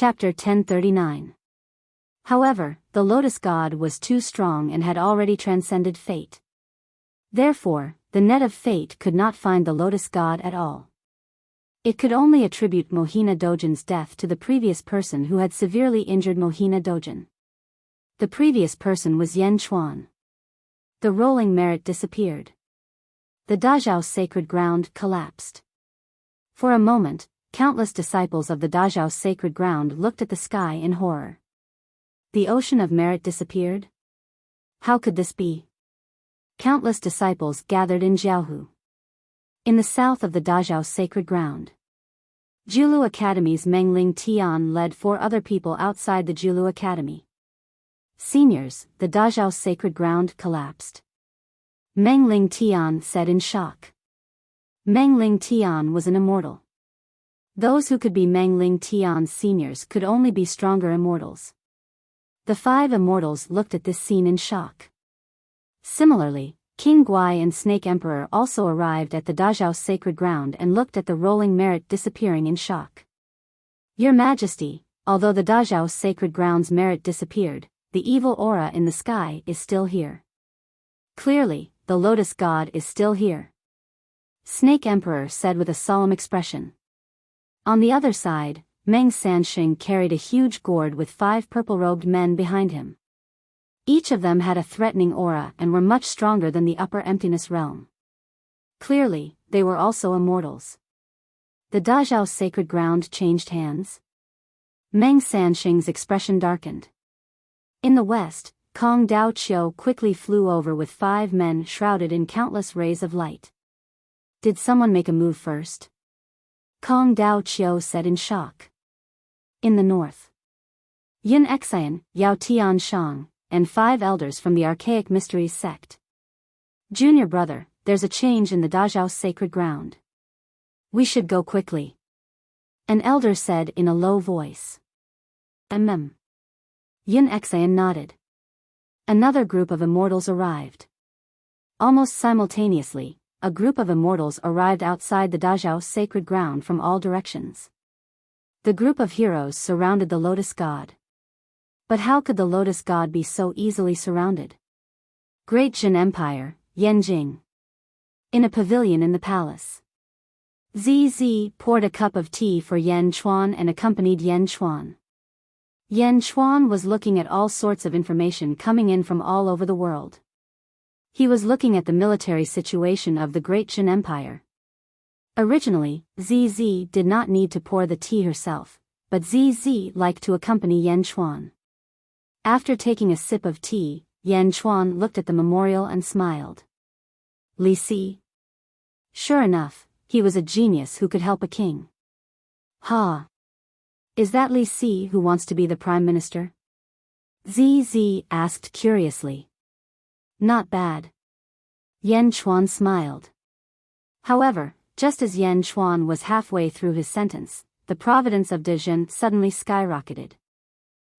Chapter 1039. However, the Lotus God was too strong and had already transcended fate. Therefore, the net of fate could not find the Lotus God at all. It could only attribute Mohina Dojin's death to the previous person who had severely injured Mohina Dojin. The previous person was Yen Chuan. The rolling merit disappeared. The Dazhao sacred ground collapsed. For a moment, countless disciples of the Dazhao sacred ground looked at the sky in horror. The ocean of merit disappeared? How could this be? Countless disciples gathered in Jiaohu, in the south of the Dazhao sacred ground. Julu Academy's Mengling Tian led 4 other people outside the Julu Academy. Seniors, the Dazhao sacred ground collapsed. Mengling Tian said in shock. Mengling Tian was an immortal. Those who could be Mengling Tian's seniors could only be stronger immortals. The 5 immortals looked at this scene in shock. Similarly, King Guai and Snake Emperor also arrived at the Dazhao sacred ground and looked at the rolling merit disappearing in shock. Your Majesty, although the Dazhao sacred ground's merit disappeared, the evil aura in the sky is still here. Clearly, the Lotus God is still here. Snake Emperor said with a solemn expression. On the other side, Meng Sanxing carried a huge gourd with 5 purple-robed men behind him. Each of them had a threatening aura and were much stronger than the upper emptiness realm. Clearly, they were also immortals. The Dazhao sacred ground changed hands. Meng Sanxing's expression darkened. In the west, Kong Dao Qiu quickly flew over with 5 men shrouded in countless rays of light. Did someone make a move first? Kong Dao Qiu said in shock. In the north, Yin Xian, Yao Tian Shang, and 5 elders from the Archaic Mysteries sect. Junior brother, there's a change in the Dazhao sacred ground. We should go quickly. An elder said in a low voice. Yin Xian nodded. Another group of immortals arrived. Almost simultaneously, a group of immortals arrived outside the Dazhao sacred ground from all directions. The group of heroes surrounded the Lotus God. But how could the Lotus God be so easily surrounded? Great Jin Empire, Yanjing. In a pavilion in the palace. ZZ poured a cup of tea for Yen Chuan and accompanied Yen Chuan. Yen Chuan was looking at all sorts of information coming in from all over the world. He was looking at the military situation of the Great Jin Empire. Originally, ZZ did not need to pour the tea herself, but ZZ liked to accompany Yen Chuan. After taking a sip of tea, Yen Chuan looked at the memorial and smiled. Li Si? Sure enough, he was a genius who could help a king. Ha! Is that Li Si who wants to be the prime minister? ZZ asked curiously. Not bad. Yen Chuan smiled. However, just as Yen Chuan was halfway through his sentence, the providence of Dezhen suddenly skyrocketed.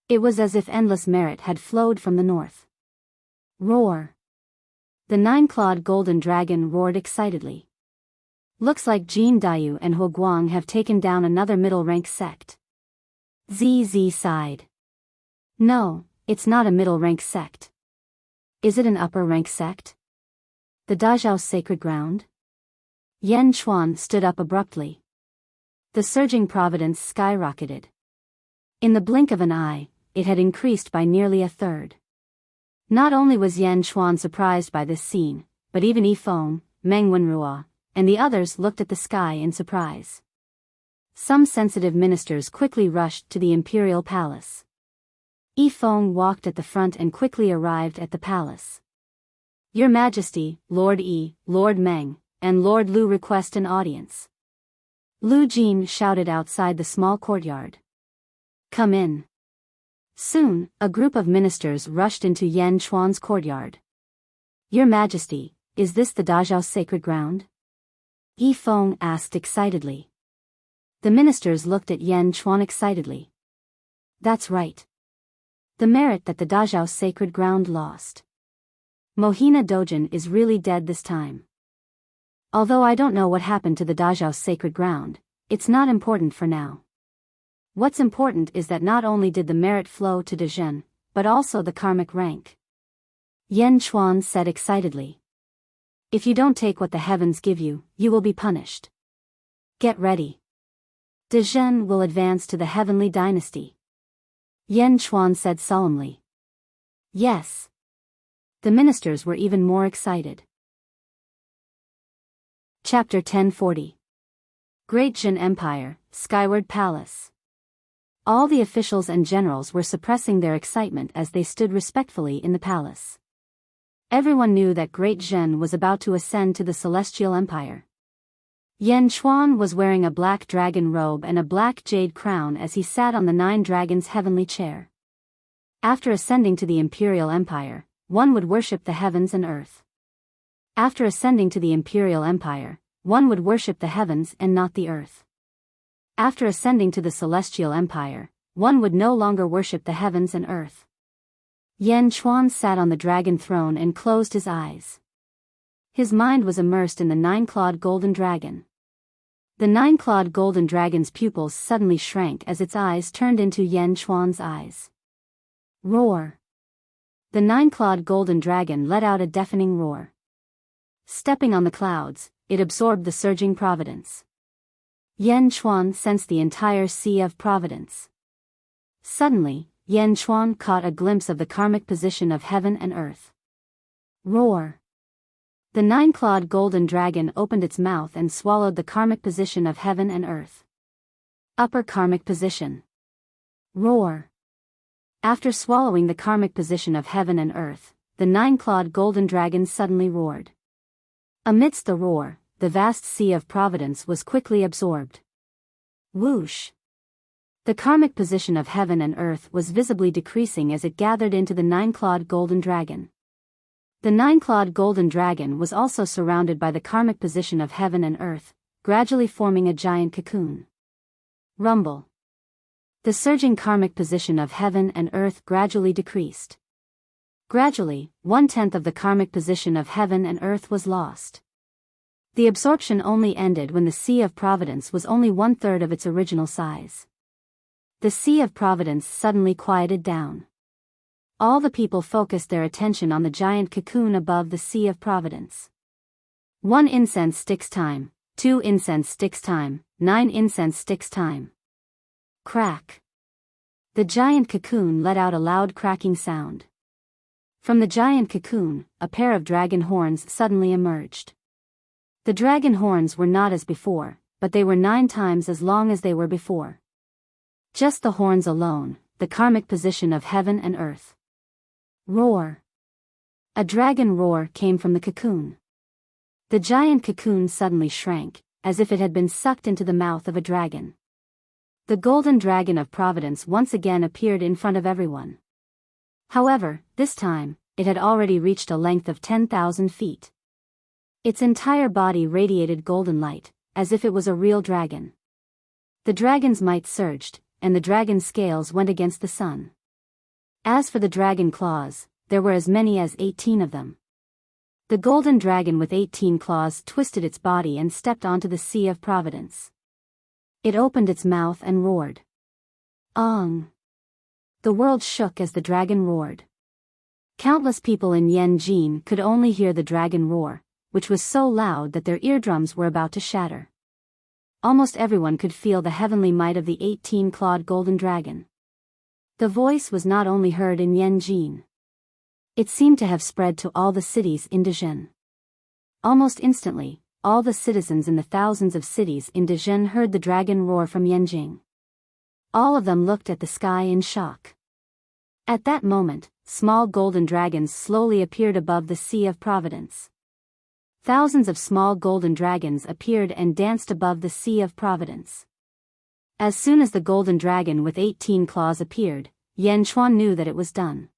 It was as if endless merit had flowed from the north. Roar! The 9-clawed golden dragon roared excitedly. Looks like Jin Dayu and He Guang have taken down another middle-rank sect. ZZ sighed. No, it's not a middle-rank sect. Is it an upper-rank sect? The Dazhao sacred ground? Yen Chuan stood up abruptly. The surging providence skyrocketed. In the blink of an eye, it had increased by nearly 1/3. Not only was Yen Chuan surprised by this scene, but even Yifeng, Meng Wenrua, and the others looked at the sky in surprise. Some sensitive ministers quickly rushed to the imperial palace. Yifeng walked at the front and quickly arrived at the palace. Your Majesty, Lord Yi, Lord Meng, and Lord Lu request an audience. Lu Jin shouted outside the small courtyard. Come in. Soon, a group of ministers rushed into Yen Chuan's courtyard. Your Majesty, is this the Dazhao sacred ground? Yifeng asked excitedly. The ministers looked at Yen Chuan excitedly. That's right. The merit that the Dazhao sacred ground lost. Mohina Dojin is really dead this time. Although I don't know what happened to the Dazhao sacred ground, it's not important for now. What's important is that not only did the merit flow to Dezhen, but also the karmic rank. Yan Chuan said excitedly. If you don't take what the heavens give you, you will be punished. Get ready. Dezhen will advance to the heavenly dynasty. Yan Chuan said solemnly. Yes. The ministers were even more excited. Chapter 1040. Great Jin Empire, Skyward Palace. All the officials and generals were suppressing their excitement as they stood respectfully in the palace. Everyone knew that Great Zhen was about to ascend to the Celestial Empire. Yan Chuan was wearing a black dragon robe and a black jade crown as he sat on the 9 dragons' heavenly chair. After ascending to the Imperial Empire, one would worship the heavens and earth. After ascending to the Imperial Empire, one would worship the heavens and not the earth. After ascending to the Celestial Empire, one would no longer worship the heavens and earth. Yan Chuan sat on the dragon throne and closed his eyes. His mind was immersed in the 9-clawed golden dragon. The 9-clawed golden dragon's pupils suddenly shrank as its eyes turned into Yan Chuan's eyes. Roar! The 9-clawed golden dragon let out a deafening roar. Stepping on the clouds, it absorbed the surging providence. Yan Chuan sensed the entire sea of providence. Suddenly, Yan Chuan caught a glimpse of the karmic position of heaven and earth. Roar! The 9-clawed golden dragon opened its mouth and swallowed the karmic position of heaven and earth. Upper karmic position. Roar! After swallowing the karmic position of heaven and earth, the 9-clawed golden dragon suddenly roared. Amidst the roar, the vast sea of providence was quickly absorbed. Whoosh! The karmic position of heaven and earth was visibly decreasing as it gathered into the 9-clawed golden dragon. The 9-clawed golden dragon was also surrounded by the karmic position of heaven and earth, gradually forming a giant cocoon. Rumble! The surging karmic position of heaven and earth gradually decreased. Gradually, 1/10 of the karmic position of heaven and earth was lost. The absorption only ended when the Sea of Providence was only 1/3 of its original size. The Sea of Providence suddenly quieted down. All the people focused their attention on the giant cocoon above the Sea of Providence. 1 incense sticks time, 2 incense sticks time, 9 incense sticks time. Crack! The giant cocoon let out a loud cracking sound. From the giant cocoon, a pair of dragon horns suddenly emerged. The dragon horns were not as before, but they were 9 times as long as they were before. Just the horns alone, the karmic position of heaven and earth. Roar! A dragon roar came from the cocoon. The giant cocoon suddenly shrank, as if it had been sucked into the mouth of a dragon. The golden dragon of Providence once again appeared in front of everyone. However, this time, it had already reached a length of 10,000 feet. Its entire body radiated golden light, as if it was a real dragon. The dragon's might surged, and the dragon's scales went against the sun. As for the dragon claws, there were as many as 18 of them. The golden dragon with 18 claws twisted its body and stepped onto the Sea of Providence. It opened its mouth and roared. Ong! The world shook as the dragon roared. Countless people in Yanjin could only hear the dragon roar, which was so loud that their eardrums were about to shatter. Almost everyone could feel the heavenly might of the 18-clawed golden dragon. The voice was not only heard in Yanjin. It seemed to have spread to all the cities in Dezhen. Almost instantly, all the citizens in the thousands of cities in Dezhen heard the dragon roar from Yanjing. All of them looked at the sky in shock. At that moment, small golden dragons slowly appeared above the Sea of Providence. Thousands of small golden dragons appeared and danced above the Sea of Providence. As soon as the golden dragon with 18 claws appeared, Yan Chuan knew that it was done.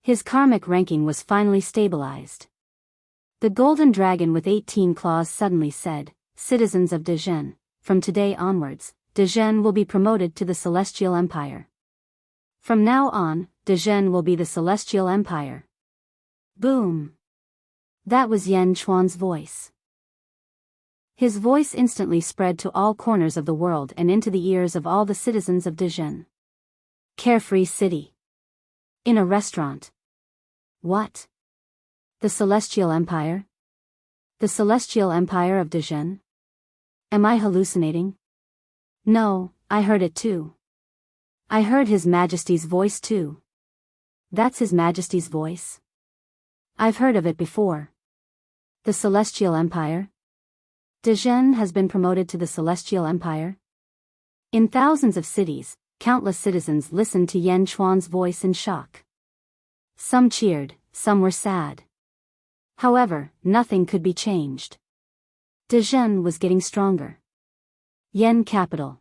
His karmic ranking was finally stabilized. The golden dragon with 18 claws suddenly said, "Citizens of Dezhen, from today onwards, Dezhen will be promoted to the Celestial Empire. From now on, Dezhen will be the Celestial Empire." Boom! That was Yan Chuan's voice. His voice instantly spread to all corners of the world and into the ears of all the citizens of Dijon. Carefree city. In a restaurant. What? The Celestial Empire? The Celestial Empire of Dijon? Am I hallucinating? No, I heard it too. I heard His Majesty's voice too. That's His Majesty's voice? I've heard of it before. The Celestial Empire? Dijon has been promoted to the Celestial Empire? In thousands of cities, countless citizens listened to Yen Chuan's voice in shock. Some cheered, some were sad. However, nothing could be changed. Dijon was getting stronger. Yen capital.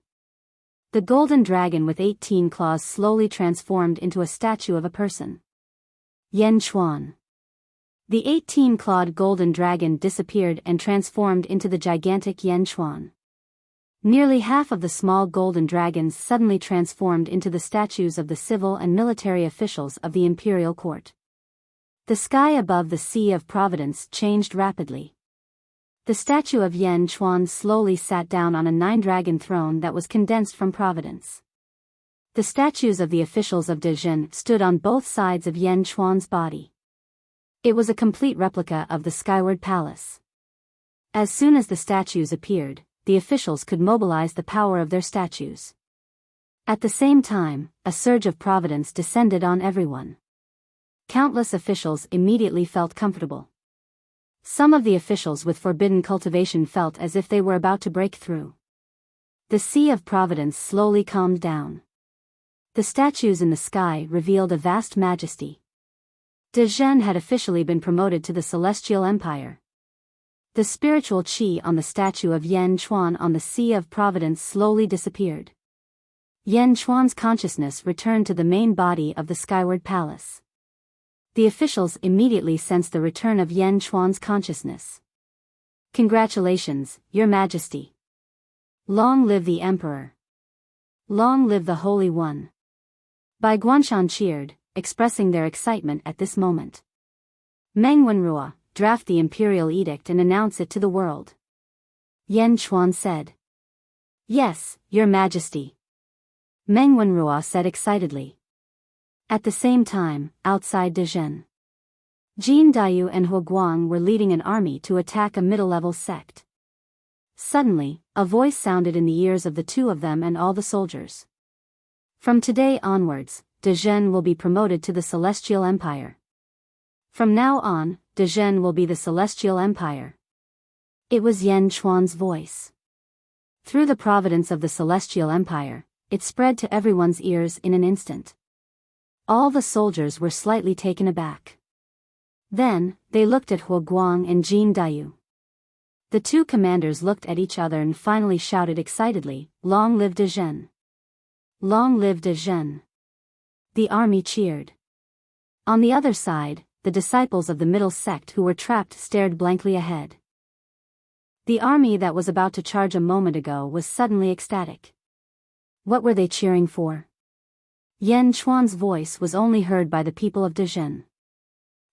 The golden dragon with 18 claws slowly transformed into a statue of a person. Yen Chuan. The 18-clawed golden dragon disappeared and transformed into the gigantic Yen Chuan. Nearly half of the small golden dragons suddenly transformed into the statues of the civil and military officials of the imperial court. The sky above the Sea of Providence changed rapidly. The statue of Yen Chuan slowly sat down on a 9-dragon throne that was condensed from Providence. The statues of the officials of Dijon stood on both sides of Yen Chuan's body. It was a complete replica of the Skyward Palace. As soon as the statues appeared, the officials could mobilize the power of their statues. At the same time, a surge of providence descended on everyone. Countless officials immediately felt comfortable. Some of the officials with forbidden cultivation felt as if they were about to break through. The Sea of Providence slowly calmed down. The statues in the sky revealed a vast majesty. Dijon had officially been promoted to the Celestial Empire. The spiritual qi on the statue of Yen Chuan on the Sea of Providence slowly disappeared. Yen Chuan's consciousness returned to the main body of the Skyward Palace. The officials immediately sensed the return of Yen Chuan's consciousness. Congratulations, Your Majesty. Long live the Emperor. Long live the Holy One. Bai Guanshan cheered, expressing their excitement at this moment. Meng Wenrua, draft the imperial edict and announce it to the world. Yen Chuan said. Yes, Your Majesty. Meng Wenrua said excitedly. At the same time, outside Dijon, Jin Dayu and Hua Guang were leading an army to attack a middle-level sect. Suddenly, a voice sounded in the ears of the two of them and all the soldiers. From today onwards, Dijon will be promoted to the Celestial Empire. From now on, Dijon will be the Celestial Empire. It was Yen Chuan's voice. Through the providence of the Celestial Empire, it spread to everyone's ears in an instant. All the soldiers were slightly taken aback. Then, they looked at Hua Guang and Jin Dayu. The two commanders looked at each other and finally shouted excitedly, "Long live Dijon! Long live Dijon!" The army cheered. On the other side, the disciples of the middle sect who were trapped stared blankly ahead. The army that was about to charge a moment ago was suddenly ecstatic. What were they cheering for? Yen Chuan's voice was only heard by the people of Dijon.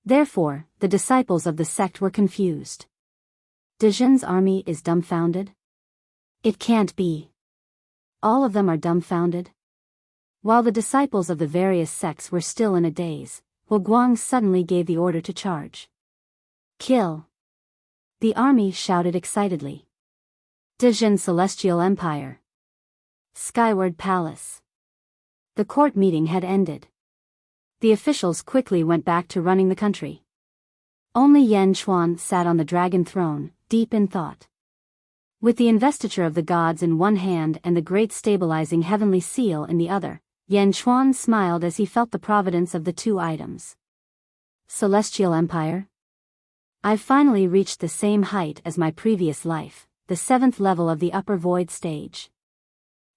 Therefore, the disciples of the sect were confused. Dijon's army is dumbfounded? It can't be. All of them are dumbfounded? While the disciples of the various sects were still in a daze, Hua Guang suddenly gave the order to charge. Kill! The army shouted excitedly. Dijon Celestial Empire. Skyward Palace. The court meeting had ended. The officials quickly went back to running the country. Only Yen Chuan sat on the dragon throne, deep in thought. With the investiture of the gods in one hand and the great stabilizing heavenly seal in the other, Yen Chuan smiled as he felt the providence of the two items. Celestial Empire? I've finally reached the same height as my previous life, the 7th level of the upper void stage.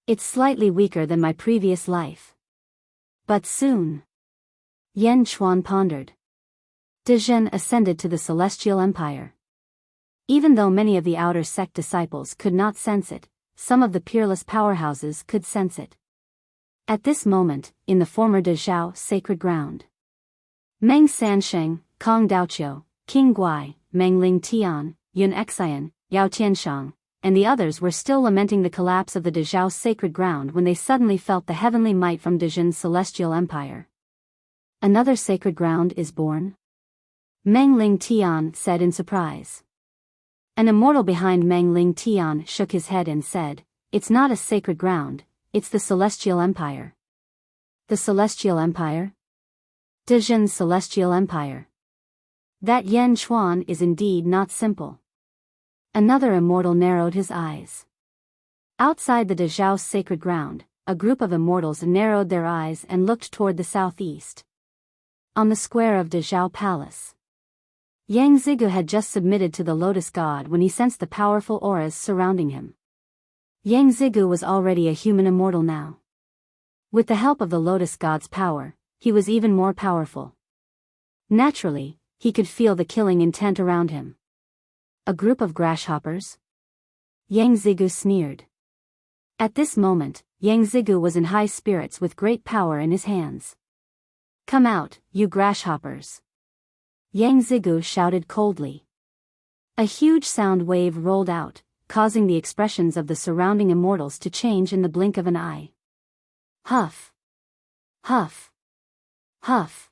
It's slightly weaker than my previous life. But soon. Yen Chuan pondered. Dijon ascended to the Celestial Empire. Even though many of the outer sect disciples could not sense it, some of the peerless powerhouses could sense it. At this moment, in the former Dezhao sacred ground, Meng Sansheng, Kong Daoqiu, King Guai, Meng Ling Tian, Yun Xian, Yao Tianshang, and the others were still lamenting the collapse of the Dazhao sacred ground when they suddenly felt the heavenly might from Dezhen's celestial empire. Another sacred ground is born? Meng Ling Tian said in surprise. An immortal behind Meng Ling Tian shook his head and said, "It's not a sacred ground, it's the celestial empire." The celestial empire? Dezhen's celestial empire. That Yan Chuan is indeed not simple. Another immortal narrowed his eyes. Outside the Dazhao sacred ground, a group of immortals narrowed their eyes and looked toward the southeast. On the square of Dazhao Palace. Yang Zigu had just submitted to the Lotus God when he sensed the powerful auras surrounding him. Yang Zigu was already a human immortal now. With the help of the Lotus God's power, he was even more powerful. Naturally, he could feel the killing intent around him. A group of grasshoppers? Yang Zigu sneered. At this moment, Yang Zigu was in high spirits with great power in his hands. "Come out, you grasshoppers!" Yang Zigu shouted coldly. A huge sound wave rolled out, causing the expressions of the surrounding immortals to change in the blink of an eye. Huff! Huff! Huff!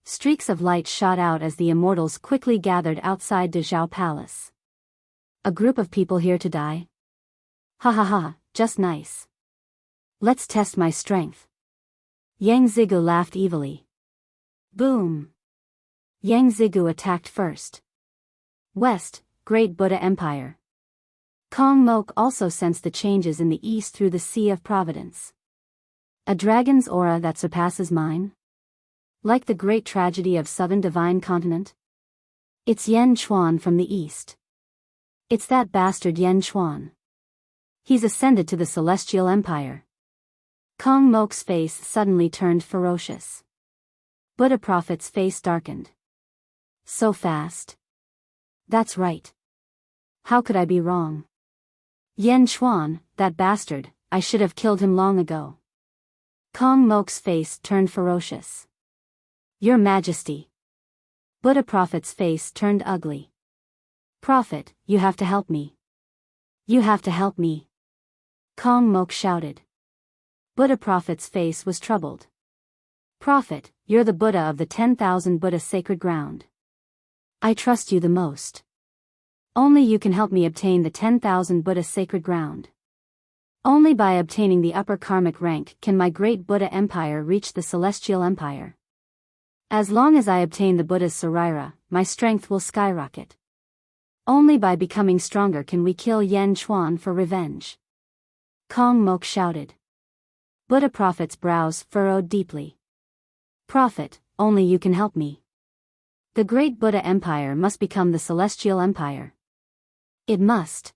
Streaks of light shot out as the immortals quickly gathered outside Dazhao Palace. A group of people here to die? Ha ha ha, just nice. Let's test my strength. Yang Zigu laughed evilly. Boom! Yang Zigu attacked first. West, Great Buddha Empire. Kong Mok also sensed the changes in the east through the Sea of Providence. A dragon's aura that surpasses mine? Like the great tragedy of Southern Divine Continent? It's Yan Chuan from the east. It's that bastard Yan Chuan. He's ascended to the Celestial Empire. Kong Mok's face suddenly turned ferocious. Buddha Prophet's face darkened. So fast? That's right. How could I be wrong? Yan Chuan, that bastard, I should have killed him long ago. Kong Mok's face turned ferocious. Your Majesty. Buddha Prophet's face turned ugly. Prophet, you have to help me. You have to help me. Kong Mok shouted. Buddha Prophet's face was troubled. Prophet, you're the Buddha of the 10,000 Buddha sacred ground. I trust you the most. Only you can help me obtain the 10,000 Buddha sacred ground. Only by obtaining the upper karmic rank can my great Buddha empire reach the celestial empire. As long as I obtain the Buddha's Sarira, my strength will skyrocket. Only by becoming stronger can we kill Yan Chuan for revenge. Kong Mok shouted. Buddha Prophet's brows furrowed deeply. Prophet, only you can help me. The great Buddha Empire must become the Celestial Empire. It must.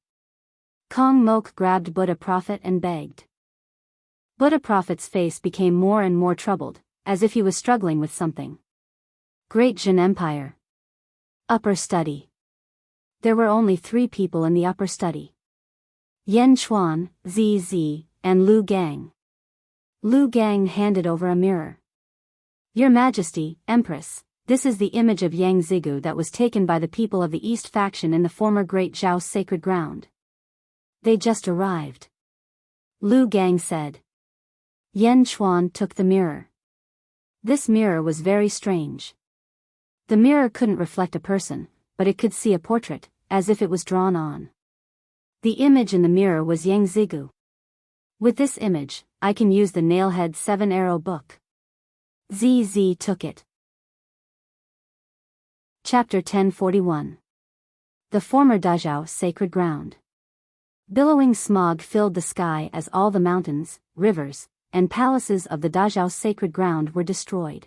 Kong Mok grabbed Buddha Prophet and begged. Buddha Prophet's face became more and more troubled, as if he was struggling with something. Great Jin Empire. Upper Study. There were only 3 people in the upper study. Yan Chuan, ZZ, and Lu Gang. Lu Gang handed over a mirror. Your Majesty, Empress, this is the image of Yang Zigu that was taken by the people of the East faction in the former Great Zhao sacred ground. They just arrived. Lu Gang said. Yan Chuan took the mirror. This mirror was very strange. The mirror couldn't reflect a person, but it could see a portrait, as if it was drawn on. The image in the mirror was Yang Zigu. With this image, I can use the Nailhead 7-arrow book. ZZ took it. Chapter 1041. The former Dazhao sacred ground. Billowing smog filled the sky as all the mountains, rivers, and palaces of the Dazhao sacred ground were destroyed.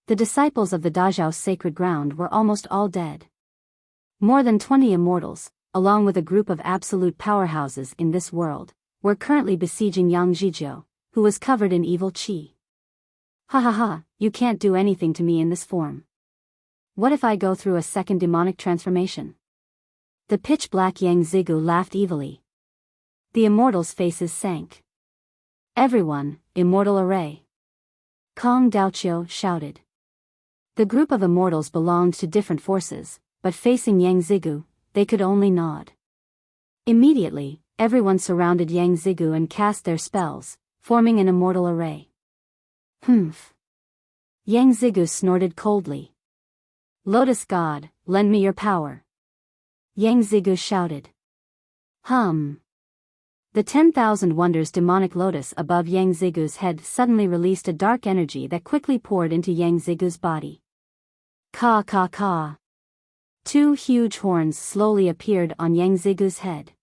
The disciples of the Dazhao sacred ground were almost all dead. More than 20 immortals, along with a group of absolute powerhouses in this world, were currently besieging Yang Zhizhou, who was covered in evil qi. Ha ha ha, you can't do anything to me in this form. What if I go through a second demonic transformation? The pitch-black Yang Zigu laughed evilly. The immortals' faces sank. Everyone, immortal array. Kong Daoqiu shouted. The group of immortals belonged to different forces, but facing Yang Zigu, they could only nod. Immediately, everyone surrounded Yang Zigu and cast their spells, forming an immortal array. Humph. Yang Zigu snorted coldly. Lotus God, lend me your power. Yang Zigu shouted. The 10,000 Wonders demonic lotus above Yang Zigu's head suddenly released a dark energy that quickly poured into Yang Zigu's body. Ka ka ka. 2 huge horns slowly appeared on Yang Zigu's head.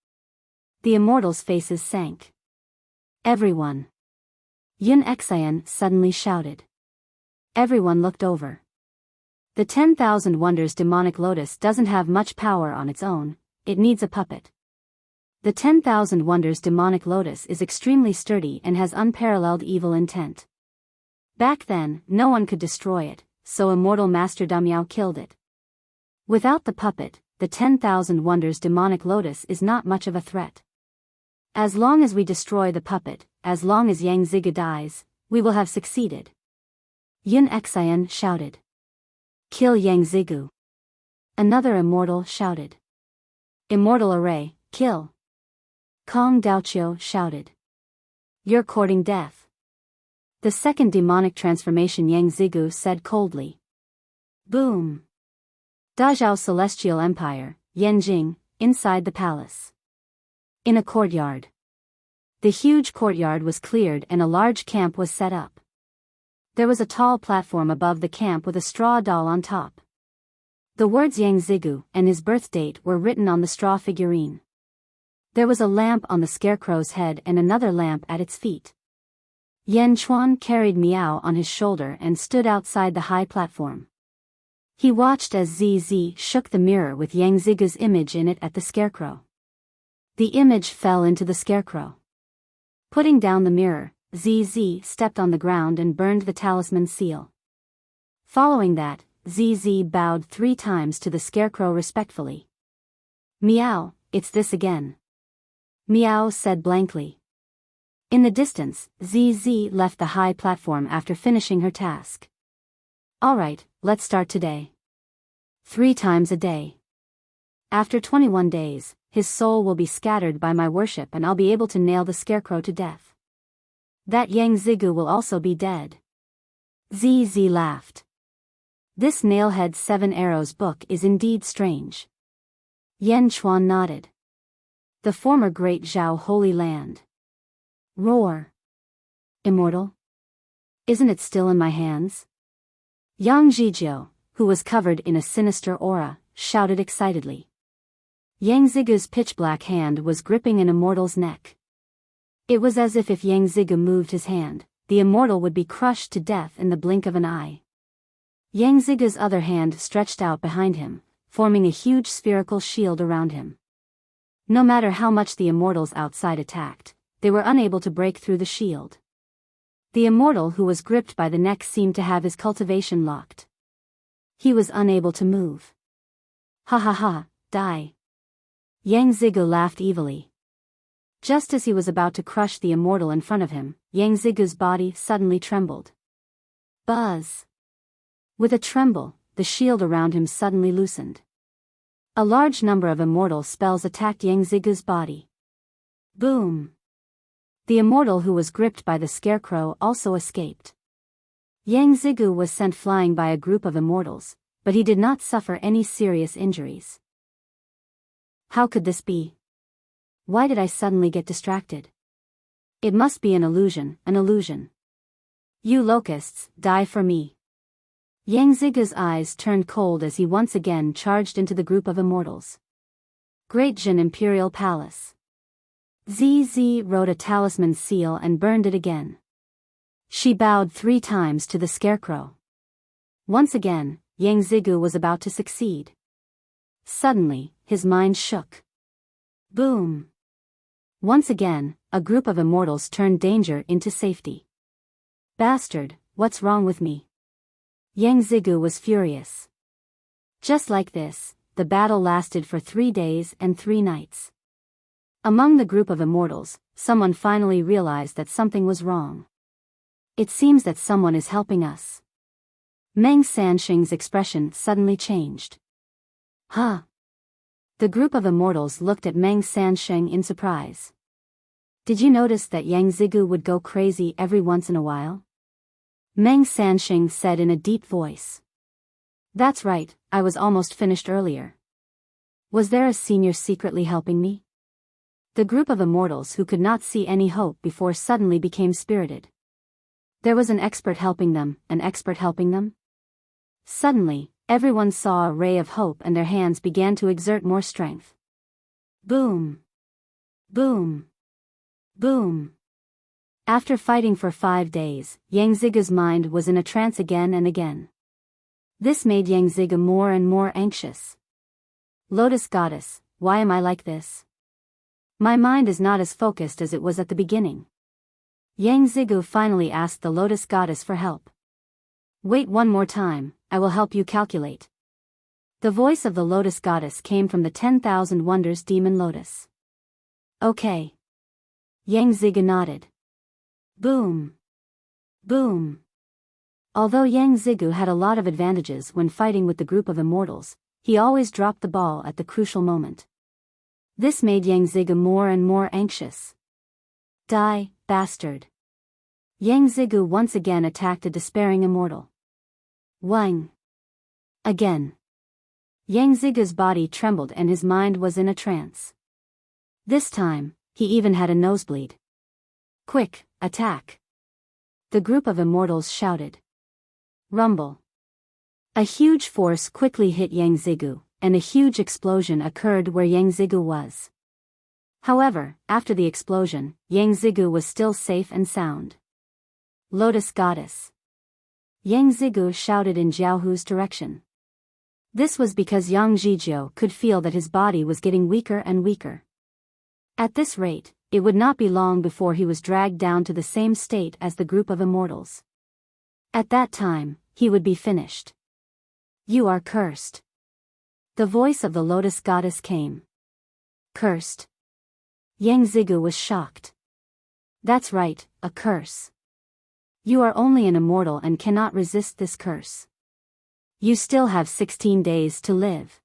The immortals' faces sank. Everyone. Yun Xian suddenly shouted. Everyone looked over. The 10,000 Wonders demonic lotus doesn't have much power on its own, it needs a puppet. The 10,000 Wonders demonic lotus is extremely sturdy and has unparalleled evil intent. Back then, no one could destroy it, so Immortal Master Damiao killed it. Without the puppet, the 10,000 Wonders demonic lotus is not much of a threat. As long as we destroy the puppet, as long as Yang Zigu dies, we will have succeeded. Yun Xian shouted. Kill Yang Zigu. Another immortal shouted. Immortal Array, kill. Kong Daoqiu shouted. You're courting death. The second demonic transformation, Yang Zigu said coldly. Boom. Dazhao Celestial Empire, Yanjing, inside the palace. In a courtyard. The huge courtyard was cleared and a large camp was set up. There was a tall platform above the camp with a straw doll on top. The words Yang Zigu and his birth date were written on the straw figurine. There was a lamp on the scarecrow's head and another lamp at its feet. Yan Chuan carried Miao on his shoulder and stood outside the high platform. He watched as ZZ shook the mirror with Yang Zigu's image in it at the scarecrow. The image fell into the scarecrow. Putting down the mirror, ZZ stepped on the ground and burned the talisman seal. Following that, ZZ bowed 3 times to the scarecrow respectfully. Miao, it's this again. Miao said blankly. In the distance, ZZ left the high platform after finishing her task. Alright, let's start today. 3 times a day. After 21 days, his soul will be scattered by my worship and I'll be able to nail the scarecrow to death. That Yang Zigu will also be dead. ZZ laughed. This Nailhead 7 Arrows book is indeed strange. Yan Chuan nodded. The former Great Zhao Holy Land. Roar. Immortal? Isn't it still in my hands? Yang Zhijiu, who was covered in a sinister aura, shouted excitedly. Yang Zigu's pitch-black hand was gripping an immortal's neck. It was as if Yang Zigu moved his hand, the immortal would be crushed to death in the blink of an eye. Yang Zigu's other hand stretched out behind him, forming a huge spherical shield around him. No matter how much the immortals outside attacked, they were unable to break through the shield. The immortal who was gripped by the neck seemed to have his cultivation locked. He was unable to move. Ha ha ha, die. Yang Zigu laughed evilly. Just as he was about to crush the immortal in front of him, Yang Zigu's body suddenly trembled. Buzz. With a tremble, the shield around him suddenly loosened. A large number of immortal spells attacked Yang Zigu's body. Boom. The immortal who was gripped by the scarecrow also escaped. Yang Zigu was sent flying by a group of immortals, but he did not suffer any serious injuries. How could this be? Why did I suddenly get distracted? It must be an illusion, an illusion. You locusts, die for me. Yang Zigu's eyes turned cold as he once again charged into the group of immortals. Great Jin Imperial Palace. ZZ wrote a talisman seal and burned it again. She bowed 3 times to the scarecrow. Once again, Yang Zigu was about to succeed. Suddenly, his mind shook. Boom. Once again, a group of immortals turned danger into safety. Bastard, what's wrong with me? Yang Zigu was furious. Just like this, the battle lasted for 3 days and 3 nights. Among the group of immortals, someone finally realized that something was wrong. It seems that someone is helping us. Meng Sanxing's expression suddenly changed. Huh. The group of immortals looked at Meng Sansheng in surprise. Did you notice that Yang Zigu would go crazy every once in a while? Meng Sansheng said in a deep voice. That's right, I was almost finished earlier. Was there a senior secretly helping me? The group of immortals who could not see any hope before suddenly became spirited. There was an expert helping them, an expert helping them? Suddenly, everyone saw a ray of hope and their hands began to exert more strength. Boom! Boom! Boom! After fighting for 5 days, Yang Zigu's mind was in a trance again and again. This made Yang Zigu more and more anxious. Lotus Goddess, why am I like this? My mind is not as focused as it was at the beginning. Yang Zigu finally asked the Lotus Goddess for help. Wait one more time, I will help you calculate. The voice of the Lotus Goddess came from the 10,000 Wonders Demon Lotus. Okay. Yang Zigu nodded. Boom. Boom. Although Yang Zigu had a lot of advantages when fighting with the group of immortals, he always dropped the ball at the crucial moment. This made Yang Zigu more and more anxious. Die, bastard. Yang Zigu once again attacked a despairing immortal. Wang. Again. Yang Zigu's body trembled and his mind was in a trance. This time, he even had a nosebleed. Quick, attack. The group of immortals shouted. Rumble. A huge force quickly hit Yang Zigu, and a huge explosion occurred where Yang Zigu was. However, after the explosion, Yang Zigu was still safe and sound. Lotus Goddess. Yang Zigu shouted in Jiaohu's direction. This was because Yang Zhijiao could feel that his body was getting weaker and weaker. At this rate, it would not be long before he was dragged down to the same state as the group of immortals. At that time, he would be finished. You are cursed. The voice of the Lotus Goddess came. Cursed. Yang Zigu was shocked. That's right, a curse. You are only an immortal and cannot resist this curse. You still have 16 days to live.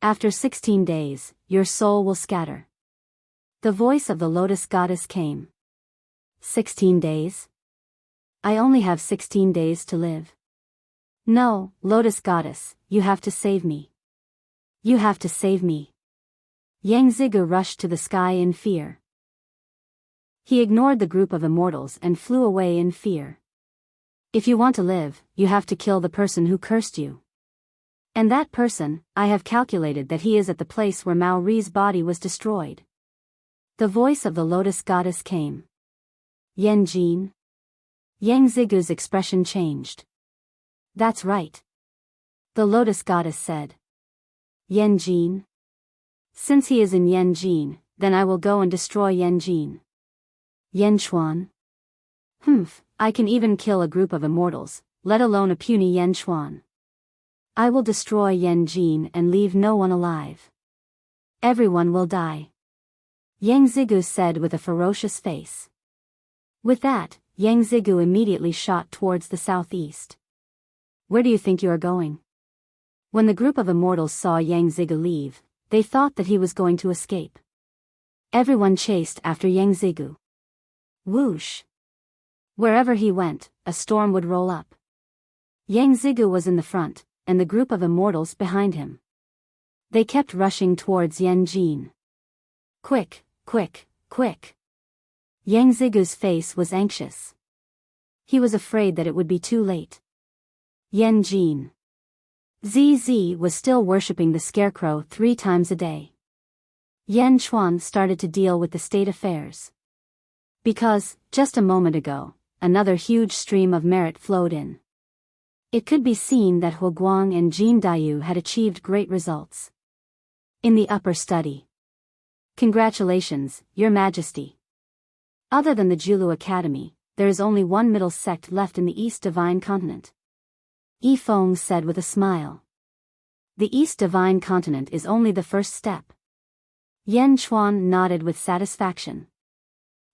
After 16 days, your soul will scatter. The voice of the Lotus Goddess came. 16 days? I only have 16 days to live. No, Lotus Goddess, you have to save me. You have to save me. Yang Zigu rushed to the sky in fear. He ignored the group of immortals and flew away in fear. If you want to live, you have to kill the person who cursed you. And that person, I have calculated that he is at the place where Mao Ri's body was destroyed. The voice of the Lotus Goddess came. Yan Jin. Yang Zigu's expression changed. That's right. The Lotus Goddess said. Yan Jin. Since he is in Yan Jin, then I will go and destroy Yan Jin. Yan Chuan. I can even kill a group of immortals, let alone a puny Yan Chuan. I will destroy Yan Jin and leave no one alive. Everyone will die. Yang Zigu said with a ferocious face. With that, Yang Zigu immediately shot towards the southeast. Where do you think you are going? When the group of immortals saw Yang Zigu leave, they thought that he was going to escape. Everyone chased after Yang Zigu. Whoosh! Wherever he went, a storm would roll up. Yang Zigu was in the front, and the group of immortals behind him. They kept rushing towards Yan Jin. Quick, quick, quick! Yang Zigu's face was anxious. He was afraid that it would be too late. Yan Jin. ZZ was still worshipping the scarecrow 3 times a day. Yan Chuan started to deal with the state affairs. Because, just a moment ago, another huge stream of merit flowed in. It could be seen that Hu Guang and Jin Dayu had achieved great results. In the upper study. Congratulations, Your Majesty. Other than the Julu Academy, there is only one middle sect left in the East Divine Continent. Yi Feng said with a smile. The East Divine Continent is only the first step. Yan Chuan nodded with satisfaction.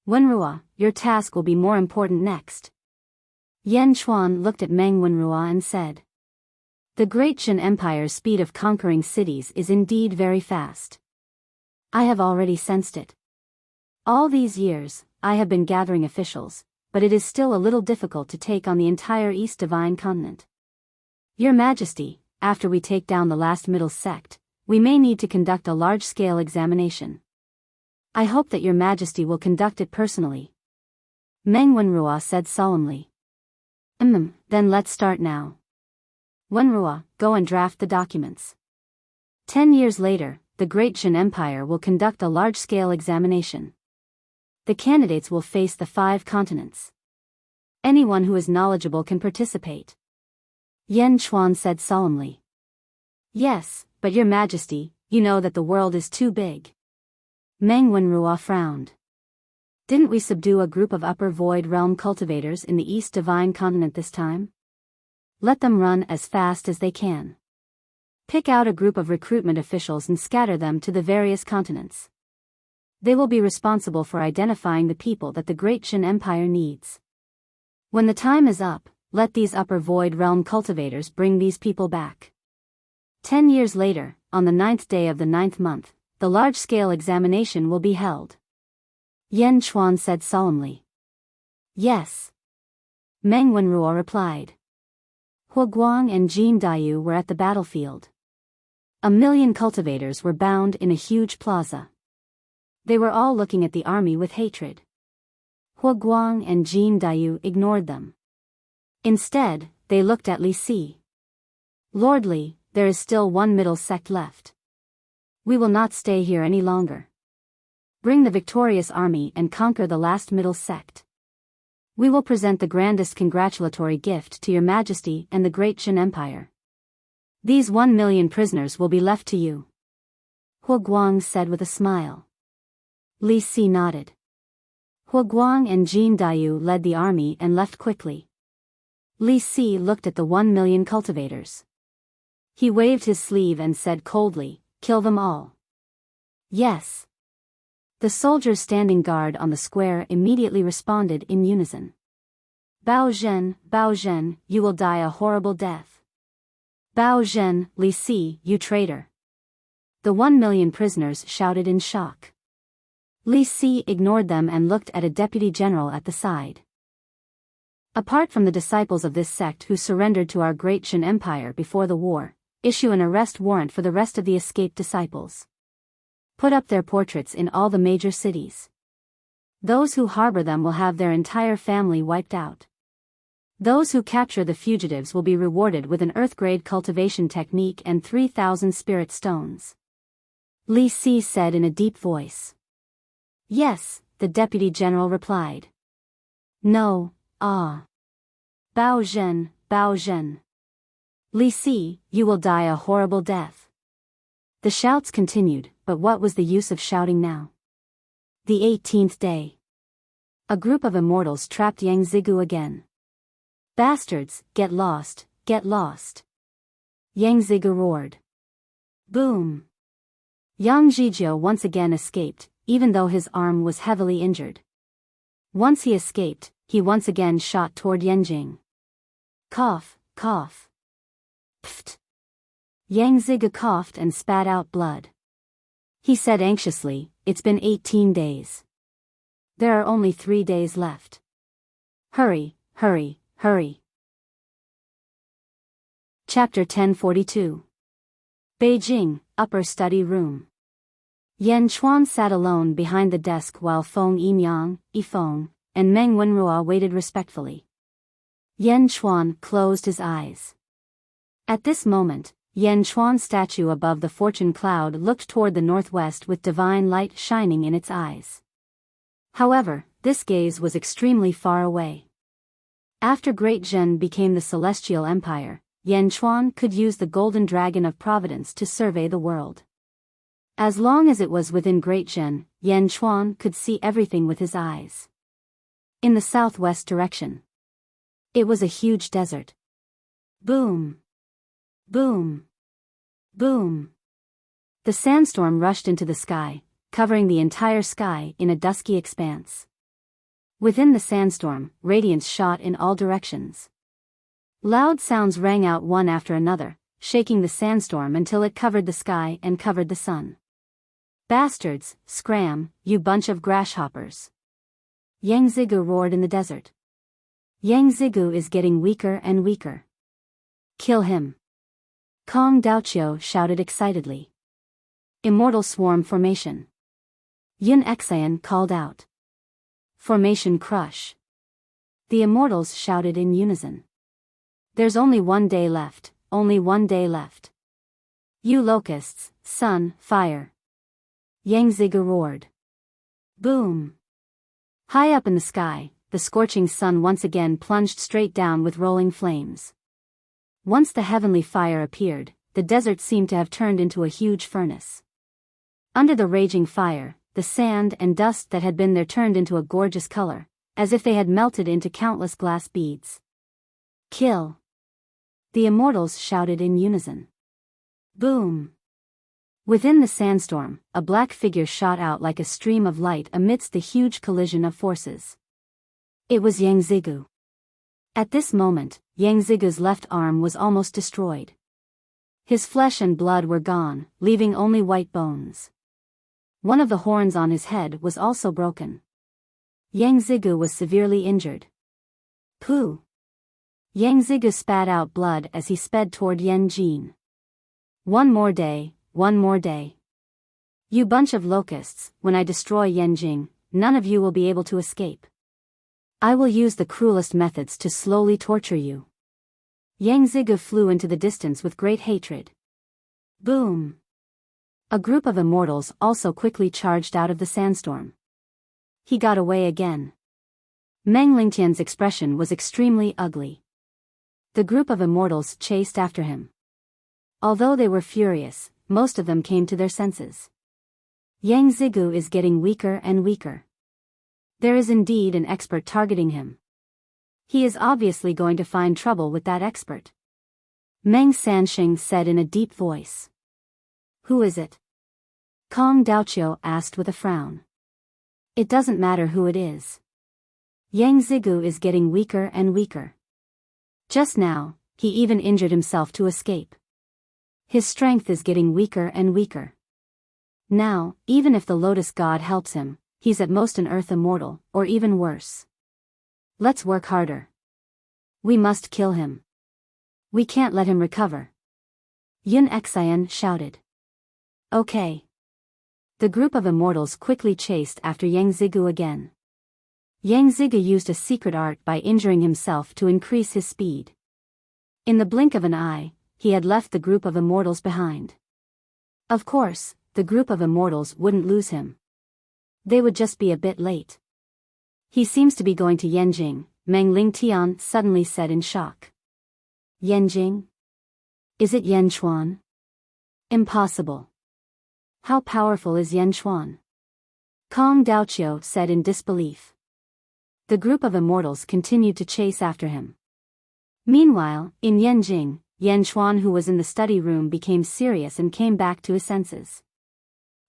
Wenrua, your task will be more important next. Yan Chuan looked at Meng Wenrua and said. The Great Jin Empire's speed of conquering cities is indeed very fast. I have already sensed it. All these years, I have been gathering officials, but it is still a little difficult to take on the entire East Divine Continent. Your Majesty, after we take down the last middle sect, we may need to conduct a large-scale examination. I hope that Your Majesty will conduct it personally. Meng Wenrua said solemnly. Then let's start now. Wenrua, go and draft the documents. 10 years later, the Great Jin Empire will conduct a large-scale examination. The candidates will face the 5 continents. Anyone who is knowledgeable can participate. Yan Chuan said solemnly. Yes, but Your Majesty, you know that the world is too big. Meng Wenrua frowned. Didn't we subdue a group of Upper Void Realm cultivators in the East Divine Continent this time? Let them run as fast as they can. Pick out a group of recruitment officials and scatter them to the various continents. They will be responsible for identifying the people that the Great Jin Empire needs. When the time is up, let these Upper Void Realm cultivators bring these people back. 10 years later, on the 9th day of the 9th month, the large-scale examination will be held. Yan Chuan said solemnly. Yes. Meng Wenrua replied. Hua Guang and Jin Daiyu were at the battlefield. 1,000,000 cultivators were bound in a huge plaza. They were all looking at the army with hatred. Hua Guang and Jin Daiyu ignored them. Instead, they looked at Li Si. Lord Li, there is still one middle sect left. We will not stay here any longer. Bring the victorious army and conquer the last middle sect. We will present the grandest congratulatory gift to Your Majesty and the Great Jin Empire. These 1,000,000 prisoners will be left to you. Hua Guang said with a smile. Li Si nodded. Hua Guang and Jin Daiyu led the army and left quickly. Li Si looked at the 1,000,000 cultivators. He waved his sleeve and said coldly, "Kill them all." Yes. The soldiers standing guard on the square immediately responded in unison. Bao Zhen, you will die a horrible death. Bao Zhen, Li Si, you traitor. The 1,000,000 prisoners shouted in shock. Li Si ignored them and looked at a deputy general at the side. Apart from the disciples of this sect who surrendered to our Great Jin Empire before the war, issue an arrest warrant for the rest of the escaped disciples. Put up their portraits in all the major cities. Those who harbor them will have their entire family wiped out. Those who capture the fugitives will be rewarded with an earth-grade cultivation technique and 3,000 spirit stones. Li Si said in a deep voice. Yes, the deputy general replied. No, Bao Zhen. Li Si, you will die a horrible death. The shouts continued, but what was the use of shouting now? The 18th day. A group of immortals trapped Yang Zigu again. Bastards, get lost, get lost. Yang Zigu roared. Boom. Yang Zhijiu once again escaped, even though his arm was heavily injured. Once he escaped, he once again shot toward Yanjing. Cough, cough. Pfft. Yang Zigu coughed and spat out blood. He said anxiously, it's been 18 days. There are only 3 days left. Hurry, hurry, hurry. Chapter 1042. Beijing, Upper Study Room. Yan Chuan sat alone behind the desk while Feng Yimyang, Yifeng, and Meng Wenrua waited respectfully. Yan Chuan closed his eyes. At this moment, Yan Chuan's statue above the fortune cloud looked toward the northwest with divine light shining in its eyes. However, this gaze was extremely far away. After Great Jin became the Celestial Empire, Yan Chuan could use the Golden Dragon of Providence to survey the world. As long as it was within Great Jin, Yan Chuan could see everything with his eyes. In the southwest direction, it was a huge desert. Boom. Boom. Boom. The sandstorm rushed into the sky, covering the entire sky in a dusky expanse. Within the sandstorm, radiance shot in all directions. Loud sounds rang out one after another, shaking the sandstorm until it covered the sky and covered the sun. Bastards, scram, you bunch of grasshoppers. Yang Zigu roared in the desert. Yang Zigu is getting weaker and weaker. Kill him. Kong Daoqiu shouted excitedly. Immortal swarm formation. Yun Xian called out. Formation crush. The immortals shouted in unison. There's only 1 day left, only 1 day left. You locusts, sun, fire. Yang Zigu roared. Boom. High up in the sky, the scorching sun once again plunged straight down with rolling flames. Once the heavenly fire appeared, the desert seemed to have turned into a huge furnace. Under the raging fire, the sand and dust that had been there turned into a gorgeous color, as if they had melted into countless glass beads. Kill. The immortals shouted in unison. Boom. Within the sandstorm, a black figure shot out like a stream of light amidst the huge collision of forces. It was Yang Zigu. At this moment, Yang Zigu's left arm was almost destroyed. His flesh and blood were gone, leaving only white bones. One of the horns on his head was also broken. Yang Zigu was severely injured. Pooh! Yang Zigu spat out blood as he sped toward Yan Jin. 1 more day, 1 more day. You bunch of locusts, when I destroy Yanjing, none of you will be able to escape. I will use the cruelest methods to slowly torture you. Yang Zigu flew into the distance with great hatred. Boom! A group of immortals also quickly charged out of the sandstorm. He got away again. Meng Lingtian's expression was extremely ugly. The group of immortals chased after him. Although they were furious, most of them came to their senses. Yang Zigu is getting weaker and weaker. There is indeed an expert targeting him. He is obviously going to find trouble with that expert. Meng Sanxing said in a deep voice. Who is it? Kong Daoqiu asked with a frown. It doesn't matter who it is. Yang Zigu is getting weaker and weaker. Just now, he even injured himself to escape. His strength is getting weaker and weaker. Now, even if the Lotus God helps him, he's at most an earth immortal, or even worse. Let's work harder. We must kill him. We can't let him recover. Yun Xian shouted. Okay. The group of immortals quickly chased after Yang Zigu again. Yang Zigu used a secret art by injuring himself to increase his speed. In the blink of an eye, he had left the group of immortals behind. Of course, the group of immortals wouldn't lose him. They would just be a bit late. He seems to be going to Yanjing, Meng Lingtian suddenly said in shock. Yanjing? Is it Yanchuan? Impossible. How powerful is Yanchuan? Kong Daoqiu said in disbelief. The group of immortals continued to chase after him. Meanwhile, in Yanjing, Yanchuan, who was in the study room, became serious and came back to his senses.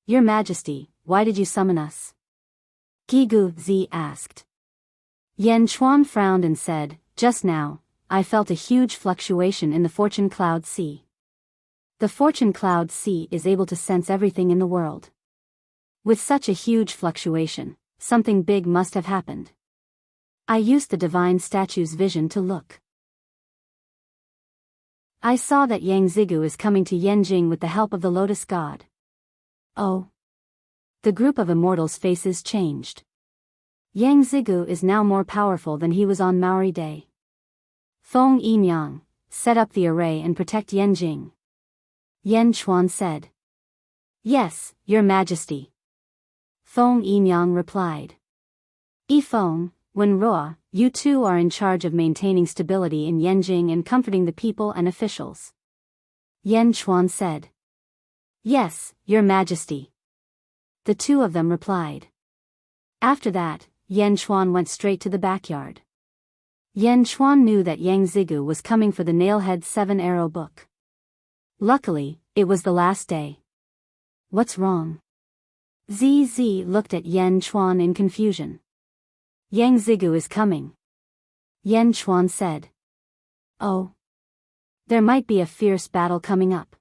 Your Majesty, why did you summon us? Gigu Zi asked. Yanchuan frowned and said, just now, I felt a huge fluctuation in the fortune cloud sea. The fortune cloud sea is able to sense everything in the world. With such a huge fluctuation, something big must have happened. I used the divine statue's vision to look. I saw that Yang Zigu is coming to Yanjing with the help of the Lotus God. Oh. The group of immortals' faces changed. Yang Zigu is now more powerful than he was on Maori Day. Feng Yinyang, set up the array and protect Yanjing. Yanchuan said. Yes, Your Majesty. Feng Yinyang replied. Yifeng, Wen Ruo, you two are in charge of maintaining stability in Yanjing and comforting the people and officials. Yanchuan said. Yes, Your Majesty. The two of them replied. After that, Yanchuan went straight to the backyard. Yanchuan knew that Yang Zigu was coming for the Nailhead 7-arrow book. Luckily, it was the last day. What's wrong? ZZ looked at Yanchuan in confusion. Yang Zigu is coming. Yanchuan said. Oh. There might be a fierce battle coming up.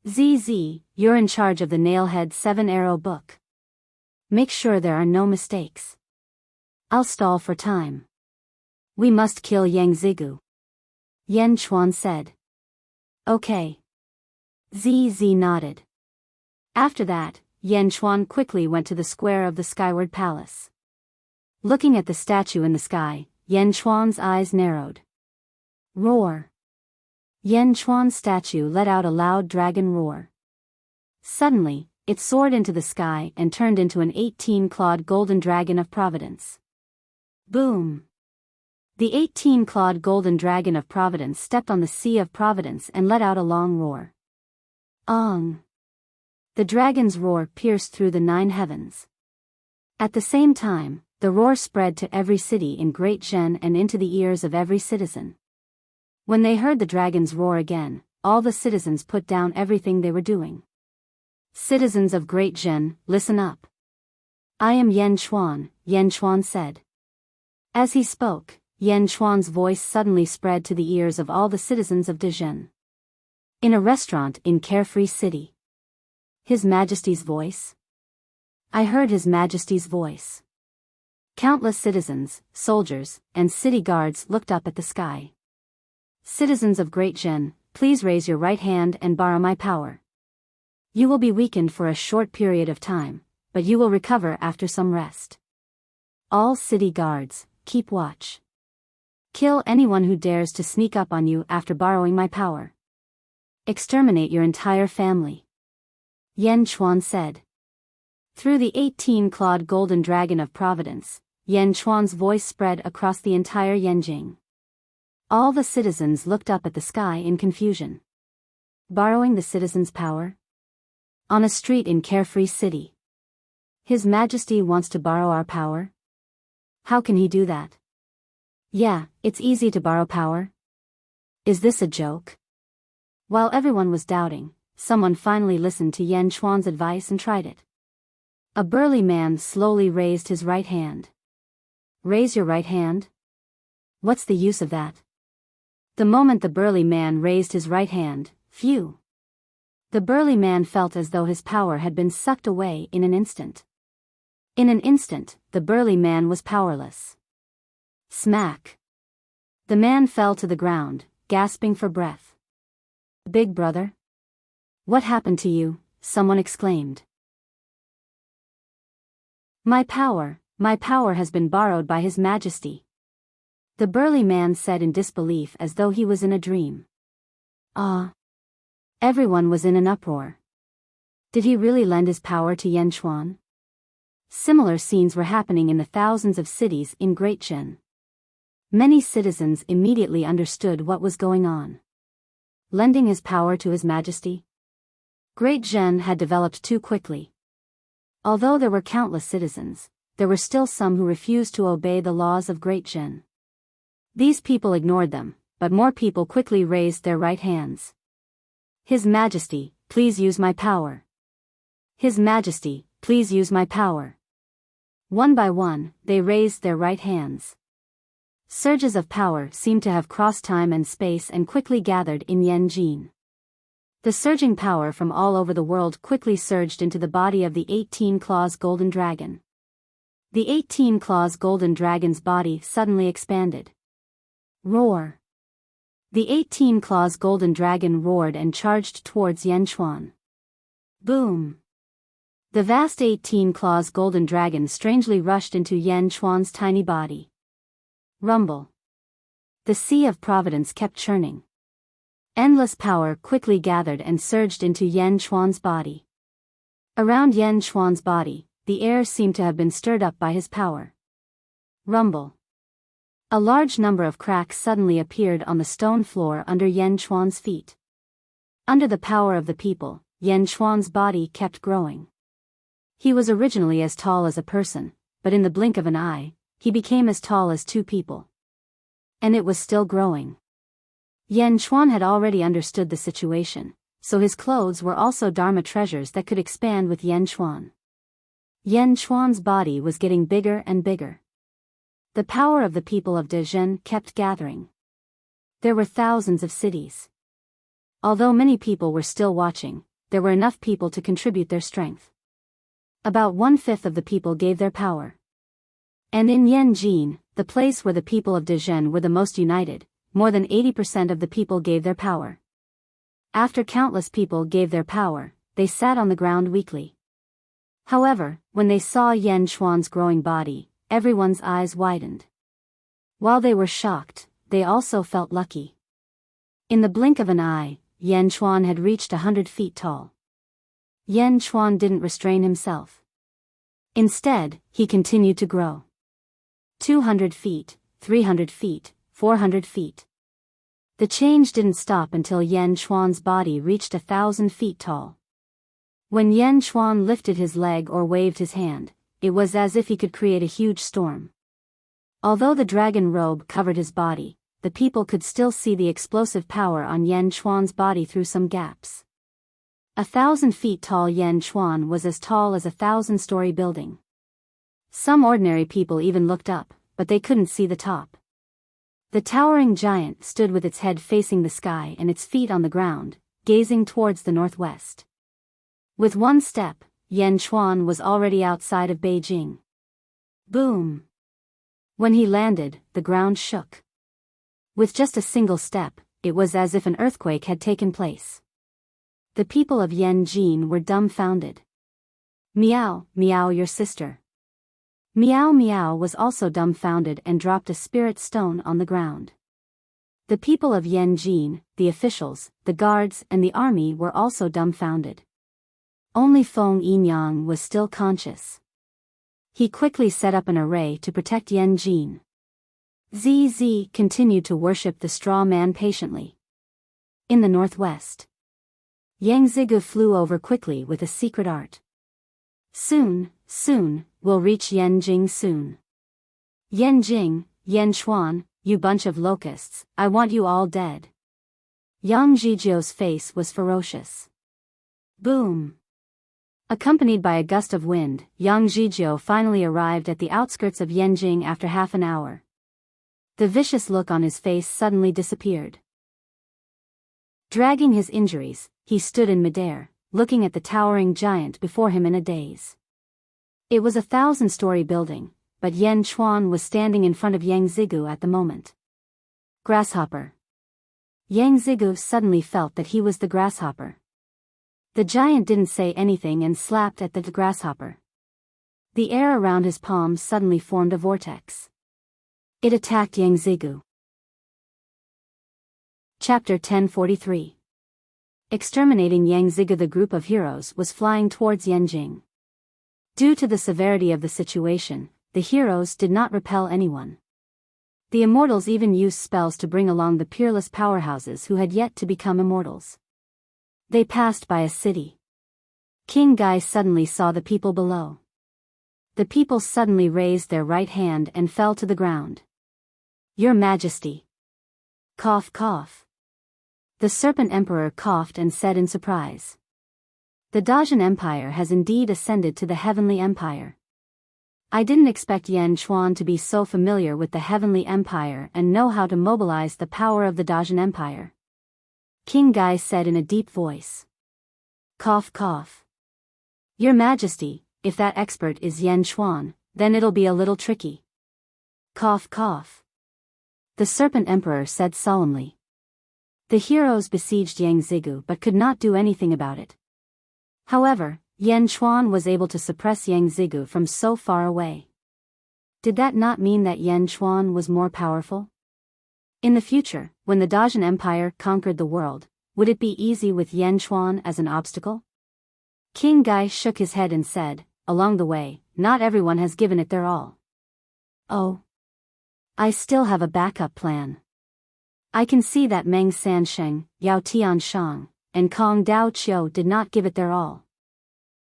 ZZ, you're in charge of the Nailhead 7-Arrow book. Make sure there are no mistakes. I'll stall for time. We must kill Yang Zigu. Yan Chuan said. Okay. ZZ nodded. After that, Yan Chuan quickly went to the square of the Skyward Palace. Looking at the statue in the sky, Yan Chuan's eyes narrowed. Roar. Yan Chuan's statue let out a loud dragon roar. Suddenly, it soared into the sky and turned into an 18-clawed golden dragon of providence. Boom! The 18-clawed golden dragon of providence stepped on the sea of providence and let out a long roar. Ong! The dragon's roar pierced through the 9 heavens. At the same time, the roar spread to every city in Great Zhen and into the ears of every citizen. When they heard the dragon's roar again, all the citizens put down everything they were doing. Citizens of Great Zhen, listen up. I am Yan Chuan said. As he spoke, Yan Chuan's voice suddenly spread to the ears of all the citizens of Dezhen. In a restaurant in Carefree City. His Majesty's voice? I heard His Majesty's voice. Countless citizens, soldiers, and city guards looked up at the sky. Citizens of Great Zhen, please raise your right hand and borrow my power. You will be weakened for a short period of time, but you will recover after some rest. All city guards, keep watch. Kill anyone who dares to sneak up on you after borrowing my power. Exterminate your entire family. Yan Chuan said. Through the 18-clawed golden dragon of providence, Yan Chuan's voice spread across the entire Yanjing. All the citizens looked up at the sky in confusion. Borrowing the citizens' power? On a street in Carefree City. His Majesty wants to borrow our power? How can he do that? Yeah, it's easy to borrow power. Is this a joke? While everyone was doubting, someone finally listened to Yan Chuan's advice and tried it. A burly man slowly raised his right hand. Raise your right hand? What's the use of that? The moment the burly man raised his right hand, phew! The burly man felt as though his power had been sucked away in an instant. In an instant, the burly man was powerless. Smack! The man fell to the ground, gasping for breath. Big brother? What happened to you? Someone exclaimed. My power has been borrowed by His Majesty. The burly man said in disbelief as though he was in a dream. Ah! Everyone was in an uproar. Did he really lend his power to Yan Chuan? Similar scenes were happening in the thousands of cities in Great Zhen. Many citizens immediately understood what was going on. Lending his power to His Majesty? Great Zhen had developed too quickly. Although there were countless citizens, there were still some who refused to obey the laws of Great Zhen. These people ignored them, but more people quickly raised their right hands. His Majesty, please use my power. His Majesty, please use my power. One by one, they raised their right hands. Surges of power seemed to have crossed time and space and quickly gathered in Yanjin. The surging power from all over the world quickly surged into the body of the 18-claws golden dragon. The 18-claws golden dragon's body suddenly expanded. Roar! The 18-claws golden dragon roared and charged towards Yan Chuan. Boom! The vast 18-claws golden dragon strangely rushed into Yan Chuan's tiny body. Rumble! The sea of providence kept churning. Endless power quickly gathered and surged into Yan Chuan's body. Around Yan Chuan's body, the air seemed to have been stirred up by his power. Rumble! A large number of cracks suddenly appeared on the stone floor under Yan Chuan's feet. Under the power of the people, Yan Chuan's body kept growing. He was originally as tall as a person, but in the blink of an eye, he became as tall as 2 people. And it was still growing. Yan Chuan had already understood the situation, so his clothes were also Dharma treasures that could expand with Yan Chuan. Yan Chuan's body was getting bigger and bigger. The power of the people of Dezhen kept gathering. There were thousands of cities. Although many people were still watching, there were enough people to contribute their strength. About 1/5 of the people gave their power. And in Yanjin, the place where the people of Dezhen were the most united, more than 80% of the people gave their power. After countless people gave their power, they sat on the ground weakly. However, when they saw Yan Chuan's growing body, everyone's eyes widened. While they were shocked, they also felt lucky. In the blink of an eye, Yan Chuan had reached 100 feet tall. Yan Chuan didn't restrain himself. Instead, he continued to grow. 200 feet, 300 feet, 400 feet. The change didn't stop until Yan Chuan's body reached 1,000 feet tall. When Yan Chuan lifted his leg or waved his hand, it was as if he could create a huge storm. Although the dragon robe covered his body, the people could still see the explosive power on Yan Chuan's body through some gaps. 1,000 feet tall Yan Chuan was as tall as a 1,000-story building. Some ordinary people even looked up, but they couldn't see the top. The towering giant stood with its head facing the sky and its feet on the ground, gazing towards the northwest. With one step, Yan Chuan was already outside of Beijing. Boom! When he landed, the ground shook. With just a single step, it was as if an earthquake had taken place. The people of Yanjin were dumbfounded. Meow, meow, your sister. Meow Meow was also dumbfounded and dropped a spirit stone on the ground. The people of Yanjin, the officials, the guards and the army were also dumbfounded. Only Feng Yinyang was still conscious. He quickly set up an array to protect Yanjin. ZZ continued to worship the straw man patiently. In the northwest, Yang Zigu flew over quickly with a secret art. Soon, we'll reach Yanjing soon. Yanjing, Yan Chuan, you bunch of locusts, I want you all dead. Yang Zhizhou's face was ferocious. Boom! Accompanied by a gust of wind, Yang Zhizhou finally arrived at the outskirts of Yanjing after half an hour. The vicious look on his face suddenly disappeared. Dragging his injuries, he stood in midair, looking at the towering giant before him in a daze. It was a 1,000-story building, but Yan Chuan was standing in front of Yang Zigu at the moment. Grasshopper. Yang Zigu suddenly felt that he was the grasshopper. The giant didn't say anything and slapped at the grasshopper. The air around his palms suddenly formed a vortex. It attacked Yang Zigu. Chapter 1043. Exterminating Yang Zigu. The group of heroes was flying towards Yanjing. Due to the severity of the situation, the heroes did not repel anyone. The immortals even used spells to bring along the peerless powerhouses who had yet to become immortals. They passed by a city. King Gai suddenly saw the people below. The people suddenly raised their right hand and fell to the ground. Your Majesty. Cough, cough. The Serpent Emperor coughed and said in surprise. The Dazhen Empire has indeed ascended to the Heavenly Empire. I didn't expect Yan Chuan to be so familiar with the Heavenly Empire and know how to mobilize the power of the Dazhen Empire. King Gai said in a deep voice. Cough, cough. Your Majesty, if that expert is Yan Chuan, then it'll be a little tricky. Cough, cough. The Serpent Emperor said solemnly. The heroes besieged Yang Zigu but could not do anything about it. However, Yan Chuan was able to suppress Yang Zigu from so far away. Did that not mean that Yan Chuan was more powerful? In the future, when the Dazhen Empire conquered the world, would it be easy with Yan Chuan as an obstacle? King Gai shook his head and said, along the way, not everyone has given it their all. Oh. I still have a backup plan. I can see that Meng Sansheng, Yao Tianshang, and Kong Dao Qiu did not give it their all.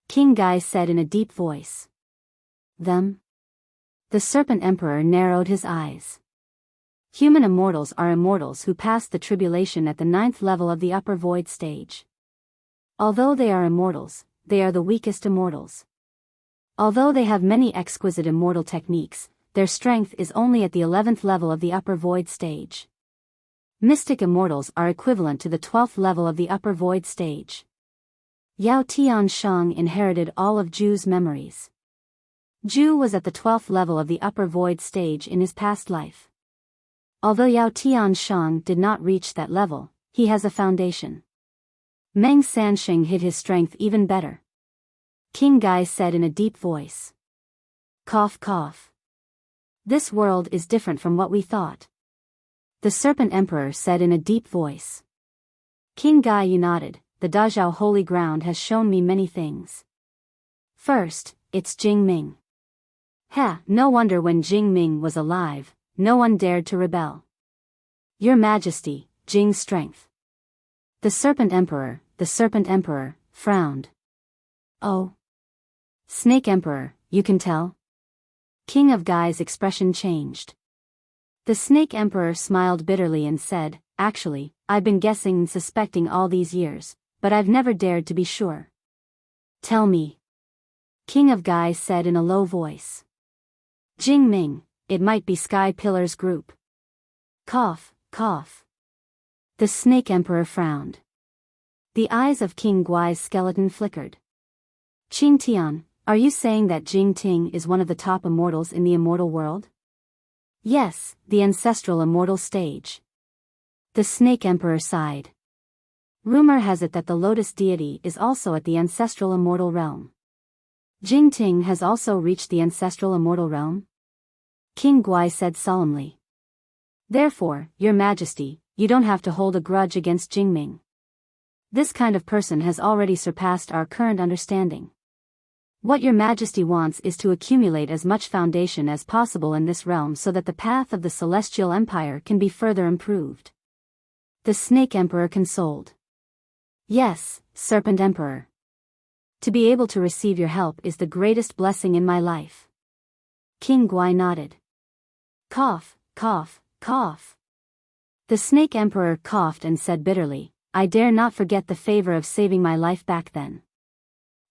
King Gai said in a deep voice. Them? The Serpent Emperor narrowed his eyes. Human immortals are immortals who passed the tribulation at the 9th level of the upper void stage. Although they are immortals, they are the weakest immortals. Although they have many exquisite immortal techniques, their strength is only at the 11th level of the upper void stage. Mystic immortals are equivalent to the 12th level of the upper void stage. Yao Tiansheng inherited all of Zhu's memories. Zhu was at the 12th level of the upper void stage in his past life. Although Yao Tiansheng did not reach that level, he has a foundation. Meng Sansheng hid his strength even better. King Gai said in a deep voice. Cough cough. This world is different from what we thought. The Serpent Emperor said in a deep voice. King Gai nodded. The Dazhao holy ground has shown me many things. First, it's Jing Ming. No wonder when Jing Ming was alive, no one dared to rebel. Your Majesty, Jing's strength. The Serpent Emperor, frowned. Oh. Snake Emperor, you can tell? King of Gai's expression changed. The Snake Emperor smiled bitterly and said, actually, I've been guessing and suspecting all these years, but I've never dared to be sure. Tell me. King of Gai said in a low voice. Jing Ming, it might be Sky Pillar's group. Cough, cough. The Snake Emperor frowned. The eyes of King Guai's skeleton flickered. Qing Tian, are you saying that Jing Ting is one of the top immortals in the immortal world? Yes, the ancestral immortal stage. The Snake Emperor sighed. Rumor has it that the Lotus deity is also at the ancestral immortal realm. Jing Ting has also reached the ancestral immortal realm? King Guai said solemnly. Therefore, Your Majesty, you don't have to hold a grudge against Jingming. This kind of person has already surpassed our current understanding. What Your Majesty wants is to accumulate as much foundation as possible in this realm so that the path of the Celestial Empire can be further improved. The Snake Emperor consoled. Yes, Serpent Emperor. To be able to receive your help is the greatest blessing in my life. King Guai nodded. Cough, cough, cough. The Snake Emperor coughed and said bitterly, I dare not forget the favor of saving my life back then.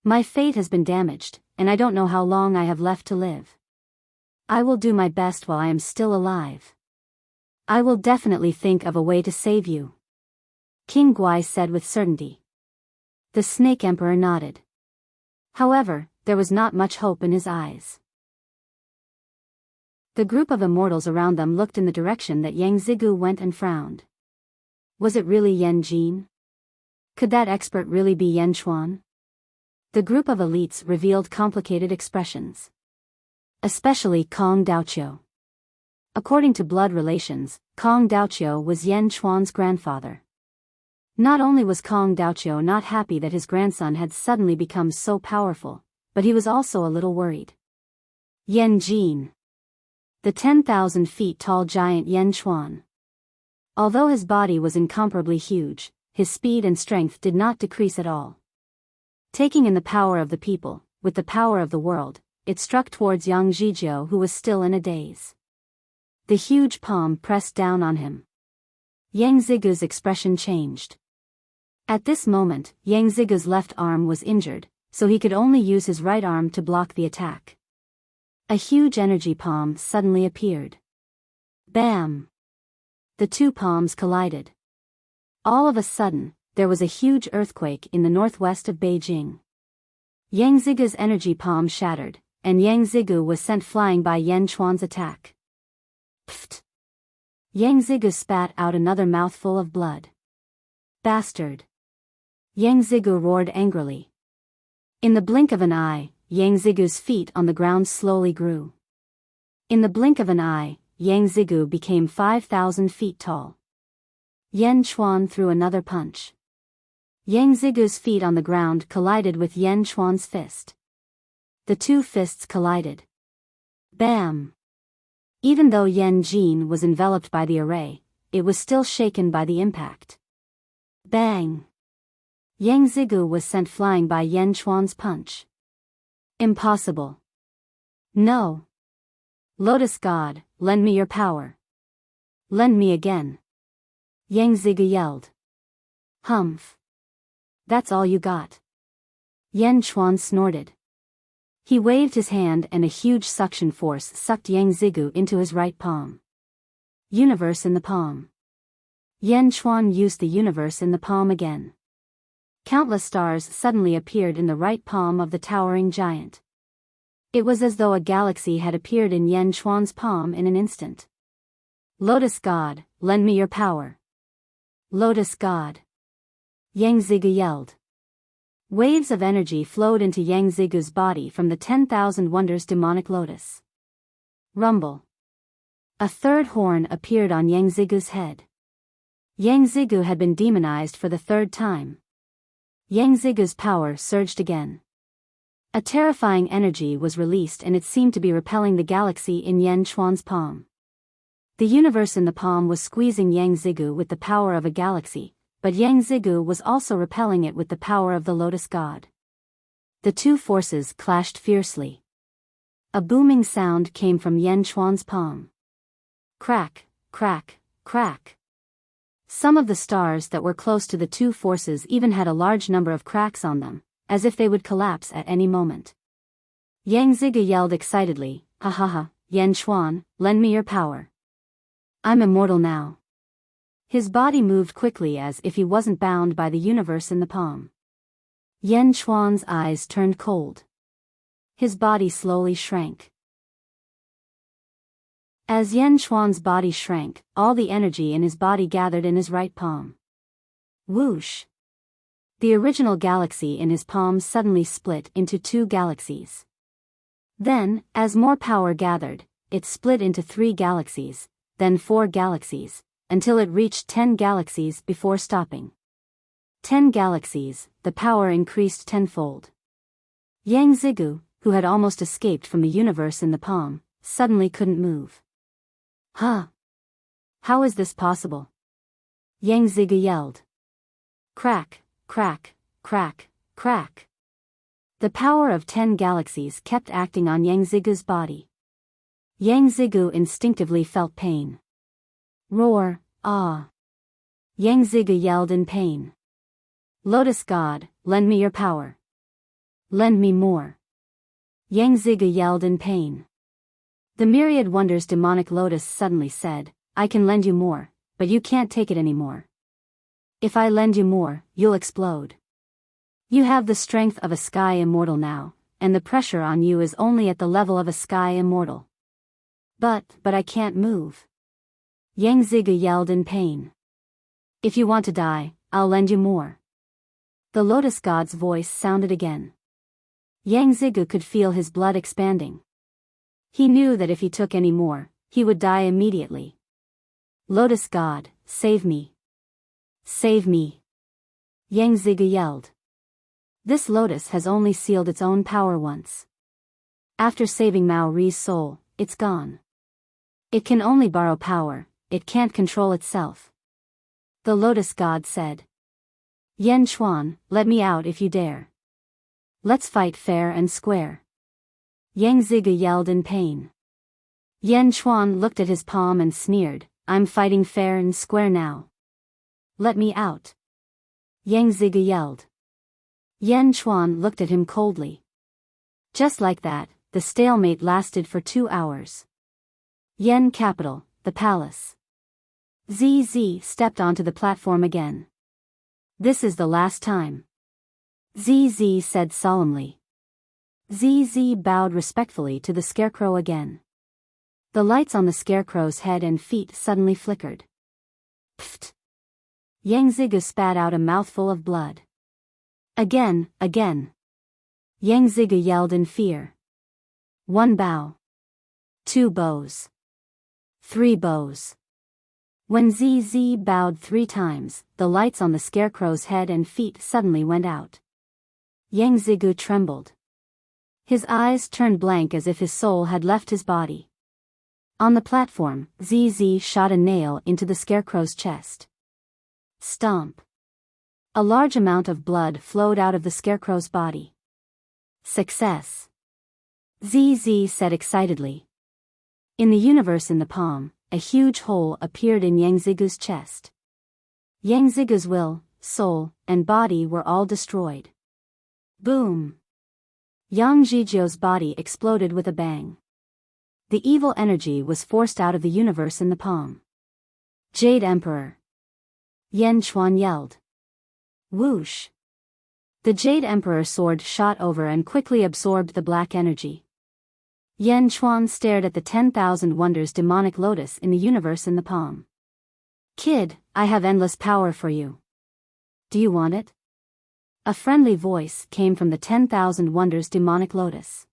My fate has been damaged, and I don't know how long I have left to live. I will do my best while I am still alive. I will definitely think of a way to save you. King Guai said with certainty. The Snake Emperor nodded. However, there was not much hope in his eyes. The group of immortals around them looked in the direction that Yang Zigu went and frowned. Was it really Yan Jin? Could that expert really be Yan Chuan? The group of elites revealed complicated expressions. Especially Kong Daoqiu. According to blood relations, Kong Daoqiu was Yan Chuan's grandfather. Not only was Kong Daoqiu not happy that his grandson had suddenly become so powerful, but he was also a little worried. Yan Jin. The 10,000 feet tall giant Yan Chuan. Although his body was incomparably huge, his speed and strength did not decrease at all. Taking in the power of the people, with the power of the world, it struck towards Yang Zhijiu, who was still in a daze. The huge palm pressed down on him. Yang Zigu's expression changed. At this moment, Yang Zigu's left arm was injured, so he could only use his right arm to block the attack. A huge energy palm suddenly appeared. Bam! The two palms collided. All of a sudden, there was a huge earthquake in the northwest of Beijing. Yang Zigu's energy palm shattered, and Yang Zigu was sent flying by Yan Chuan's attack. Pfft! Yang Zigu spat out another mouthful of blood. Bastard! Yang Zigu roared angrily. In the blink of an eye, Yang Zigu's feet on the ground slowly grew. In the blink of an eye, Yang Zigu became 5,000 feet tall. Yan Chuan threw another punch. Yang Zigu's feet on the ground collided with Yan Chuan's fist. The two fists collided. Bam! Even though Yan Jin was enveloped by the array, it was still shaken by the impact. Bang! Yang Zigu was sent flying by Yan Chuan's punch. Impossible. No. Lotus God, lend me your power. Lend me again. Yang Zigu yelled. Humph. That's all you got. Yan Chuan snorted. He waved his hand and a huge suction force sucked Yang Zigu into his right palm. Universe in the palm. Yan Chuan used the universe in the palm again. Countless stars suddenly appeared in the right palm of the towering giant. It was as though a galaxy had appeared in Yan Chuan's palm in an instant. Lotus God, lend me your power. Lotus God. Yang Zigu yelled. Waves of energy flowed into Yang Zigu's body from the 10,000 Wonders demonic lotus. Rumble. A third horn appeared on Yang Zigu's head. Yang Zigu had been demonized for the third time. Yang Zigu's power surged again. A terrifying energy was released and it seemed to be repelling the galaxy in Yan Chuan's palm. The universe in the palm was squeezing Yang Zigu with the power of a galaxy, but Yang Zigu was also repelling it with the power of the Lotus God. The two forces clashed fiercely. A booming sound came from Yan Chuan's palm. Crack, crack, crack. Some of the stars that were close to the two forces even had a large number of cracks on them, as if they would collapse at any moment. Yang Zigu yelled excitedly, "Ha ha ha, Yan Chuan, lend me your power. I'm immortal now." His body moved quickly as if he wasn't bound by the universe in the palm. Yan Chuan's eyes turned cold. His body slowly shrank. As Yan Chuan's body shrank, all the energy in his body gathered in his right palm. Whoosh! The original galaxy in his palm suddenly split into 2 galaxies. Then, as more power gathered, it split into 3 galaxies, then 4 galaxies, until it reached 10 galaxies before stopping. 10 galaxies, the power increased tenfold. Yang Zigu, who had almost escaped from the universe in the palm, suddenly couldn't move. Huh? How is this possible? Yang Zigu yelled. Crack, crack, crack, crack. The power of 10 galaxies kept acting on Yang Zigu's body. Yang Zigu instinctively felt pain. Roar, ah. Yang Zigu yelled in pain. Lotus God, lend me your power. Lend me more. Yang Zigu yelled in pain. The myriad wonders demonic lotus suddenly said, I can lend you more, but you can't take it anymore. If I lend you more, you'll explode. You have the strength of a sky immortal now, and the pressure on you is only at the level of a sky immortal. But I can't move. Yang Zigu yelled in pain. If you want to die, I'll lend you more. The Lotus God's voice sounded again. Yang Zigu could feel his blood expanding. He knew that if he took any more, he would die immediately. Lotus God, save me. Save me. Yang Zigu yelled. This lotus has only sealed its own power once. After saving Mao Ri's soul, it's gone. It can only borrow power, it can't control itself. The Lotus God said. Yan Chuan, let me out if you dare. Let's fight fair and square. Yang Zigu yelled in pain. Yan Chuan looked at his palm and sneered, I'm fighting fair and square now. Let me out. Yang Zigu yelled. Yan Chuan looked at him coldly. Just like that, the stalemate lasted for 2 hours. Yan Capital, the palace. ZZ stepped onto the platform again. This is the last time. ZZ said solemnly. ZZ bowed respectfully to the scarecrow again. The lights on the scarecrow's head and feet suddenly flickered. Pfft! Yang Zigu spat out a mouthful of blood. Again. Yang Zigu yelled in fear. 1 bow. 2 bows. 3 bows. When ZZ bowed 3 times, the lights on the scarecrow's head and feet suddenly went out. Yang Zigu trembled. His eyes turned blank as if his soul had left his body. On the platform, ZZ shot a nail into the scarecrow's chest. Stomp. A large amount of blood flowed out of the scarecrow's body. Success. ZZ said excitedly. In the universe in the palm, a huge hole appeared in Yang Zigu's chest. Yang Zigu's will, soul, and body were all destroyed. Boom! Yang Zhizhou's body exploded with a bang. The evil energy was forced out of the universe in the palm. Jade Emperor. Yan Chuan yelled. Whoosh! The Jade Emperor sword shot over and quickly absorbed the black energy. Yan Chuan stared at the 10,000 wonders demonic lotus in the universe in the palm. Kid, I have endless power for you. Do you want it? A friendly voice came from the 10,000 wonders demonic lotus.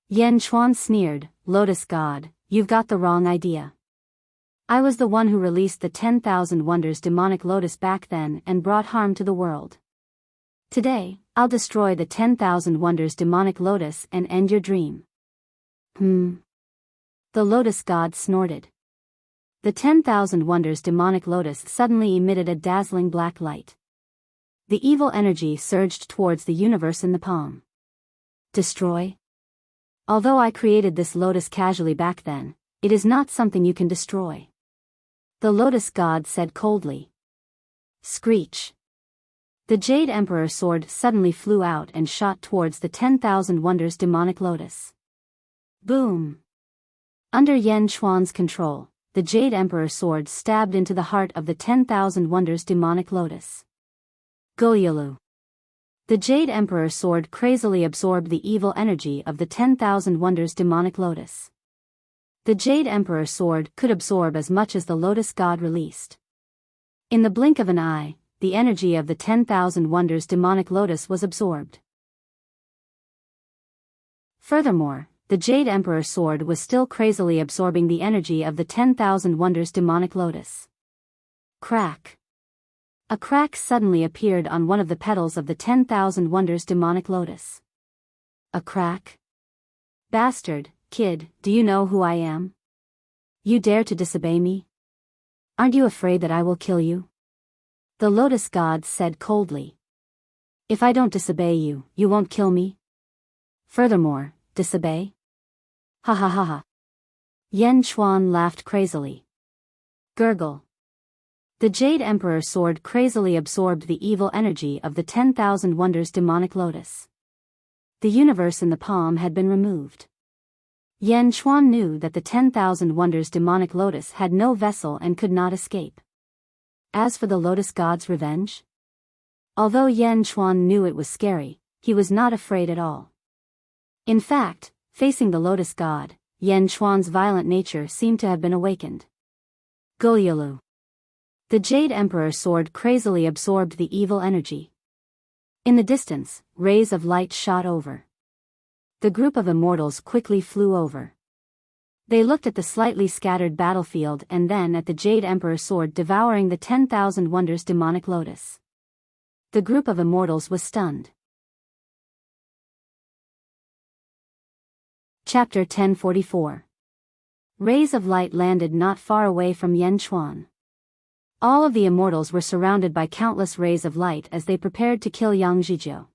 Yan Chuan sneered, Lotus God, you've got the wrong idea. I was the one who released the 10,000 wonders demonic lotus back then and brought harm to the world. Today, I'll destroy the 10,000 wonders demonic lotus and end your dream. The Lotus God snorted. The 10,000 wonders demonic lotus suddenly emitted a dazzling black light. The evil energy surged towards the universe in the palm. Destroy? Although I created this lotus casually back then, it is not something you can destroy. The Lotus God said coldly. Screech. The Jade Emperor sword suddenly flew out and shot towards the 10,000 wonders demonic lotus. Boom! Under Yan Chuan's control, the Jade Emperor sword stabbed into the heart of the 10,000 wonders demonic lotus. Goyulu. The Jade Emperor sword crazily absorbed the evil energy of the 10,000 wonders demonic lotus. The Jade Emperor sword could absorb as much as the Lotus God released. In the blink of an eye, the energy of the 10,000 wonders demonic lotus was absorbed. Furthermore, the Jade Emperor sword was still crazily absorbing the energy of the 10,000 wonders demonic lotus. Crack. A crack suddenly appeared on one of the petals of the 10,000 wonders demonic lotus. A crack? Bastard, kid, do you know who I am? You dare to disobey me? Aren't you afraid that I will kill you? The Lotus God said coldly. If I don't disobey you, you won't kill me? Furthermore, disobey? Ha ha ha ha. Yan Chuan laughed crazily. Gurgle. The Jade Emperor sword crazily absorbed the evil energy of the 10,000 wonders demonic lotus. The universe in the palm had been removed. Yan Chuan knew that the 10,000 wonders demonic lotus had no vessel and could not escape. As for the Lotus God's revenge? Although Yan Chuan knew it was scary, he was not afraid at all. In fact, facing the Lotus God, Yan Chuan's violent nature seemed to have been awakened. Goyulu. The Jade Emperor sword crazily absorbed the evil energy. In the distance, rays of light shot over. The group of immortals quickly flew over. They looked at the slightly scattered battlefield and then at the Jade Emperor sword devouring the 10,000 wonders demonic lotus. The group of immortals was stunned. Chapter 1044. Rays of light landed not far away from Yan Chuan. All of the immortals were surrounded by countless rays of light as they prepared to kill Yang Zhijiu.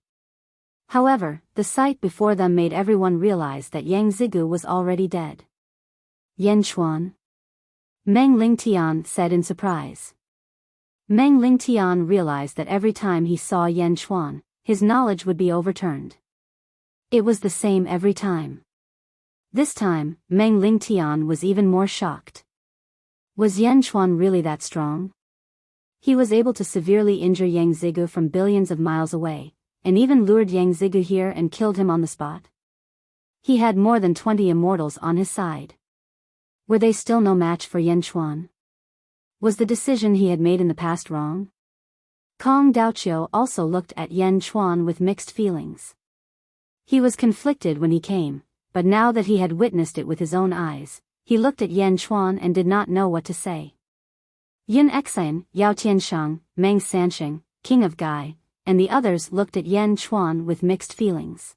However, the sight before them made everyone realize that Yang Zigu was already dead. Yan Chuan? Meng Lingtian said in surprise. Meng Lingtian realized that every time he saw Yan Chuan, his knowledge would be overturned. It was the same every time. This time, Meng Lingtian was even more shocked. Was Yan Chuan really that strong? He was able to severely injure Yang Zigu from billions of miles away, and even lured Yang Zigu here and killed him on the spot. He had more than 20 immortals on his side. Were they still no match for Yan Chuan? Was the decision he had made in the past wrong? Kong Daoqiu also looked at Yan Chuan with mixed feelings. He was conflicted when he came, but now that he had witnessed it with his own eyes, he looked at Yan Chuan and did not know what to say. Yun Exan, Yao Tianshang, Meng Sansheng, King of Gai, and the others looked at Yan Chuan with mixed feelings.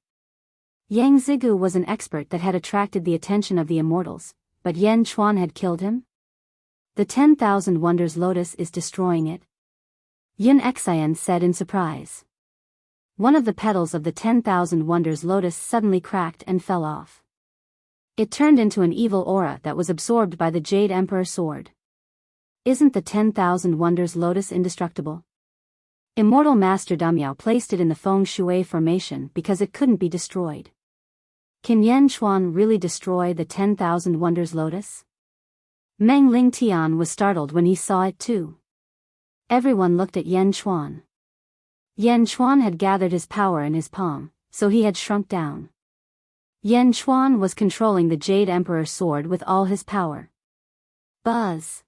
Yang Zigu was an expert that had attracted the attention of the immortals, but Yan Chuan had killed him? The 10,000 wonders lotus is destroying it. Yun Exan said in surprise. One of the petals of the 10,000 wonders lotus suddenly cracked and fell off. It turned into an evil aura that was absorbed by the Jade Emperor sword. Isn't the 10,000 wonders lotus indestructible? Immortal Master Damiao placed it in the feng shui formation because it couldn't be destroyed. Can Yan Chuan really destroy the 10,000 wonders lotus? Meng Lingtian was startled when he saw it too. Everyone looked at Yan Chuan. Yan Chuan had gathered his power in his palm, so he had shrunk down. Yan Chuan was controlling the Jade Emperor sword with all his power. Buzz!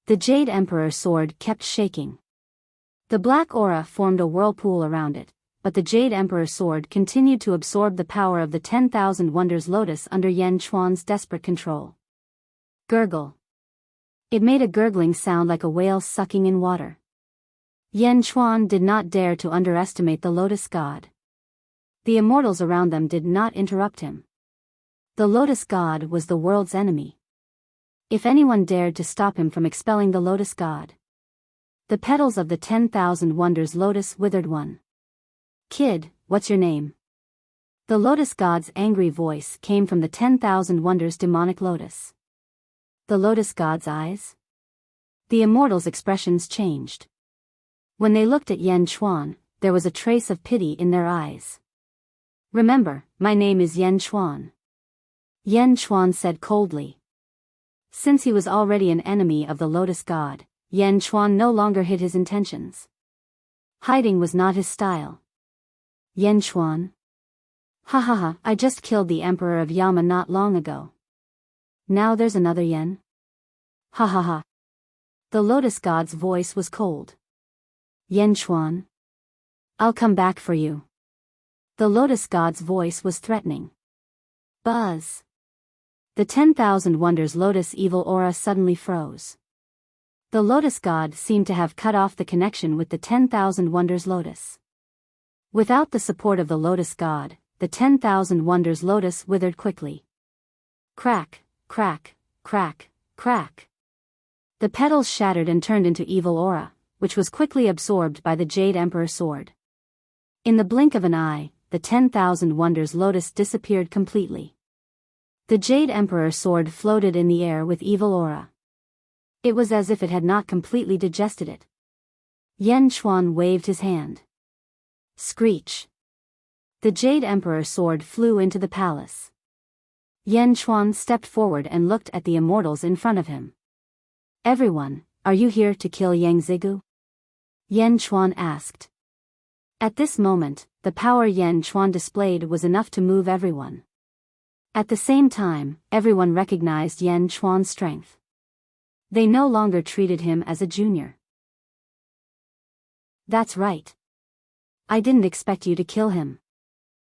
The Jade Emperor sword kept shaking. The black aura formed a whirlpool around it, but the Jade Emperor sword continued to absorb the power of the 10,000 Wonders Lotus under Yan Chuan's desperate control. Gurgle. It made a gurgling sound like a whale sucking in water. Yan Chuan did not dare to underestimate the Lotus God. The immortals around them did not interrupt him. The Lotus God was the world's enemy. If anyone dared to stop him from expelling the Lotus God. The petals of the 10,000 Wonders Lotus withered one. Kid, what's your name? The Lotus God's angry voice came from the 10,000 Wonders demonic lotus. The Lotus God's eyes? The immortals' expressions changed. When they looked at Yan Chuan, there was a trace of pity in their eyes. Remember, my name is Yan Chuan. Yan Chuan said coldly. Since he was already an enemy of the Lotus God, Yan Chuan no longer hid his intentions. Hiding was not his style. Yan Chuan? Ha ha ha, I just killed the Emperor of Yama not long ago. Now there's another Yan? Ha ha ha. The Lotus God's voice was cold. Yan Chuan? I'll come back for you. The Lotus God's voice was threatening. Buzz! The 10,000 Wonders Lotus evil aura suddenly froze. The Lotus God seemed to have cut off the connection with the 10,000 Wonders Lotus. Without the support of the Lotus God, the 10,000 Wonders Lotus withered quickly. Crack, crack, crack, crack. The petals shattered and turned into evil aura, which was quickly absorbed by the Jade Emperor sword. In the blink of an eye, the 10,000 Wonders Lotus disappeared completely. The Jade Emperor sword floated in the air with evil aura. It was as if it had not completely digested it. Yan Chuan waved his hand. Screech! The Jade Emperor sword flew into the palace. Yan Chuan stepped forward and looked at the immortals in front of him. Everyone, are you here to kill Yang Zigu? Yan Chuan asked. At this moment, the power Yan Chuan displayed was enough to move everyone. At the same time, everyone recognized Yan Chuan's strength. They no longer treated him as a junior. That's right. I didn't expect you to kill him.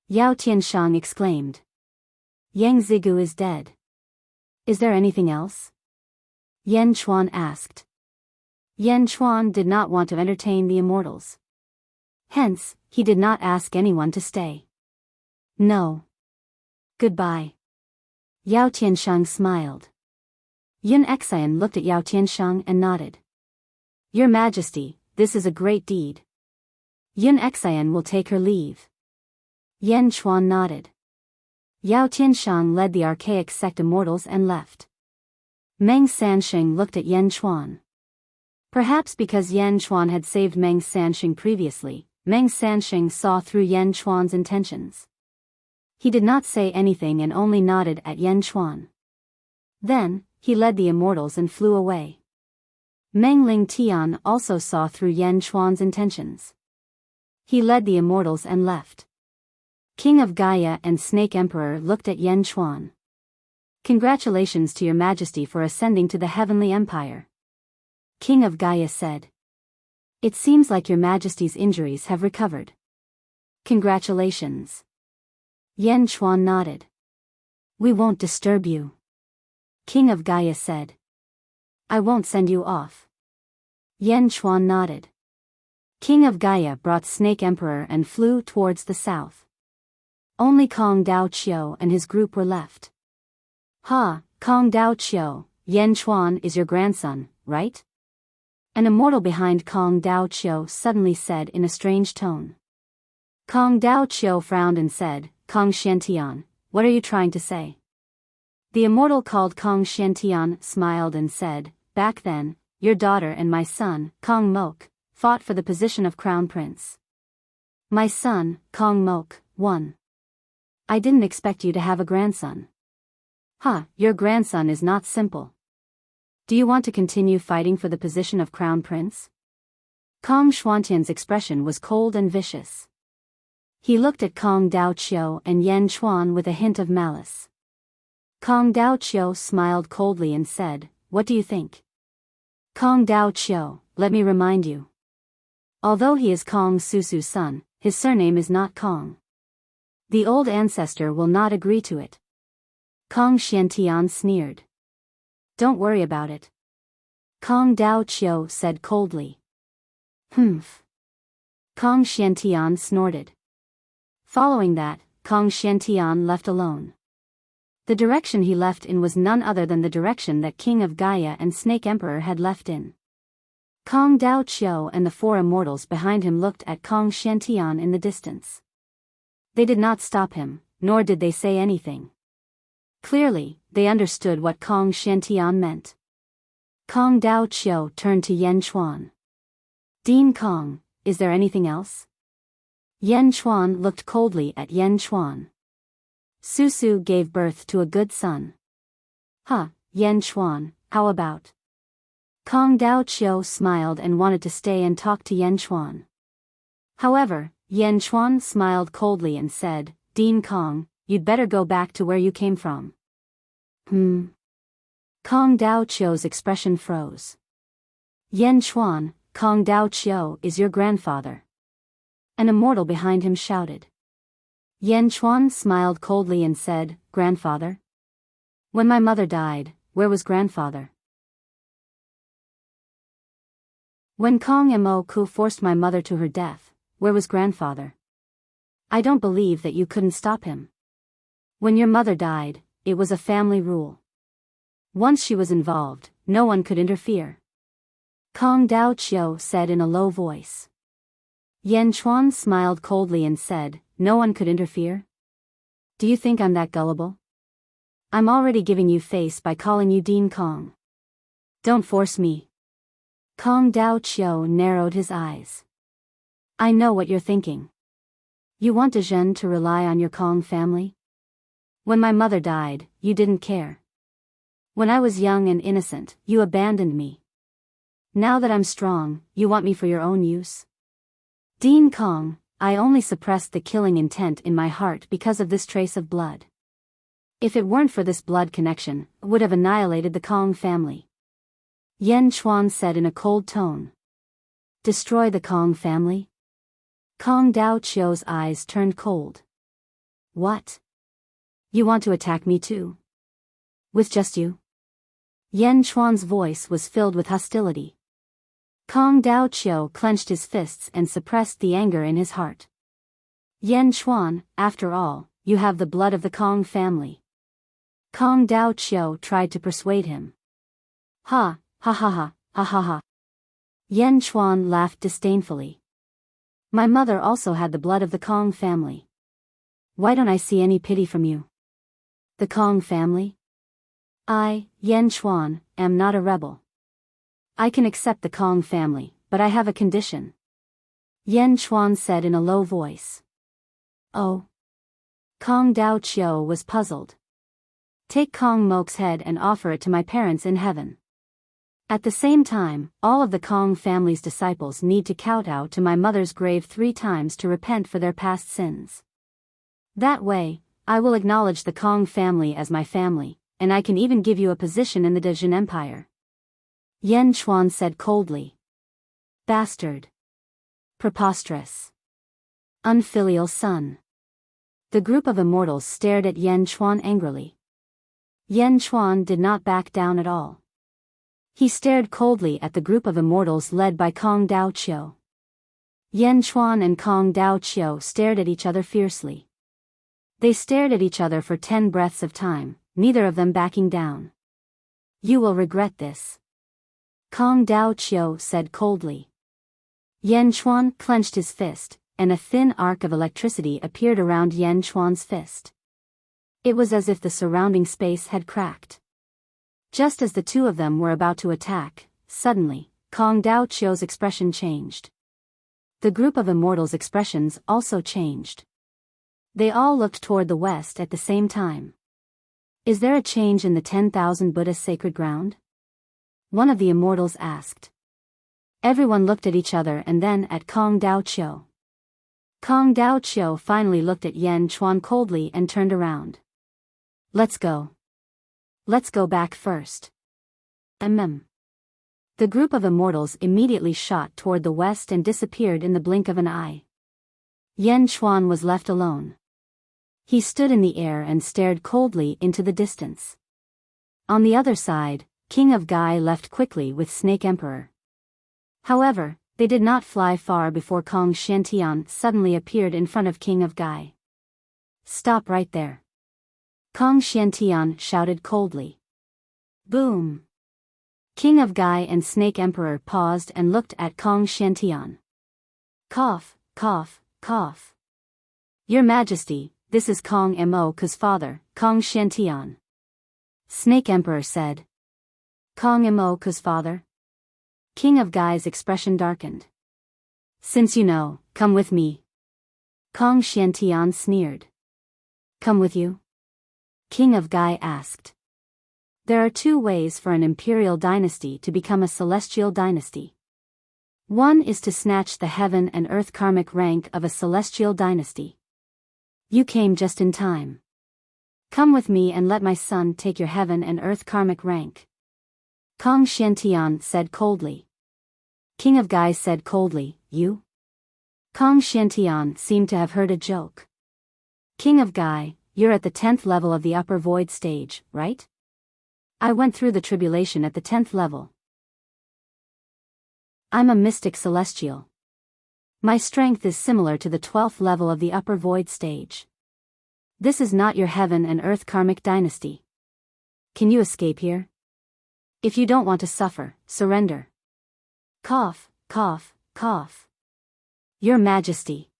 Yao Tianshang exclaimed. Yang Zigu is dead. Is there anything else? Yan Chuan asked. Yan Chuan did not want to entertain the immortals. Hence, he did not ask anyone to stay. No. Goodbye. Yao Tianshang smiled. Yun Xian looked at Yao Tianshang and nodded. Your Majesty, this is a great deed. Yun Xian will take her leave. Yan Chuan nodded. Yao Tianshang led the archaic sect immortals and left. Meng Sansheng looked at Yan Chuan. Perhaps because Yan Chuan had saved Meng Sansheng previously, Meng Sansheng saw through Yan Chuan's intentions. He did not say anything and only nodded at Yan Chuan. Then, he led the immortals and flew away. Meng Ling Tian also saw through Yan Chuan's intentions. He led the immortals and left. King of Gaia and Snake Emperor looked at Yan Chuan. Congratulations to your Majesty for ascending to the Heavenly Empire. King of Gaia said. It seems like your Majesty's injuries have recovered. Congratulations. Yan Chuan nodded. We won't disturb you. King of Gaia said. I won't send you off. Yan Chuan nodded. King of Gaia brought Snake Emperor and flew towards the south. Only Kong Dao Qiu and his group were left. Ha, Kong Dao Qiu, Yan Chuan is your grandson, right? An immortal behind Kong Dao Qiu suddenly said in a strange tone. Kong Dao Qiu frowned and said, Kong Xiantian, what are you trying to say? The immortal called Kong Xiantian smiled and said, back then, your daughter and my son, Kong Mok, fought for the position of crown prince. My son, Kong Mok, won. I didn't expect you to have a grandson. Your grandson is not simple. Do you want to continue fighting for the position of crown prince? Kong Xuantian's expression was cold and vicious. He looked at Kong Daoqiu and Yan Chuan with a hint of malice. Kong Daoqiu smiled coldly and said, "What do you think?" Kong Daoqiu, let me remind you. Although he is Kong Susu's son, his surname is not Kong. The old ancestor will not agree to it. Kong Xiantian sneered. Don't worry about it. Kong Daoqiu said coldly. Humph. Kong Xiantian snorted. Following that, Kong Xiantian left alone. The direction he left in was none other than the direction that King of Gaia and Snake Emperor had left in. Kong Daoqiu and the four immortals behind him looked at Kong Xiantian in the distance. They did not stop him, nor did they say anything. Clearly, they understood what Kong Xiantian meant. Kong Daoqiu turned to Yan Chuan. Dean Kong, is there anything else? Yan Chuan looked coldly at Yan Chuan. Susu gave birth to a good son. Huh, Yan Chuan, how about? Kong Daoqiu smiled and wanted to stay and talk to Yan Chuan. However, Yan Chuan smiled coldly and said, Dean Kong, you'd better go back to where you came from. Kong Daoqiu's expression froze. Yan Chuan, Kong Daoqiu is your grandfather. An immortal behind him shouted. Yan Chuan smiled coldly and said, Grandfather? When my mother died, where was grandfather? When Kong Mo Ku forced my mother to her death, where was grandfather? I don't believe that you couldn't stop him. When your mother died, it was a family rule. Once she was involved, no one could interfere. Kong Daoqiu said in a low voice. Yan Chuan smiled coldly and said, no one could interfere? Do you think I'm that gullible? I'm already giving you face by calling you Dean Kong. Don't force me. Kong Daoqiu narrowed his eyes. I know what you're thinking. You want Zhen to rely on your Kong family? When my mother died, you didn't care. When I was young and innocent, you abandoned me. Now that I'm strong, you want me for your own use? Dean Kong, I only suppressed the killing intent in my heart because of this trace of blood. If it weren't for this blood connection, I would have annihilated the Kong family. Yan Chuan said in a cold tone. Destroy the Kong family? Kong Daoqiu's eyes turned cold. What? You want to attack me too? With just you? Yan Chuan's voice was filled with hostility. Kong Daoqiu clenched his fists and suppressed the anger in his heart. Yan Chuan, after all, you have the blood of the Kong family. Kong Daoqiu tried to persuade him. Ha, ha ha ha, ha ha ha. Yan Chuan laughed disdainfully. My mother also had the blood of the Kong family. Why don't I see any pity from you? The Kong family? I, Yan Chuan, am not a rebel. I can accept the Kong family, but I have a condition. Yan Chuan said in a low voice. Oh. Kong Daoqiu was puzzled. Take Kong Mok's head and offer it to my parents in heaven. At the same time, all of the Kong family's disciples need to kowtow to my mother's grave 3 times to repent for their past sins. That way, I will acknowledge the Kong family as my family, and I can even give you a position in the Dezhen Empire. Yan Chuan said coldly. Bastard. Preposterous. Unfilial son. The group of immortals stared at Yan Chuan angrily. Yan Chuan did not back down at all. He stared coldly at the group of immortals led by Kong Daoqiu. Yan Chuan and Kong Daoqiu stared at each other fiercely. They stared at each other for 10 breaths of time, neither of them backing down. You will regret this. Kong Daoqiu said coldly. Yan Chuan clenched his fist, and a thin arc of electricity appeared around Yan Chuan's fist. It was as if the surrounding space had cracked. Just as the two of them were about to attack, suddenly, Kong Daoqiu's expression changed. The group of immortals' expressions also changed. They all looked toward the west at the same time. Is there a change in the 10,000 Buddha sacred ground? One of the immortals asked. Everyone looked at each other and then at Kong Dao Chiu. Kong Dao Chiu finally looked at Yan Chuan coldly and turned around. Let's go. Let's go back first. The group of immortals immediately shot toward the west and disappeared in the blink of an eye. Yan Chuan was left alone. He stood in the air and stared coldly into the distance. On the other side, King of Gai left quickly with Snake Emperor. However, they did not fly far before Kong Shantian suddenly appeared in front of King of Gai. Stop right there. Kong Shantian shouted coldly. Boom. King of Gai and Snake Emperor paused and looked at Kong Shantian. Cough, cough, cough. Your Majesty, this is Kong Mo's father, Kong Shantian. Snake Emperor said. Kong Mo's father? King of Gai's expression darkened. Since you know, come with me. Kong Shantian sneered. Come with you? King of Gai asked. There are two ways for an imperial dynasty to become a celestial dynasty. One is to snatch the heaven and earth karmic rank of a celestial dynasty. You came just in time. Come with me and let my son take your heaven and earth karmic rank. Kong Shantian said coldly. King of Gai said coldly, you? Kong Shantian seemed to have heard a joke. King of Gai, you're at the 10th level of the upper void stage, right? I went through the tribulation at the 10th level. I'm a mystic celestial. My strength is similar to the 12th level of the upper void stage. This is not your heaven and earth karmic dynasty. Can you escape here? If you don't want to suffer, surrender. Cough, cough, cough. Your Majesty.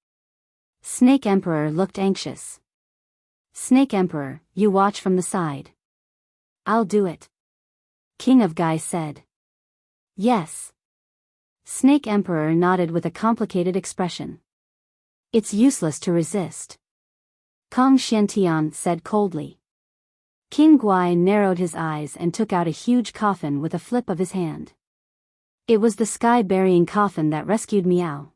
Snake Emperor looked anxious. Snake Emperor, you watch from the side. I'll do it. King of Gai said. Yes. Snake Emperor nodded with a complicated expression. It's useless to resist. Kong Shantian said coldly. King Guai narrowed his eyes and took out a huge coffin with a flip of his hand. It was the sky-burying coffin that rescued Miao.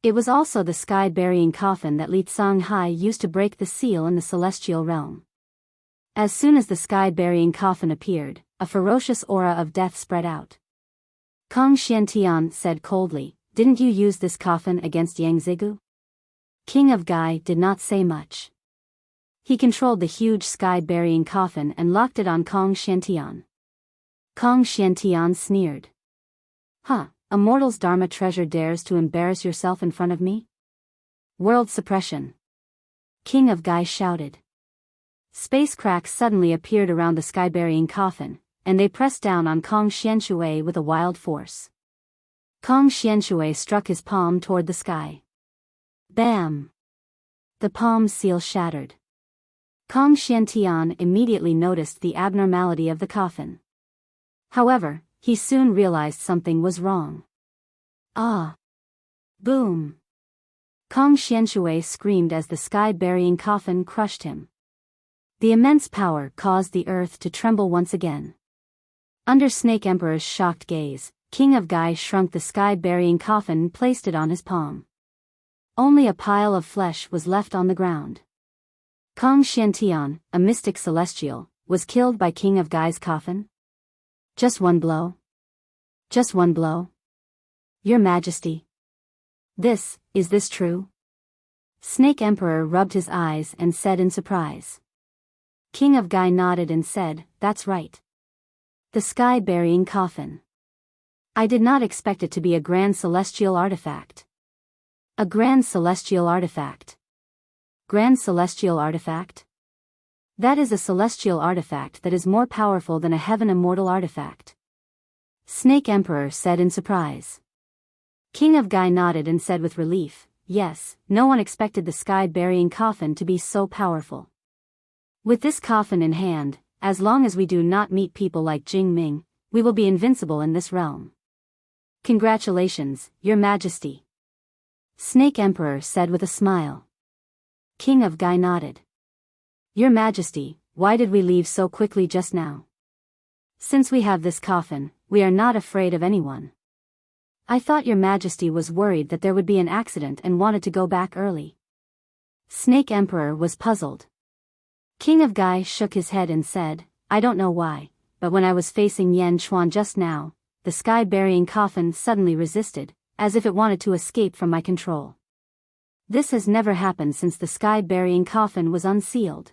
It was also the sky-burying coffin that Li Songhai used to break the seal in the celestial realm. As soon as the sky-burying coffin appeared, a ferocious aura of death spread out. Kong Shantian said coldly, didn't you use this coffin against Yang Zigu? King of Gai did not say much. He controlled the huge sky-burying coffin and locked it on Kong Shantian. Kong Shantian sneered. Huh, a mortal's dharma treasure dares to embarrass yourself in front of me? World suppression. King of Gai shouted. Space cracks suddenly appeared around the sky-burying coffin, and they pressed down on Kong Xianshui with a wild force. Kong Xianshui struck his palm toward the sky. Bam! The palm seal shattered. Kong Shantian immediately noticed the abnormality of the coffin. However, he soon realized something was wrong. Ah! Boom! Kong Xianshui screamed as the sky-burying coffin crushed him. The immense power caused the earth to tremble once again. Under Snake Emperor's shocked gaze, King of Gai shrunk the sky-burying coffin and placed it on his palm. Only a pile of flesh was left on the ground. Kong Shantian, a mystic celestial, was killed by King of Gai's coffin? Just one blow? Just one blow? Your Majesty. Is this true? Snake Emperor rubbed his eyes and said in surprise. King of Gai nodded and said, that's right. The sky-burying coffin. I did not expect it to be a grand celestial artifact. A grand celestial artifact. Grand celestial artifact? That is a celestial artifact that is more powerful than a heaven immortal artifact. Snake Emperor said in surprise. King of Gai nodded and said with relief, yes, no one expected the sky-burying coffin to be so powerful. With this coffin in hand, as long as we do not meet people like Jing Ming, we will be invincible in this realm. Congratulations, Your Majesty. Snake Emperor said with a smile. King of Gai nodded. Your Majesty, why did we leave so quickly just now? Since we have this coffin, we are not afraid of anyone. I thought your majesty was worried that there would be an accident and wanted to go back early. Snake Emperor was puzzled. King of Gai shook his head and said, I don't know why, but when I was facing Yan Chuan just now, the sky-burying coffin suddenly resisted, as if it wanted to escape from my control. This has never happened since the sky-burying coffin was unsealed.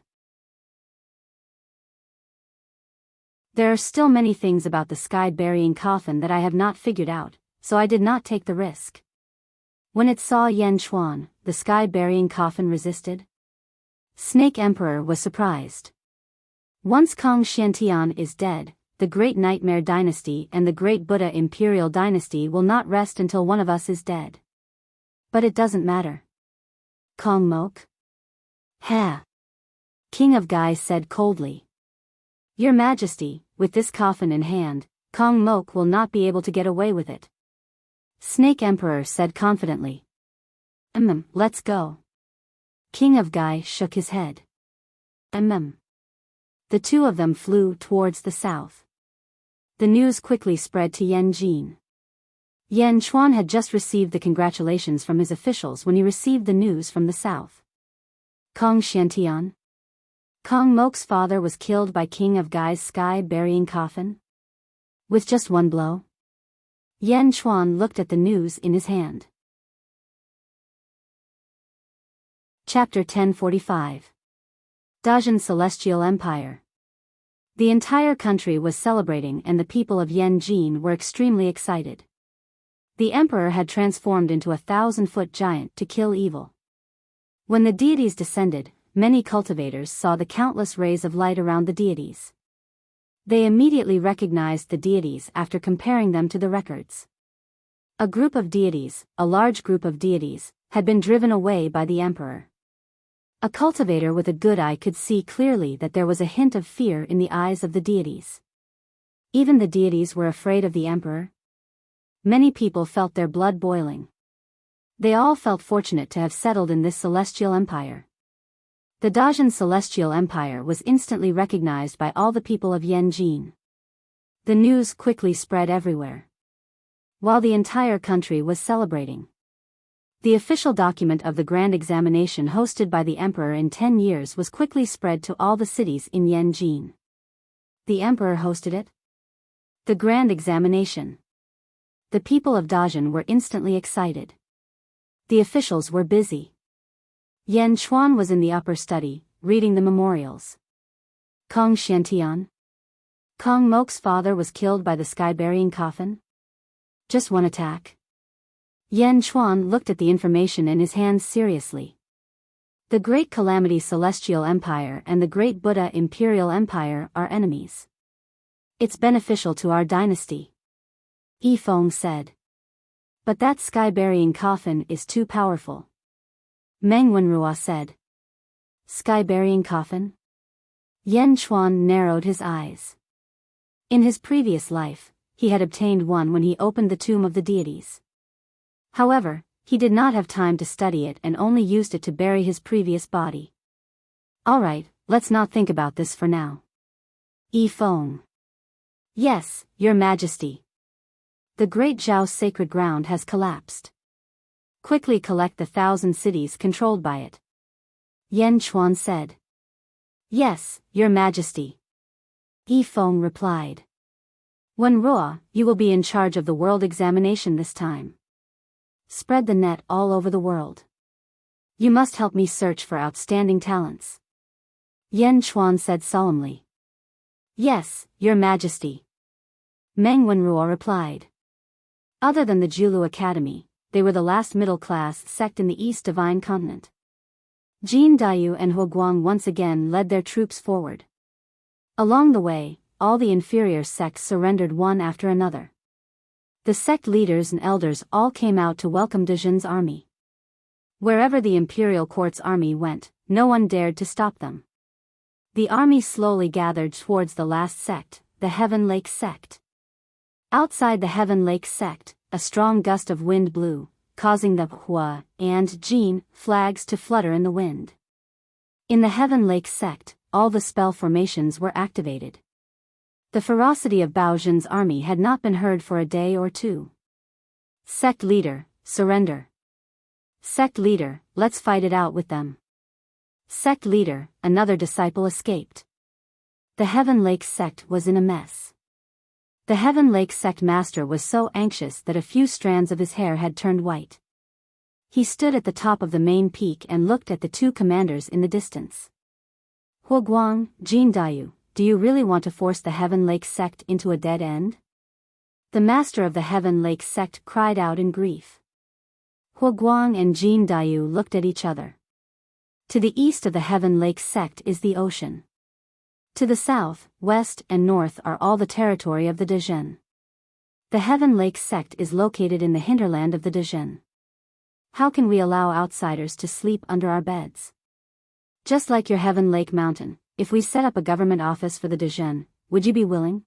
There are still many things about the sky-burying coffin that I have not figured out, so I did not take the risk. When it saw Yan Chuan, the sky-burying coffin resisted. Snake Emperor was surprised. Once Kong Xiantian is dead, the Great Nightmare Dynasty and the Great Buddha Imperial Dynasty will not rest until one of us is dead. But it doesn't matter. Kong Mok? Ha! King of Gai said coldly. Your Majesty, with this coffin in hand, Kong Mok will not be able to get away with it. Snake Emperor said confidently. Let's go. King of Gai shook his head. The two of them flew towards the south. The news quickly spread to Yan Jin. Yan Chuan had just received the congratulations from his officials when he received the news from the south. Kong Xiantian? Kong Mok's father was killed by King of Gai's sky-burying coffin? With just one blow? Yan Chuan looked at the news in his hand. Chapter 1045. Dajin Celestial Empire. The entire country was celebrating and the people of Yanjin were extremely excited. The emperor had transformed into a 1,000-foot giant to kill evil. When the deities descended, many cultivators saw the countless rays of light around the deities. They immediately recognized the deities after comparing them to the records. A large group of deities, had been driven away by the emperor. A cultivator with a good eye could see clearly that there was a hint of fear in the eyes of the deities. Even the deities were afraid of the emperor. Many people felt their blood boiling. They all felt fortunate to have settled in this celestial empire. The Dajin Celestial Empire was instantly recognized by all the people of Yanjin. The news quickly spread everywhere. While the entire country was celebrating. The official document of the grand examination hosted by the emperor in 10 years was quickly spread to all the cities in Yanjin. The emperor hosted it? The grand examination. The people of Dajin were instantly excited. The officials were busy. Yan Chuan was in the upper study, reading the memorials. Kong Xiantian? Kong Mok's father was killed by the sky-burying coffin? Just one attack? Yan Chuan looked at the information in his hands seriously. The Great Calamity Celestial Empire and the Great Buddha Imperial Empire are enemies. It's beneficial to our dynasty. Yifeng said. But that sky-burying coffin is too powerful. Meng Wenrua said. Sky-burying coffin? Yan Chuan narrowed his eyes. In his previous life, he had obtained one when he opened the tomb of the deities. However, he did not have time to study it and only used it to bury his previous body. Alright, let's not think about this for now. Yifeng. Yes, Your Majesty. The Great Zhao's sacred ground has collapsed. Quickly collect the 1,000 cities controlled by it. Yan Chuan said. Yes, Your Majesty. Yifeng replied. Wenrua, you will be in charge of the world examination this time. Spread the net all over the world. You must help me search for outstanding talents. Yan Chuan said solemnly. Yes, Your Majesty. Meng Wenrua replied. Other than the Julu Academy, they were the last middle-class sect in the East Divine Continent. Jin Dayu and Huoguang once again led their troops forward. Along the way, all the inferior sects surrendered one after another. The sect leaders and elders all came out to welcome Dajin's army. Wherever the imperial court's army went, no one dared to stop them. The army slowly gathered towards the last sect, the Heaven Lake sect. Outside the Heaven Lake sect, a strong gust of wind blew, causing the Hua and Jin flags to flutter in the wind. In the Heaven Lake sect, all the spell formations were activated. The ferocity of Bao Jin's army had not been heard for a day or two. Sect leader, surrender. Sect leader, let's fight it out with them. Sect leader, another disciple escaped. The Heaven Lake sect was in a mess. The Heaven Lake sect master was so anxious that a few strands of his hair had turned white. He stood at the top of the main peak and looked at the two commanders in the distance. Huoguang, Jin Dayu, do you really want to force the Heaven Lake sect into a dead end? The master of the Heaven Lake sect cried out in grief. Huoguang and Jin Dayu looked at each other. To the east of the Heaven Lake sect is the ocean. To the south, west, and north are all the territory of the Dezhen. The Heaven Lake sect is located in the hinterland of the Dezhen. How can we allow outsiders to sleep under our beds? Just like your Heaven Lake mountain, if we set up a government office for the Dezhen, would you be willing?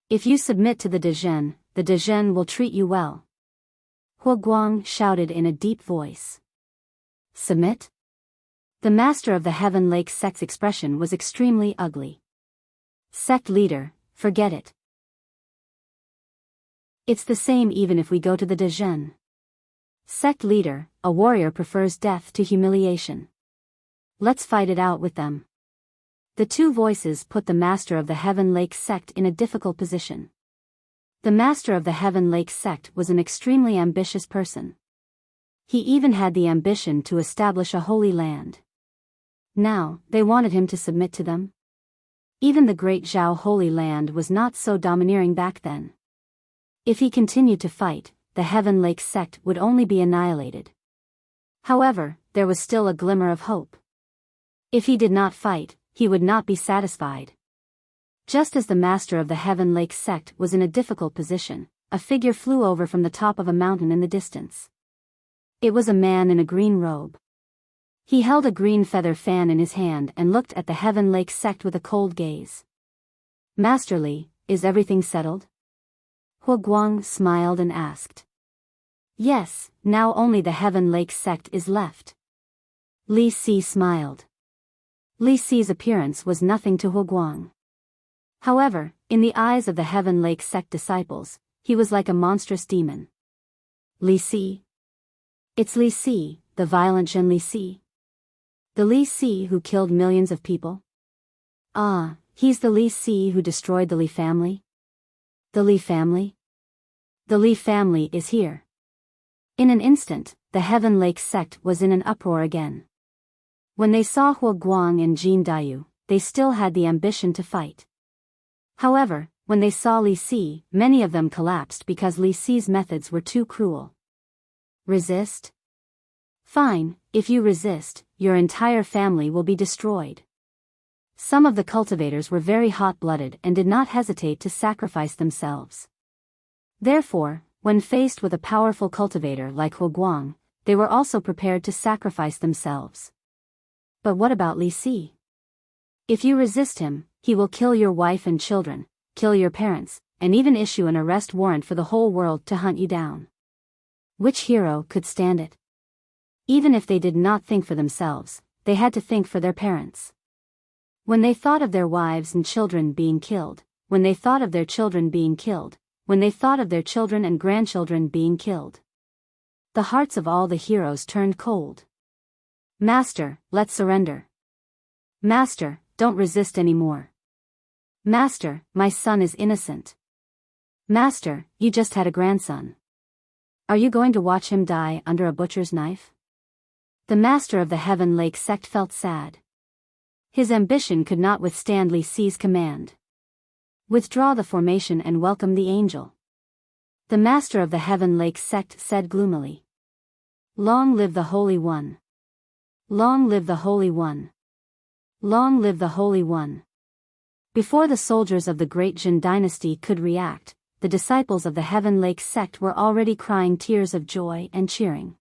If you submit to the Dezhen will treat you well. Huoguang shouted in a deep voice. Submit? The master of the Heaven Lake sect's expression was extremely ugly. Sect leader, forget it. It's the same even if we go to the Dezhen. Sect leader, a warrior prefers death to humiliation. Let's fight it out with them. The two voices put the master of the Heaven Lake sect in a difficult position. The master of the Heaven Lake sect was an extremely ambitious person. He even had the ambition to establish a holy land. Now, they wanted him to submit to them? Even the Great Zhao Holy Land was not so domineering back then. If he continued to fight, the Heaven Lake sect would only be annihilated. However, there was still a glimmer of hope. If he did not fight, he would not be satisfied. Just as the master of the Heaven Lake sect was in a difficult position, a figure flew over from the top of a mountain in the distance. It was a man in a green robe. He held a green feather fan in his hand and looked at the Heaven Lake sect with a cold gaze. Masterly, is everything settled? Huoguang smiled and asked. Yes, now only the Heaven Lake sect is left. Li Si smiled. Li Si's appearance was nothing to Huoguang. However, in the eyes of the Heaven Lake sect disciples, he was like a monstrous demon. Li Si? It's Li Si, the violent Zhen Li Si. The Li Si who killed millions of people? Ah, he's the Li Si who destroyed the Li family? The Li family? The Li family is here. In an instant, the Heaven Lake sect was in an uproar again. When they saw Huoguang and Jin Dayu, they still had the ambition to fight. However, when they saw Li Si, many of them collapsed because Li Si's methods were too cruel. Resist? Fine, if you resist, your entire family will be destroyed. Some of the cultivators were very hot-blooded and did not hesitate to sacrifice themselves. Therefore, when faced with a powerful cultivator like Huoguang, they were also prepared to sacrifice themselves. But what about Li Si? If you resist him, he will kill your wife and children, kill your parents, and even issue an arrest warrant for the whole world to hunt you down. Which hero could stand it? Even if they did not think for themselves, they had to think for their parents. When they thought of their wives and children being killed, when they thought of their children being killed, when they thought of their children and grandchildren being killed, the hearts of all the heroes turned cold. Master, let's surrender. Master, don't resist anymore. Master, my son is innocent. Master, you just had a grandson. Are you going to watch him die under a butcher's knife? The master of the Heaven Lake sect felt sad. His ambition could not withstand Li Si's command. Withdraw the formation and welcome the angel. The master of the Heaven Lake sect said gloomily. Long live the Holy One. Long live the Holy One. Long live the Holy One. Before the soldiers of the Great Jin dynasty could react, the disciples of the Heaven Lake sect were already crying tears of joy and cheering.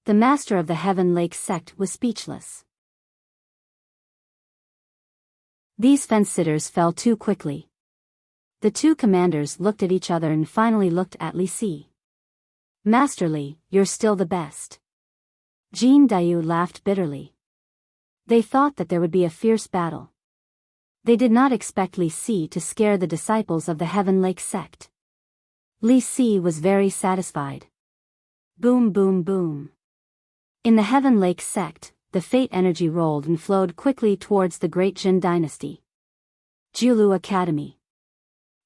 The master of the Heaven Lake sect was speechless. These fence-sitters fell too quickly. The two commanders looked at each other and finally looked at Li Si. Masterly, you're still the best. Jin Dayu laughed bitterly. They thought that there would be a fierce battle. They did not expect Li Si to scare the disciples of the Heaven Lake sect. Li Si was very satisfied. Boom boom boom. In the Heaven Lake sect, the fate energy rolled and flowed quickly towards the Great Jin dynasty. Jiulu Academy.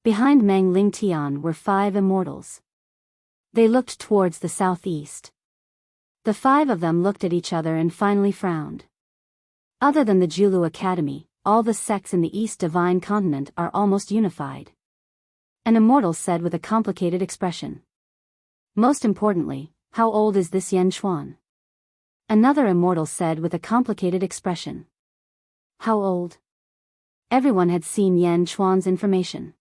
Behind Meng Lingtian were 5 immortals. They looked towards the southeast. The 5 of them looked at each other and finally frowned. Other than the Jiulu Academy, all the sects in the East Divine Continent are almost unified. An immortal said with a complicated expression. Most importantly, how old is this Yan Chuan? Another immortal said with a complicated expression. How old? Everyone had seen Yan Chuan's information.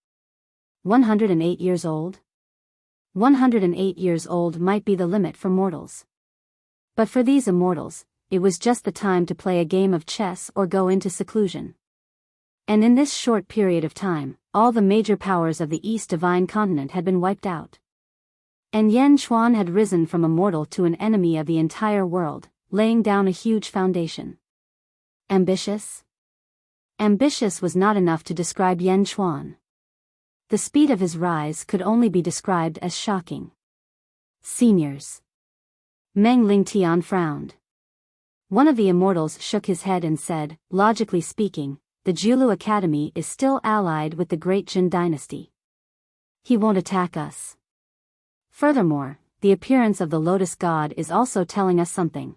108 years old? 108 years old might be the limit for mortals. But for these immortals, it was just the time to play a game of chess or go into seclusion. And in this short period of time, all the major powers of the East Divine Continent had been wiped out. And Yan Chuan had risen from a mortal to an enemy of the entire world, laying down a huge foundation. Ambitious? Ambitious was not enough to describe Yan Chuan. The speed of his rise could only be described as shocking. Seniors. Meng Lingtian frowned. One of the immortals shook his head and said, logically speaking, the Jiulu Academy is still allied with the Great Jin dynasty. He won't attack us. Furthermore, the appearance of the Lotus God is also telling us something.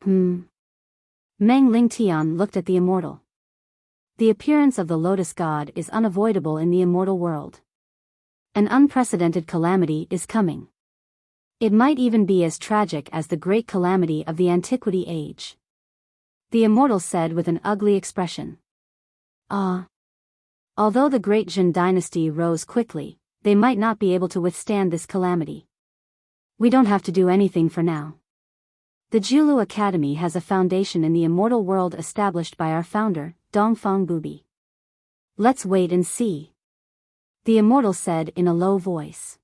Meng Lingtian looked at the immortal. The appearance of the Lotus God is unavoidable in the immortal world. An unprecedented calamity is coming. It might even be as tragic as the great calamity of the Antiquity Age. The immortal said with an ugly expression. Although the Great Jin dynasty rose quickly, they might not be able to withstand this calamity. We don't have to do anything for now. The Jiulu Academy has a foundation in the immortal world established by our founder, Dongfang Bubi. Let's wait and see. The immortal said in a low voice.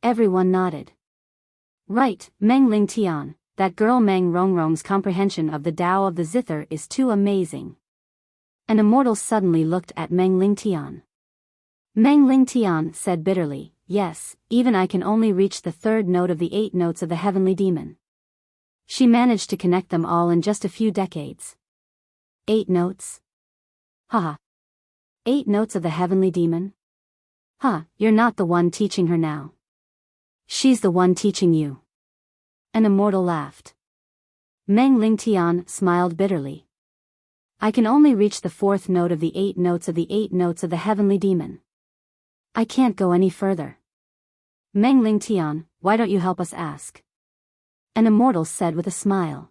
Everyone nodded. Right, Meng Lingtian, that girl Meng Rongrong's comprehension of the Tao of the Zither is too amazing. An immortal suddenly looked at Meng Lingtian. Meng Lingtian said bitterly, yes, even I can only reach the 3rd note of the 8 notes of the heavenly demon. She managed to connect them all in just a few decades. 8 notes? Haha. 8 notes of the heavenly demon? You're not the one teaching her now. She's the one teaching you. An immortal laughed. Meng Lingtian smiled bitterly. I can only reach the 4th note of the 8 notes of the 8 notes of the heavenly demon. I can't go any further. Meng Lingtian, why don't you help us ask? An immortal said with a smile.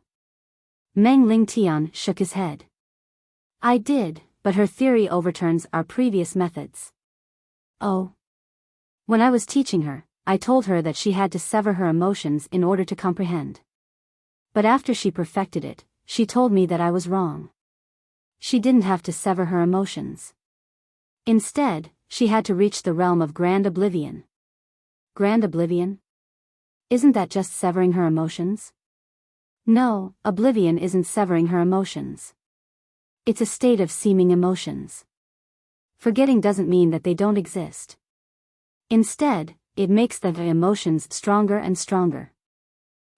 Meng Lingtian shook his head. I did, but her theory overturns our previous methods. Oh. When I was teaching her, I told her that she had to sever her emotions in order to comprehend. But after she perfected it, she told me that I was wrong. She didn't have to sever her emotions. Instead, she had to reach the realm of grand oblivion. Grand oblivion? Isn't that just severing her emotions? No, oblivion isn't severing her emotions. It's a state of seeming emotions. Forgetting doesn't mean that they don't exist. Instead, it makes the emotions stronger and stronger.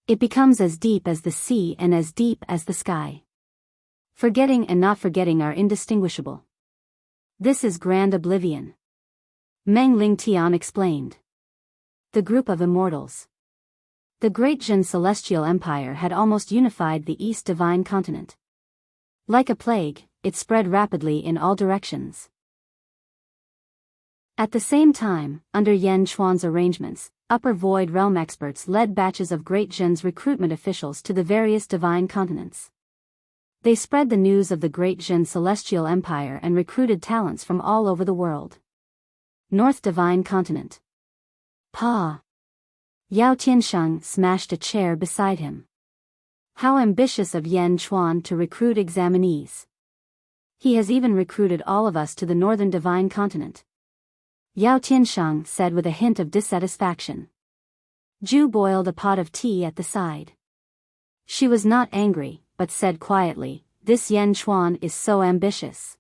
It becomes as deep as the sea and as deep as the sky. Forgetting and not forgetting are indistinguishable. This is grand oblivion. Meng Lingtian explained. The group of immortals. The Great Jin Celestial Empire had almost unified the East Divine Continent. Like a plague, it spread rapidly in all directions. At the same time, under Yan Chuan's arrangements, Upper Void Realm experts led batches of Great Jin's recruitment officials to the various divine continents. They spread the news of the Great Jin Celestial Empire and recruited talents from all over the world. North Divine Continent. Pa. Yao Tiansheng smashed a chair beside him. How ambitious of Yan Chuan to recruit examinees. He has even recruited all of us to the Northern Divine Continent. Yao Tiansheng said with a hint of dissatisfaction. Ju boiled a pot of tea at the side. She was not angry, but said quietly, this Yan Chuan is so ambitious.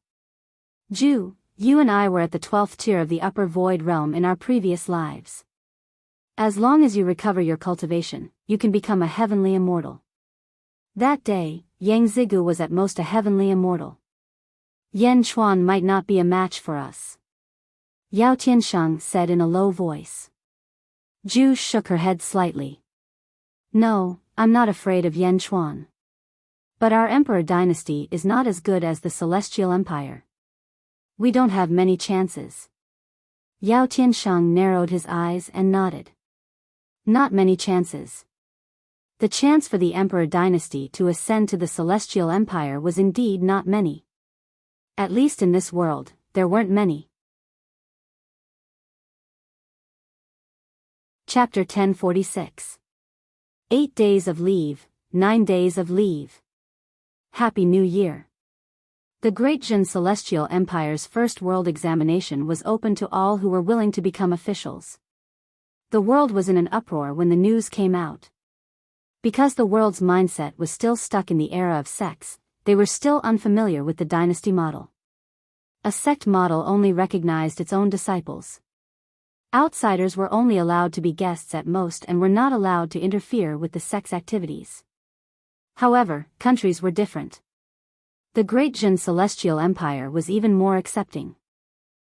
Ju, You and I were at the 12th tier of the upper void realm in our previous lives. As long as you recover your cultivation, you can become a heavenly immortal. That day, Yang Zigu was at most a heavenly immortal. Yan Chuan might not be a match for us, Yao Tiansheng said in a low voice. Zhu shook her head slightly. No, I'm not afraid of Yan Chuan. But our emperor dynasty is not as good as the Celestial Empire. We don't have many chances. Yao Tiansheng narrowed his eyes and nodded. Not many chances. The chance for the emperor dynasty to ascend to the Celestial Empire was indeed not many. At least in this world, there weren't many. Chapter 1046. 8 days of leave, 9 days of leave. Happy New Year. The Great Jin Celestial Empire's first world examination was open to all who were willing to become officials. The world was in an uproar when the news came out. Because the world's mindset was still stuck in the era of sects, they were still unfamiliar with the dynasty model. A sect model only recognized its own disciples. Outsiders were only allowed to be guests at most and were not allowed to interfere with the sect's activities. However, countries were different. The Great Jin Celestial Empire was even more accepting.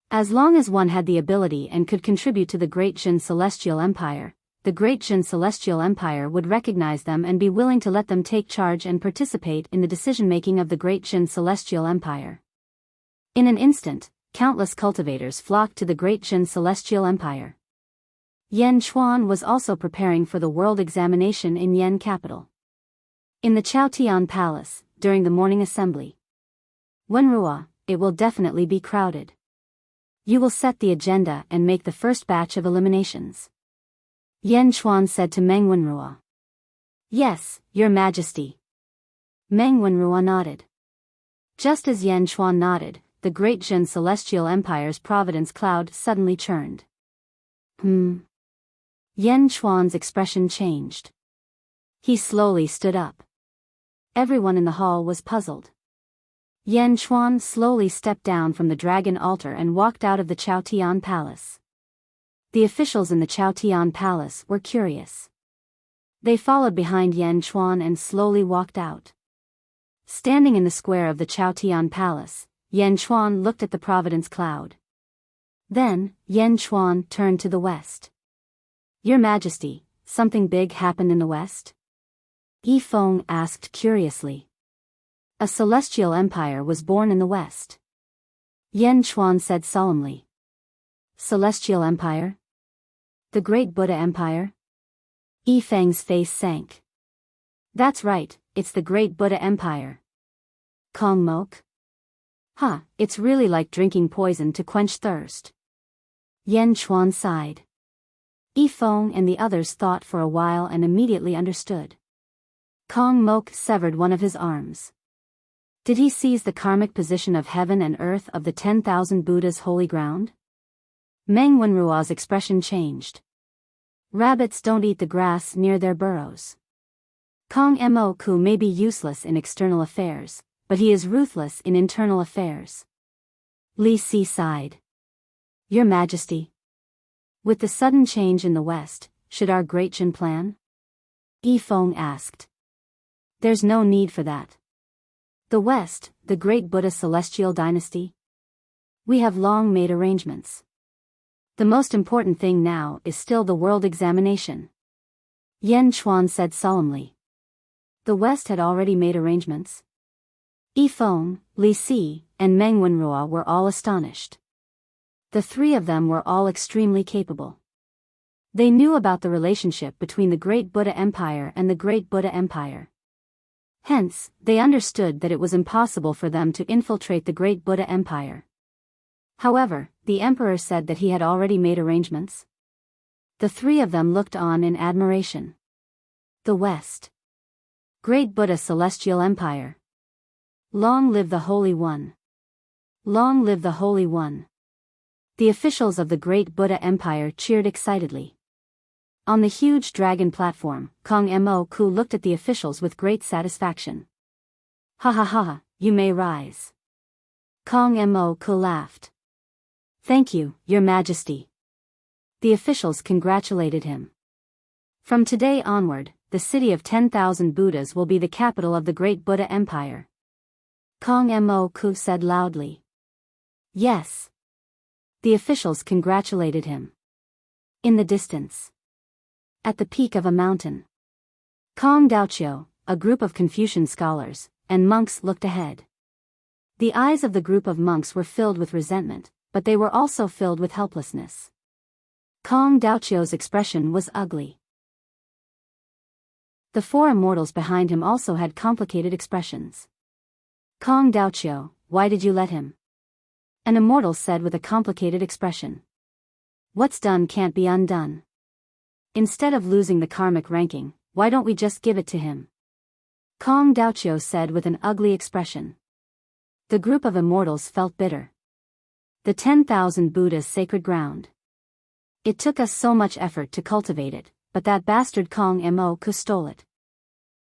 As long as one had the ability and could contribute to the Great Jin Celestial Empire, the Great Jin Celestial Empire would recognize them and be willing to let them take charge and participate in the decision-making of the Great Jin Celestial Empire. In an instant, countless cultivators flocked to the Great Jin Celestial Empire. Yan Chuan was also preparing for the world examination in Yan capital. In the Chaotian Palace, during the morning assembly. Wenrua, it will definitely be crowded. You will set the agenda and make the first batch of eliminations. Yan Chuan said to Meng Wenrua. Yes, Your Majesty. Meng Wenrua nodded. Just as Yan Chuan nodded, the Great Jin Celestial Empire's providence cloud suddenly churned. Yan Chuan's expression changed. He slowly stood up. Everyone in the hall was puzzled. Yan Chuan slowly stepped down from the dragon altar and walked out of the Chaotian Palace. The officials in the Chaotian Palace were curious. They followed behind Yan Chuan and slowly walked out. Standing in the square of the Chaotian Palace, Yan Chuan looked at the providence cloud. Then, Yan Chuan turned to the west. Your Majesty, something big happened in the west? Yi Feng asked curiously. A celestial empire was born in the west. Yan Chuan said solemnly. Celestial Empire? The Great Buddha Empire? Yi Feng's face sank. That's right, it's the Great Buddha Empire. Kong Mok? It's really like drinking poison to quench thirst. Yan Chuan sighed. Yi Feng and the others thought for a while and immediately understood. Kong Mok severed one of his arms. Did he seize the karmic position of heaven and earth of the 10,000 Buddha's holy ground? Meng Wenrua's expression changed. Rabbits don't eat the grass near their burrows. Kong Moku may be useless in external affairs, but he is ruthless in internal affairs. Li Si sighed. Your Majesty. With the sudden change in the West, should our Great Jin plan? Yi Feng asked. There's no need for that. The West, the Great Buddha Celestial Dynasty? We have long made arrangements. The most important thing now is still the world examination. Yan Chuan said solemnly. The West had already made arrangements. Yi Feng, Li Si, and Meng Wenrua were all astonished. The three of them were all extremely capable. They knew about the relationship between the Great Buddha Empire and the Great Buddha Empire. Hence, they understood that it was impossible for them to infiltrate the Great Buddha Empire. However, the emperor said that he had already made arrangements. The three of them looked on in admiration. The West. Great Buddha Celestial Empire. Long live the Holy One. Long live the Holy One. The officials of the Great Buddha Empire cheered excitedly. On the huge dragon platform, Kong Moku looked at the officials with great satisfaction. Ha ha ha, you may rise. Kong Moku laughed. Thank you, Your Majesty. The officials congratulated him. From today onward, the city of 10,000 Buddhas will be the capital of the great Buddha Empire. Kong Mo Ku said loudly. Yes. The officials congratulated him. In the distance, at the peak of a mountain, Kong Daoqiu, a group of Confucian scholars and monks looked ahead. The eyes of the group of monks were filled with resentment, but they were also filled with helplessness. Kong Daoqiu's expression was ugly. The four immortals behind him also had complicated expressions. Kong Daoqiu, why did you let him? An immortal said with a complicated expression. What's done can't be undone. Instead of losing the karmic ranking, why don't we just give it to him? Kong Daoqiu said with an ugly expression. The group of immortals felt bitter. The 10,000 Buddha's sacred ground. It took us so much effort to cultivate it, but that bastard Kong Mo Ku stole it.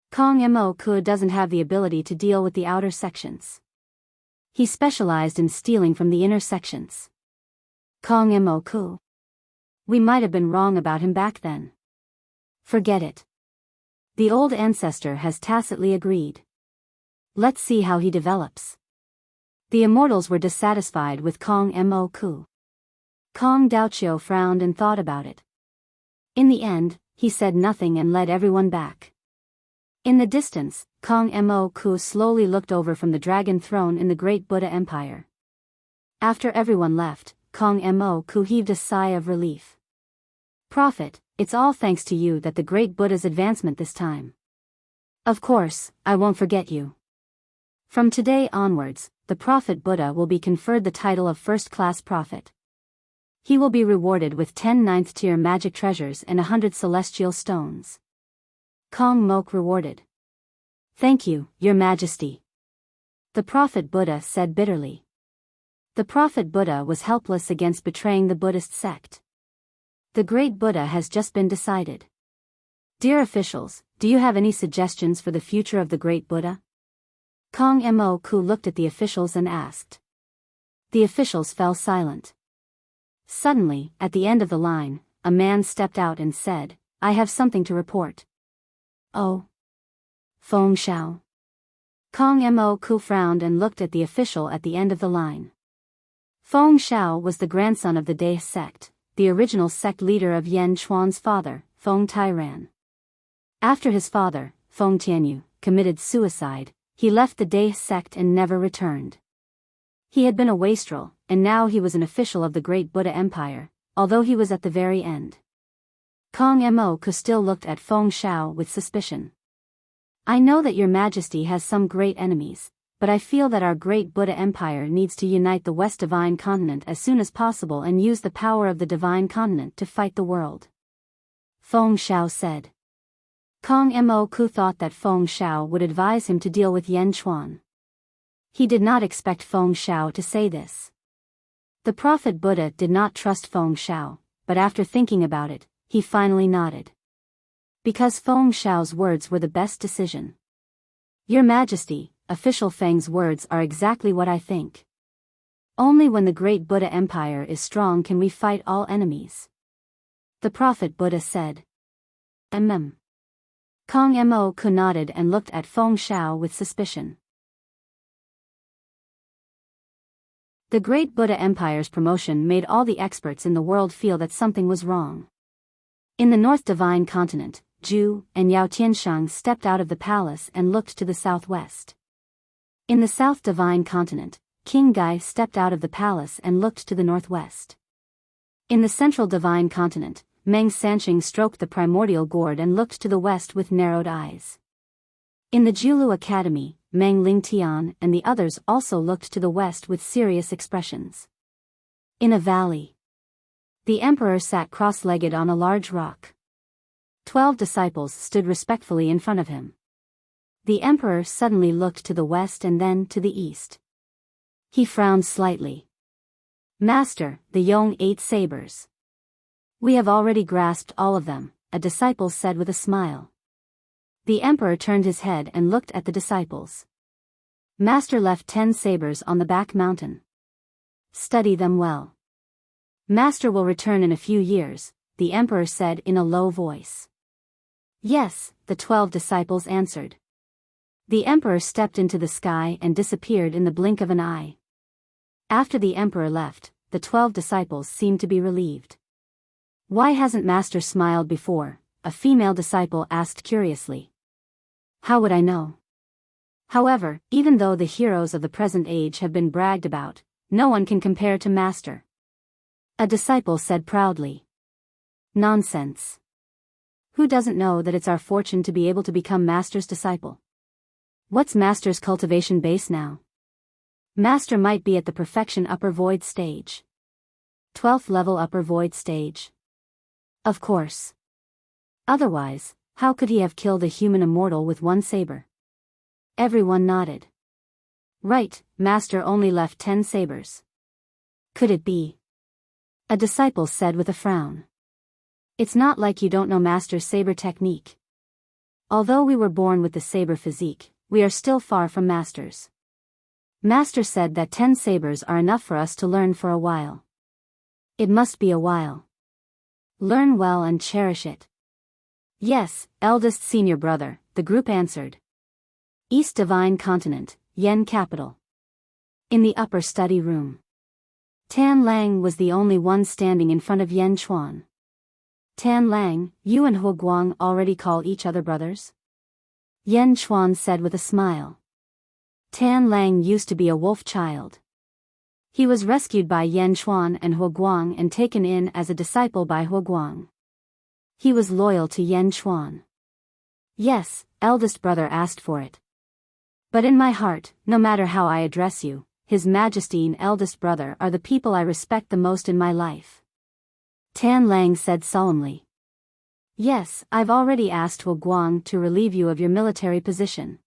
Kong Mo Ku doesn't have the ability to deal with the outer sections. He specialized in stealing from the inner sections. Kong Mo Ku. We might have been wrong about him back then. Forget it. The old ancestor has tacitly agreed. Let's see how he develops. The immortals were dissatisfied with Kong Mo Ku. Kong Daoqiu frowned and thought about it. In the end, he said nothing and led everyone back. In the distance, Kong Mo Ku slowly looked over from the dragon throne in the great Buddha Empire. After everyone left, Kong Mo Ku heaved a sigh of relief. Prophet, it's all thanks to you that the great Buddha's advancement this time. Of course, I won't forget you. From today onwards, the Prophet Buddha will be conferred the title of first-class prophet. He will be rewarded with 10 ninth-tier magic treasures and 100 celestial stones. Kong Mok rewarded. Thank you, Your Majesty. The Prophet Buddha said bitterly. The Prophet Buddha was helpless against betraying the Buddhist sect. The great Buddha has just been decided. Dear officials, do you have any suggestions for the future of the great Buddha? Kong Mo Ku looked at the officials and asked. The officials fell silent. Suddenly, at the end of the line, a man stepped out and said, I have something to report. Oh. Feng Shao. Kong Mo Ku frowned and looked at the official at the end of the line. Feng Shao was the grandson of the Dai sect, the original sect leader of Yan Chuan's father, Feng Tairan. After his father, Feng Tianyu, committed suicide, he left the Dai sect and never returned. He had been a wastrel, and now he was an official of the great Buddha Empire, although he was at the very end. Kong Mo Ku still looked at Feng Shao with suspicion. I know that Your Majesty has some great enemies, but I feel that our great Buddha Empire needs to unite the West Divine Continent as soon as possible and use the power of the Divine Continent to fight the world. Feng Shao said. Kong Mo Ku thought that Feng Shao would advise him to deal with Yan Chuan. He did not expect Feng Shao to say this. The Prophet Buddha did not trust Feng Shao, but after thinking about it, he finally nodded. Because Feng Shao's words were the best decision. Your Majesty, official Feng's words are exactly what I think. Only when the great Buddha Empire is strong can we fight all enemies. The Prophet Buddha said. Kong Mo Ku nodded and looked at Feng Shao with suspicion. The great Buddha Empire's promotion made all the experts in the world feel that something was wrong. In the North Divine Continent, Zhu and Yao Tianshang stepped out of the palace and looked to the southwest. In the South Divine Continent, King Gai stepped out of the palace and looked to the northwest. In the Central Divine Continent, Meng Sanqing stroked the primordial gourd and looked to the west with narrowed eyes. In the Julu Academy, Meng Lingtian and the others also looked to the west with serious expressions. In a valley, the emperor sat cross-legged on a large rock. 12 disciples stood respectfully in front of him. The emperor suddenly looked to the west and then to the east. He frowned slightly. Master, the Yong 8 sabers. We have already grasped all of them, a disciple said with a smile. The emperor turned his head and looked at the disciples. Master left 10 sabers on the back mountain. Study them well. Master will return in a few years, the emperor said in a low voice. Yes, the 12 disciples answered. The emperor stepped into the sky and disappeared in the blink of an eye. After the emperor left, the 12 disciples seemed to be relieved. Why hasn't Master smiled before? A female disciple asked curiously. How would I know? However, even though the heroes of the present age have been bragged about, no one can compare to Master. A disciple said proudly. Nonsense. Who doesn't know that it's our fortune to be able to become Master's disciple? What's Master's cultivation base now? Master might be at the perfection upper void stage. 12th level upper void stage. Of course. Otherwise, how could he have killed a human immortal with one saber? Everyone nodded. Right, Master only left 10 sabers. Could it be? A disciple said with a frown. It's not like you don't know Master's saber technique. Although we were born with the saber physique, we are still far from Masters. Master said that 10 sabers are enough for us to learn for a while. It must be a while. Learn well and cherish it. Yes, eldest senior brother, the group answered. East Divine Continent, Yen capital. In the upper study room. Tan Lang was the only one standing in front of Yen Chuan. Tan Lang, you and He Guang already call each other brothers? Yen Chuan said with a smile. Tan Lang used to be a wolf child. He was rescued by Yen Chuan and He Guang and taken in as a disciple by He Guang. He was loyal to Yen Chuan. Yes, eldest brother asked for it. But in my heart, no matter how I address you, His Majesty and eldest brother are the people I respect the most in my life. Tan Lang said solemnly. Yes, I've already asked He Guang to relieve you of your military position.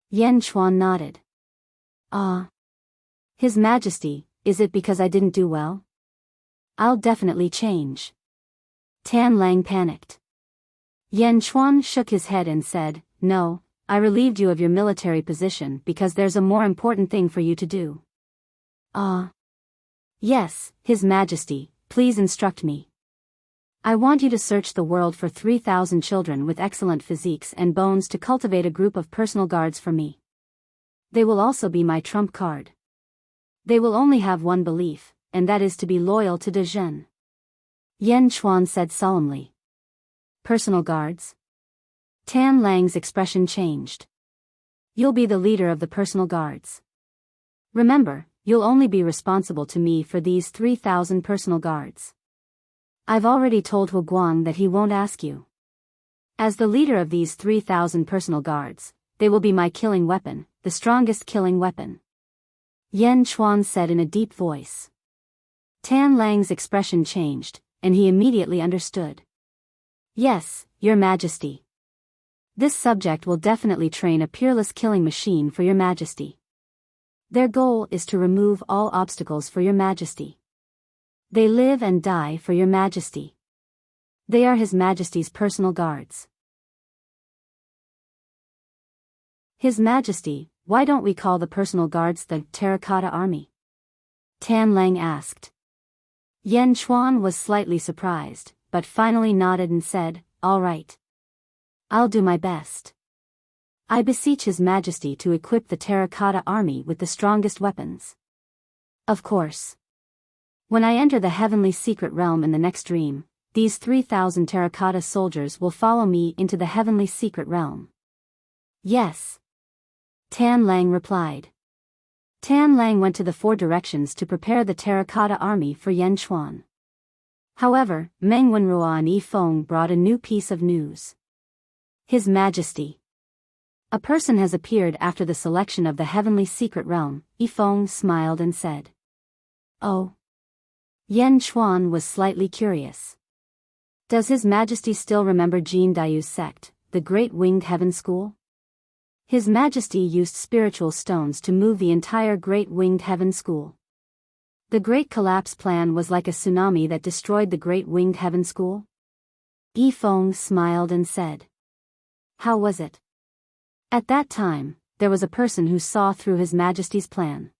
Yen Chuan nodded. Ah. His Majesty, is it because I didn't do well? I'll definitely change. Tan Lang panicked. Yen Chuan shook his head and said, No, I relieved you of your military position because there's a more important thing for you to do. Ah. Yes, His Majesty, please instruct me. I want you to search the world for 3,000 children with excellent physiques and bones to cultivate a group of personal guards for me. They will also be my trump card. They will only have one belief, and that is to be loyal to De Zhen. Yen Chuan said solemnly. Personal guards? Tan Lang's expression changed. You'll be the leader of the personal guards. Remember, you'll only be responsible to me for these 3,000 personal guards. I've already told He Guang that he won't ask you. As the leader of these 3,000 personal guards, they will be my killing weapon, the strongest killing weapon. Yen Chuan said in a deep voice. Tan Lang's expression changed, and he immediately understood. Yes, Your Majesty. This subject will definitely train a peerless killing machine for Your Majesty. Their goal is to remove all obstacles for Your Majesty. They live and die for Your Majesty. They are His Majesty's personal guards. His Majesty, why don't we call the personal guards the Terracotta Army? Tan Lang asked. Yen Chuan was slightly surprised, but finally nodded and said, All right. I'll do my best. I beseech His Majesty to equip the Terracotta Army with the strongest weapons. Of course. When I enter the heavenly secret realm in the next dream, these 3,000 terracotta soldiers will follow me into the heavenly secret realm. Yes. Tan Lang replied. Tan Lang went to the 4 directions to prepare the terracotta army for Yen Chuan. However, Meng Wenrua and Yi Feng brought a new piece of news. His Majesty. A person has appeared after the selection of the heavenly secret realm. Yi Feng smiled and said. Oh. Yen Chuan was slightly curious. Does His Majesty still remember Jin Dayu's sect, the Great Winged Heaven School? His Majesty used spiritual stones to move the entire Great Winged Heaven School. The Great Collapse Plan was like a tsunami that destroyed the Great Winged Heaven School? Yi Feng smiled and said. How was it? At that time, there was a person who saw through His Majesty's plan.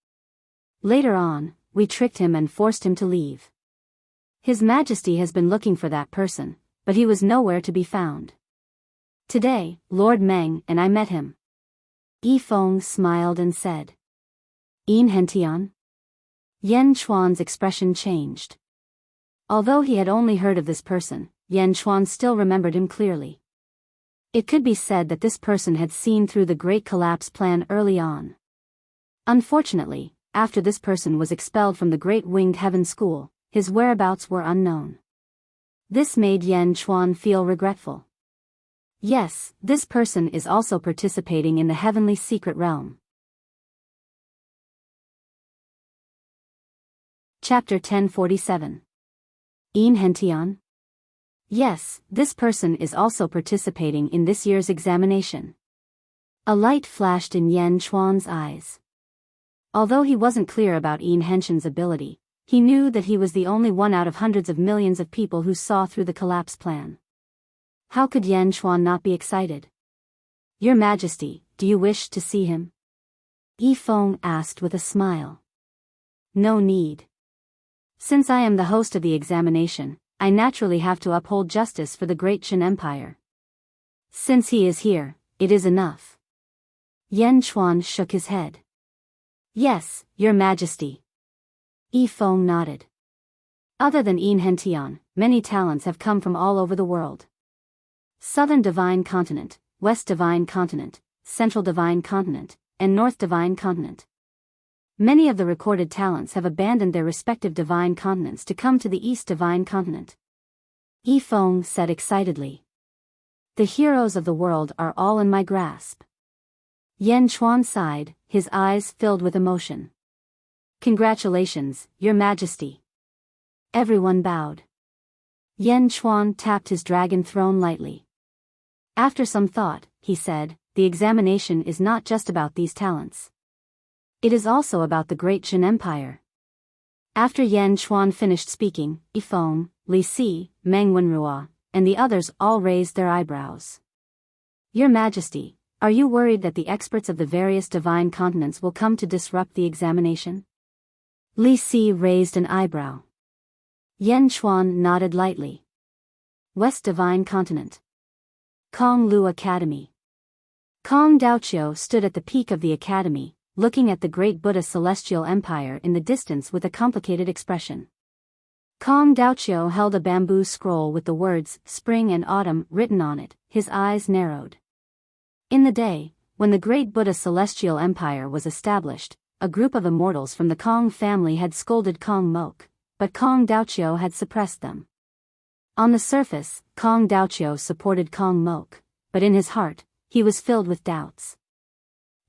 Later on, we tricked him and forced him to leave. His Majesty has been looking for that person, but he was nowhere to be found. Today, Lord Meng and I met him. Yi Feng smiled and said. Enchanting? Yan Chuan's expression changed. Although he had only heard of this person, Yan Chuan still remembered him clearly. It could be said that this person had seen through the Great Collapse plan early on. Unfortunately, after this person was expelled from the Great Winged Heaven School, his whereabouts were unknown. This made Yan Chuan feel regretful. Yes, this person is also participating in the heavenly secret realm. Chapter 1047. Enchanting? Yes, this person is also participating in this year's examination. A light flashed in Yan Chuan's eyes. Although he wasn't clear about Enchanting's ability, he knew that he was the only one out of hundreds of millions of people who saw through the collapse plan. How could Yan Chuan not be excited? Your Majesty, do you wish to see him? Yi Feng asked with a smile. No need. Since I am the host of the examination, I naturally have to uphold justice for the Great Qin Empire. Since he is here, it is enough. Yan Chuan shook his head. Yes, Your Majesty. Yi Feng nodded. Other than Enchanting, many talents have come from all over the world. Southern Divine Continent, West Divine Continent, Central Divine Continent, and North Divine Continent. Many of the recorded talents have abandoned their respective divine continents to come to the East Divine Continent. Yi Feng said excitedly. The heroes of the world are all in my grasp. Yan Chuan sighed, his eyes filled with emotion. Congratulations, Your Majesty. Everyone bowed. Yan Chuan tapped his dragon throne lightly. After some thought, he said, the examination is not just about these talents. It is also about the Great Qin Empire. After Yan Chuan finished speaking, Yi Feng, Li Si, Meng Wenrua, and the others all raised their eyebrows. Your Majesty, are you worried that the experts of the various divine continents will come to disrupt the examination? Li Si raised an eyebrow. Yan Chuan nodded lightly. West Divine Continent. Kong Lu Academy. Kong Daoqiu stood at the peak of the academy, looking at the great Buddha celestial empire in the distance with a complicated expression. Kong Daoqiu held a bamboo scroll with the words, Spring and Autumn, written on it, his eyes narrowed. In the day, when the great Buddha celestial empire was established, a group of immortals from the Kong family had scolded Kong Mok, but Kong Daoqiu had suppressed them. On the surface, Kong Daoqiu supported Kong Mok, but in his heart, he was filled with doubts.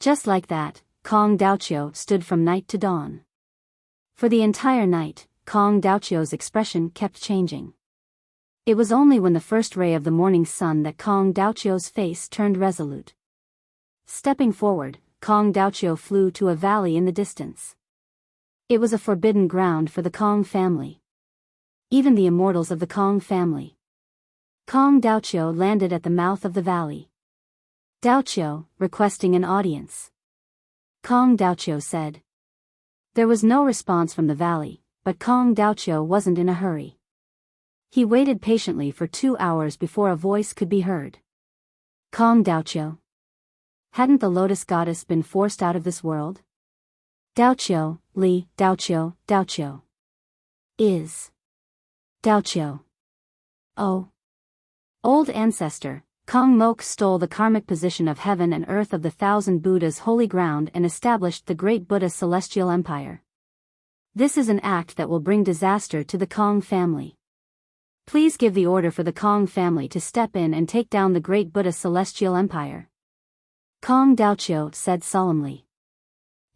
Just like that, Kong Daoqiu stood from night to dawn. For the entire night, Kong Daoqiu's expression kept changing. It was only when the first ray of the morning sun that Kong Daoqiu's face turned resolute. Stepping forward, Kong Daoqiu flew to a valley in the distance. It was a forbidden ground for the Kong family. Even the immortals of the Kong family. Kong Daoqiu landed at the mouth of the valley. Daoqiu, requesting an audience. Kong Daoqiu said. There was no response from the valley, but Kong Daoqiu wasn't in a hurry. He waited patiently for 2 hours before a voice could be heard. Kong Daoqiu. Hadn't the Lotus Goddess been forced out of this world? Daoqiu, Li, Daoqiu, Daoqiu. Is. Daoqiu. Oh. Old ancestor, Kong Mok stole the karmic position of heaven and earth of the 1,000 Buddhas' holy ground and established the great Buddha celestial empire. This is an act that will bring disaster to the Kong family. Please give the order for the Kong family to step in and take down the great Buddha celestial empire. Kong Daoqiu said solemnly.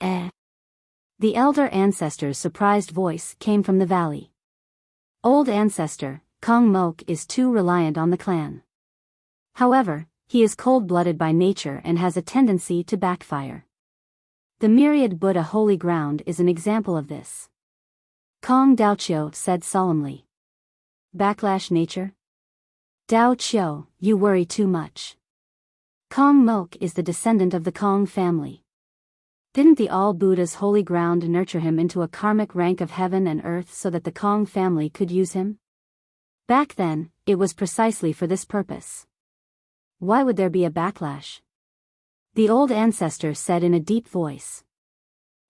The elder ancestor's surprised voice came from the valley. Old ancestor, Kong Mok is too reliant on the clan. However, he is cold-blooded by nature and has a tendency to backfire. The myriad Buddha holy ground is an example of this. Kong Daoqiu said solemnly. Backlash nature? Daoqiu, you worry too much. Kong Mok is the descendant of the Kong family. Didn't the All-Buddha's holy ground nurture him into a karmic rank of heaven and earth so that the Kong family could use him? Back then, it was precisely for this purpose. Why would there be a backlash? The old ancestor said in a deep voice.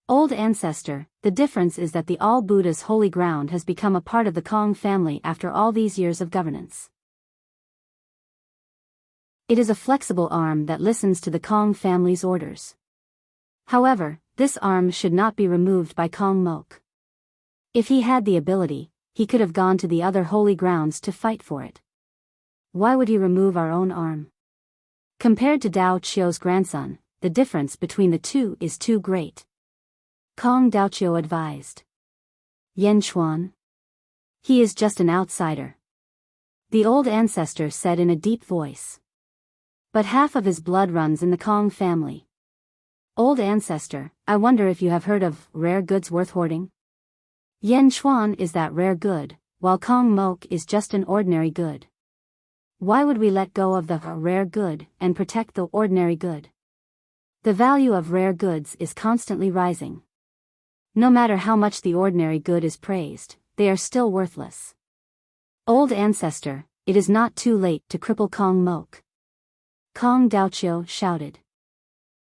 Old ancestor, the difference is that the All-Buddha's holy ground has become a part of the Kong family after all these years of governance. It is a flexible arm that listens to the Kong family's orders. However, this arm should not be removed by Kong Mok. If he had the ability, he could have gone to the other holy grounds to fight for it. Why would he remove our own arm? Compared to Dao Chio's grandson, the difference between the two is too great. Kong Daoqiu advised. Yan Chuan? He is just an outsider. The old ancestor said in a deep voice. But half of his blood runs in the Kong family. Old ancestor, I wonder if you have heard of rare goods worth hoarding? Yan Chuan is that rare good, while Kong Mok is just an ordinary good. Why would we let go of the rare good and protect the ordinary good? The value of rare goods is constantly rising. No matter how much the ordinary good is praised, they are still worthless. Old ancestor, it is not too late to cripple Kong Mok. Kong Daoqiu shouted.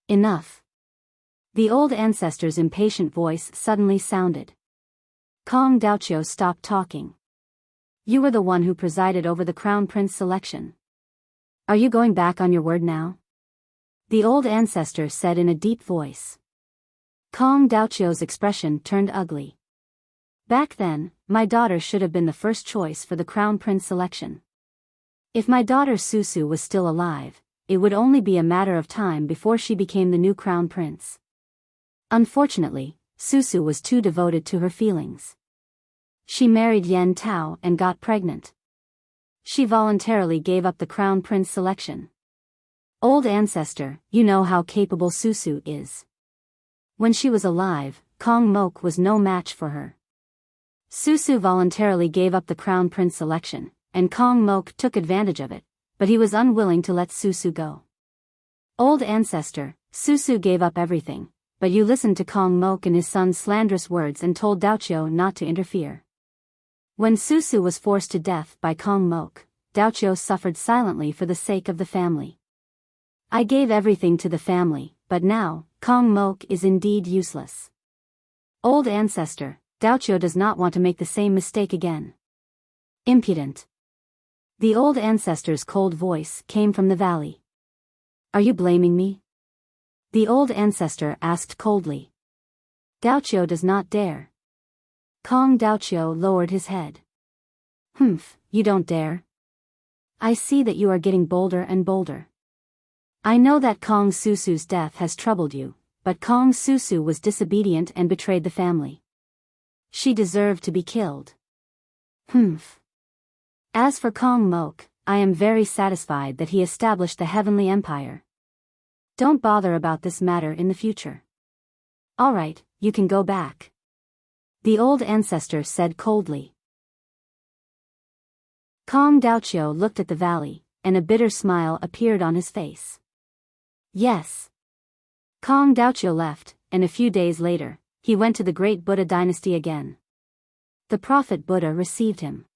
Enough. The old ancestor's impatient voice suddenly sounded. Kong Daoqiu stopped talking. You were the one who presided over the crown prince selection. Are you going back on your word now? The old ancestor said in a deep voice. Kong Daoqiu's expression turned ugly. Back then, my daughter should have been the first choice for the crown prince selection. If my daughter Susu was still alive, it would only be a matter of time before she became the new crown prince. Unfortunately, Susu was too devoted to her feelings. She married Yan Tao and got pregnant. She voluntarily gave up the crown prince selection. Old ancestor, you know how capable Susu is. When she was alive, Kong Mok was no match for her. Susu voluntarily gave up the crown prince selection, and Kong Mok took advantage of it, but he was unwilling to let Susu go. Old ancestor, Susu gave up everything, but you listened to Kong Mok and his son's slanderous words and told Daoqiu not to interfere. When Susu was forced to death by Kong Mok, Daoqiu suffered silently for the sake of the family. I gave everything to the family, but now, Kong Mok is indeed useless. Old ancestor, Daoqiu does not want to make the same mistake again. Impudent. The old ancestor's cold voice came from the valley. Are you blaming me? The old ancestor asked coldly. Daoqiu does not dare. Kong Daoqiu lowered his head. Humph, you don't dare? I see that you are getting bolder and bolder. I know that Kong Susu's death has troubled you, but Kong Susu was disobedient and betrayed the family. She deserved to be killed. Humph. As for Kong Mok, I am very satisfied that he established the Heavenly Empire. Don't bother about this matter in the future. All right, you can go back. The old ancestor said coldly. Kong Daoqiu looked at the valley, and a bitter smile appeared on his face. Yes. Kong Daoqiu left, and a few days later, he went to the great Buddha dynasty again. The Prophet Buddha received him.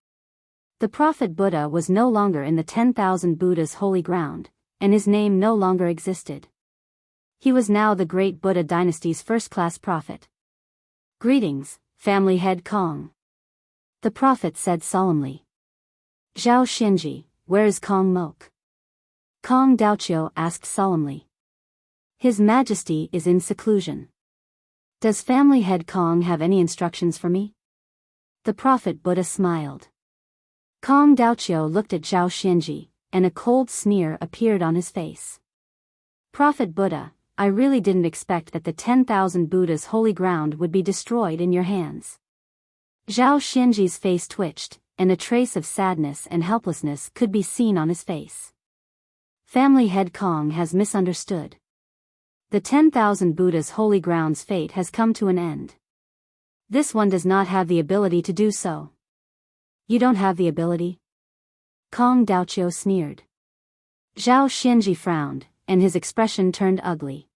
The Prophet Buddha was no longer in the 10,000 Buddha's holy ground, and his name no longer existed. He was now the great Buddha dynasty's first-class prophet. Greetings, family head Kong. The prophet said solemnly. Zhao Xinji, where is Kong Mok? Kong Daoqiu asked solemnly. His Majesty is in seclusion. Does family head Kong have any instructions for me? The Prophet Buddha smiled. Kong Daoqiu looked at Zhao Xinji, and a cold sneer appeared on his face. Prophet Buddha, I really didn't expect that the 10,000 Buddha's holy ground would be destroyed in your hands. Zhao Xinji's face twitched, and a trace of sadness and helplessness could be seen on his face. Family head Kong has misunderstood. The 10,000 Buddha's holy ground's fate has come to an end. This one does not have the ability to do so. You don't have the ability? Kong Daoqiu sneered. Zhao Xinji frowned, and his expression turned ugly.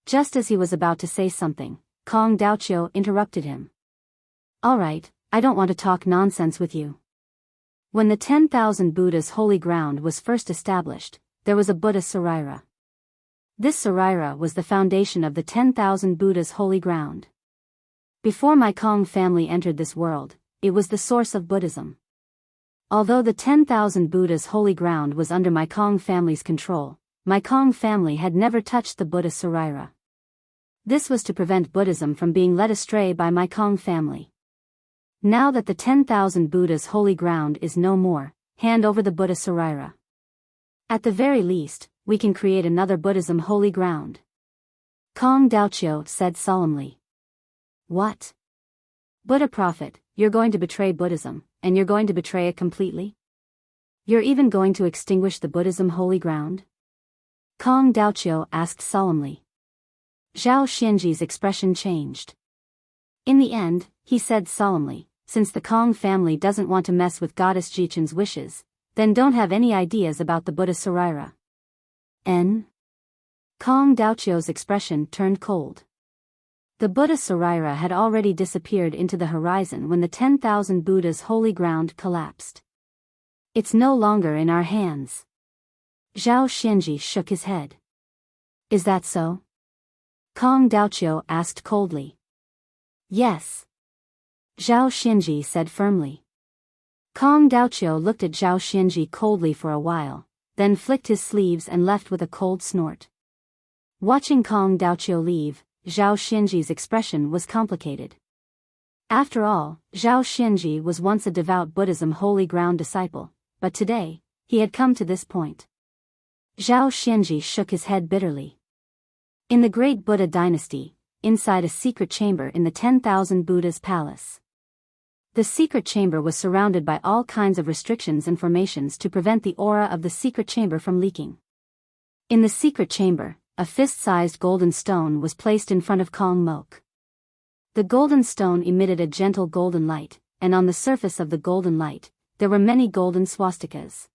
Just as he was about to say something, Kong Daoqiu interrupted him. Alright, I don't want to talk nonsense with you. When the 10,000 Buddhas' holy ground was first established, there was a Buddha Sarira. This Sarira was the foundation of the 10,000 Buddhas' holy ground. Before my Kong family entered this world, it was the source of Buddhism. Although the 10,000 Buddhas' holy ground was under my Kong family's control, my Kong family had never touched the Buddha Sarira. This was to prevent Buddhism from being led astray by my Kong family. Now that the 10,000 Buddhas' holy ground is no more, hand over the Buddha Sarira. At the very least, we can create another Buddhism holy ground. Kong Daoqiu said solemnly. What? Buddha prophet, you're going to betray Buddhism, and you're going to betray it completely? You're even going to extinguish the Buddhism holy ground? Kong Daoqiu asked solemnly. Zhao Xianji's expression changed. In the end, he said solemnly, since the Kong family doesn't want to mess with Goddess Jichen's wishes, then don't have any ideas about the Buddha Sarira. Kong Daoqiu's expression turned cold. The Buddha Sarira had already disappeared into the horizon when the 10,000 Buddhas' holy ground collapsed. It's no longer in our hands. Zhao Xianji shook his head. Is that so? Kong Daoqiu asked coldly. Yes. Zhao Xianji said firmly. Kong Daoqiu looked at Zhao Xianji coldly for a while, then flicked his sleeves and left with a cold snort. Watching Kong Daoqiu leave, Zhao Xianji's expression was complicated. After all, Zhao Xianji was once a devout Buddhism holy ground disciple, but today, he had come to this point. Zhao Xianji shook his head bitterly. In the great Buddha dynasty, inside a secret chamber in the 10,000 Buddhas' palace. The secret chamber was surrounded by all kinds of restrictions and formations to prevent the aura of the secret chamber from leaking. In the secret chamber, a fist-sized golden stone was placed in front of Kong Mok. The golden stone emitted a gentle golden light, and on the surface of the golden light, there were many golden swastikas.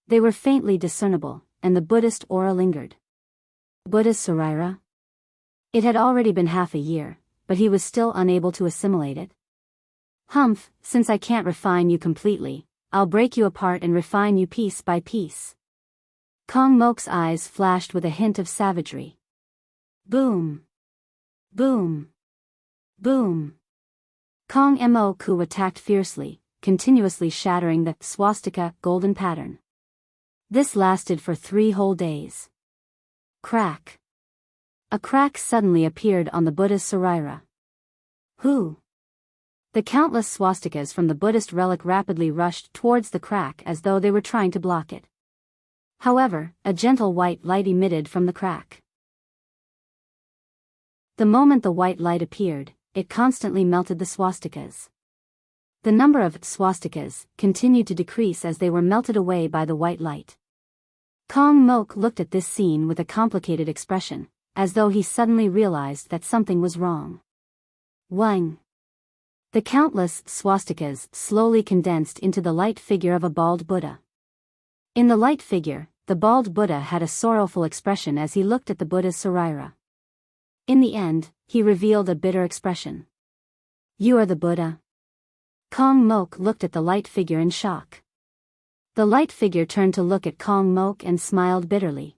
They were faintly discernible, and the Buddhist aura lingered. Buddha Sarira? It had already been half a year, but he was still unable to assimilate it. Humph, since I can't refine you completely, I'll break you apart and refine you piece by piece. Kong Mok's eyes flashed with a hint of savagery. Boom. Boom. Boom. Kong Moku attacked fiercely, continuously shattering the swastika golden pattern. This lasted for 3 whole days. Crack. A crack suddenly appeared on the Buddha's Sarira. Who? The countless swastikas from the Buddhist relic rapidly rushed towards the crack as though they were trying to block it. However, a gentle white light emitted from the crack. The moment the white light appeared, it constantly melted the swastikas. The number of swastikas continued to decrease as they were melted away by the white light. Kong Mok looked at this scene with a complicated expression, as though he suddenly realized that something was wrong. Wang. The countless swastikas slowly condensed into the light figure of a bald Buddha. In the light figure, the bald Buddha had a sorrowful expression as he looked at the Buddha's Sarira. In the end, he revealed a bitter expression. You are the Buddha? Kong Mok looked at the light figure in shock. The light figure turned to look at Kong Mok and smiled bitterly.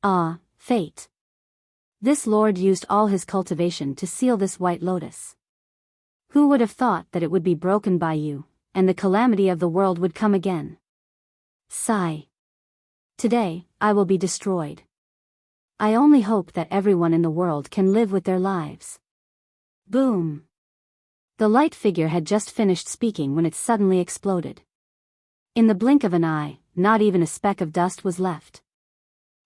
Ah, fate. This lord used all his cultivation to seal this white lotus. Who would have thought that it would be broken by you, and the calamity of the world would come again? Sigh. Today, I will be destroyed. I only hope that everyone in the world can live with their lives. Boom. The light figure had just finished speaking when it suddenly exploded. In the blink of an eye, not even a speck of dust was left.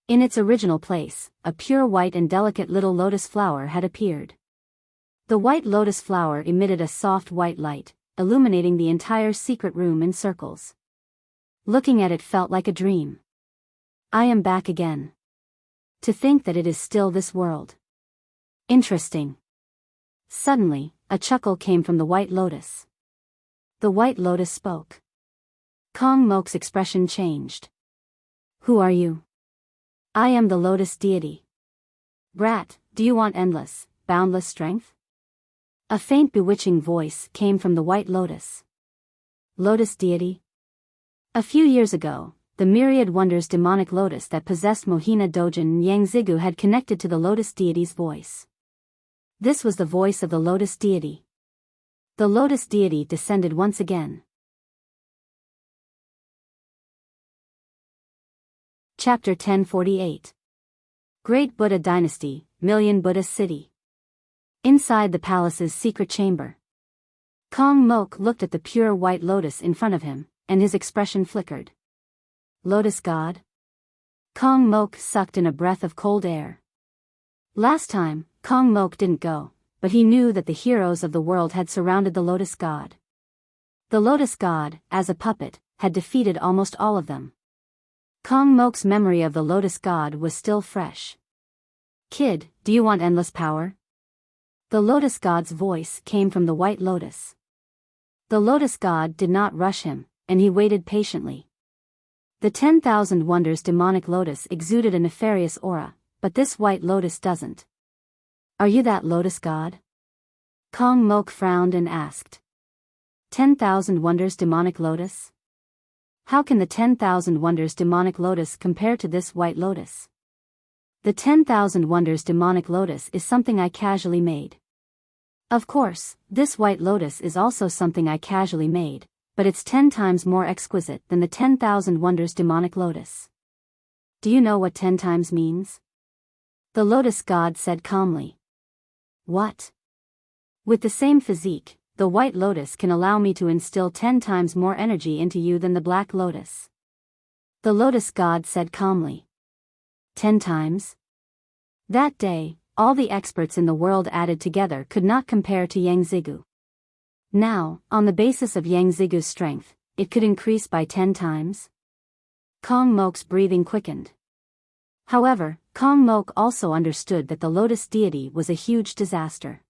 In its original place, a pure white and delicate little lotus flower had appeared. The white lotus flower emitted a soft white light, illuminating the entire secret room in circles. Looking at it felt like a dream. I am back again. To think that it is still this world. Interesting. Suddenly, a chuckle came from the white lotus. The white lotus spoke. Kong Mok's expression changed. Who are you? I am the lotus deity. Brat, do you want endless, boundless strength? A faint bewitching voice came from the White Lotus. Lotus deity? A few years ago, the myriad wonders demonic lotus that possessed Mohina Dojin Yangzigu had connected to the lotus deity's voice. This was the voice of the lotus deity. The lotus deity descended once again. Chapter 1048. Great Buddha Dynasty, Million Buddha City. Inside the palace's secret chamber, Kong Mok looked at the pure white lotus in front of him, and his expression flickered. Lotus God? Kong Mok sucked in a breath of cold air. Last time, Kong Mok didn't go, but he knew that the heroes of the world had surrounded the Lotus God. The Lotus God, as a puppet, had defeated almost all of them. Kong Mok's memory of the Lotus God was still fresh. Kid, do you want endless power? The Lotus God's voice came from the White Lotus. The Lotus God did not rush him, and he waited patiently. The 10,000 Wonders demonic lotus exuded a nefarious aura, but this White Lotus doesn't. Are you that Lotus God? Kong Mok frowned and asked. 10,000 Wonders demonic lotus? How can the 10,000 Wonders demonic lotus compare to this White Lotus? The 10,000 Wonders demonic lotus is something I casually made. Of course, this White Lotus is also something I casually made, but it's 10 times more exquisite than the 10,000 Wonders demonic lotus. Do you know what 10 times means? The Lotus God said calmly. What? With the same physique, the White Lotus can allow me to instill 10 times more energy into you than the Black Lotus. The Lotus God said calmly. 10 times? That day, all the experts in the world added together could not compare to Yangzigu. Now, on the basis of Yangzigu's strength, it could increase by 10 times? Kong Mok's breathing quickened. However, Kong Mok also understood that the Lotus deity was a huge disaster.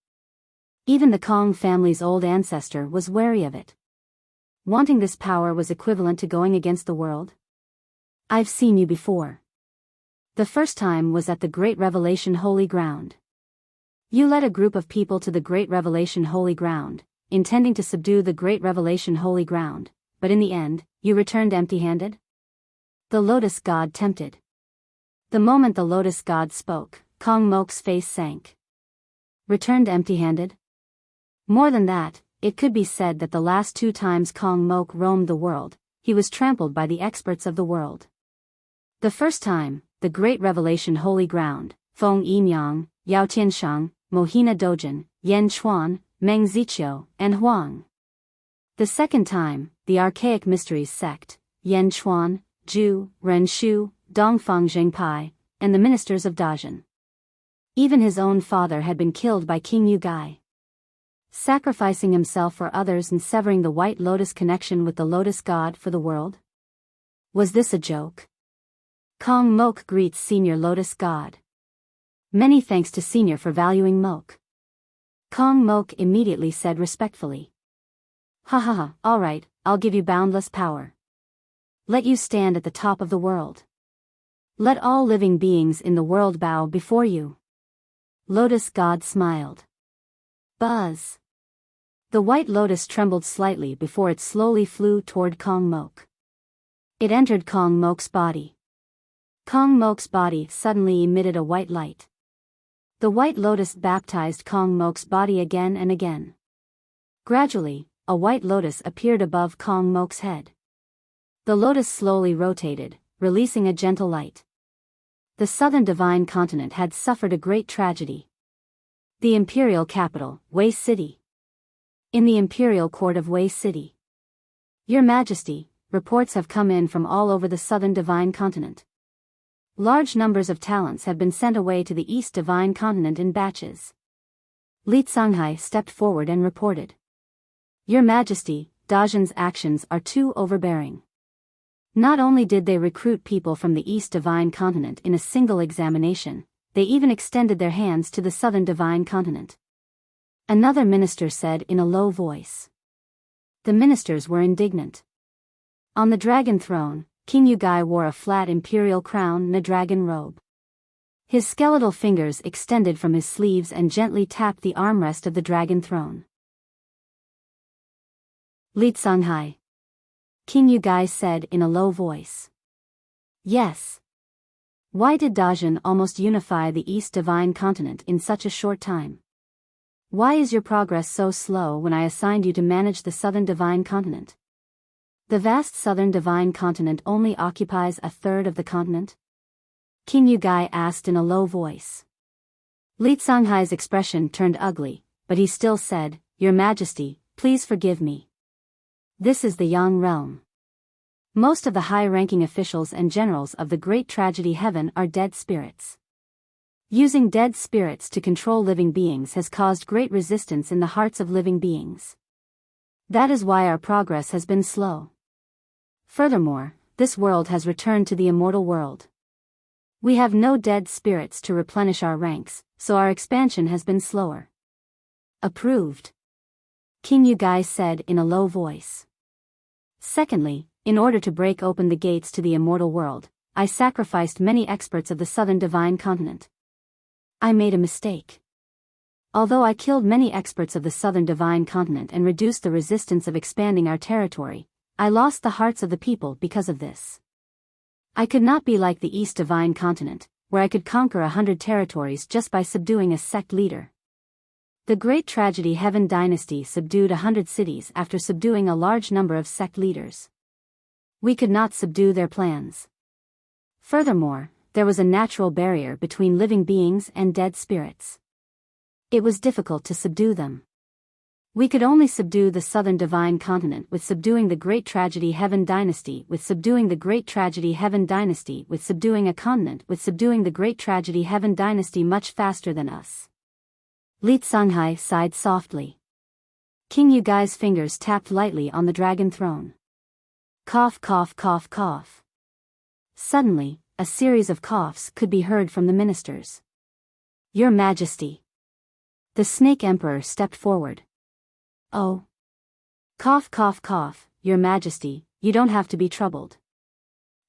Even the Kong family's old ancestor was wary of it. Wanting this power was equivalent to going against the world. I've seen you before. The first time was at the Great Revelation Holy Ground. You led a group of people to the Great Revelation Holy Ground, intending to subdue the Great Revelation Holy Ground, but in the end, you returned empty-handed? The Lotus God tempted. The moment the Lotus God spoke, Kong Mok's face sank. Returned empty-handed? More than that, it could be said that the last 2 times Kong Mok roamed the world, he was trampled by the experts of the world. The first time, the Great Revelation Holy Ground, Feng Yimyang, Yao Tianshang, Mohina Dojin, Yan Chuan, Meng Ziqiu, and Huang. The second time, the Archaic Mysteries sect, Yan Chuan, Zhu, Ren Shu, Dongfang Zhengpai, and the ministers of Dajin. Even his own father had been killed by King Yu Gai. Sacrificing himself for others and severing the White Lotus connection with the Lotus God for the world? Was this a joke? Kong Mok greets Senior Lotus God. Many thanks to Senior for valuing Mok. Kong Mok immediately said respectfully. Ha ha ha, alright, I'll give you boundless power. Let you stand at the top of the world. Let all living beings in the world bow before you. Lotus God smiled. Buzz. The White Lotus trembled slightly before it slowly flew toward Kong Mok. It entered Kong Mok's body. Kong Mok's body suddenly emitted a white light. The White Lotus baptized Kong Mok's body again and again. Gradually, a White Lotus appeared above Kong Mok's head. The lotus slowly rotated, releasing a gentle light. The southern divine continent had suffered a great tragedy. The imperial capital, Wei City. In the imperial court of Wei City. Your Majesty, reports have come in from all over the southern divine continent. Large numbers of talents have been sent away to the east divine continent in batches. Li Tsanghai stepped forward and reported. Your Majesty, Dajin's actions are too overbearing. Not only did they recruit people from the east divine continent in a single examination, they even extended their hands to the southern divine continent. Another minister said in a low voice. The ministers were indignant. On the dragon throne, King Yugai wore a flat imperial crown and a dragon robe. His skeletal fingers extended from his sleeves and gently tapped the armrest of the dragon throne. Li Tsunghai. King Yugai said in a low voice. Yes. Why did Dajin almost unify the East Divine Continent in such a short time? Why is your progress so slow when I assigned you to manage the Southern Divine Continent? The vast Southern Divine Continent only occupies a third of the continent? King Yugai asked in a low voice. Li Tsunghai's expression turned ugly, but he still said, Your Majesty, please forgive me. This is the Yang realm. Most of the high-ranking officials and generals of the Great Tragedy Heaven are dead spirits. Using dead spirits to control living beings has caused great resistance in the hearts of living beings. That is why our progress has been slow. Furthermore, this world has returned to the immortal world. We have no dead spirits to replenish our ranks, so our expansion has been slower. Approved. King Yugai said in a low voice. Secondly, in order to break open the gates to the immortal world, I sacrificed many experts of the Southern Divine Continent. I made a mistake. Although I killed many experts of the Southern Divine Continent and reduced the resistance of expanding our territory, I lost the hearts of the people because of this. I could not be like the East Divine Continent, where I could conquer 100 territories just by subduing a sect leader. The Great Tragedy Heaven dynasty subdued 100 cities after subduing a large number of sect leaders. We could not subdue their plans. Furthermore, there was a natural barrier between living beings and dead spirits. It was difficult to subdue them. We could only subdue the Southern Divine Continent with subduing the Great Tragedy Heaven dynasty, with subduing the Great Tragedy Heaven dynasty, with subduing a continent, with subduing the Great Tragedy Heaven dynasty much faster than us. Li Tsunghai sighed softly. King Yugai's fingers tapped lightly on the dragon throne. Cough, cough, cough, cough. Suddenly, a series of coughs could be heard from the ministers. Your Majesty. The Snake Emperor stepped forward. Oh. Cough, cough, cough, Your Majesty, you don't have to be troubled.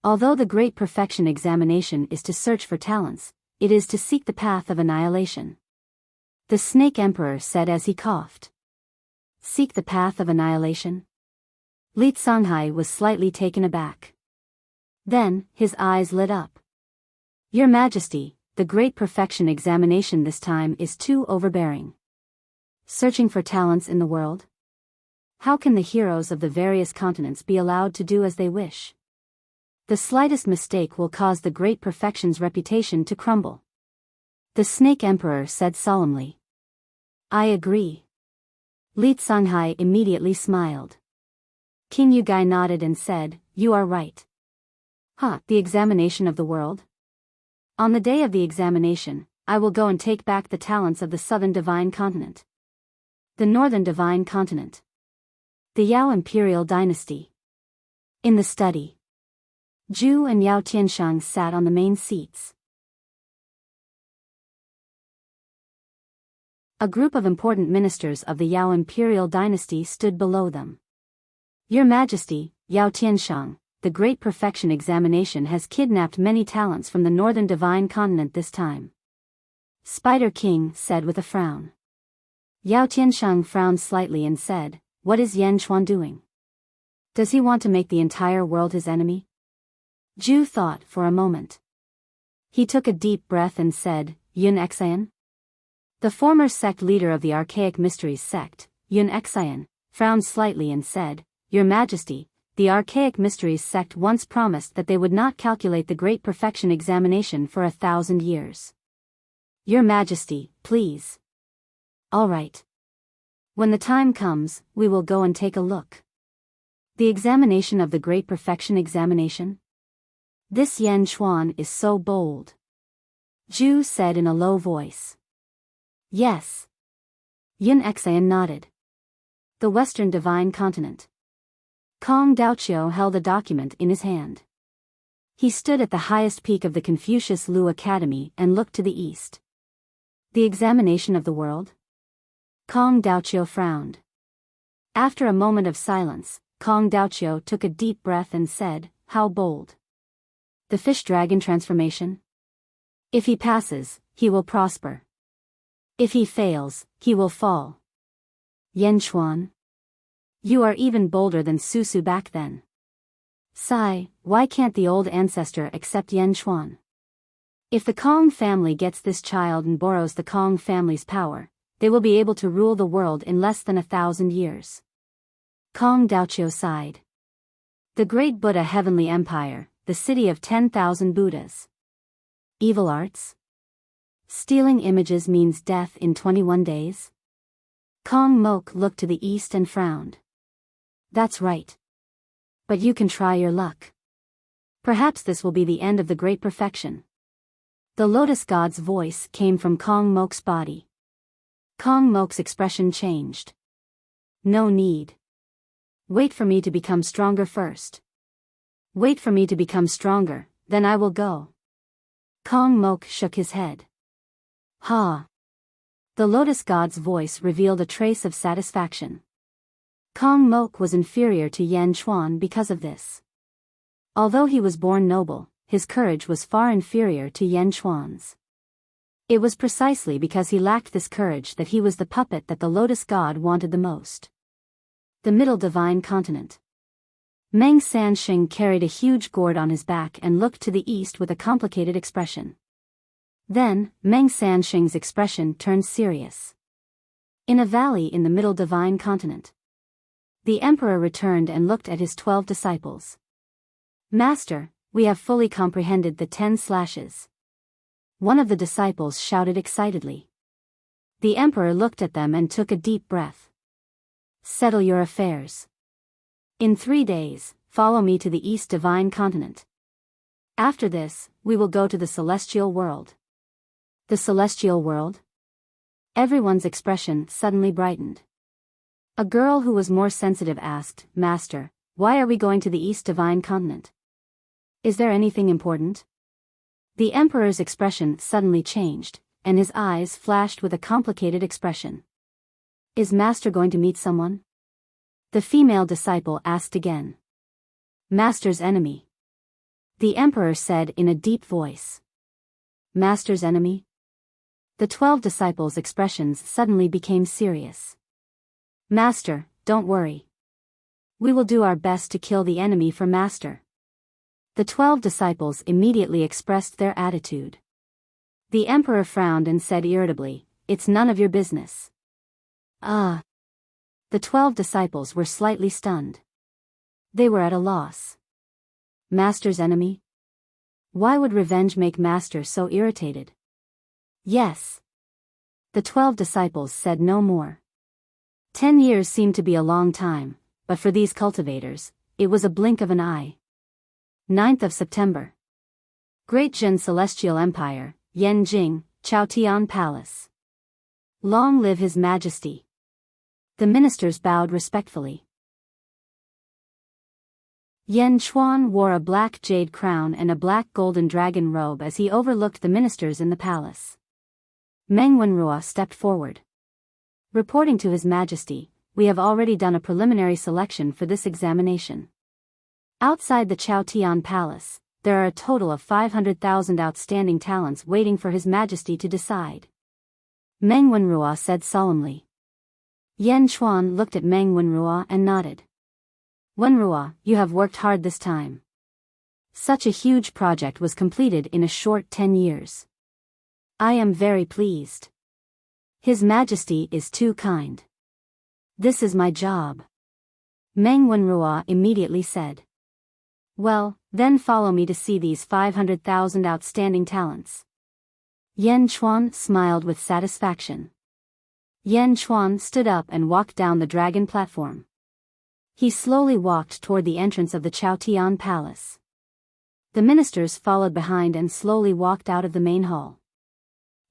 Although the Great Perfection Examination is to search for talents, it is to seek the path of annihilation. The Snake Emperor said as he coughed. Seek the path of annihilation? Li Tsunghai was slightly taken aback. Then, his eyes lit up. Your Majesty, the Great Perfection Examination this time is too overbearing. Searching for talents in the world? How can the heroes of the various continents be allowed to do as they wish? The slightest mistake will cause the Great Perfection's reputation to crumble. The Snake Emperor said solemnly. I agree. Li Tsunghai immediately smiled. King Yugai nodded and said, You are right. The examination of the world? On the day of the examination, I will go and take back the talents of the Southern Divine Continent. The Northern Divine Continent. The Yao Imperial Dynasty. In the study. Zhu and Yao Tianshang sat on the main seats. A group of important ministers of the Yao Imperial Dynasty stood below them. Your Majesty, Yao Tianshang, the Great Perfection Examination has kidnapped many talents from the Northern Divine Continent this time. Spider King said with a frown. Yao Tianshang frowned slightly and said, What is Yan Chuan doing? Does he want to make the entire world his enemy? Zhu thought for a moment. He took a deep breath and said, Yun Xian? The former sect leader of the Archaic Mysteries sect, Yun Xian, frowned slightly and said, Your Majesty, the Archaic Mysteries sect once promised that they would not calculate the Great Perfection Examination for 1,000 years. Your Majesty, please. All right. When the time comes, we will go and take a look. The examination of the Great Perfection Examination? This Yan Chuan is so bold. Zhu said in a low voice. Yes. Yun Xian nodded. The Western Divine Continent. Kong Daoqiu held a document in his hand. He stood at the highest peak of the Confucius Lu Academy and looked to the east. The examination of the world? Kong Daoqiu frowned. After a moment of silence, Kong Daoqiu took a deep breath and said, How bold. The fish dragon transformation? If he passes, he will prosper. If he fails, he will fall. Yan Chuan. You are even bolder than Susu back then. Sigh, why can't the old ancestor accept Yan Chuan? If the Kong family gets this child and borrows the Kong family's power, they will be able to rule the world in less than 1,000 years. Kong Daoqiu sighed. The great Buddha Heavenly Empire, the city of 10,000 Buddhas. Evil arts? Stealing images means death in 21 days? Kong Mok looked to the east and frowned. That's right. But you can try your luck. Perhaps this will be the end of the great perfection. The lotus god's voice came from Kong Mok's body. Kong Mok's expression changed. No need. Wait for me to become stronger first. Wait for me to become stronger, then I will go. Kong Mok shook his head. Ha! The lotus god's voice revealed a trace of satisfaction. Kong Mok was inferior to Yan Chuan because of this. Although he was born noble, his courage was far inferior to Yan Chuan's. It was precisely because he lacked this courage that he was the puppet that the lotus god wanted the most. The Middle Divine Continent. Meng Sanxing carried a huge gourd on his back and looked to the east with a complicated expression. Then, Meng Sanxing's expression turned serious. In a valley in the Middle Divine Continent. The emperor returned and looked at his 12 disciples. Master, we have fully comprehended the 10 slashes. One of the disciples shouted excitedly. The emperor looked at them and took a deep breath. Settle your affairs. In 3 days, follow me to the East Divine Continent. After this, we will go to the celestial world. The celestial world? Everyone's expression suddenly brightened. A girl who was more sensitive asked, Master, why are we going to the East Divine Continent? Is there anything important? The emperor's expression suddenly changed, and his eyes flashed with a complicated expression. Is Master going to meet someone? The female disciple asked again. Master's enemy. The emperor said in a deep voice. Master's enemy? The 12 disciples' expressions suddenly became serious. Master, don't worry. We will do our best to kill the enemy for Master. The 12 disciples immediately expressed their attitude. The emperor frowned and said irritably, It's none of your business. Ah. The 12 disciples were slightly stunned. They were at a loss. Master's enemy? Why would revenge make Master so irritated? Yes. The 12 disciples said no more. 10 years seemed to be a long time, but for these cultivators, it was a blink of an eye. 9th of September. Great Jin Celestial Empire, Yanjing, Chaotian Palace. Long live His Majesty. The ministers bowed respectfully. Yan Chuan wore a black jade crown and a black golden dragon robe as he overlooked the ministers in the palace. Meng Wenrua stepped forward. Reporting to His Majesty, we have already done a preliminary selection for this examination. Outside the Chaotian Palace, there are a total of 500,000 outstanding talents waiting for His Majesty to decide. Meng Wenrua said solemnly. Yan Chuan looked at Meng Wenrua and nodded. Wenrua, you have worked hard this time. Such a huge project was completed in a short 10 years. I am very pleased. His Majesty is too kind. This is my job. Meng Wenrua immediately said. Well, then follow me to see these 500,000 outstanding talents. Yan Chuan smiled with satisfaction. Yan Chuan stood up and walked down the dragon platform. He slowly walked toward the entrance of the Chaotian Palace. The ministers followed behind and slowly walked out of the main hall.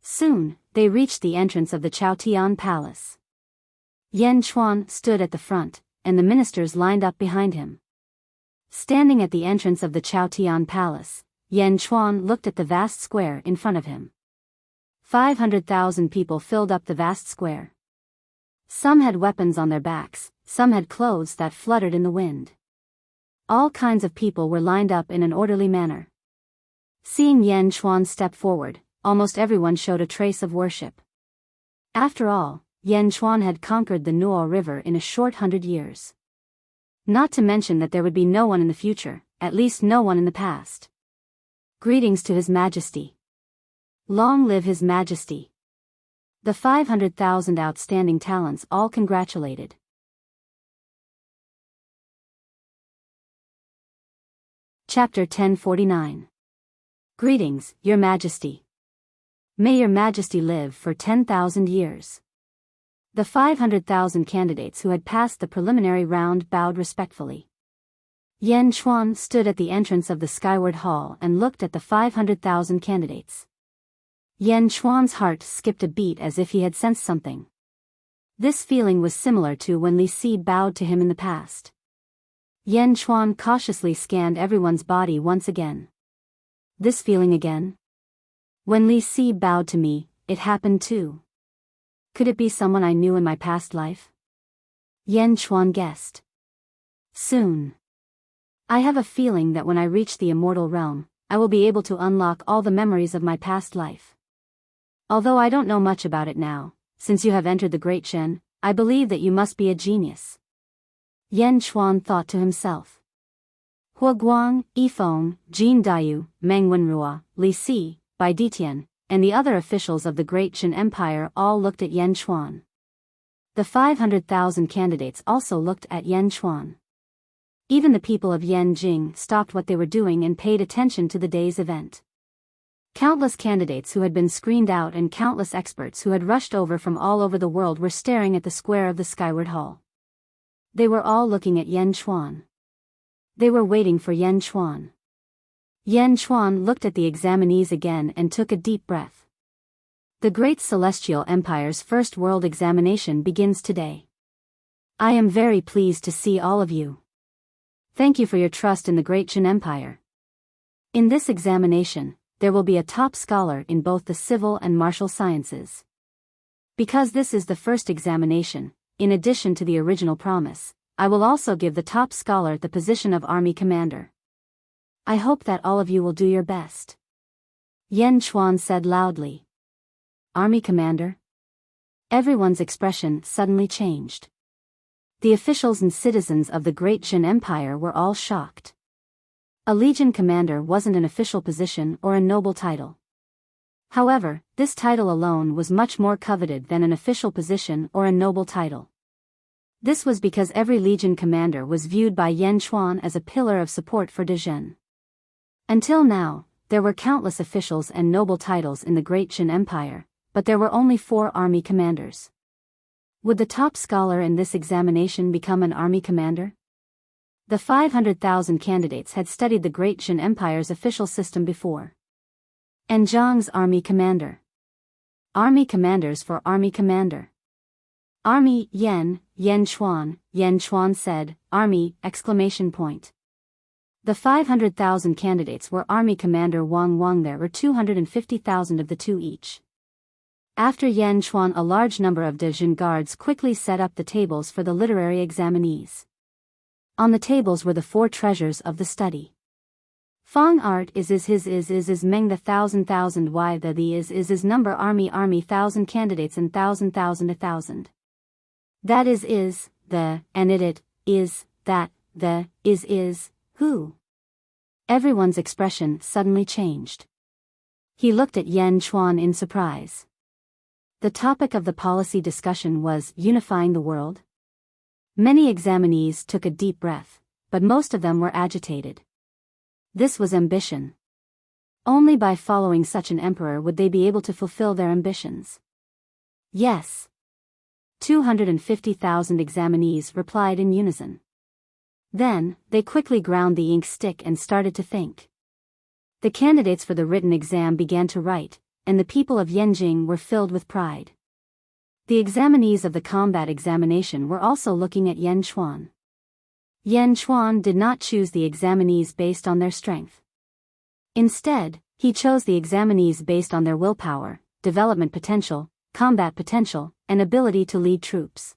Soon, they reached the entrance of the Chaotian Palace. Yan Chuan stood at the front, and the ministers lined up behind him. Standing at the entrance of the Chaotian Palace, Yan Chuan looked at the vast square in front of him. 500,000 people filled up the vast square. Some had weapons on their backs, some had clothes that fluttered in the wind. All kinds of people were lined up in an orderly manner. Seeing Yan Chuan step forward, almost everyone showed a trace of worship. After all, Yan Chuan had conquered the Nuo River in a short 100 years. Not to mention that there would be no one in the future, at least no one in the past. Greetings to His Majesty. Long live His Majesty. The 500,000 outstanding talents all congratulated. Chapter 1049. Greetings, Your Majesty. May Your Majesty live for 10,000 years. The 500,000 candidates who had passed the preliminary round bowed respectfully. Yan Chuan stood at the entrance of the Skyward Hall and looked at the 500,000 candidates. Yan Chuan's heart skipped a beat as if he had sensed something. This feeling was similar to when Li Si bowed to him in the past. Yan Chuan cautiously scanned everyone's body once again. This feeling again? When Li Si bowed to me, it happened too. Could it be someone I knew in my past life? Yan Chuan guessed. Soon. I have a feeling that when I reach the immortal realm, I will be able to unlock all the memories of my past life. Although I don't know much about it now, since you have entered the Great Shen, I believe that you must be a genius. Yan Chuan thought to himself. Hua Guang, Yifeng, Jin Dayu, Meng Wenrua, Li Si, Bai Ditian, and the other officials of the Great Shen Empire all looked at Yan Chuan. The 500,000 candidates also looked at Yan Chuan. Even the people of Yanjing stopped what they were doing and paid attention to the day's event. Countless candidates who had been screened out and countless experts who had rushed over from all over the world were staring at the square of the Skyward Hall. They were all looking at Yan Chuan. They were waiting for Yan Chuan. Yan Chuan looked at the examinees again and took a deep breath. The Great Celestial Empire's first world examination begins today. I am very pleased to see all of you. Thank you for your trust in the Great Shen Empire. In this examination, there will be a top scholar in both the civil and martial sciences. Because this is the first examination, in addition to the original promise, I will also give the top scholar the position of army commander. I hope that all of you will do your best. Yan Chuan said loudly. Army commander? Everyone's expression suddenly changed. The officials and citizens of the Great Shen Empire were all shocked. A legion commander wasn't an official position or a noble title. However, this title alone was much more coveted than an official position or a noble title. This was because every legion commander was viewed by Yan Chuan as a pillar of support for Dezhen. Until now, there were countless officials and noble titles in the Great Shen Empire, but there were only 4 army commanders. Would the top scholar in this examination become an army commander? The 500,000 candidates had studied the Great Shen Empire's official system before. Zhang's army commander. Army commanders for army commander. Army, Yan Chuan said, army, exclamation point. The 500,000 candidates were army commander Wang. There were 250,000 of the two each. After Yan Chuan, a large number of Dezhen guards quickly set up the tables for the literary examinees. On the tables were the 4 treasures of the study. Fong art is his Meng the thousand y the is number army 1,000 candidates and thousand 1,000. That is the and it is that the is who. Everyone's expression suddenly changed. He looked at Yan Chuan in surprise. The topic of the policy discussion was unifying the world. Many examinees took a deep breath, but most of them were agitated. This was ambition. Only by following such an emperor would they be able to fulfill their ambitions. Yes. 250,000 examinees replied in unison. Then, they quickly ground the ink stick and started to think. The candidates for the written exam began to write, and the people of Yanjing were filled with pride. The examinees of the combat examination were also looking at Yan Chuan. Yan Chuan did not choose the examinees based on their strength. Instead, he chose the examinees based on their willpower, development potential, combat potential, and ability to lead troops.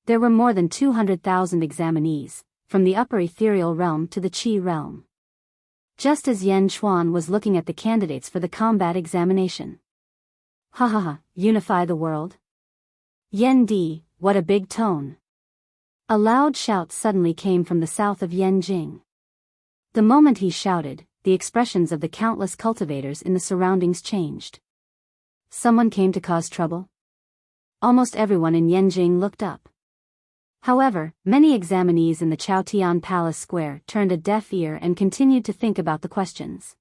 There were more than 200,000 examinees, from the upper ethereal realm to the Qi realm. just as Yan Chuan was looking at the candidates for the combat examination. Ha ha ha, unify the world? Yen Di, what a big tone. A loud shout suddenly came from the south of Yen Jing. The moment he shouted, the expressions of the countless cultivators in the surroundings changed. Someone came to cause trouble? Almost everyone in Yenjing looked up. However, many examinees in the Chaotian Palace Square turned a deaf ear and continued to think about the questions.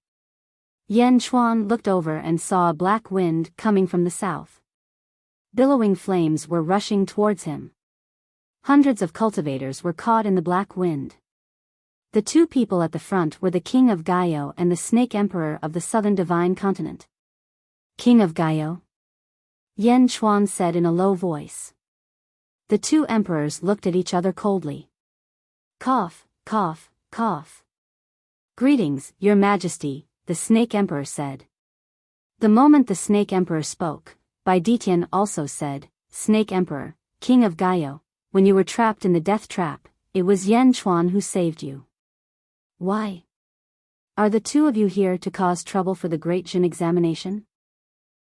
Yan Chuan looked over and saw a black wind coming from the south. Billowing flames were rushing towards him. Hundreds of cultivators were caught in the black wind. The two people at the front were the King of Gaio and the Snake Emperor of the Southern Divine Continent. King of Gaio? Yan Chuan said in a low voice. The two emperors looked at each other coldly. Cough, cough, cough. Greetings, Your Majesty, the Snake Emperor said. The moment the Snake Emperor spoke, Bai Ditian also said, Snake Emperor, King of Gaio, when you were trapped in the death trap, it was Yan Chuan who saved you. Why? Are the two of you here to cause trouble for the Great Jin examination?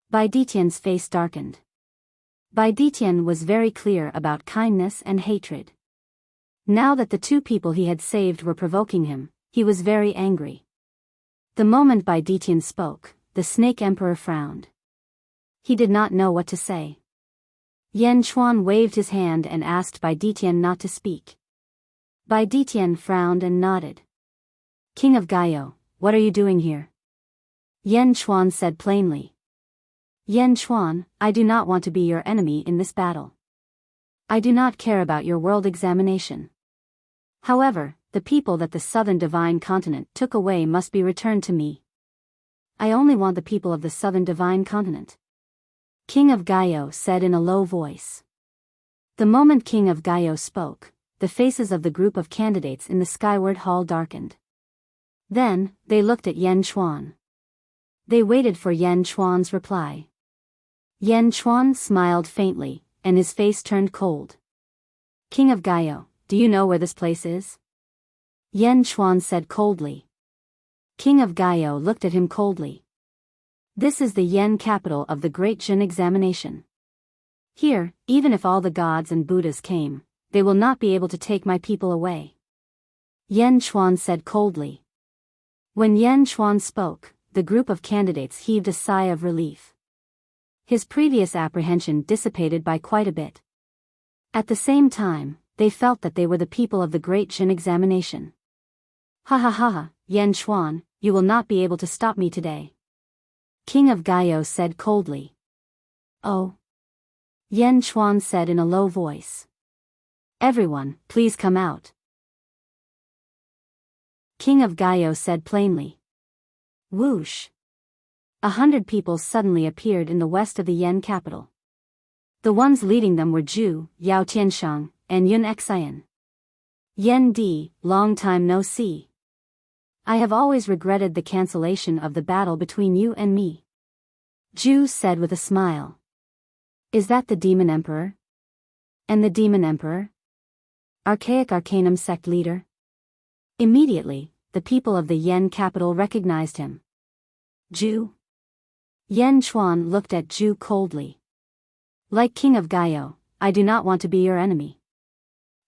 Bai Ditian's face darkened. Bai Ditian was very clear about kindness and hatred. Now that the two people he had saved were provoking him, he was very angry. The moment Bai Ditian spoke, the Snake Emperor frowned. He did not know what to say. Yan Chuan waved his hand and asked Bai Ditian not to speak. Bai Ditian frowned and nodded. King of Gaio, what are you doing here? Yan Chuan said plainly. Yan Chuan, I do not want to be your enemy in this battle. I do not care about your world examination. However, the people that the Southern Divine Continent took away must be returned to me. I only want the people of the Southern Divine Continent. King of Gaio said in a low voice. The moment King of Gaio spoke, the faces of the group of candidates in the skyward hall darkened. Then, they looked at Yan Chuan. They waited for Yan Chuan's reply. Yan Chuan smiled faintly, and his face turned cold. King of Gaio, do you know where this place is? Yan Chuan said coldly. King of Gaio looked at him coldly. This is the Yen capital of the Great Jin examination. Here, even if all the gods and Buddhas came, they will not be able to take my people away. Yan Chuan said coldly. When Yan Chuan spoke, the group of candidates heaved a sigh of relief. His previous apprehension dissipated by quite a bit. At the same time, they felt that they were the people of the Great Jin examination. Ha ha ha ha, Yan Chuan, you will not be able to stop me today. King of Gaio said coldly. Oh. Yan Chuan said in a low voice. Everyone, please come out. King of Gaio said plainly. Whoosh. 100 people suddenly appeared in the west of the Yen capital. The ones leading them were Zhu, Yao Tianshang, and Yun Xian. Yen Di, long time no see. I have always regretted the cancellation of the battle between you and me. Zhu said with a smile. Is that the Demon Emperor? And the Demon Emperor? Archaic Arcanum sect leader? Immediately, the people of the Yen capital recognized him. Zhu? Yan Chuan looked at Zhu coldly. Like King of Gaio, I do not want to be your enemy.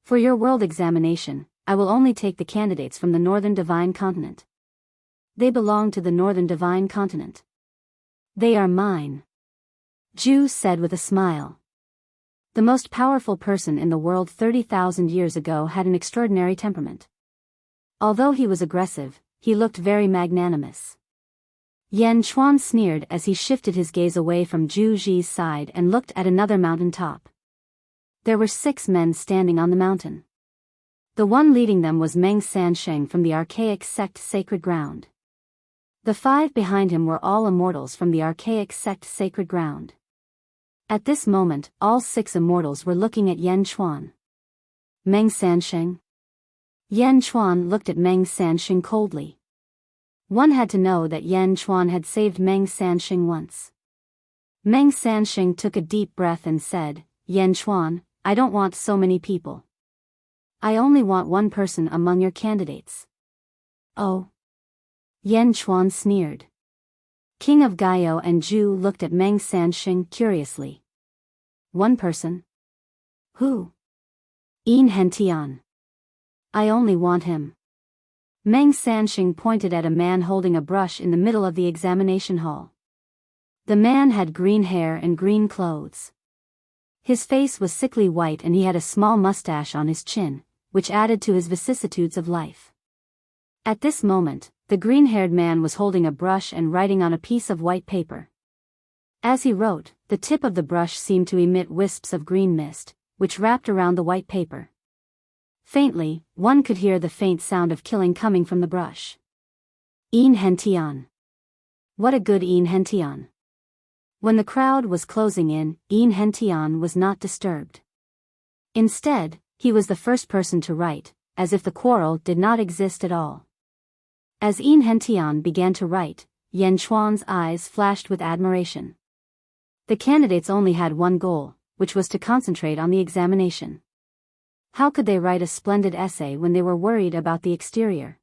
For your world examination, I will only take the candidates from the Northern Divine Continent. They belong to the Northern Divine Continent. They are mine. Zhu said with a smile. The most powerful person in the world 30,000 years ago had an extraordinary temperament. Although he was aggressive, he looked very magnanimous. Yan Chuan sneered as he shifted his gaze away from Zhu Ji's side and looked at another mountain top. There were 6 men standing on the mountain. The one leading them was Meng Sansheng from the archaic sect Sacred Ground. The 5 behind him were all immortals from the archaic sect Sacred Ground. At this moment, all 6 immortals were looking at Yan Chuan. Meng Sansheng? Yan Chuan looked at Meng Sansheng coldly. One had to know that Yan Chuan had saved Meng Sansheng once. Meng Sansheng took a deep breath and said, Yan Chuan, I don't want so many people. I only want one person among your candidates. Oh. Yan Chuan sneered. King of Gaio and Zhu looked at Meng Sanxing curiously. One person? Who? Enrich. I only want him. Meng Sanxing pointed at a man holding a brush in the middle of the examination hall. The man had green hair and green clothes. His face was sickly white and he had a small mustache on his chin, which added to his vicissitudes of life. At this moment, the green-haired man was holding a brush and writing on a piece of white paper. As he wrote, the tip of the brush seemed to emit wisps of green mist, which wrapped around the white paper. Faintly, one could hear the faint sound of killing coming from the brush. Enrich. What a good Enrich. When the crowd was closing in, Enrich was not disturbed. Instead, he was the first person to write, as if the quarrel did not exist at all. As Enrich began to write, Yan Chuan's eyes flashed with admiration. The candidates only had one goal, which was to concentrate on the examination. How could they write a splendid essay when they were worried about the exterior?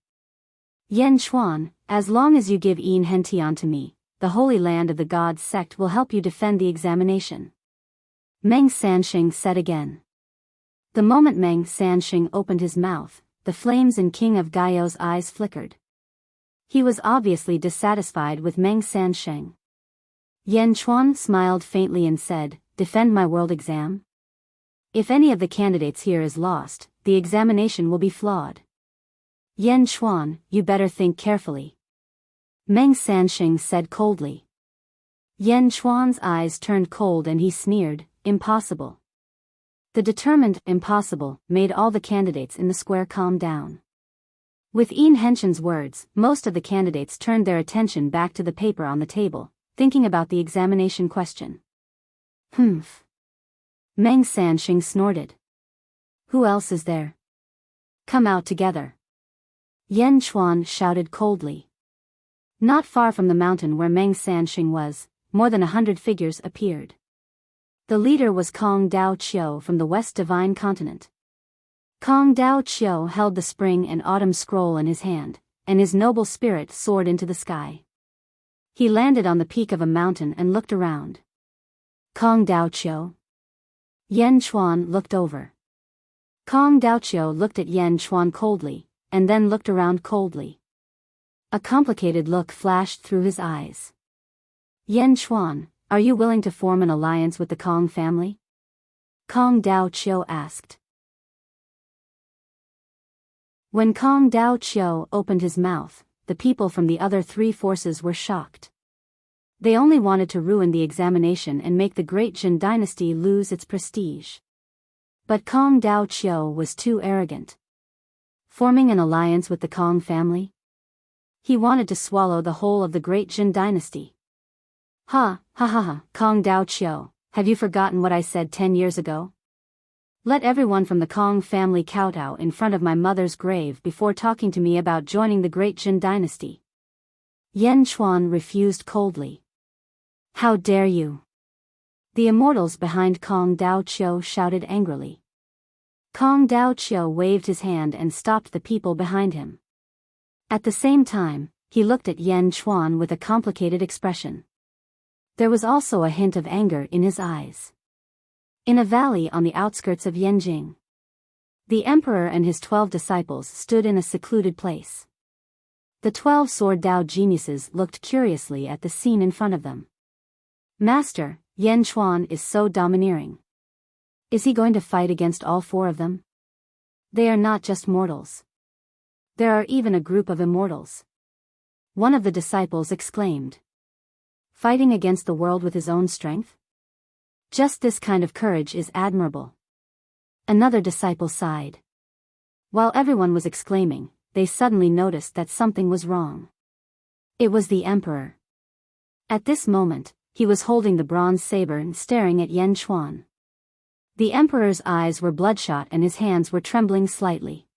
Yan Chuan, as long as you give Enrich to me, the Holy Land of the Gods sect will help you defend the examination. Meng Sanxing said again. The moment Meng Sanxing opened his mouth, the flames in King of Gaio's eyes flickered. He was obviously dissatisfied with Meng Sanxing. Yan Chuan smiled faintly and said, "Defend my world exam? If any of the candidates here is lost, the examination will be flawed. Yan Chuan, you better think carefully." Meng Sanxing said coldly. Yan Chuan's eyes turned cold and he sneered, "Impossible." The determined "impossible" made all the candidates in the square calm down. With Enrich's words, most of the candidates turned their attention back to the paper on the table, thinking about the examination question. Humph. Meng Sanxing snorted. Who else is there? Come out together. Yan Chuan shouted coldly. Not far from the mountain where Meng Sanxing was, more than 100 figures appeared. The leader was Kong Dao Qiu from the West Divine Continent. Kong Dao Qiu held the spring and autumn scroll in his hand, and his noble spirit soared into the sky. He landed on the peak of a mountain and looked around. Kong Dao Qiu. Yan Chuan looked over. Kong Dao Qiu looked at Yan Chuan coldly, and then looked around coldly. A complicated look flashed through his eyes. Yan Chuan, are you willing to form an alliance with the Kong family? Kong Dao Qiu asked. When Kong Dao Qiu opened his mouth, the people from the other three forces were shocked. They only wanted to ruin the examination and make the great Jin dynasty lose its prestige. But Kong Dao Qiu was too arrogant. Forming an alliance with the Kong family? He wanted to swallow the whole of the great Jin dynasty. Ha, ha ha ha, Kong Dao Qiu, have you forgotten what I said 10 years ago? Let everyone from the Kong family kowtow in front of my mother's grave before talking to me about joining the great Jin dynasty. Yan Chuan refused coldly. How dare you? The immortals behind Kong Dao Qiu shouted angrily. Kong Dao Qiu waved his hand and stopped the people behind him. At the same time, he looked at Yan Chuan with a complicated expression. There was also a hint of anger in his eyes. In a valley on the outskirts of Yanjing, the emperor and his 12 disciples stood in a secluded place. The 12 sword Dao geniuses looked curiously at the scene in front of them. Master, Yan Chuan is so domineering. Is he going to fight against all 4 of them? They are not just mortals. There are even a group of immortals. One of the disciples exclaimed. Fighting against the world with his own strength? Just this kind of courage is admirable. Another disciple sighed. While everyone was exclaiming, they suddenly noticed that something was wrong. It was the emperor. At this moment, he was holding the bronze saber and staring at Yan Chuan. The emperor's eyes were bloodshot and his hands were trembling slightly.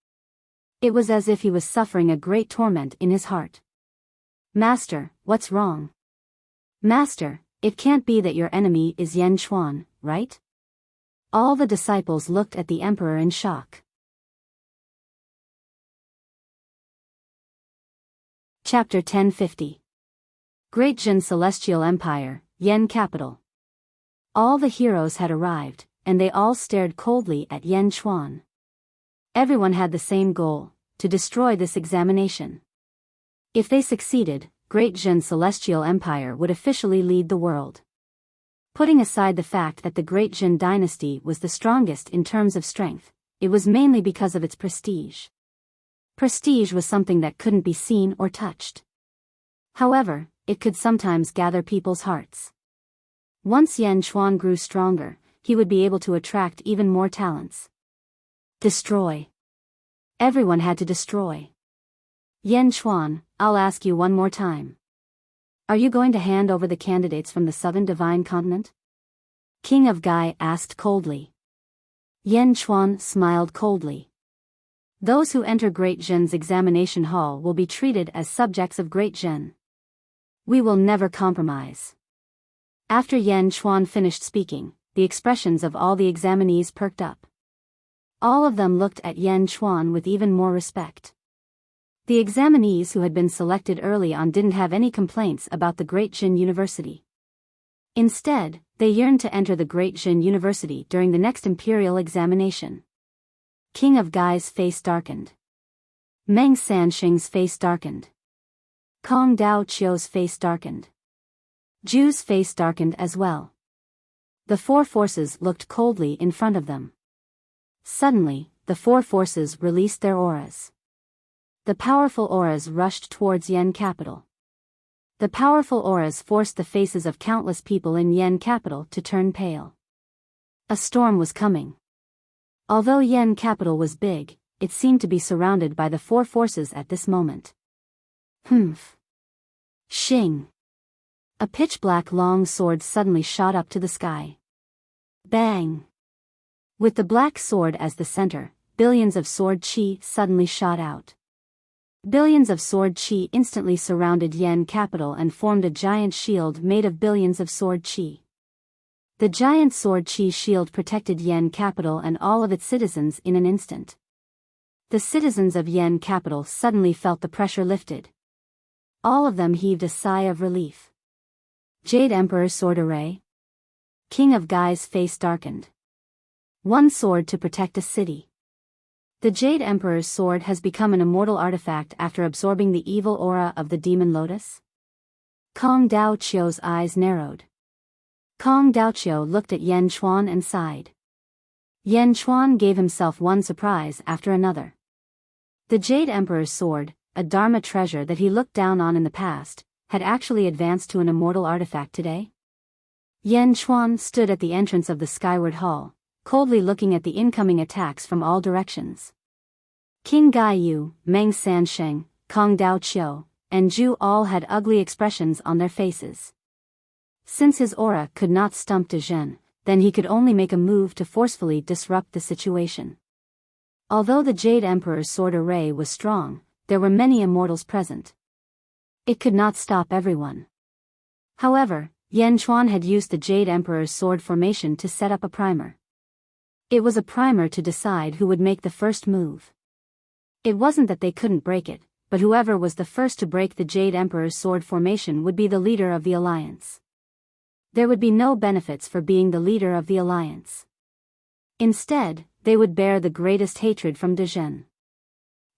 It was as if he was suffering a great torment in his heart. Master, what's wrong? Master, it can't be that your enemy is Yan Chuan, right? All the disciples looked at the emperor in shock. Chapter 1050. Great Jin Celestial Empire, Yen Capital. All the heroes had arrived, and they all stared coldly at Yen Chuan. Everyone had the same goal, to destroy this examination. If they succeeded, Great Jin Celestial Empire would officially lead the world. Putting aside the fact that the Great Jin dynasty was the strongest in terms of strength, it was mainly because of its prestige. Prestige was something that couldn't be seen or touched. However, it could sometimes gather people's hearts. Once Yen Chuan grew stronger, he would be able to attract even more talents. Destroy. Everyone had to destroy. Yen Chuan, I'll ask you one more time. Are you going to hand over the candidates from the Southern Divine Continent? King of Gai asked coldly. Yen Chuan smiled coldly. Those who enter Great Jin's examination hall will be treated as subjects of Great Jin. We will never compromise. After Yen Chuan finished speaking, the expressions of all the examinees perked up. All of them looked at Yen Chuan with even more respect. The examinees who had been selected early on didn't have any complaints about the Great Jin University. Instead, they yearned to enter the Great Jin University during the next imperial examination. King of Gai's face darkened. Meng Sanxing's face darkened. Kong Dao Qiu's face darkened. Zhu's face darkened as well. The four forces looked coldly in front of them. Suddenly, the four forces released their auras. The powerful auras rushed towards Yen Capital. The powerful auras forced the faces of countless people in Yen Capital to turn pale. A storm was coming. Although Yen Capital was big, it seemed to be surrounded by the four forces at this moment. Humph. Shing. A pitch-black long sword suddenly shot up to the sky. Bang. With the black sword as the center, billions of sword chi suddenly shot out. Billions of sword chi instantly surrounded Yen Capital and formed a giant shield made of billions of sword chi. The giant sword chi shield protected Yen Capital and all of its citizens in an instant. The citizens of Yen Capital suddenly felt the pressure lifted. All of them heaved a sigh of relief. Jade Emperor's sword array. King of Gai's face darkened. One sword to protect a city. The Jade Emperor's sword has become an immortal artifact after absorbing the evil aura of the Demon Lotus. Kong Dao Qiu's eyes narrowed. Kong Daoqiu looked at Yen Chuan and sighed. Yen Chuan gave himself one surprise after another. The Jade Emperor's sword, a Dharma treasure that he looked down on in the past, had actually advanced to an immortal artifact today. Yen Chuan stood at the entrance of the Skyward Hall, coldly looking at the incoming attacks from all directions. King Gai Yu, Meng Sansheng, Kong Daoqiu, and Zhu all had ugly expressions on their faces. Since his aura could not stump De Zhen, then he could only make a move to forcefully disrupt the situation. Although the Jade Emperor's sword array was strong, there were many immortals present. It could not stop everyone. However, Yen Chuan had used the Jade Emperor's sword formation to set up a primer. It was a primer to decide who would make the first move. It wasn't that they couldn't break it, but whoever was the first to break the Jade Emperor's sword formation would be the leader of the alliance. There would be no benefits for being the leader of the alliance. Instead, they would bear the greatest hatred from De Zhen.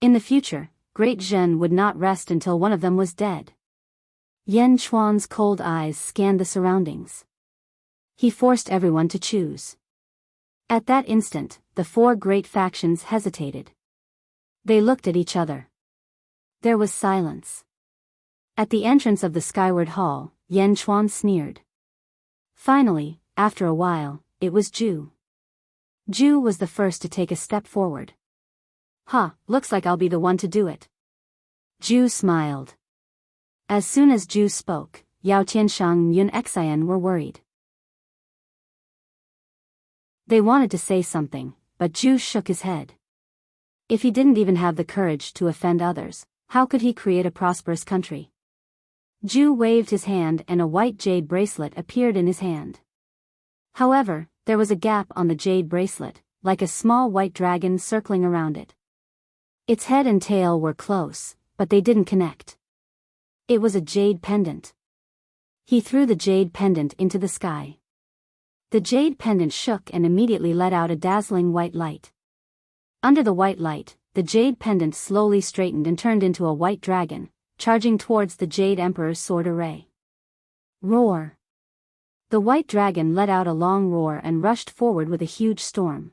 In the future, Great Zhen would not rest until one of them was dead. Yen Chuan's cold eyes scanned the surroundings. He forced everyone to choose. At that instant, the four great factions hesitated. They looked at each other. There was silence. At the entrance of the Skyward Hall, Yen Chuan sneered. Finally, after a while, it was Zhu. Zhu was the first to take a step forward. Looks like I'll be the one to do it. Zhu smiled. As soon as Zhu spoke, Yao Tianshang and Yun Xian were worried. They wanted to say something, but Zhu shook his head. If he didn't even have the courage to offend others, how could he create a prosperous country? Zhu waved his hand and a white jade bracelet appeared in his hand. However, there was a gap on the jade bracelet, like a small white dragon circling around it. Its head and tail were close, but they didn't connect. It was a jade pendant. He threw the jade pendant into the sky. The jade pendant shook and immediately let out a dazzling white light. Under the white light, the jade pendant slowly straightened and turned into a white dragon, charging towards the Jade Emperor's sword array. Roar! The white dragon let out a long roar and rushed forward with a huge storm.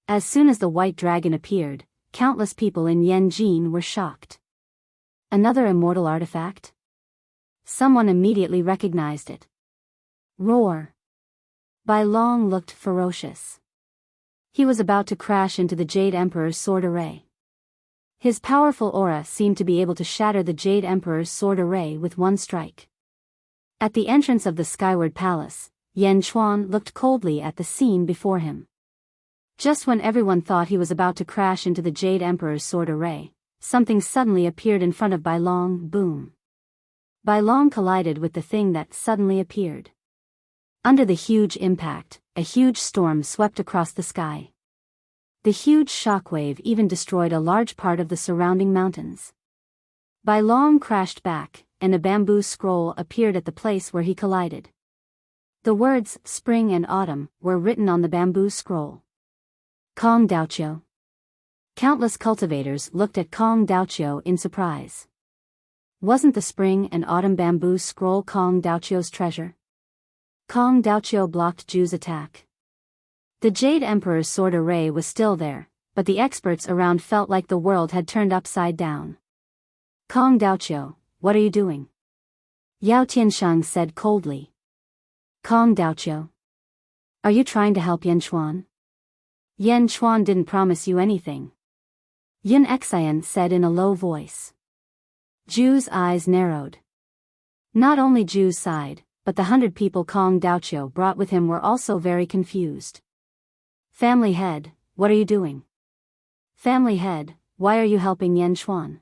As soon as the white dragon appeared, countless people in Yanjin were shocked. Another immortal artifact? Someone immediately recognized it. Roar! Bai Long looked ferocious. He was about to crash into the Jade Emperor's sword array. His powerful aura seemed to be able to shatter the Jade Emperor's sword array with one strike. At the entrance of the Skyward Palace, Yan Chuan looked coldly at the scene before him. Just when everyone thought he was about to crash into the Jade Emperor's sword array, something suddenly appeared in front of Bai Long. Boom! Bai Long collided with the thing that suddenly appeared. Under the huge impact, a huge storm swept across the sky. The huge shockwave even destroyed a large part of the surrounding mountains. Bai Long crashed back, and a bamboo scroll appeared at the place where he collided. The words, spring and autumn, were written on the bamboo scroll. Kong Daoqiu. Countless cultivators looked at Kong Daoqiu in surprise. Wasn't the spring and autumn bamboo scroll Kong Daoqiu's treasure? Kong Daoqiu blocked Ju's attack. The Jade Emperor's sword array was still there, but the experts around felt like the world had turned upside down. Kong Daoqiu, what are you doing? Yao Tianshang said coldly. Kong Daoqiu. Are you trying to help Yan Chuan? Yan Chuan didn't promise you anything. Yin Xian said in a low voice. Ju's eyes narrowed. Not only Ju's side, but the 100 people Kong Daoqiu brought with him were also very confused. Family head, what are you doing? Family head, why are you helping Yan Chuan?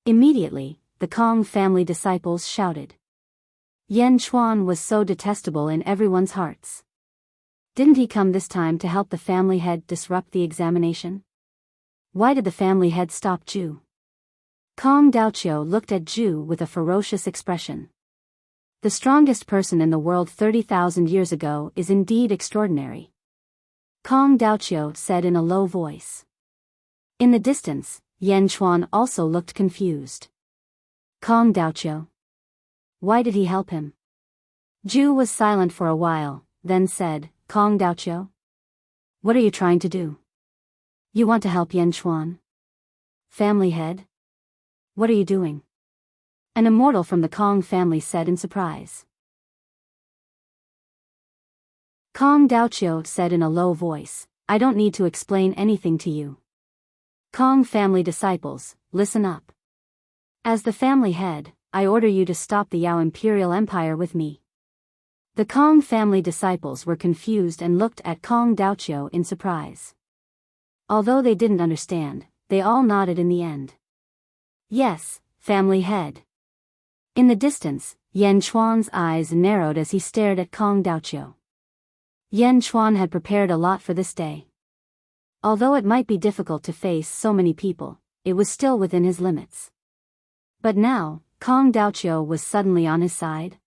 Immediately, the Kong family disciples shouted. Yan Chuan was so detestable in everyone's hearts. Didn't he come this time to help the family head disrupt the examination? Why did the family head stop Ju? Kong Daoqiu looked at Ju with a ferocious expression. The strongest person in the world 30,000 years ago is indeed extraordinary. Kong Daoqiu said in a low voice. In the distance, Yan Chuan also looked confused. Kong Daoqiu. Why did he help him? Ju was silent for a while, then said, Kong Daoqiu? What are you trying to do? You want to help Yan Chuan? Family head? What are you doing? An immortal from the Kong family said in surprise. Kong Daoqiu said in a low voice, I don't need to explain anything to you. Kong family disciples, listen up. As the family head, I order you to stop the Yao Imperial Empire with me. The Kong family disciples were confused and looked at Kong Daoqiu in surprise. Although they didn't understand, they all nodded in the end. Yes, family head. In the distance, Yan Chuan's eyes narrowed as he stared at Kong Daoqiu. Yan Chuan had prepared a lot for this day. Although it might be difficult to face so many people, it was still within his limits. But now, Kong Daoqiu was suddenly on his side.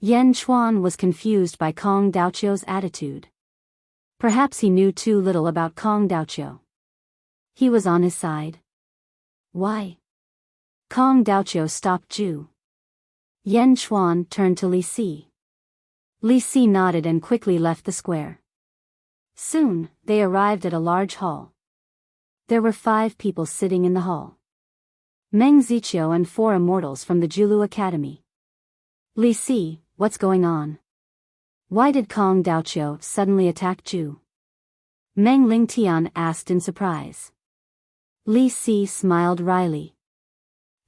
Yan Chuan was confused by Kong Daoqiu's attitude. Perhaps he knew too little about Kong Daoqiu. He was on his side. Why? Kong Daoqiu stopped Ju. Yan Chuan turned to Li Si. Li Si nodded and quickly left the square. Soon, they arrived at a large hall. There were 5 people sitting in the hall. Meng Ziqiu and 4 immortals from the Julu Academy. Li Si, what's going on? Why did Kong Daoqiu suddenly attack Ju? Meng Lingtian asked in surprise. Li Si smiled wryly.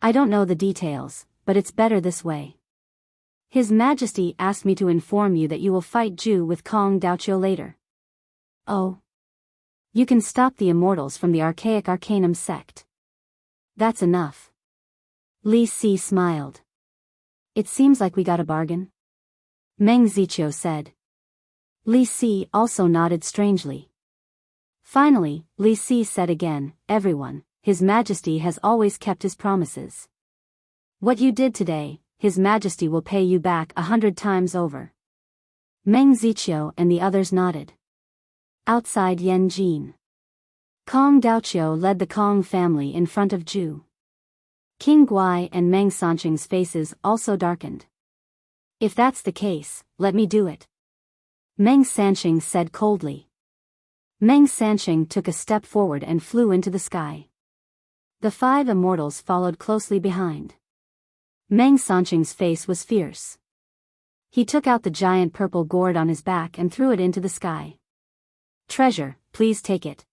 I don't know the details, but it's better this way. His Majesty asked me to inform you that you will fight Ju with Kong Daoqiu later. Oh. You can stop the immortals from the archaic Arcanum sect. That's enough. Li Si smiled. It seems like we got a bargain. Meng Ziqiu said. Li Si also nodded strangely. Finally, Li Si said again, everyone, His Majesty has always kept his promises. What you did today, His Majesty will pay you back 100 times over. Meng Ziqiu and the others nodded. Outside Yanjin, Kong Daoqiu led the Kong family in front of Zhu. King Guai and Meng Sanqing's faces also darkened. If that's the case, let me do it. Meng Sanqing said coldly. Meng Sanqing took a step forward and flew into the sky. The 5 immortals followed closely behind. Meng Sanqing's face was fierce. He took out the giant purple gourd on his back and threw it into the sky. Treasure, please take it.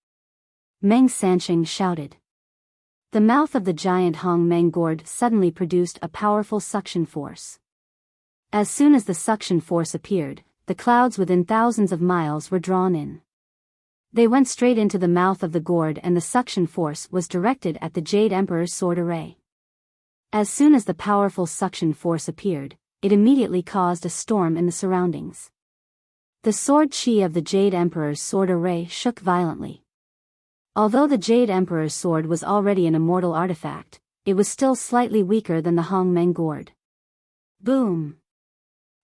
Meng Sanqing shouted. The mouth of the giant Hong Meng gourd suddenly produced a powerful suction force. As soon as the suction force appeared, the clouds within thousands of miles were drawn in. They went straight into the mouth of the gourd and the suction force was directed at the Jade Emperor's sword array. As soon as the powerful suction force appeared, it immediately caused a storm in the surroundings. The sword chi of the Jade Emperor's sword array shook violently. Although the Jade Emperor's sword was already an immortal artifact, it was still slightly weaker than the Hong Meng gourd. Boom!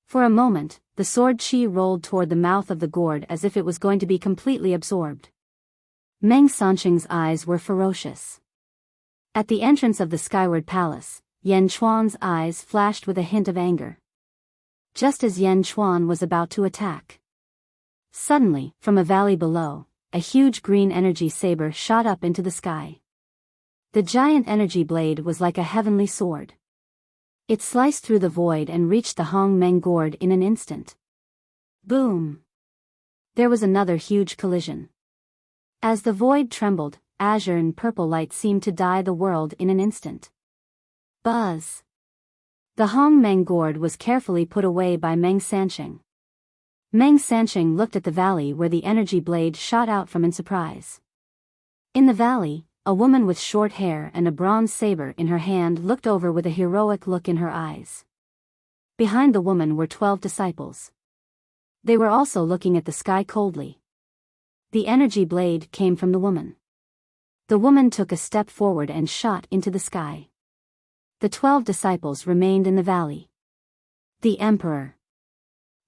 For a moment, the sword chi rolled toward the mouth of the gourd as if it was going to be completely absorbed. Meng Sanqing's eyes were ferocious. At the entrance of the Skyward Palace, Yan Chuan's eyes flashed with a hint of anger. Just as Yan Chuan was about to attack, suddenly, from a valley below, a huge green energy saber shot up into the sky. The giant energy blade was like a heavenly sword. It sliced through the void and reached the Hong Meng gourd in an instant. Boom! There was another huge collision. As the void trembled, azure and purple light seemed to dye the world in an instant. Buzz! The Hong Meng gourd was carefully put away by Meng Sanqing. Meng Sanqing looked at the valley where the energy blade shot out from in surprise. In the valley, a woman with short hair and a bronze saber in her hand looked over with a heroic look in her eyes. Behind the woman were 12 disciples. They were also looking at the sky coldly. The energy blade came from the woman. The woman took a step forward and shot into the sky. The 12 disciples remained in the valley. The Emperor.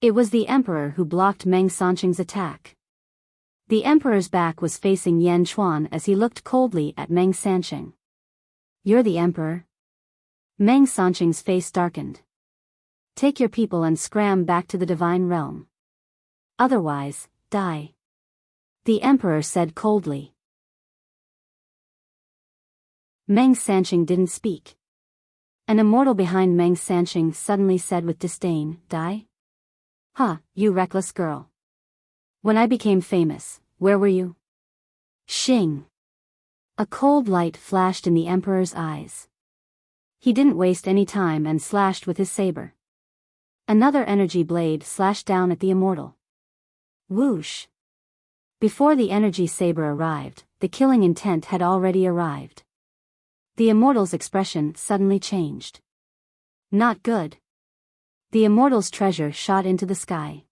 It was the Emperor who blocked Meng Sanqing's attack. The Emperor's back was facing Yan Chuan as he looked coldly at Meng Sanqing. You're the Emperor? Meng Sanqing's face darkened. Take your people and scram back to the divine realm. Otherwise, die. The Emperor said coldly. Meng Sanqing didn't speak. An immortal behind Meng Sanqing suddenly said with disdain, Die? Ha, you reckless girl. When I became famous, where were you? Xing. A cold light flashed in the Emperor's eyes. He didn't waste any time and slashed with his saber. Another energy blade slashed down at the immortal. Whoosh. Before the energy saber arrived, the killing intent had already arrived. The immortal's expression suddenly changed. Not good. The immortal's treasure shot into the sky.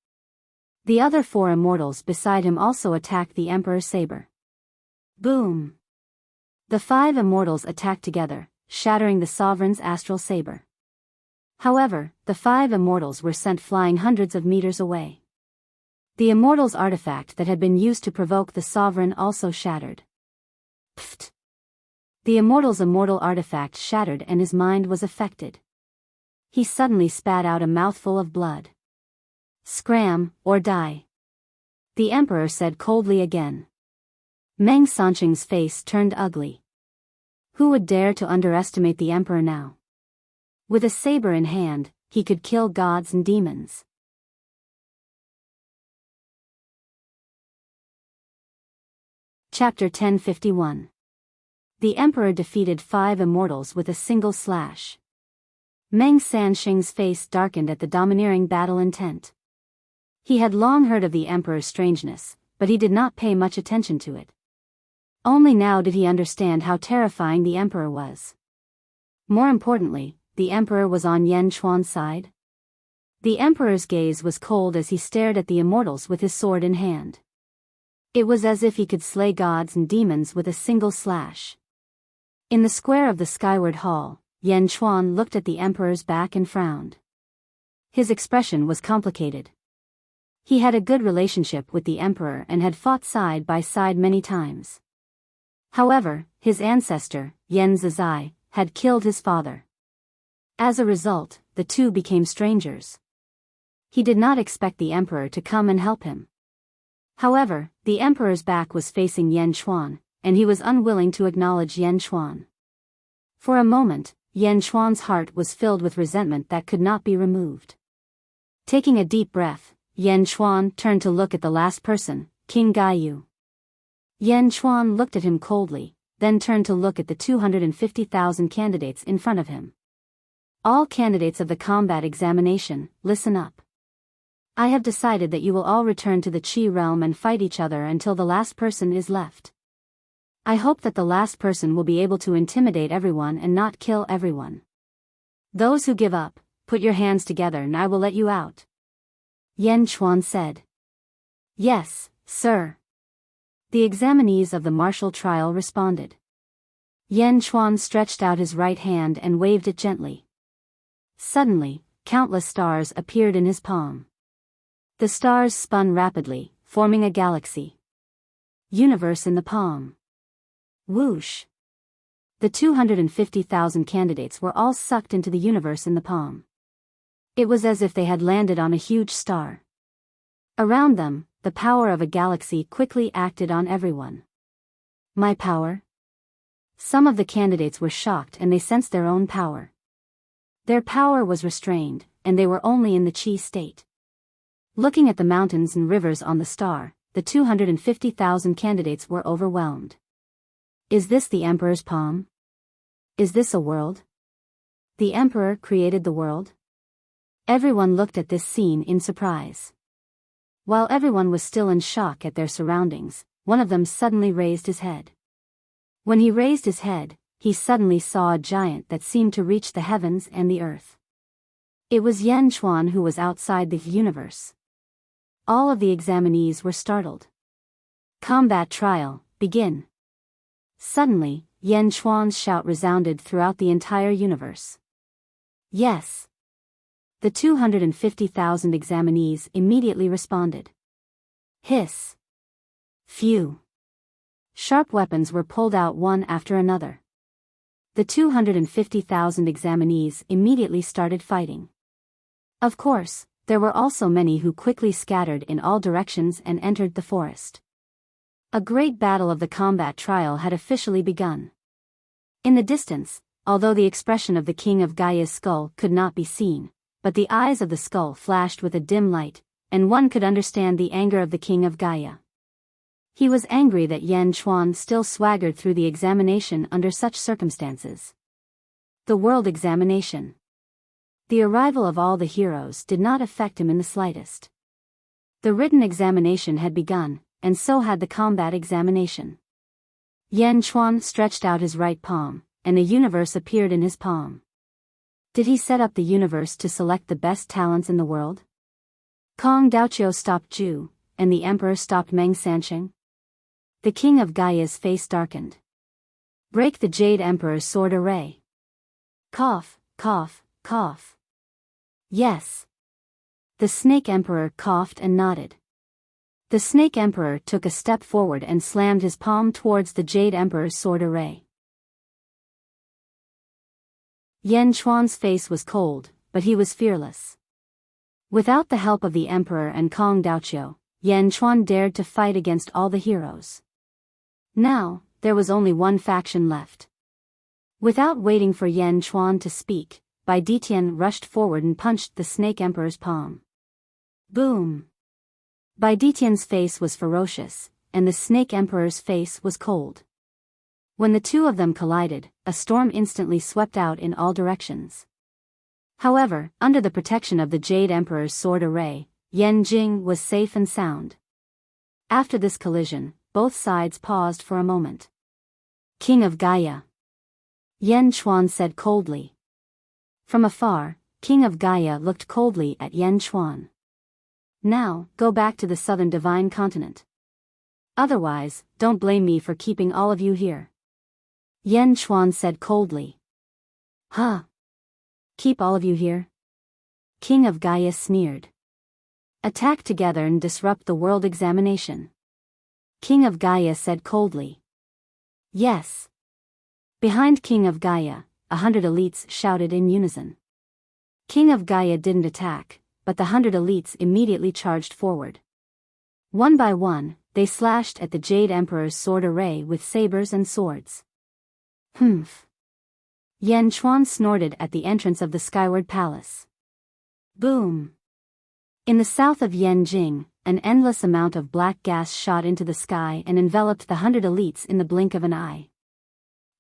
The other 4 immortals beside him also attacked the Emperor's saber. Boom! The 5 immortals attacked together, shattering the sovereign's astral saber. However, the 5 immortals were sent flying hundreds of meters away. The immortal's artifact that had been used to provoke the sovereign also shattered. Pfft! The immortal's immortal artifact shattered and his mind was affected. He suddenly spat out a mouthful of blood. Scram, or die. The Emperor said coldly again. Meng Sanqing's face turned ugly. Who would dare to underestimate the Emperor now? With a saber in hand, he could kill gods and demons. Chapter 1051. The Emperor defeated 5 immortals with a single slash. Meng Sanqing's face darkened at the domineering battle intent. He had long heard of the Emperor's strangeness, but he did not pay much attention to it. Only now did he understand how terrifying the Emperor was. More importantly, the Emperor was on Yan Chuan's side. The Emperor's gaze was cold as he stared at the immortals with his sword in hand. It was as if he could slay gods and demons with a single slash. In the square of the Skyward Hall, Yan Chuan looked at the emperor's back and frowned. His expression was complicated. He had a good relationship with the emperor and had fought side by side many times. However, his ancestor, Yan Zizai, had killed his father. As a result, the two became strangers. He did not expect the emperor to come and help him. However, the emperor's back was facing Yan Chuan, and he was unwilling to acknowledge Yan Chuan. For a moment, Yan Chuan's heart was filled with resentment that could not be removed. Taking a deep breath, Yan Chuan turned to look at the last person, King Gaiyu. Yan Chuan looked at him coldly, then turned to look at the 250,000 candidates in front of him. All candidates of the combat examination, listen up. I have decided that you will all return to the Qi realm and fight each other until the last person is left. I hope that the last person will be able to intimidate everyone and not kill everyone. Those who give up, put your hands together and I will let you out. Yan Chuan said. Yes, sir. The examinees of the martial trial responded. Yan Chuan stretched out his right hand and waved it gently. Suddenly, countless stars appeared in his palm. The stars spun rapidly, forming a galaxy. Universe in the palm. Whoosh! The 250,000 candidates were all sucked into the universe in the palm. It was as if they had landed on a huge star. Around them, the power of a galaxy quickly acted on everyone. My power? Some of the candidates were shocked and they sensed their own power. Their power was restrained, and they were only in the Qi state. Looking at the mountains and rivers on the star, the 250,000 candidates were overwhelmed. Is this the emperor's palm? Is this a world? The emperor created the world? Everyone looked at this scene in surprise. While everyone was still in shock at their surroundings, one of them suddenly raised his head. When he raised his head, he suddenly saw a giant that seemed to reach the heavens and the earth. It was Yan Chuan who was outside the universe. All of the examinees were startled. Combat trial, begin. Suddenly, Yan Chuan's shout resounded throughout the entire universe. Yes. The 250,000 examinees immediately responded. Hiss. Phew. Sharp weapons were pulled out one after another. The 250,000 examinees immediately started fighting. Of course, there were also many who quickly scattered in all directions and entered the forest. A great battle of the combat trial had officially begun. In the distance, although the expression of the king of Gaia's skull could not be seen, but the eyes of the skull flashed with a dim light, and one could understand the anger of the king of Gaia. He was angry that Yan Chuan still swaggered through the examination under such circumstances. The world examination. The arrival of all the heroes did not affect him in the slightest. The written examination had begun, and so had the combat examination. Yan Chuan stretched out his right palm, and a universe appeared in his palm. Did he set up the universe to select the best talents in the world? Kong Daoqiu stopped Zhu, and the emperor stopped Meng Sansheng. The king of Gaia's face darkened. Break the Jade Emperor's sword array. Cough, cough, cough. Yes. The Snake Emperor coughed and nodded. The Snake Emperor took a step forward and slammed his palm towards the Jade Emperor's sword array. Yan Chuan's face was cold, but he was fearless. Without the help of the emperor and Kong Daoqiu, Yan Chuan dared to fight against all the heroes. Now, there was only one faction left. Without waiting for Yan Chuan to speak, Bai Ditian rushed forward and punched the Snake Emperor's palm. Boom! Bai Ditian's face was ferocious, and the Snake Emperor's face was cold. When the two of them collided, a storm instantly swept out in all directions. However, under the protection of the Jade Emperor's sword array, Yan Jing was safe and sound. After this collision, both sides paused for a moment. King of Gaia. Yan Chuan said coldly. From afar, King of Gaia looked coldly at Yan Chuan. Now, go back to the southern divine continent. Otherwise, don't blame me for keeping all of you here. Yan Chuan said coldly. Huh. Keep all of you here? King of Gaia sneered. Attack together and disrupt the world examination. King of Gaia said coldly. Yes. Behind King of Gaia, 100 elites shouted in unison. King of Gaia didn't attack, but the 100 elites immediately charged forward. One by one, they slashed at the Jade Emperor's sword array with sabers and swords. Humph. Yan Chuan snorted at the entrance of the Skyward Palace. Boom. In the south of Yanjing, an endless amount of black gas shot into the sky and enveloped the 100 elites in the blink of an eye.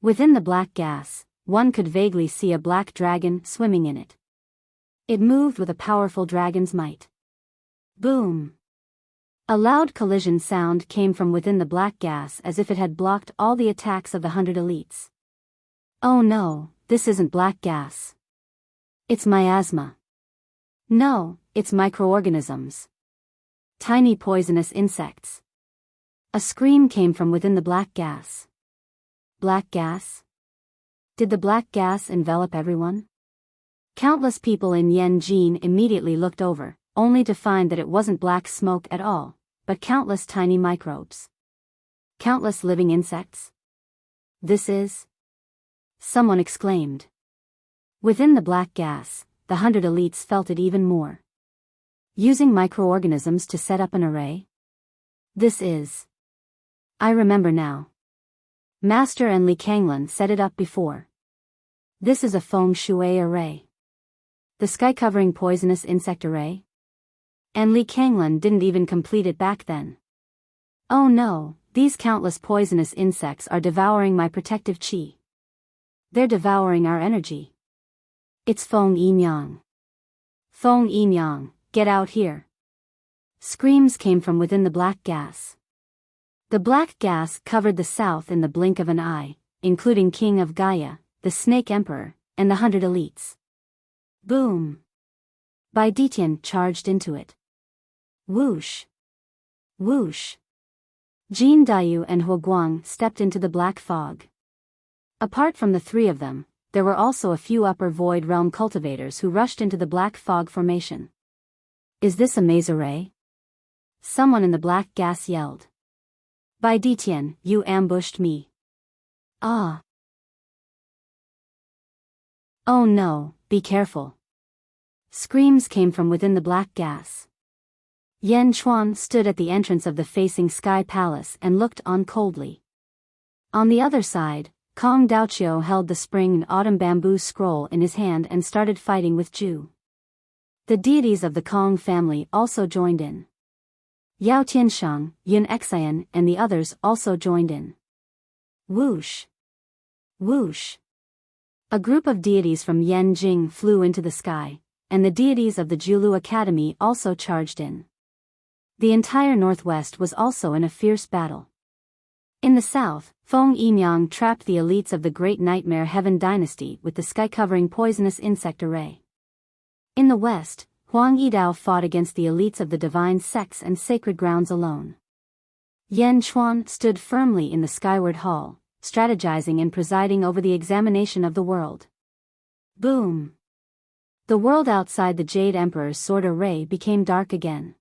Within the black gas, one could vaguely see a black dragon swimming in it. It moved with a powerful dragon's might. Boom. A loud collision sound came from within the black gas as if it had blocked all the attacks of the 100 elites. Oh no, this isn't black gas. It's miasma. No, it's microorganisms. Tiny poisonous insects. A scream came from within the black gas. Black gas? Did the black gas envelop everyone? Countless people in Yanjin immediately looked over, only to find that it wasn't black smoke at all, but countless tiny microbes. Countless living insects. This is... Someone exclaimed. Within the black gas, the 100 elites felt it even more. Using microorganisms to set up an array? This is... I remember now. Master and Li Kanglan set it up before. This is a feng shui array. The sky-covering poisonous insect array? And Li Kanglan didn't even complete it back then. Oh no, these countless poisonous insects are devouring my protective chi. They're devouring our energy. It's Feng Yinyang. Feng Yinyang, get out here. Screams came from within the black gas. The black gas covered the south in the blink of an eye, including King of Gaia, the Snake Emperor, and the 100 elites. Boom. Bai Ditian charged into it. Whoosh. Whoosh. Jin Dayu and Huo Guang stepped into the black fog. Apart from the three of them, there were also a few upper void realm cultivators who rushed into the black fog formation. Is this a maze array? Someone in the black gas yelled. Bai Ditian, you ambushed me. Ah. Oh no, be careful. Screams came from within the black gas. Yan Chuan stood at the entrance of the facing Sky Palace and looked on coldly. On the other side, Kong Daoqiu held the spring and autumn bamboo scroll in his hand and started fighting with Zhu. The deities of the Kong family also joined in. Yao Tianshang, Yun Xian and the others also joined in. Whoosh. Whoosh. A group of deities from Yanjing flew into the sky, and the deities of the Julu Academy also charged in. The entire northwest was also in a fierce battle. In the south, Feng Yinyang trapped the elites of the Great Nightmare Heaven Dynasty with the sky-covering poisonous insect array. In the west, Huang Yidao fought against the elites of the divine sects and sacred grounds alone. Yan Chuan stood firmly in the skyward hall, strategizing and presiding over the examination of the world. Boom! The world outside the Jade Emperor's sword array became dark again.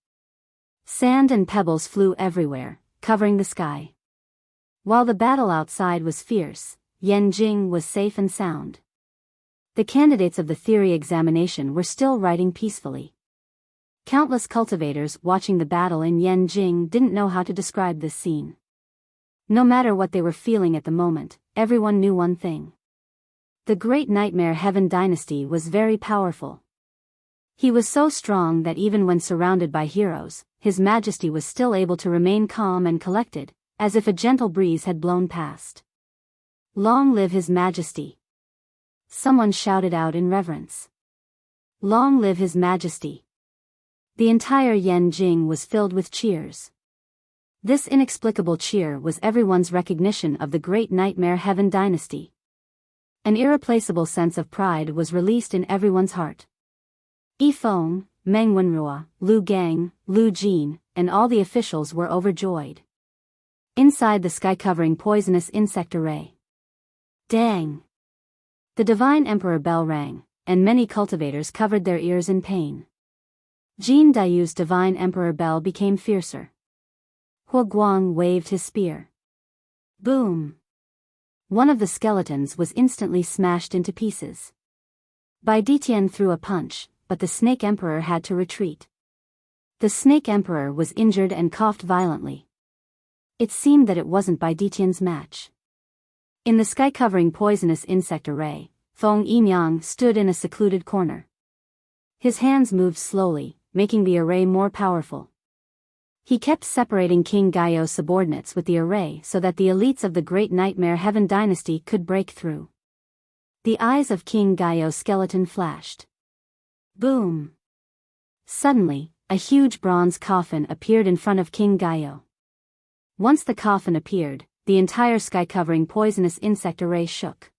Sand and pebbles flew everywhere, covering the sky. While the battle outside was fierce, Yanjing was safe and sound. The candidates of the theory examination were still writing peacefully. Countless cultivators watching the battle in Yanjing didn't know how to describe this scene. No matter what they were feeling at the moment, everyone knew one thing. The Great Nightmare Heaven Dynasty was very powerful. He was so strong that even when surrounded by heroes, His Majesty was still able to remain calm and collected, as if a gentle breeze had blown past. Long live His Majesty! Someone shouted out in reverence. Long live His Majesty! The entire Yanjing was filled with cheers. This inexplicable cheer was everyone's recognition of the Great Nightmare Heaven Dynasty. An irreplaceable sense of pride was released in everyone's heart. Yifeng, Meng Wenrua, Lu Gang, Lu Jin, and all the officials were overjoyed. Inside the sky-covering poisonous insect array. Dang! The divine emperor bell rang, and many cultivators covered their ears in pain. Jin Dayu's divine emperor bell became fiercer. Hua Guang waved his spear. Boom! One of the skeletons was instantly smashed into pieces. Bai Ditian threw a punch, but the snake emperor had to retreat. The snake emperor was injured and coughed violently. It seemed that it wasn't Bai Ditian's match. In the sky-covering poisonous insect array, Feng Yimyang stood in a secluded corner. His hands moved slowly, making the array more powerful. He kept separating King Gaio's subordinates with the array so that the elites of the Great Nightmare Heaven dynasty could break through. The eyes of King Gaio's skeleton flashed. Boom! Suddenly, a huge bronze coffin appeared in front of King Gaio. Once the coffin appeared, the entire sky-covering poisonous insect array shook.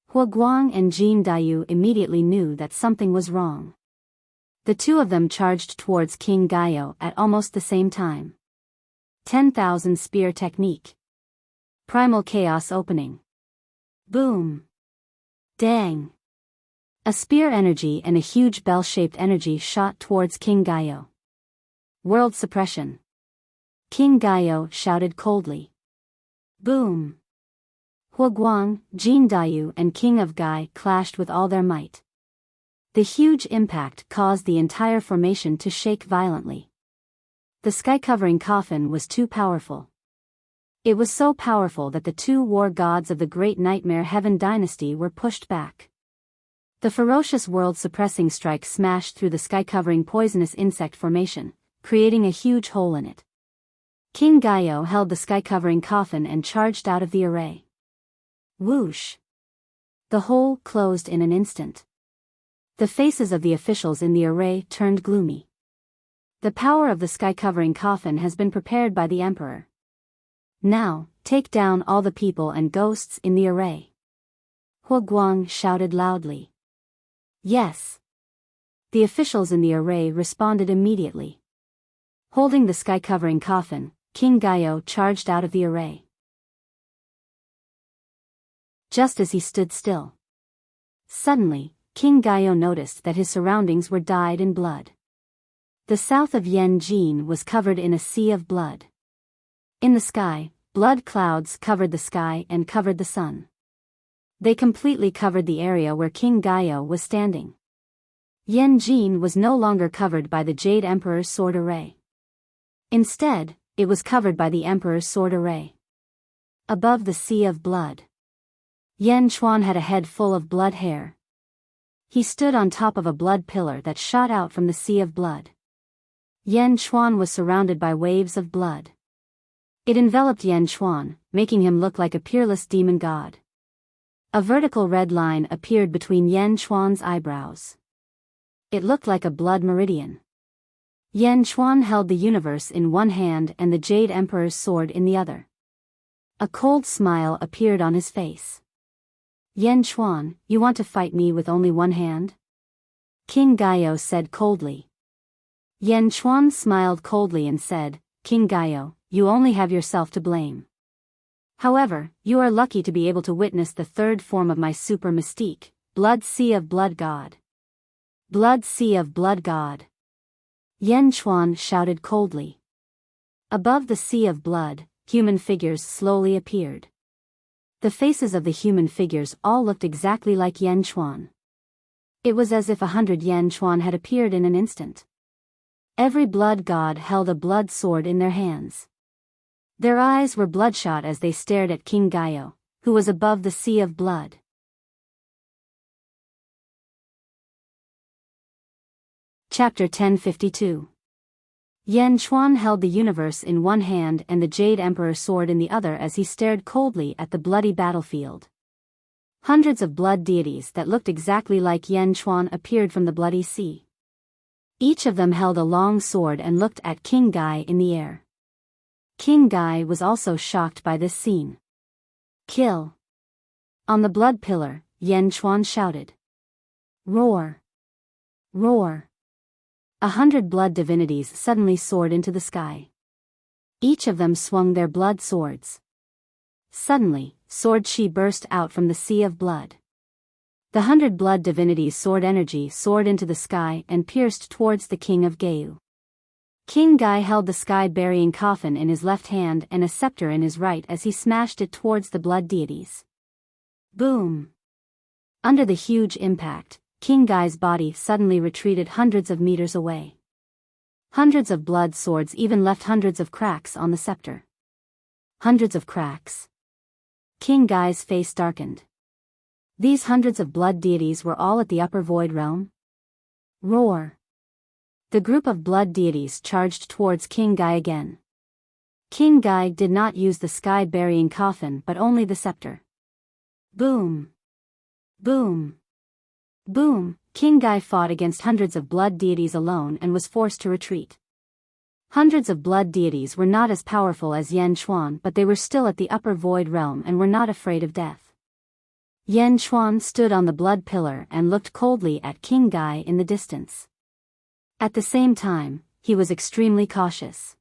Hua Guang and Jin Dayu immediately knew that something was wrong. The two of them charged towards King Gaio at almost the same time. 10,000 spear technique. Primal chaos opening. Boom! Dang! A spear energy and a huge bell-shaped energy shot towards King Gaio. World suppression. King Gaio shouted coldly. Boom! Hua Guang, Jin Dayu and King of Gai clashed with all their might. The huge impact caused the entire formation to shake violently. The sky-covering coffin was too powerful. It was so powerful that the two war gods of the Great Nightmare Heaven dynasty were pushed back. The ferocious world-suppressing strike smashed through the sky-covering poisonous insect formation, creating a huge hole in it. King Gaio held the sky-covering coffin and charged out of the array. Whoosh! The hole closed in an instant. The faces of the officials in the array turned gloomy. The power of the sky-covering coffin has been prepared by the emperor. Now, take down all the people and ghosts in the array. Hua Guang shouted loudly. Yes. The officials in the array responded immediately. Holding the sky-covering coffin, King Gaio charged out of the array. Just as he stood still. Suddenly, King Gaio noticed that his surroundings were dyed in blood. The south of Yanjin was covered in a sea of blood. In the sky, blood clouds covered the sky and covered the sun. They completely covered the area where King Gaio was standing. Yanjin was no longer covered by the Jade Emperor's sword array. Instead, it was covered by the Emperor's sword array. Above the sea of blood, Yan Chuan had a head full of blood hair. He stood on top of a blood pillar that shot out from the sea of blood. Yan Chuan was surrounded by waves of blood. It enveloped Yan Chuan, making him look like a peerless demon god. A vertical red line appeared between Yan Chuan's eyebrows. It looked like a blood meridian. Yan Chuan held the universe in one hand and the Jade Emperor's sword in the other. A cold smile appeared on his face. Yan Chuan, you want to fight me with only one hand? King Gaio said coldly. Yan Chuan smiled coldly and said, King Gaio, you only have yourself to blame. However, you are lucky to be able to witness the third form of my super mystique, Blood Sea of Blood God. Blood Sea of Blood God. Yan Chuan shouted coldly. Above the sea of blood, human figures slowly appeared. The faces of the human figures all looked exactly like Yan Chuan. It was as if 100 Yan Chuan had appeared in an instant. Every blood god held a blood sword in their hands. Their eyes were bloodshot as they stared at King Gaio, who was above the sea of blood. Chapter 1052. Yan Chuan held the universe in one hand and the Jade Emperor's sword in the other as he stared coldly at the bloody battlefield. Hundreds of blood deities that looked exactly like Yan Chuan appeared from the bloody sea. Each of them held a long sword and looked at King Gai in the air. King Gai was also shocked by this scene. Kill! On the blood pillar, Yan Chuan shouted. Roar! Roar! 100 blood divinities suddenly soared into the sky. Each of them swung their blood swords. Suddenly, sword chi burst out from the sea of blood. The 100 blood divinities' sword energy soared into the sky and pierced towards the king of Geu. King Gai held the sky-burying coffin in his left hand and a scepter in his right as he smashed it towards the blood deities. Boom! Under the huge impact, King Gai's body suddenly retreated hundreds of meters away. Hundreds of blood swords even left hundreds of cracks on the scepter. Hundreds of cracks. King Gai's face darkened. These hundreds of blood deities were all at the upper void realm? Roar! The group of blood deities charged towards King Gai again. King Gai did not use the sky-burying coffin but only the scepter. Boom! Boom! Boom! King Gai fought against hundreds of blood deities alone and was forced to retreat. Hundreds of blood deities were not as powerful as Yan Chuan, but they were still at the upper void realm and were not afraid of death. Yan Chuan stood on the blood pillar and looked coldly at King Gai in the distance. At the same time, he was extremely cautious.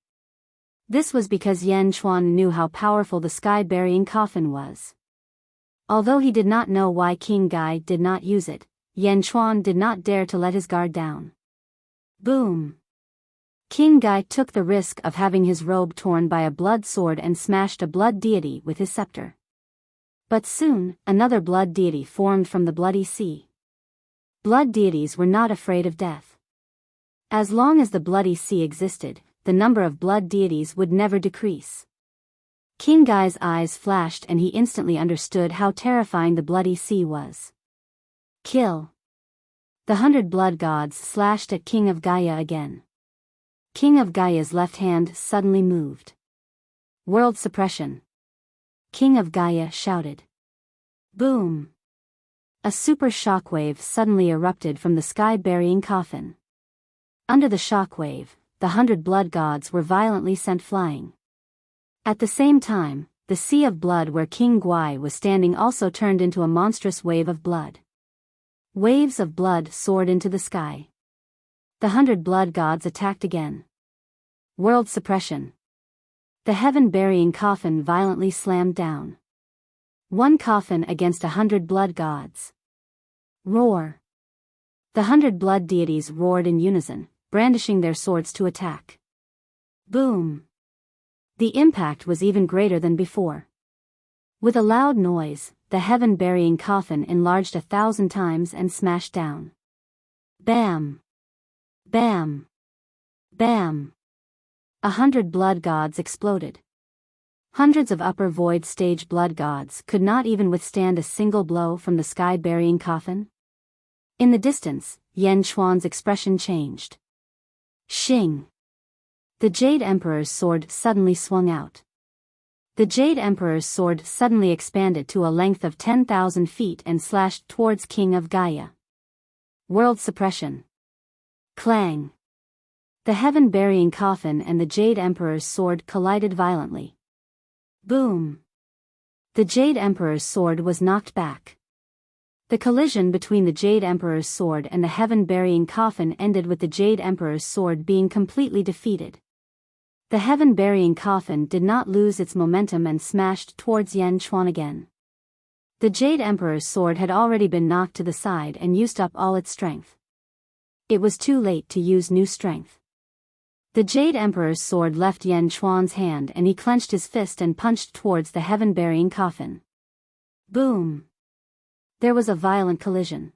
This was because Yan Chuan knew how powerful the sky-burying coffin was. Although he did not know why King Gai did not use it, Yan Chuan did not dare to let his guard down. Boom! King Gai took the risk of having his robe torn by a blood sword and smashed a blood deity with his scepter. But soon, another blood deity formed from the bloody sea. Blood deities were not afraid of death. As long as the bloody sea existed, the number of blood deities would never decrease. King Gai's eyes flashed and he instantly understood how terrifying the bloody sea was. Kill! The 100 blood gods slashed at King of Gaia again. King of Gaia's left hand suddenly moved. World suppression! King of Gaia shouted. Boom! A super shockwave suddenly erupted from the sky-burying coffin. Under the shockwave, the 100 blood gods were violently sent flying. At the same time, the sea of blood where King Guai was standing also turned into a monstrous wave of blood. Waves of blood soared into the sky. The 100 blood gods attacked again. World suppression! The heaven-burying coffin violently slammed down. One coffin against 100 blood gods. Roar! The 100 blood deities roared in unison, brandishing their swords to attack. Boom! The impact was even greater than before. With a loud noise, the heaven-burying coffin enlarged 1,000 times and smashed down. Bam! Bam! Bam! 100 blood gods exploded. Hundreds of upper void stage blood gods could not even withstand a single blow from the sky-burying coffin. In the distance, Yan Chuan's expression changed. Xing! The Jade Emperor's sword suddenly swung out. The Jade Emperor's sword suddenly expanded to a length of 10,000 feet and slashed towards King of Gaia. World suppression! Clang! The heaven-burying coffin and the Jade Emperor's sword collided violently. Boom! The Jade Emperor's sword was knocked back. The collision between the Jade Emperor's sword and the heaven-burying coffin ended with the Jade Emperor's sword being completely defeated. The heaven-burying coffin did not lose its momentum and smashed towards Yan Chuan again. The Jade Emperor's sword had already been knocked to the side and used up all its strength. It was too late to use new strength. The Jade Emperor's sword left Yan Chuan's hand and he clenched his fist and punched towards the heaven-burying coffin. Boom! There was a violent collision.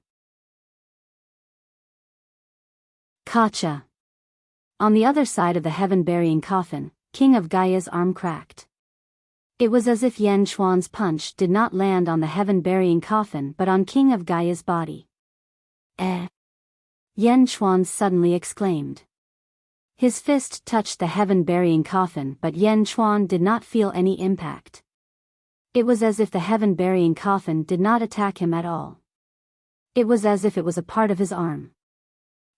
Kacha! On the other side of the heaven-burying coffin, King of Gaia's arm cracked. It was as if Yan Chuan's punch did not land on the heaven-burying coffin but on King of Gaia's body. Yan Chuan suddenly exclaimed. His fist touched the heaven-burying coffin but Yan Chuan did not feel any impact. It was as if the heaven-burying coffin did not attack him at all. It was as if it was a part of his arm.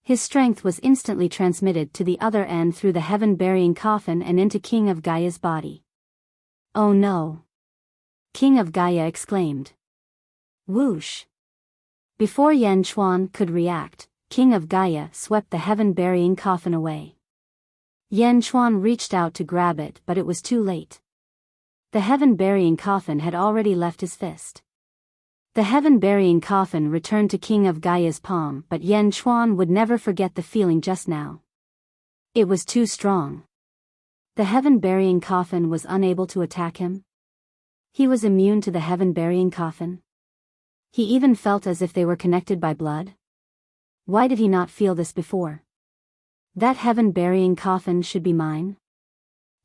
His strength was instantly transmitted to the other end through the heaven-burying coffin and into King of Gaia's body. Oh no! King of Gaia exclaimed. Whoosh! Before Yan Chuan could react, King of Gaia swept the heaven-burying coffin away. Yan Chuan reached out to grab it but it was too late. The heaven-burying coffin had already left his fist. The heaven-burying coffin returned to King of Gaia's palm, but Yan Chuan would never forget the feeling just now. It was too strong. The heaven-burying coffin was unable to attack him. He was immune to the heaven-burying coffin. He even felt as if they were connected by blood. Why did he not feel this before? That heaven-burying coffin should be mine.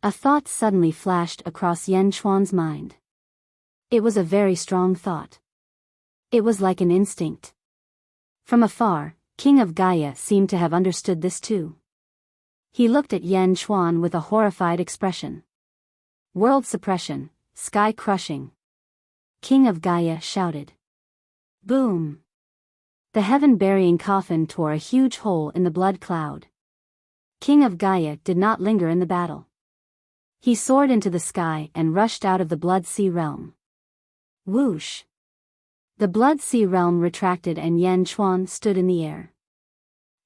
A thought suddenly flashed across Yan Chuan's mind. It was a very strong thought. It was like an instinct. From afar, King of Gaia seemed to have understood this too. He looked at Yan Chuan with a horrified expression. World suppression, sky crushing. King of Gaia shouted. Boom! The heaven-burying coffin tore a huge hole in the blood cloud. King of Gaia did not linger in the battle. He soared into the sky and rushed out of the Blood Sea realm. Whoosh! The Blood Sea realm retracted and Yan Chuan stood in the air.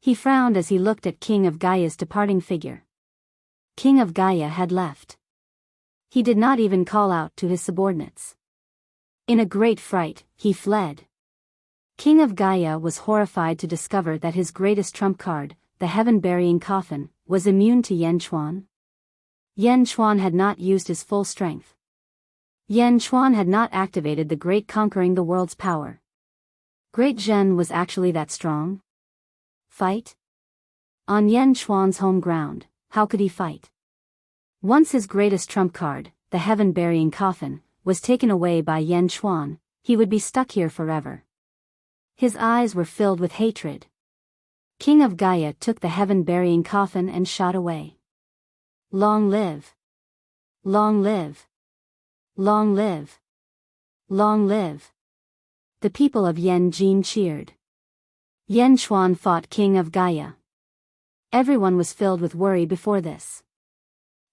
He frowned as he looked at King of Gaia's departing figure. King of Gaia had left. He did not even call out to his subordinates. In a great fright, he fled. King of Gaia was horrified to discover that his greatest trump card, the heaven-burying coffin, was immune to Yan Chuan. Yan Chuan had not used his full strength. Yan Chuan had not activated the great conquering the world's power. Great Zhen was actually that strong? Fight? On Yan Chuan's home ground, how could he fight? Once his greatest trump card, the heaven-burying coffin, was taken away by Yan Chuan, he would be stuck here forever. His eyes were filled with hatred. King of Gaia took the heaven-burying coffin and shot away. Long live! Long live! Long live! Long live! The people of Yanjin cheered. Yan Chuan fought King of Gaia. Everyone was filled with worry before this.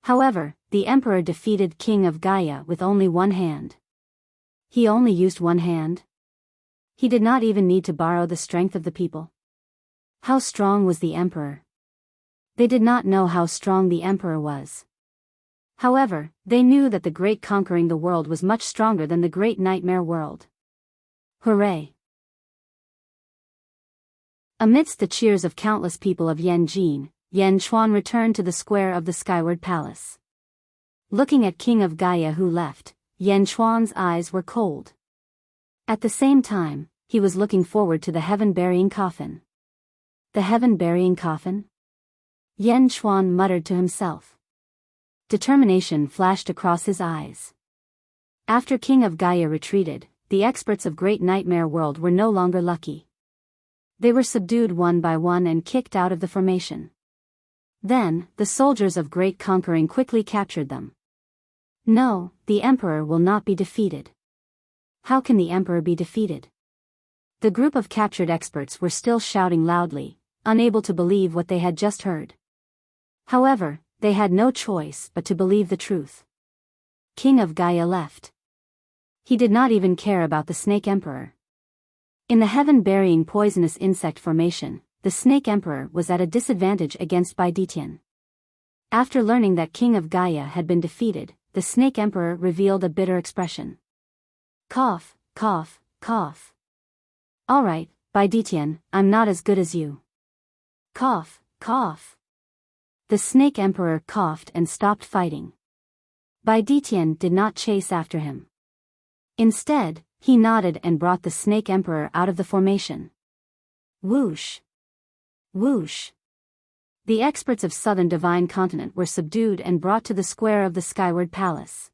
However, the emperor defeated King of Gaia with only one hand. He only used one hand. He did not even need to borrow the strength of the people. How strong was the emperor? They did not know how strong the emperor was. However, they knew that the great conquering the world was much stronger than the great nightmare world. Hooray! Amidst the cheers of countless people of Yanjin, Yan Chuan returned to the square of the Skyward Palace. Looking at King of Gaia who left, Yan Chuan's eyes were cold. At the same time, he was looking forward to the heaven-burying coffin. The heaven-burying coffin? Yan Chuan muttered to himself. Determination flashed across his eyes. After King of Gaia retreated, the experts of Great Nightmare World were no longer lucky. They were subdued one by one and kicked out of the formation. Then, the soldiers of Great Conquering quickly captured them. No, the Emperor will not be defeated. How can the Emperor be defeated? The group of captured experts were still shouting loudly, unable to believe what they had just heard. However, they had no choice but to believe the truth. King of Gaia left. He did not even care about the Snake Emperor. In the heaven-burying poisonous insect formation, the Snake Emperor was at a disadvantage against Bai Ditian. After learning that King of Gaia had been defeated, the Snake Emperor revealed a bitter expression. Cough, cough, cough. Alright, Bai Ditian, I'm not as good as you. Cough, cough. The Snake Emperor coughed and stopped fighting. Bai Ditian did not chase after him. Instead, he nodded and brought the Snake Emperor out of the formation. Whoosh! Whoosh! The experts of Southern Divine Continent were subdued and brought to the square of the Skyward Palace.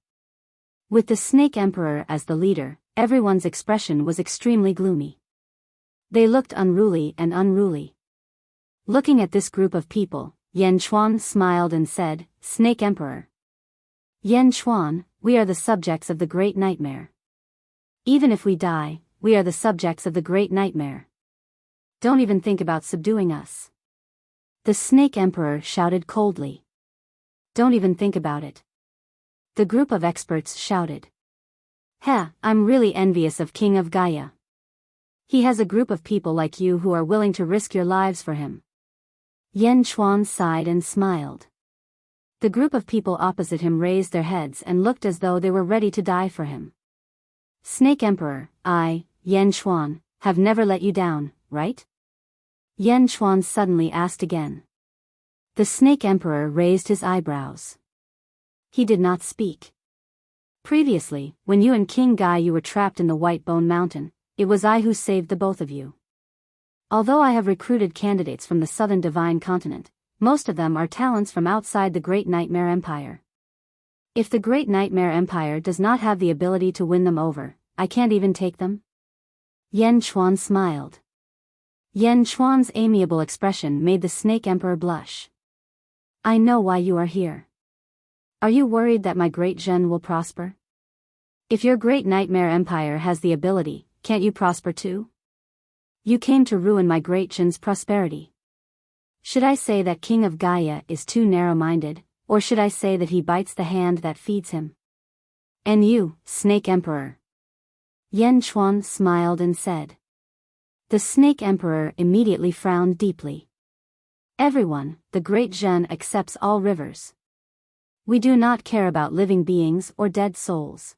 With the Snake Emperor as the leader, everyone's expression was extremely gloomy. They looked unruly and unruly. Looking at this group of people, Yan Chuan smiled and said, Snake Emperor. Yan Chuan, we are the subjects of the Great Nightmare. Even if we die, we are the subjects of the Great Nightmare. Don't even think about subduing us. The Snake Emperor shouted coldly. Don't even think about it. The group of experts shouted. Heh, I'm really envious of King of Gaia. He has a group of people like you who are willing to risk your lives for him. Yan Chuan sighed and smiled. The group of people opposite him raised their heads and looked as though they were ready to die for him. Snake Emperor, Yan Chuan, have never let you down, right? Yan Chuan suddenly asked again. The Snake Emperor raised his eyebrows. He did not speak. Previously, when you and King Gai were trapped in the White Bone Mountain, it was I who saved the both of you. Although I have recruited candidates from the Southern Divine Continent, most of them are talents from outside the Great Nightmare Empire. If the Great Nightmare Empire does not have the ability to win them over, I can't even take them? Yan Chuan smiled. Yan Chuan's amiable expression made the Snake Emperor blush. I know why you are here. Are you worried that my Great Zhen will prosper? If your Great Nightmare Empire has the ability, can't you prosper too? You came to ruin my Great Zhen's prosperity. Should I say that King of Gaia is too narrow-minded, or should I say that he bites the hand that feeds him? And you, Snake Emperor. Yan Chuan smiled and said. The Snake Emperor immediately frowned deeply. Everyone, the Great Zhen accepts all rivers. We do not care about living beings or dead souls.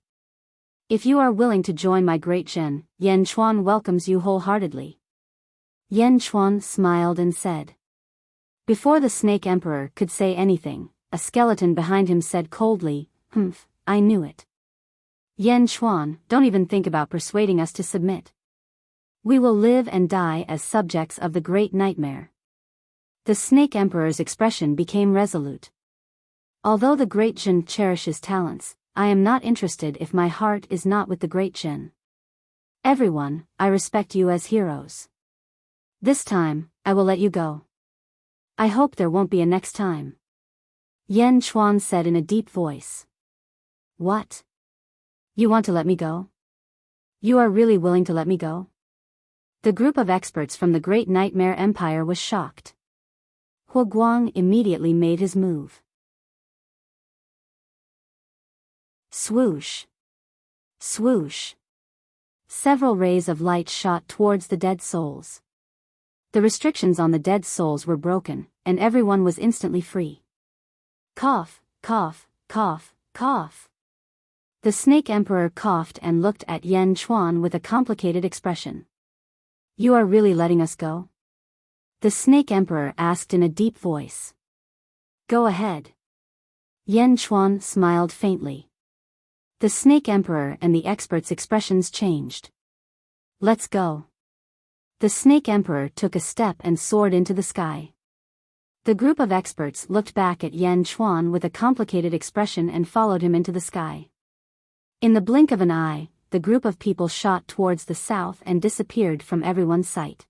If you are willing to join my Great Zhen, Yan Chuan welcomes you wholeheartedly. Yan Chuan smiled and said. Before the Snake Emperor could say anything, a skeleton behind him said coldly, "Humph, I knew it. Yan Chuan, don't even think about persuading us to submit. We will live and die as subjects of the Great Nightmare." The Snake Emperor's expression became resolute. Although the Great Zhen cherishes talents, I am not interested if my heart is not with the Great Zhen. Everyone, I respect you as heroes. This time, I will let you go. I hope there won't be a next time. Yan Chuan said in a deep voice. What? You want to let me go? You are really willing to let me go? The group of experts from the Great Nightmare Empire was shocked. Hua Guang immediately made his move. Swoosh. Swoosh. Several rays of light shot towards the dead souls. The restrictions on the dead souls were broken, and everyone was instantly free. Cough, cough, cough, cough. The Snake Emperor coughed and looked at Yan Chuan with a complicated expression. You are really letting us go? The Snake Emperor asked in a deep voice. Go ahead. Yan Chuan smiled faintly. The Snake Emperor and the experts' expressions changed. Let's go. The Snake Emperor took a step and soared into the sky. The group of experts looked back at Yan Chuan with a complicated expression and followed him into the sky. In the blink of an eye, the group of people shot towards the south and disappeared from everyone's sight.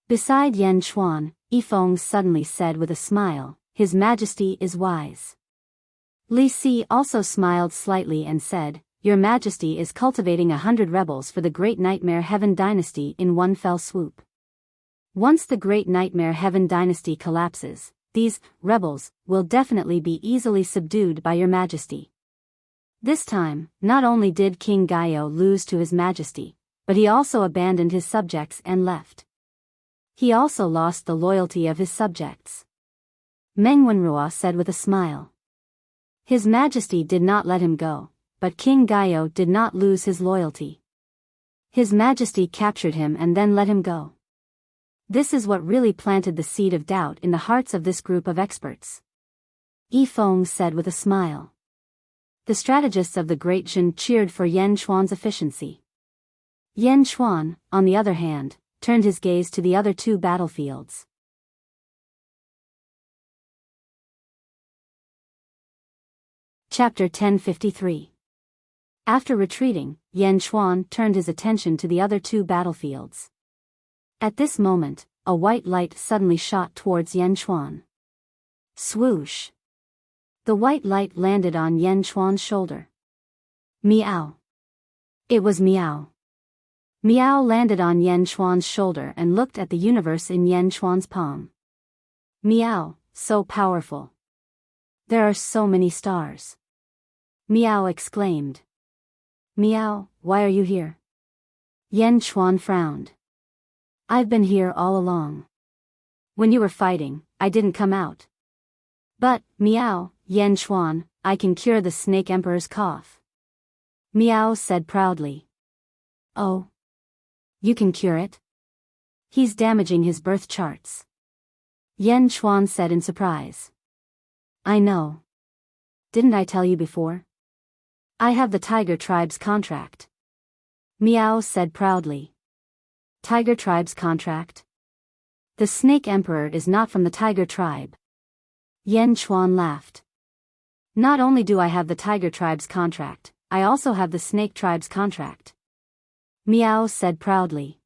Beside Yan Chuan, Yifeng suddenly said with a smile, His Majesty is wise. Li Si also smiled slightly and said, Your Majesty is cultivating 100 rebels for the Great Nightmare Heaven Dynasty in one fell swoop. Once the Great Nightmare Heaven Dynasty collapses, these rebels will definitely be easily subdued by Your Majesty. This time, not only did King Gaio lose to His Majesty, but he also abandoned his subjects and left. He also lost the loyalty of his subjects. Meng Wenrua said with a smile. His Majesty did not let him go, but King Gaio did not lose his loyalty. His Majesty captured him and then let him go. This is what really planted the seed of doubt in the hearts of this group of experts. Yifeng said with a smile. The strategists of the Great Zhen cheered for Yan Chuan's efficiency. Yan Chuan, on the other hand, turned his gaze to the other two battlefields. Chapter 1053. After retreating, Yan Chuan turned his attention to the other two battlefields. At this moment, a white light suddenly shot towards Yan Chuan. Swoosh. The white light landed on Yan Chuan's shoulder. Meow. It was Meow. Meow landed on Yan Chuan's shoulder and looked at the universe in Yan Chuan's palm. Meow, so powerful. There are so many stars. Meow exclaimed. Meow, why are you here? Yan Chuan frowned. I've been here all along. When you were fighting, I didn't come out. But, Meow, Yan Chuan, I can cure the Snake Emperor's cough. Meow said proudly. Oh. You can cure it? He's damaging his birth charts. Yan Chuan said in surprise. I know. Didn't I tell you before? I have the Tiger Tribe's contract. Miao said proudly. Tiger Tribe's contract? The Snake Emperor is not from the Tiger Tribe. Yan Chuan laughed. Not only do I have the Tiger Tribe's contract, I also have the Snake Tribe's contract. Miao said proudly.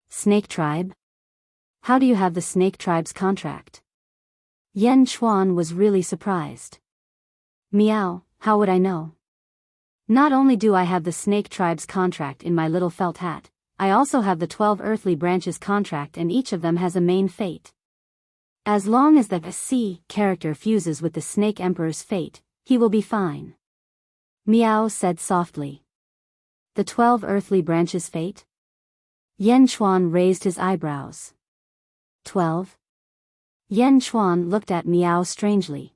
Snake Tribe? How do you have the Snake Tribe's contract? Yan Chuan was really surprised. Miao, how would I know? Not only do I have the Snake Tribe's contract in my little felt hat, I also have the 12 earthly branches contract, and each of them has a main fate. As long as the C character fuses with the Snake Emperor's fate, he will be fine. Miao said softly. The 12 earthly branches' fate? Yan Chuan raised his eyebrows. 12? Yan Chuan looked at Miao strangely.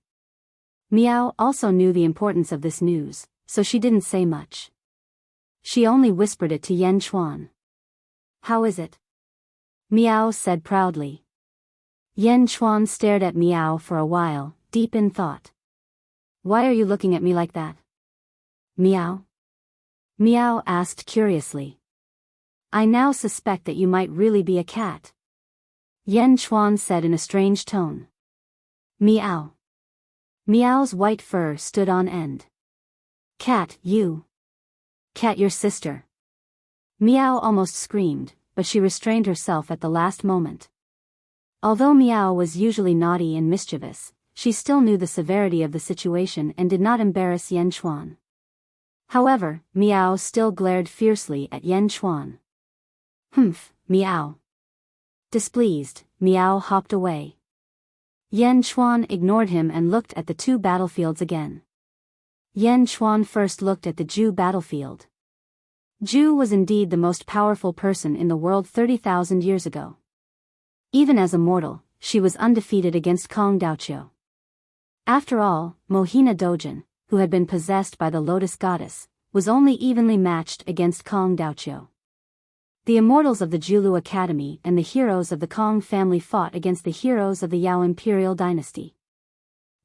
Miao also knew the importance of this news, so she didn't say much. She only whispered it to Yan Chuan. How is it? Miao said proudly. Yan Chuan stared at Miao for a while, deep in thought. Why are you looking at me like that? Miao? Miao asked curiously. I now suspect that you might really be a cat. Yan Chuan said in a strange tone. Miao. Miao's white fur stood on end. Cat, you. Cat, your sister. Miao almost screamed, but she restrained herself at the last moment. Although Miao was usually naughty and mischievous, she still knew the severity of the situation and did not embarrass Yan Chuan. However, Miao still glared fiercely at Yan Chuan. Humph, Miao. Displeased, Miao hopped away. Yan Chuan ignored him and looked at the two battlefields again. Yan Chuan first looked at the Zhu battlefield. Zhu was indeed the most powerful person in the world 30,000 years ago. Even as a mortal, she was undefeated against Kong Daoqiu. After all, Mohina Dojin, who had been possessed by the Lotus Goddess, was only evenly matched against Kong Daoqiu. The immortals of the Zhulu Academy and the heroes of the Kong family fought against the heroes of the Yao Imperial Dynasty.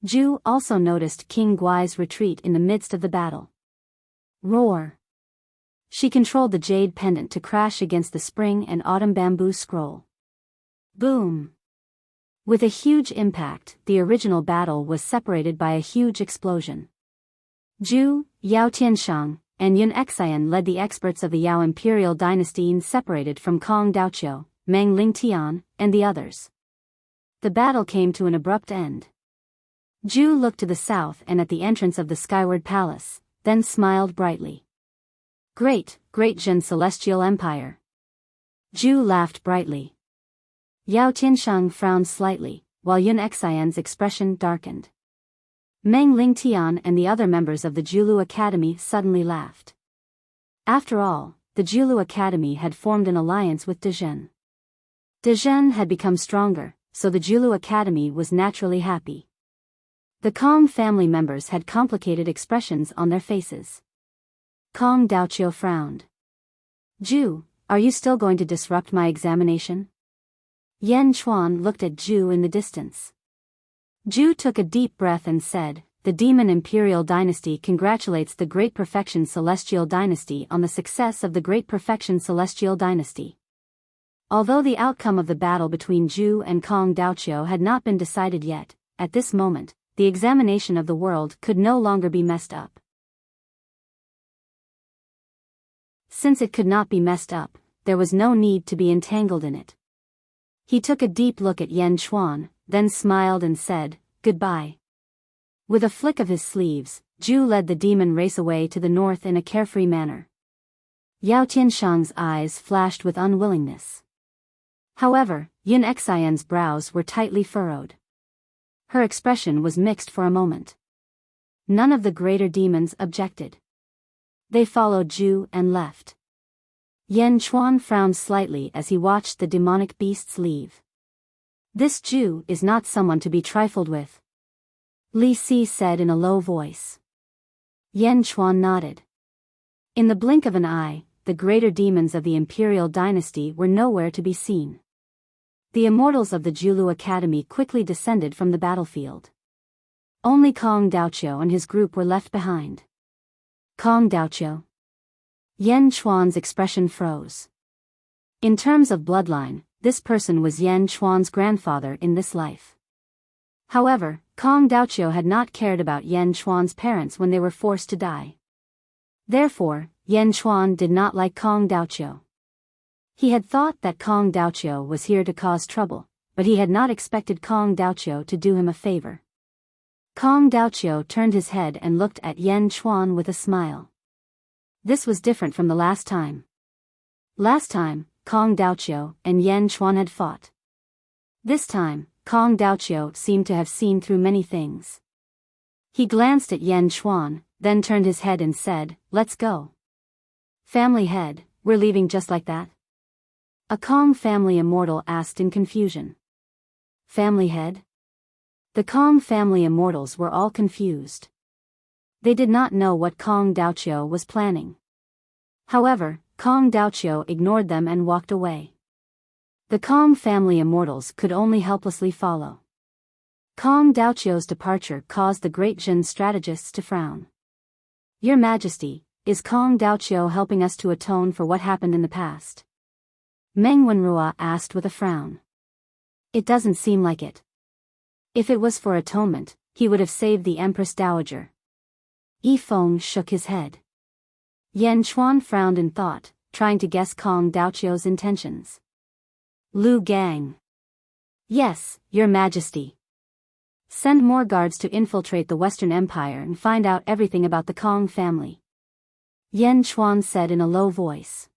Zhu also noticed King Guai's retreat in the midst of the battle. Roar! She controlled the jade pendant to crash against the spring and autumn bamboo scroll. Boom! With a huge impact, the original battle was separated by a huge explosion. Zhu, Yao Tianshang, and Yun Xian led the experts of the Yao Imperial Dynasty and separated from Kong Daoqiu, Meng Lingtian, and the others. The battle came to an abrupt end. Zhu looked to the south and at the entrance of the Skyward Palace, then smiled brightly. Great, great Jin Celestial Empire. Zhu laughed brightly. Yao Tianshang frowned slightly, while Yun Xian's expression darkened. Meng Lingtian and the other members of the Zhulu Academy suddenly laughed. After all, the Zhulu Academy had formed an alliance with Dezhen. Dezhen had become stronger, so the Zhulu Academy was naturally happy. The Kong family members had complicated expressions on their faces. Kong Daoqiu frowned. Zhu, are you still going to disrupt my examination? Yan Chuan looked at Zhu in the distance. Zhu took a deep breath and said, The Demon Imperial Dynasty congratulates the Great Perfection Celestial Dynasty on the success of the Great Perfection Celestial Dynasty. Although the outcome of the battle between Zhu and Kong Daoqiu had not been decided yet, at this moment, the examination of the world could no longer be messed up. Since it could not be messed up, there was no need to be entangled in it. He took a deep look at Yan Chuan, then smiled and said, Goodbye. With a flick of his sleeves, Zhu led the demon race away to the north in a carefree manner. Yao Tianshang's eyes flashed with unwillingness. However, Yun Xian's brows were tightly furrowed. Her expression was mixed for a moment. None of the greater demons objected. They followed Zhu and left. Yan Chuan frowned slightly as he watched the demonic beasts leave. This Zhu is not someone to be trifled with, Li Si said in a low voice. Yan Chuan nodded. In the blink of an eye, the greater demons of the imperial dynasty were nowhere to be seen. The immortals of the Julu Academy quickly descended from the battlefield. Only Kong Daoqiu and his group were left behind. Kong Daoqiu. Yan Chuan's expression froze. In terms of bloodline, this person was Yan Chuan's grandfather in this life. However, Kong Daoqiu had not cared about Yan Chuan's parents when they were forced to die. Therefore, Yan Chuan did not like Kong Daoqiu. He had thought that Kong Daoqiu was here to cause trouble, but he had not expected Kong Daoqiu to do him a favor. Kong Daoqiu turned his head and looked at Yan Chuan with a smile. This was different from the last time. Last time, Kong Daoqiu and Yan Chuan had fought. This time, Kong Daoqiu seemed to have seen through many things. He glanced at Yan Chuan, then turned his head and said, "Let's go." "Family head, we're leaving just like that?" A Kong family immortal asked in confusion. Family head? The Kong family immortals were all confused. They did not know what Kong Daoqiu was planning. However, Kong Daoqiu ignored them and walked away. The Kong family immortals could only helplessly follow. Kong Daoqiu's departure caused the great Jin strategists to frown. "Your Majesty, is Kong Daoqiu helping us to atone for what happened in the past?" Meng Wenrua asked with a frown. "It doesn't seem like it. If it was for atonement, he would have saved the Empress Dowager." Yi Feng shook his head. Yan Chuan frowned in thought, trying to guess Kong Daoqiu's intentions. Lu Gang. "Yes, Your Majesty. Send more guards to infiltrate the Western Empire and find out everything about the Kong family," Yan Chuan said in a low voice.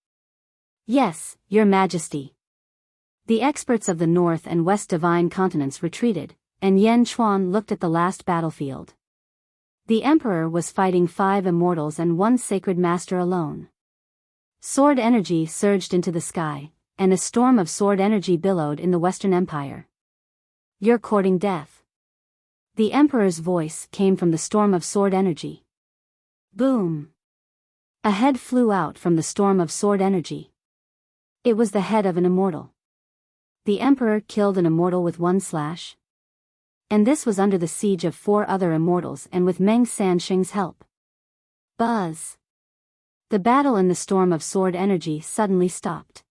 "Yes, Your Majesty." The experts of the North and West Divine continents retreated, and Yan Chuan looked at the last battlefield. The Emperor was fighting 5 immortals and 1 sacred master alone. Sword energy surged into the sky, and a storm of sword energy billowed in the Western Empire. "You're courting death." The Emperor's voice came from the storm of sword energy. Boom! A head flew out from the storm of sword energy. It was the head of an immortal. The Emperor killed an immortal with 1 slash. And this was under the siege of 4 other immortals and with Meng Sansheng's help. Buzz! The battle in the storm of sword energy suddenly stopped.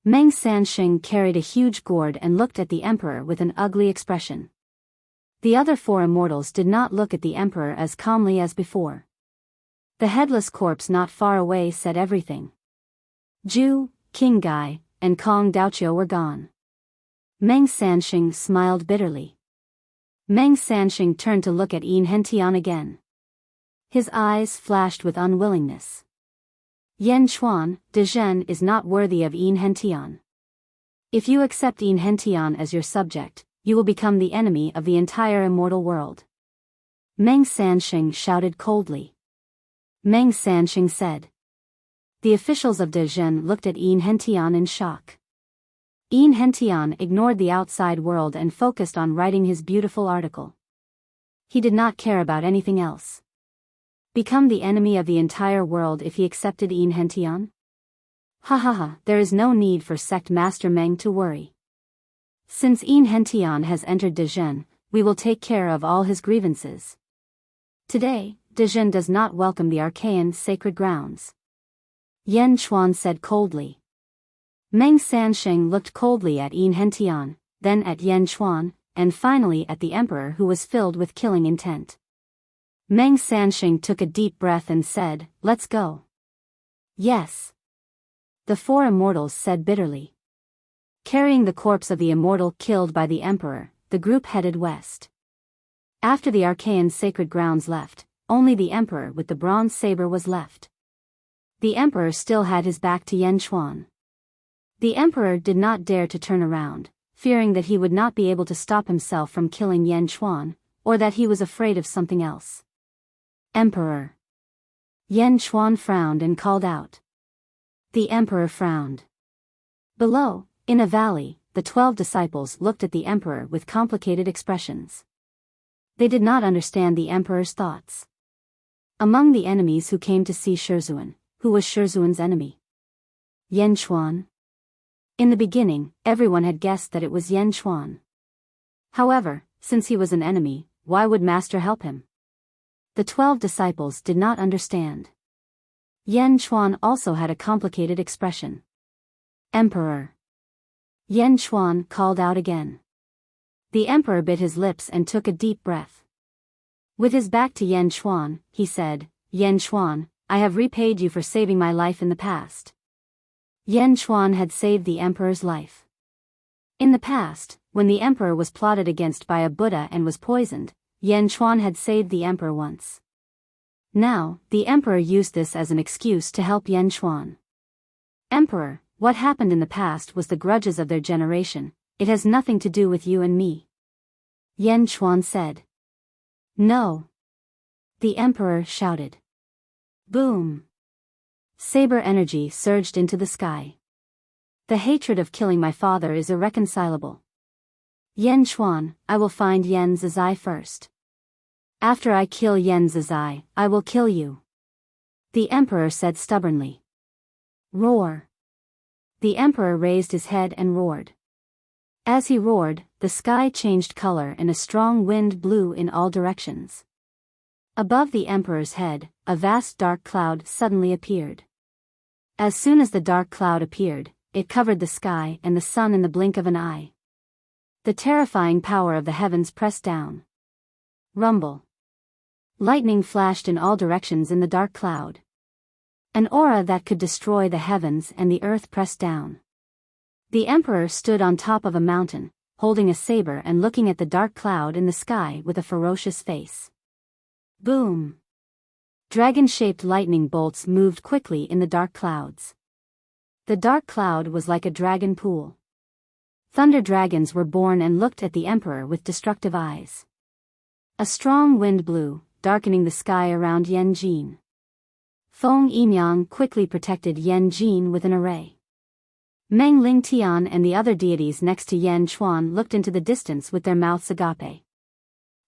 Meng Sansheng carried a huge gourd and looked at the Emperor with an ugly expression. The other 4 immortals did not look at the Emperor as calmly as before. The headless corpse not far away said everything. Zhu, King Gai, and Kong Daoqiu were gone. Meng Sansheng smiled bitterly. Meng Sansheng turned to look at Enrich again. His eyes flashed with unwillingness. Yan Chuan, Dezhen is not worthy of Enrich. If you accept Enrich as your subject, you will become the enemy of the entire immortal world. Meng Sansheng shouted coldly. Meng Sansheng said. The officials of Dezhen looked at Enrich in shock. Enrich ignored the outside world and focused on writing his beautiful article. He did not care about anything else. Become the enemy of the entire world if he accepted Enrich? Ha ha ha, there is no need for Sect Master Meng to worry. Since Enrich has entered Dezhen, we will take care of all his grievances. Today, Dezhen does not welcome the Archaean sacred grounds. Yan Chuan said coldly. Meng Sansheng looked coldly at Enrich, then at Yan Chuan, and finally at the Emperor who was filled with killing intent. Meng Sansheng took a deep breath and said, "Let's go." Yes. The 4 immortals said bitterly. Carrying the corpse of the immortal killed by the Emperor, the group headed west. After the Archaean sacred grounds left, only the Emperor with the bronze saber was left. The Emperor still had his back to Yan Chuan. The Emperor did not dare to turn around, fearing that he would not be able to stop himself from killing Yan Chuan, or that he was afraid of something else. Emperor. Yan Chuan frowned and called out. The Emperor frowned. Below, in a valley, the 12 disciples looked at the Emperor with complicated expressions. They did not understand the Emperor's thoughts. Among the enemies who came to see Shizhuan, who was Shizhuan's enemy? Yan Chuan. In the beginning, everyone had guessed that it was Yan Chuan. However, since he was an enemy, why would Master help him? The 12 disciples did not understand. Yan Chuan also had a complicated expression. Emperor. Yan Chuan called out again. The emperor bit his lips and took a deep breath. With his back to Yan Chuan, he said, Yan Chuan, I have repaid you for saving my life in the past. Yan Chuan had saved the emperor's life. In the past, when the emperor was plotted against by a Buddha and was poisoned, Yan Chuan had saved the emperor once. Now, the emperor used this as an excuse to help Yan Chuan. Emperor, what happened in the past was the grudges of their generation, it has nothing to do with you and me. Yan Chuan said. No. The emperor shouted. Boom. Saber energy surged into the sky. The hatred of killing my father is irreconcilable. Yan Chuan, I will find Yan Zizai first. After I kill Yan Zizai, I will kill you. The emperor said stubbornly. Roar. The emperor raised his head and roared. As he roared, the sky changed color and a strong wind blew in all directions. Above the emperor's head, a vast dark cloud suddenly appeared. As soon as the dark cloud appeared, it covered the sky and the sun in the blink of an eye. The terrifying power of the heavens pressed down. Rumble. Lightning flashed in all directions in the dark cloud. An aura that could destroy the heavens and the earth pressed down. The emperor stood on top of a mountain, holding a saber and looking at the dark cloud in the sky with a ferocious face. Boom! Dragon-shaped lightning bolts moved quickly in the dark clouds. The dark cloud was like a dragon pool. Thunder dragons were born and looked at the emperor with destructive eyes. A strong wind blew, darkening the sky around Yan Jin. Feng Yimyang quickly protected Yan Jin with an array. Meng Lingtian and the other deities next to Yan Chuan looked into the distance with their mouths agape.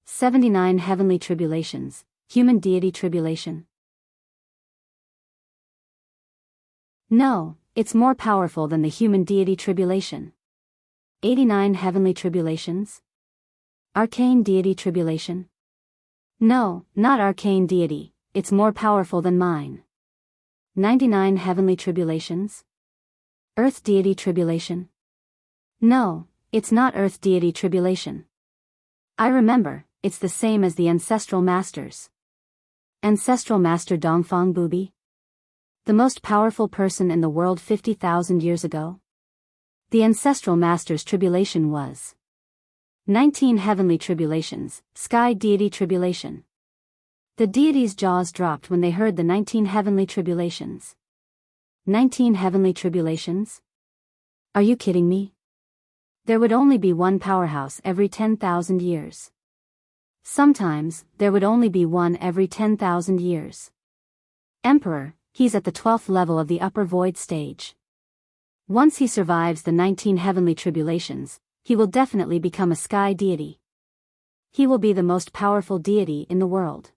79 Heavenly Tribulations, Human Deity Tribulation. No, it's more powerful than the Human Deity Tribulation. 89 Heavenly Tribulations. Arcane Deity Tribulation. No, not Arcane Deity, it's more powerful than mine. 99 Heavenly Tribulations. Earth Deity Tribulation. No, it's not Earth Deity Tribulation. I remember, it's the same as the Ancestral Masters. Ancestral Master Dongfang Bubi? The most powerful person in the world 50,000 years ago? The Ancestral Master's tribulation was 19 Heavenly Tribulations, Sky Deity Tribulation. The deities' jaws dropped when they heard the 19 Heavenly Tribulations. 19 Heavenly Tribulations? Are you kidding me? There would only be one powerhouse every 10,000 years. Sometimes, there would only be one every 10,000 years. Emperor, he's at the 12th level of the upper void stage. Once he survives the 19 Heavenly Tribulations, he will definitely become a sky deity. He will be the most powerful deity in the world.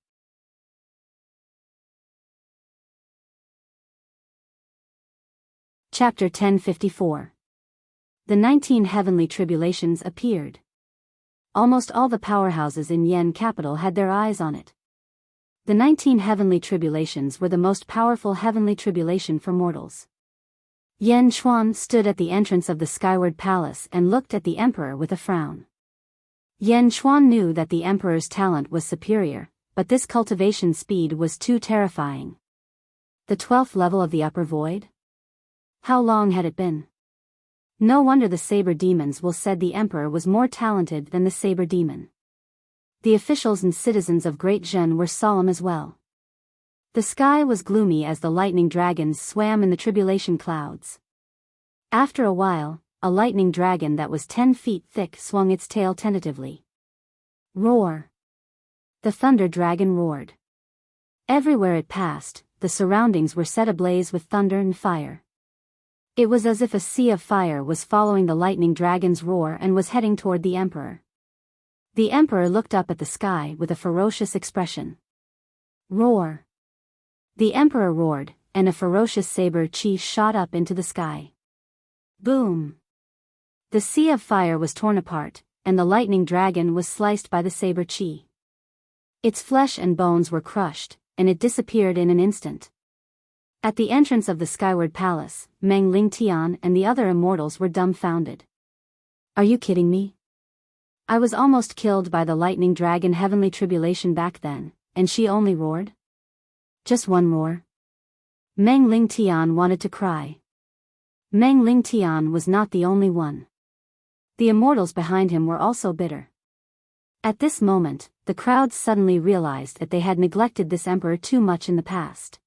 Chapter 1054. The 19 Heavenly Tribulations appeared. Almost all the powerhouses in Yen capital had their eyes on it. The 19 Heavenly Tribulations were the most powerful heavenly tribulation for mortals. Yan Chuan stood at the entrance of the Skyward Palace and looked at the Emperor with a frown. Yan Chuan knew that the Emperor's talent was superior, but this cultivation speed was too terrifying. The 12th level of the upper void? How long had it been? No wonder the Saber Demons will said the Emperor was more talented than the Saber Demon. The officials and citizens of Great Zhen were solemn as well. The sky was gloomy as the lightning dragons swam in the tribulation clouds. After a while, a lightning dragon that was 10 feet thick swung its tail tentatively. Roar! The thunder dragon roared. Everywhere it passed, the surroundings were set ablaze with thunder and fire. It was as if a sea of fire was following the lightning dragon's roar and was heading toward the Emperor. The Emperor looked up at the sky with a ferocious expression. Roar. The emperor roared, and a ferocious saber chi shot up into the sky. Boom. The sea of fire was torn apart, and the lightning dragon was sliced by the saber chi. Its flesh and bones were crushed, and it disappeared in an instant. At the entrance of the skyward palace, Meng Lingtian and the other immortals were dumbfounded. Are you kidding me? I was almost killed by the lightning dragon heavenly tribulation back then, and she only roared? Just one roar? Meng Lingtian wanted to cry. Meng Lingtian was not the only one. The immortals behind him were also bitter. At this moment, the crowd suddenly realized that they had neglected this emperor too much in the past.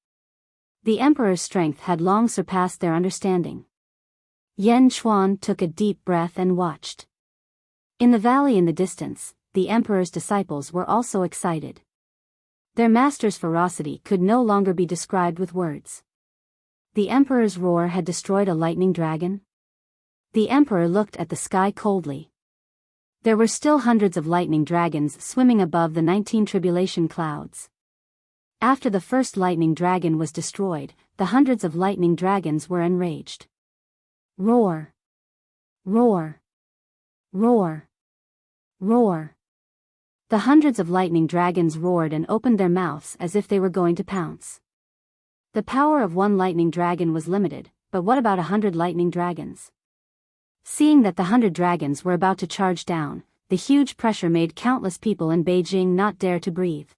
The emperor's strength had long surpassed their understanding. Yan Chuan took a deep breath and watched. In the valley in the distance, the emperor's disciples were also excited. Their master's ferocity could no longer be described with words. The emperor's roar had destroyed a lightning dragon? The emperor looked at the sky coldly. There were still hundreds of lightning dragons swimming above the 19 tribulation clouds. After the first lightning dragon was destroyed, the hundreds of lightning dragons were enraged. Roar! Roar! Roar! Roar! The hundreds of lightning dragons roared and opened their mouths as if they were going to pounce. The power of one lightning dragon was limited, but what about 100 lightning dragons? Seeing that the 100 dragons were about to charge down, the huge pressure made countless people in Beijing not dare to breathe.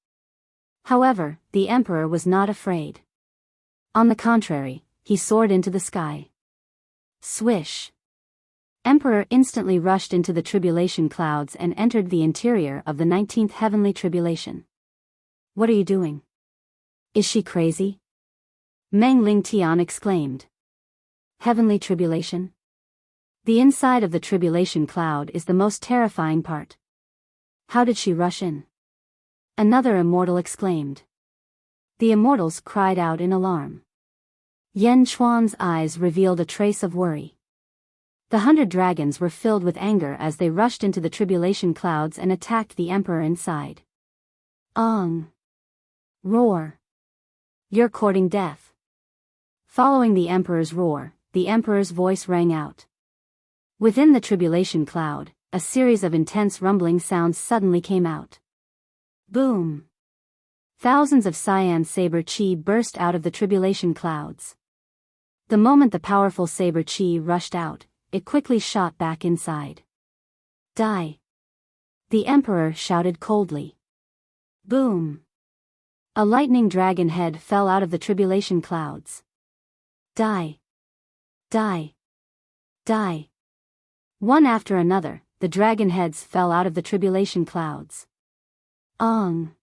However, the emperor was not afraid. On the contrary, he soared into the sky. Swish! Emperor instantly rushed into the tribulation clouds and entered the interior of the 19th heavenly tribulation. What are you doing? Is she crazy? Meng Lingtian exclaimed. Heavenly tribulation? The inside of the tribulation cloud is the most terrifying part. How did she rush in? Another immortal exclaimed. The immortals cried out in alarm. Yan Chuan's eyes revealed a trace of worry. The 100 dragons were filled with anger as they rushed into the tribulation clouds and attacked the emperor inside. Ong! Roar! You're courting death. Following the emperor's roar, the emperor's voice rang out. Within the tribulation cloud, a series of intense rumbling sounds suddenly came out. Boom! Thousands of cyan saber chi burst out of the tribulation clouds. The moment the powerful saber chi rushed out, it quickly shot back inside. Die! The emperor shouted coldly. Boom! A lightning dragon head fell out of the tribulation clouds. Die! Die! Die! One after another, the dragon heads fell out of the tribulation clouds. Ong!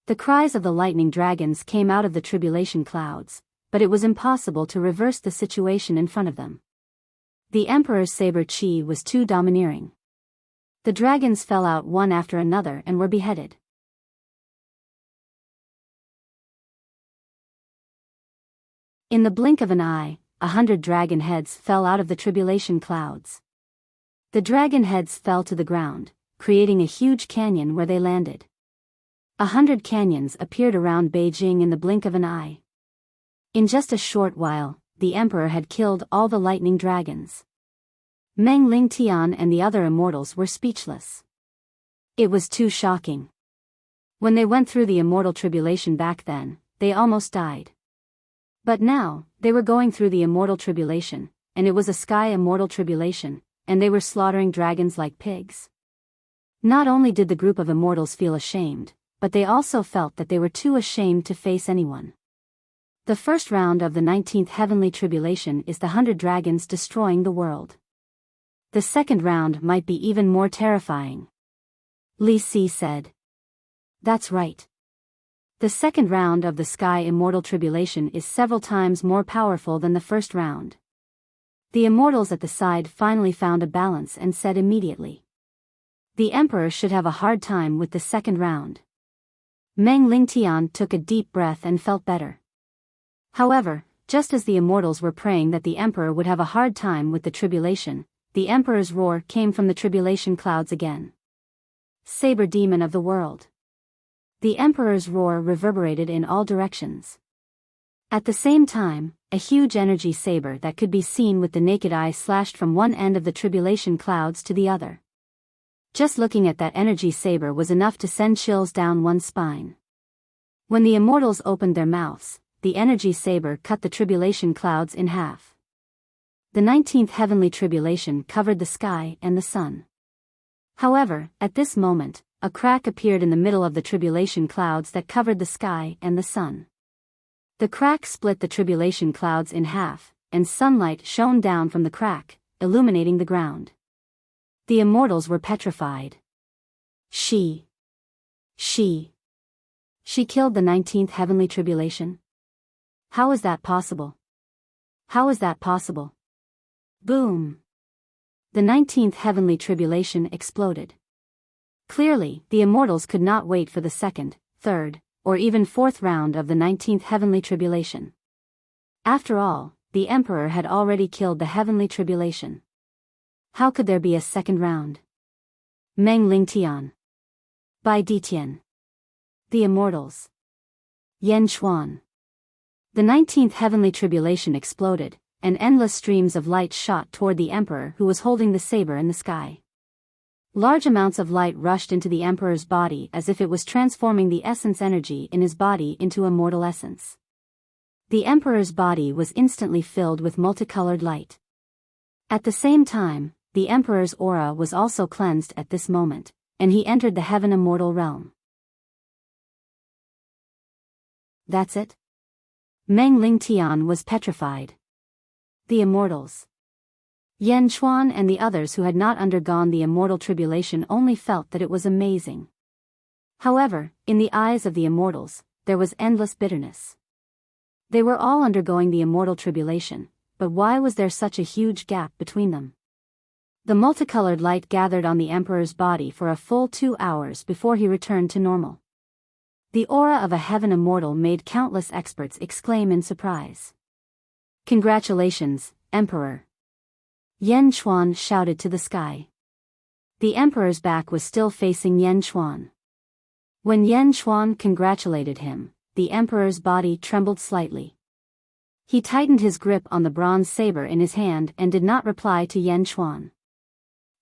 The cries of the lightning dragons came out of the tribulation clouds, but it was impossible to reverse the situation in front of them. The emperor's saber chi was too domineering. The dragons fell out one after another and were beheaded. In the blink of an eye, 100 dragon heads fell out of the tribulation clouds. The dragon heads fell to the ground, creating a huge canyon where they landed. 100 canyons appeared around Beijing in the blink of an eye. In just a short while, the emperor had killed all the lightning dragons. Meng Lingtian and the other immortals were speechless. It was too shocking. When they went through the immortal tribulation back then, they almost died. But now, they were going through the immortal tribulation, and it was a sky immortal tribulation, and they were slaughtering dragons like pigs. Not only did the group of immortals feel ashamed, but they also felt that they were too ashamed to face anyone. The first round of the 19th heavenly tribulation is the 100 dragons destroying the world. The second round might be even more terrifying. Li Si said. That's right. The second round of the sky immortal tribulation is several times more powerful than the first round. The immortals at the side finally found a balance and said immediately. The emperor should have a hard time with the second round. Meng Lingtian took a deep breath and felt better. However, just as the immortals were praying that the emperor would have a hard time with the tribulation, the emperor's roar came from the tribulation clouds again. Saber demon of the world. The Emperor's roar reverberated in all directions. At the same time, a huge energy saber that could be seen with the naked eye slashed from one end of the tribulation clouds to the other. Just looking at that energy saber was enough to send chills down one's spine. When the immortals opened their mouths, the energy saber cut the tribulation clouds in half. The 19th heavenly tribulation covered the sky and the sun. However, at this moment, a crack appeared in the middle of the tribulation clouds that covered the sky and the sun. The crack split the tribulation clouds in half, and sunlight shone down from the crack, illuminating the ground. The immortals were petrified. She killed the 19th heavenly tribulation? How is that possible? How is that possible? Boom! The 19th heavenly tribulation exploded. Clearly, the immortals could not wait for the second, third, or even fourth round of the 19th heavenly tribulation. After all, the Emperor had already killed the heavenly tribulation. How could there be a second round? Meng Ling Tian. Bai Ditian. The Immortals. Yen Chuan. The 19th heavenly tribulation exploded, and endless streams of light shot toward the Emperor who was holding the saber in the sky. Large amounts of light rushed into the Emperor's body as if it was transforming the essence energy in his body into immortal essence. The Emperor's body was instantly filled with multicolored light. At the same time, the Emperor's aura was also cleansed at this moment, and he entered the heaven immortal realm. That's it? Meng Ling Tian was petrified. The immortals. Yen Chuan and the others who had not undergone the immortal tribulation only felt that it was amazing. However, in the eyes of the immortals, there was endless bitterness. They were all undergoing the immortal tribulation, but why was there such a huge gap between them? The multicolored light gathered on the Emperor's body for a full 2 hours before he returned to normal. The aura of a heaven immortal made countless experts exclaim in surprise. Congratulations, Emperor! Yen Chuan shouted to the sky. The Emperor's back was still facing Yen Chuan. When Yen Chuan congratulated him, the Emperor's body trembled slightly. He tightened his grip on the bronze saber in his hand and did not reply to Yen Chuan.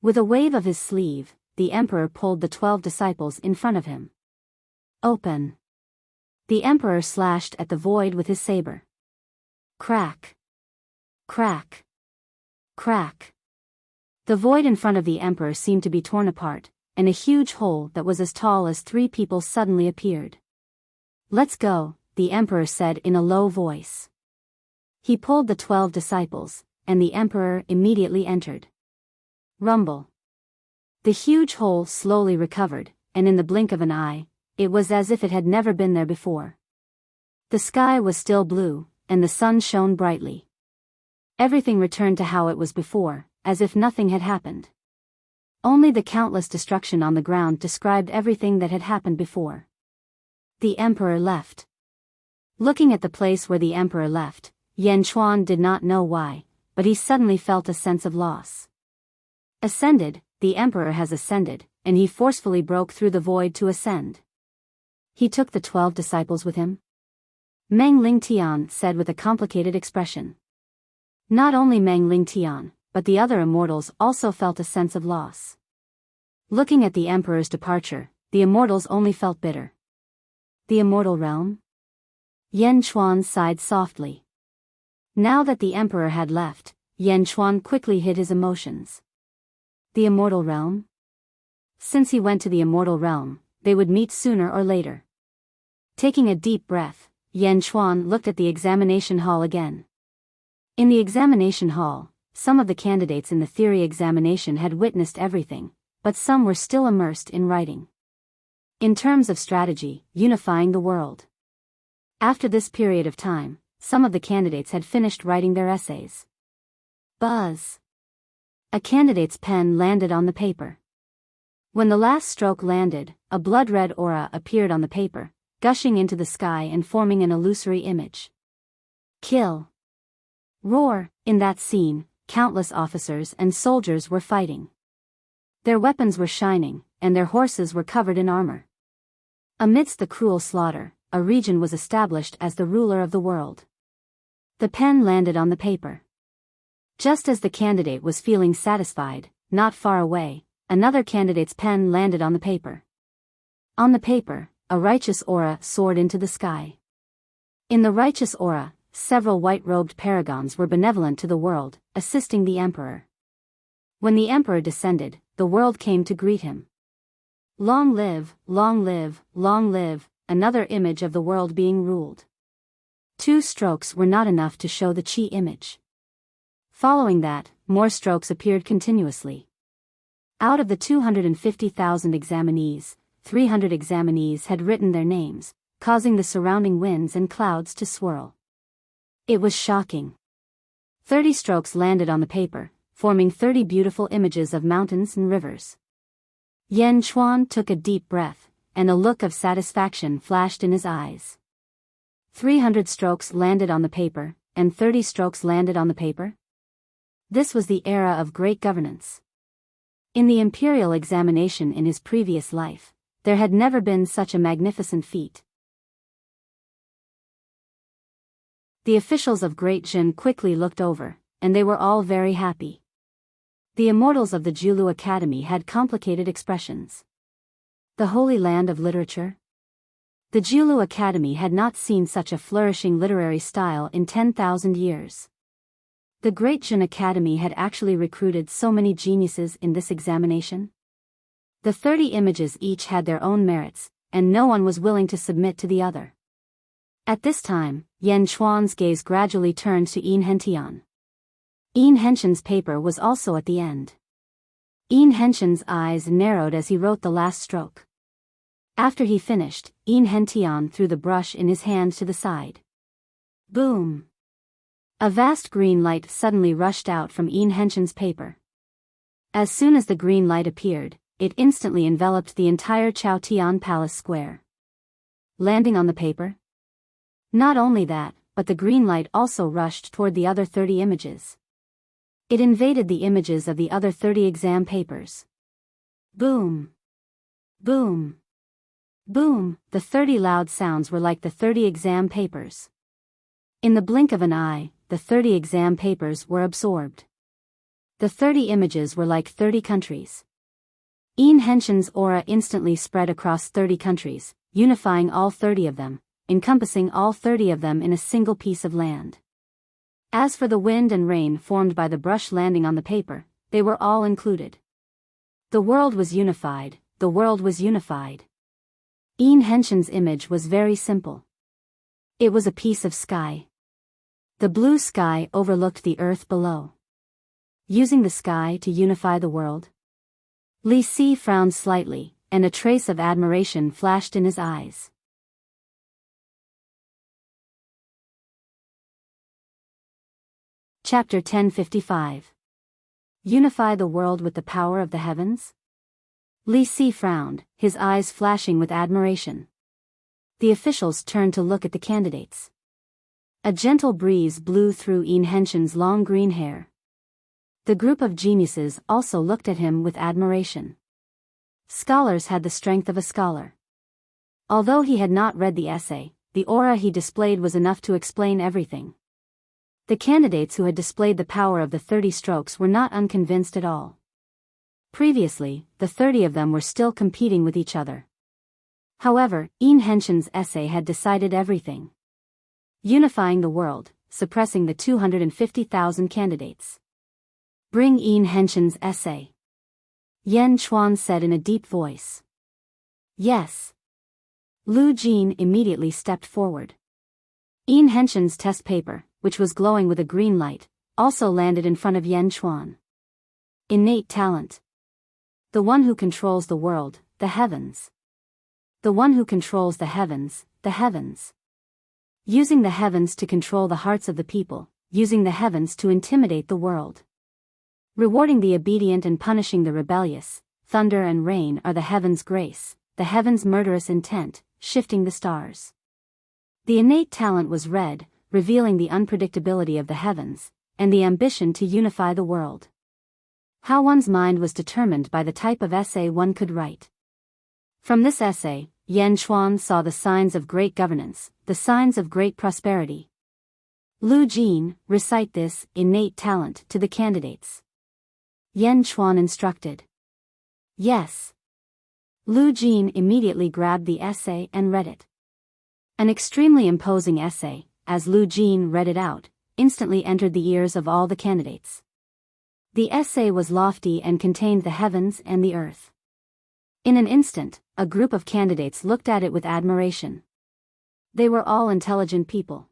With a wave of his sleeve, the Emperor pulled the 12 disciples in front of him. Open! The Emperor slashed at the void with his saber. Crack! Crack! Crack! The void in front of the Emperor seemed to be torn apart, and a huge hole that was as tall as 3 people suddenly appeared. Let's go, the Emperor said in a low voice. He pulled the 12 disciples, and the Emperor immediately entered. Rumble. The huge hole slowly recovered, and in the blink of an eye, it was as if it had never been there before. The sky was still blue, and the sun shone brightly. Everything returned to how it was before, as if nothing had happened. Only the countless destruction on the ground described everything that had happened before. The Emperor left. Looking at the place where the Emperor left, Yen Chuan did not know why, but he suddenly felt a sense of loss. Ascended, the Emperor has ascended, and he forcefully broke through the void to ascend. He took the 12 disciples with him? Meng Ling Tian said with a complicated expression. Not only Meng Ling Tian, but the other immortals also felt a sense of loss. Looking at the Emperor's departure, the immortals only felt bitter. The immortal realm? Yen Chuan sighed softly. Now that the Emperor had left, Yen Chuan quickly hid his emotions. The immortal realm? Since he went to the immortal realm, they would meet sooner or later. Taking a deep breath, Yen Chuan looked at the examination hall again. In the examination hall, some of the candidates in the theory examination had witnessed everything, but some were still immersed in writing. In terms of strategy, unifying the world. After this period of time, some of the candidates had finished writing their essays. Buzz! A candidate's pen landed on the paper. When the last stroke landed, a blood-red aura appeared on the paper, gushing into the sky and forming an illusory image. Kill! Roar! In that scene, countless officers and soldiers were fighting. Their weapons were shining, and their horses were covered in armor. Amidst the cruel slaughter, a region was established as the ruler of the world. The pen landed on the paper. Just as the candidate was feeling satisfied, not far away, another candidate's pen landed on the paper. On the paper, a righteous aura soared into the sky. In the righteous aura, several white-robed paragons were benevolent to the world, assisting the emperor. When the emperor descended, the world came to greet him. Long live, long live, long live, another image of the world being ruled. 2 strokes were not enough to show the chi image. Following that, more strokes appeared continuously. Out of the 250,000 examinees, 300 examinees had written their names, causing the surrounding winds and clouds to swirl. It was shocking. 30 strokes landed on the paper, forming 30 beautiful images of mountains and rivers. Yan Chuan took a deep breath, and a look of satisfaction flashed in his eyes. 300 strokes landed on the paper, and 30 strokes landed on the paper. This was the era of great governance. In the imperial examination in his previous life, there had never been such a magnificent feat. The officials of Great Jin quickly looked over, and they were all very happy. The immortals of the Julu Academy had complicated expressions. The Holy Land of Literature? The Julu Academy had not seen such a flourishing literary style in 10,000 years. The Great Jin Academy had actually recruited so many geniuses in this examination. The 30 images each had their own merits, and no one was willing to submit to the other. At this time, Yan Chuan's gaze gradually turned to Enrich. Enrich's paper was also at the end. Enrich's eyes narrowed as he wrote the last stroke. After he finished, Enrich threw the brush in his hand to the side. Boom! A vast green light suddenly rushed out from Enrich's paper. As soon as the green light appeared, it instantly enveloped the entire Chaotian Palace Square. Landing on the paper? Not only that, but the green light also rushed toward the other 30 images. It invaded the images of the other 30 exam papers. Boom! Boom! Boom! The 30 loud sounds were like the 30 exam papers. In the blink of an eye, the 30 exam papers were absorbed. The 30 images were like 30 countries. Enrichen's aura instantly spread across 30 countries, unifying all 30 of them, encompassing all 30 of them in a single piece of land. As for the wind and rain formed by the brush landing on the paper, they were all included. The world was unified, the world was unified. Enrichen's image was very simple. It was a piece of sky. The blue sky overlooked the earth below. Using the sky to unify the world? Li Si frowned slightly, and a trace of admiration flashed in his eyes. Chapter 1055. Unify the world with the power of the heavens? Li Si frowned, his eyes flashing with admiration. The officials turned to look at the candidates. A gentle breeze blew through Enrichen's long green hair. The group of geniuses also looked at him with admiration. Scholars had the strength of a scholar. Although he had not read the essay, the aura he displayed was enough to explain everything. The candidates who had displayed the power of the 30 strokes were not unconvinced at all. Previously, the 30 of them were still competing with each other. However, Enrichen's essay had decided everything. Unifying the world, suppressing the 250,000 candidates. Bring Enrichen's essay. Yan Chuan said in a deep voice. Yes. Lu Jin immediately stepped forward. Enrichen's test paper, which was glowing with a green light, also landed in front of Yan Chuan. Innate talent. The one who controls the world, the heavens. The one who controls the heavens, the heavens. Using the heavens to control the hearts of the people, using the heavens to intimidate the world. Rewarding the obedient and punishing the rebellious, thunder and rain are the heavens' grace, the heavens' murderous intent, shifting the stars. The innate talent was red, revealing the unpredictability of the heavens, and the ambition to unify the world. How one's mind was determined by the type of essay one could write. From this essay, Yan Chuan saw the signs of great governance, the signs of great prosperity. Lu Jin, recite this innate talent to the candidates. Yan Chuan instructed. Yes. Lu Jin immediately grabbed the essay and read it. An extremely imposing essay, as Lu Jin read it out, instantly entered the ears of all the candidates. The essay was lofty and contained the heavens and the earth. In an instant, a group of candidates looked at it with admiration. They were all intelligent people.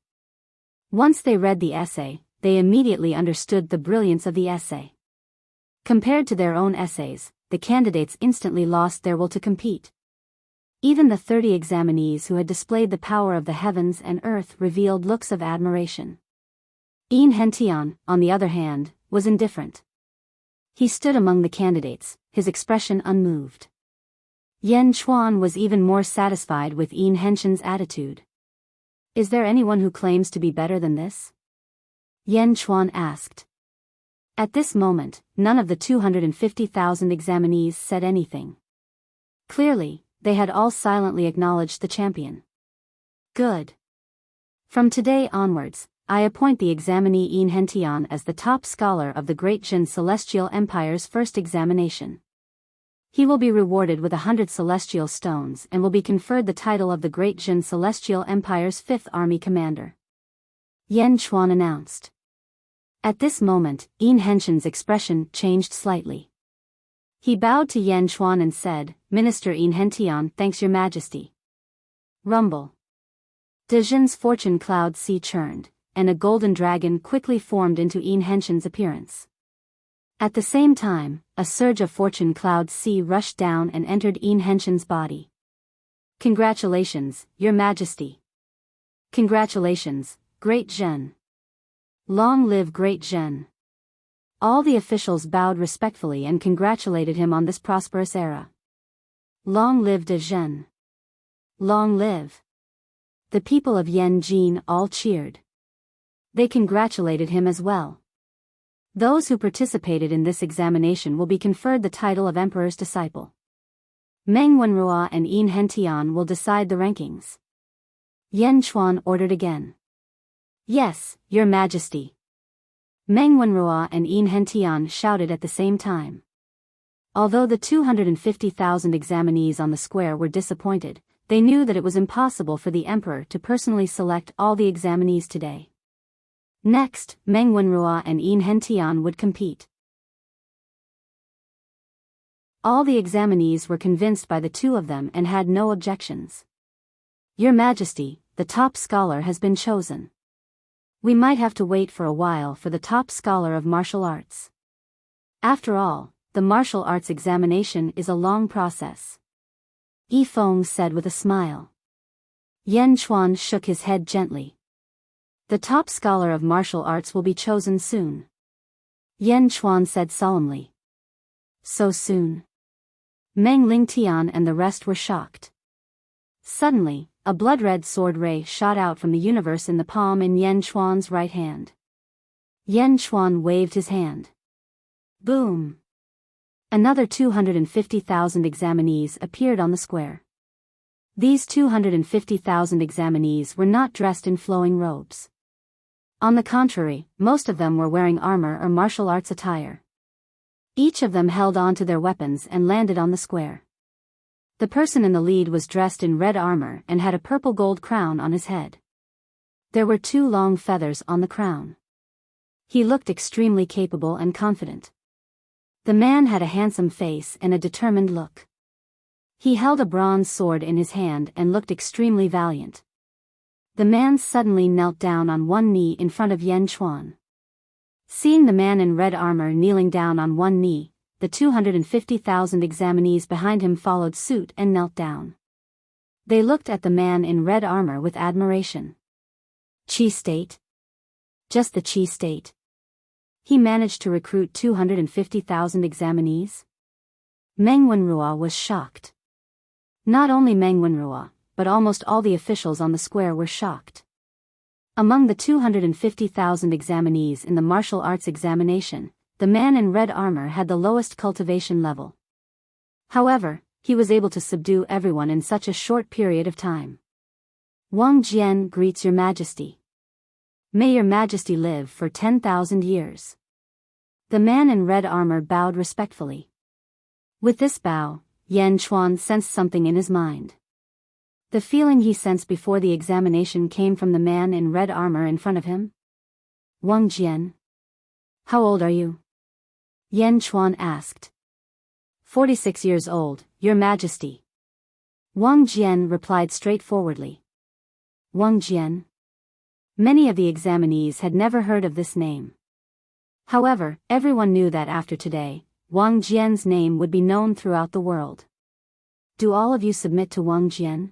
Once they read the essay, they immediately understood the brilliance of the essay. Compared to their own essays, the candidates instantly lost their will to compete. Even the 30 examinees who had displayed the power of the heavens and earth revealed looks of admiration. Enchanting, on the other hand, was indifferent. He stood among the candidates, his expression unmoved. Yan Chuan was even more satisfied with Enchanting's attitude. Is there anyone who claims to be better than this? Yan Chuan asked. At this moment, none of the 250,000 examinees said anything. Clearly, they had all silently acknowledged the champion. Good. From today onwards, I appoint the examinee Enchanting as the top scholar of the Great Jin Celestial Empire's first examination. He will be rewarded with 100 celestial stones and will be conferred the title of the Great Jin Celestial Empire's 5th Army Commander. Yan Chuan announced. At this moment, Enchanting's expression changed slightly. He bowed to Yan Chuan and said, Minister Enchanting, thanks your majesty. Rumble. Dejin's fortune cloud sea churned, and a golden dragon quickly formed into Enchanting's appearance. At the same time, a surge of fortune cloud sea rushed down and entered Enchanting's body. Congratulations, your majesty. Congratulations, Great Zhen. Long live Great Zhen. All the officials bowed respectfully and congratulated him on this prosperous era. Long live De Zhen. Long live. The people of Yanjin all cheered. They congratulated him as well. Those who participated in this examination will be conferred the title of Emperor's Disciple. Meng Wenrua and Enchanting will decide the rankings. Yan Chuan ordered again. Yes, your majesty. Meng Wenrua and Enchanting shouted at the same time. Although the 250,000 examinees on the square were disappointed, they knew that it was impossible for the emperor to personally select all the examinees today. Next, Meng Wenrua and Enchanting would compete. All the examinees were convinced by the two of them and had no objections. Your majesty, the top scholar has been chosen. We might have to wait for a while for the top scholar of martial arts. After all, the martial arts examination is a long process. Yi Feng said with a smile. Yan Chuan shook his head gently. The top scholar of martial arts will be chosen soon. Yan Chuan said solemnly. So soon? Meng Lingtian and the rest were shocked. Suddenly, a blood-red sword ray shot out from the universe in the palm in Yan Chuan's right hand. Yan Chuan waved his hand. Boom! Another 250,000 examinees appeared on the square. These 250,000 examinees were not dressed in flowing robes. On the contrary, most of them were wearing armor or martial arts attire. Each of them held on to their weapons and landed on the square. The person in the lead was dressed in red armor and had a purple gold crown on his head. There were 2 long feathers on the crown. He looked extremely capable and confident. The man had a handsome face and a determined look. He held a bronze sword in his hand and looked extremely valiant. The man suddenly knelt down on one knee in front of Yan Chuan. Seeing the man in red armor kneeling down on one knee, the 250,000 examinees behind him followed suit and knelt down. They looked at the man in red armor with admiration. Qi state? Just the Qi state. He managed to recruit 250,000 examinees? Meng Wenrua was shocked. Not only Meng Wenrua, but almost all the officials on the square were shocked. Among the 250,000 examinees in the martial arts examination, the man in red armor had the lowest cultivation level. However, he was able to subdue everyone in such a short period of time. Wang Jian greets your majesty. May your majesty live for 10,000 years. The man in red armor bowed respectfully. With this bow, Yan Chuan sensed something in his mind. The feeling he sensed before the examination came from the man in red armor in front of him. Wang Jian. How old are you? Yan Chuan asked. 46 years old, your majesty. Wang Jian replied straightforwardly. Wang Jian. Many of the examinees had never heard of this name. However, everyone knew that after today, Wang Jian's name would be known throughout the world. Do all of you submit to Wang Jian?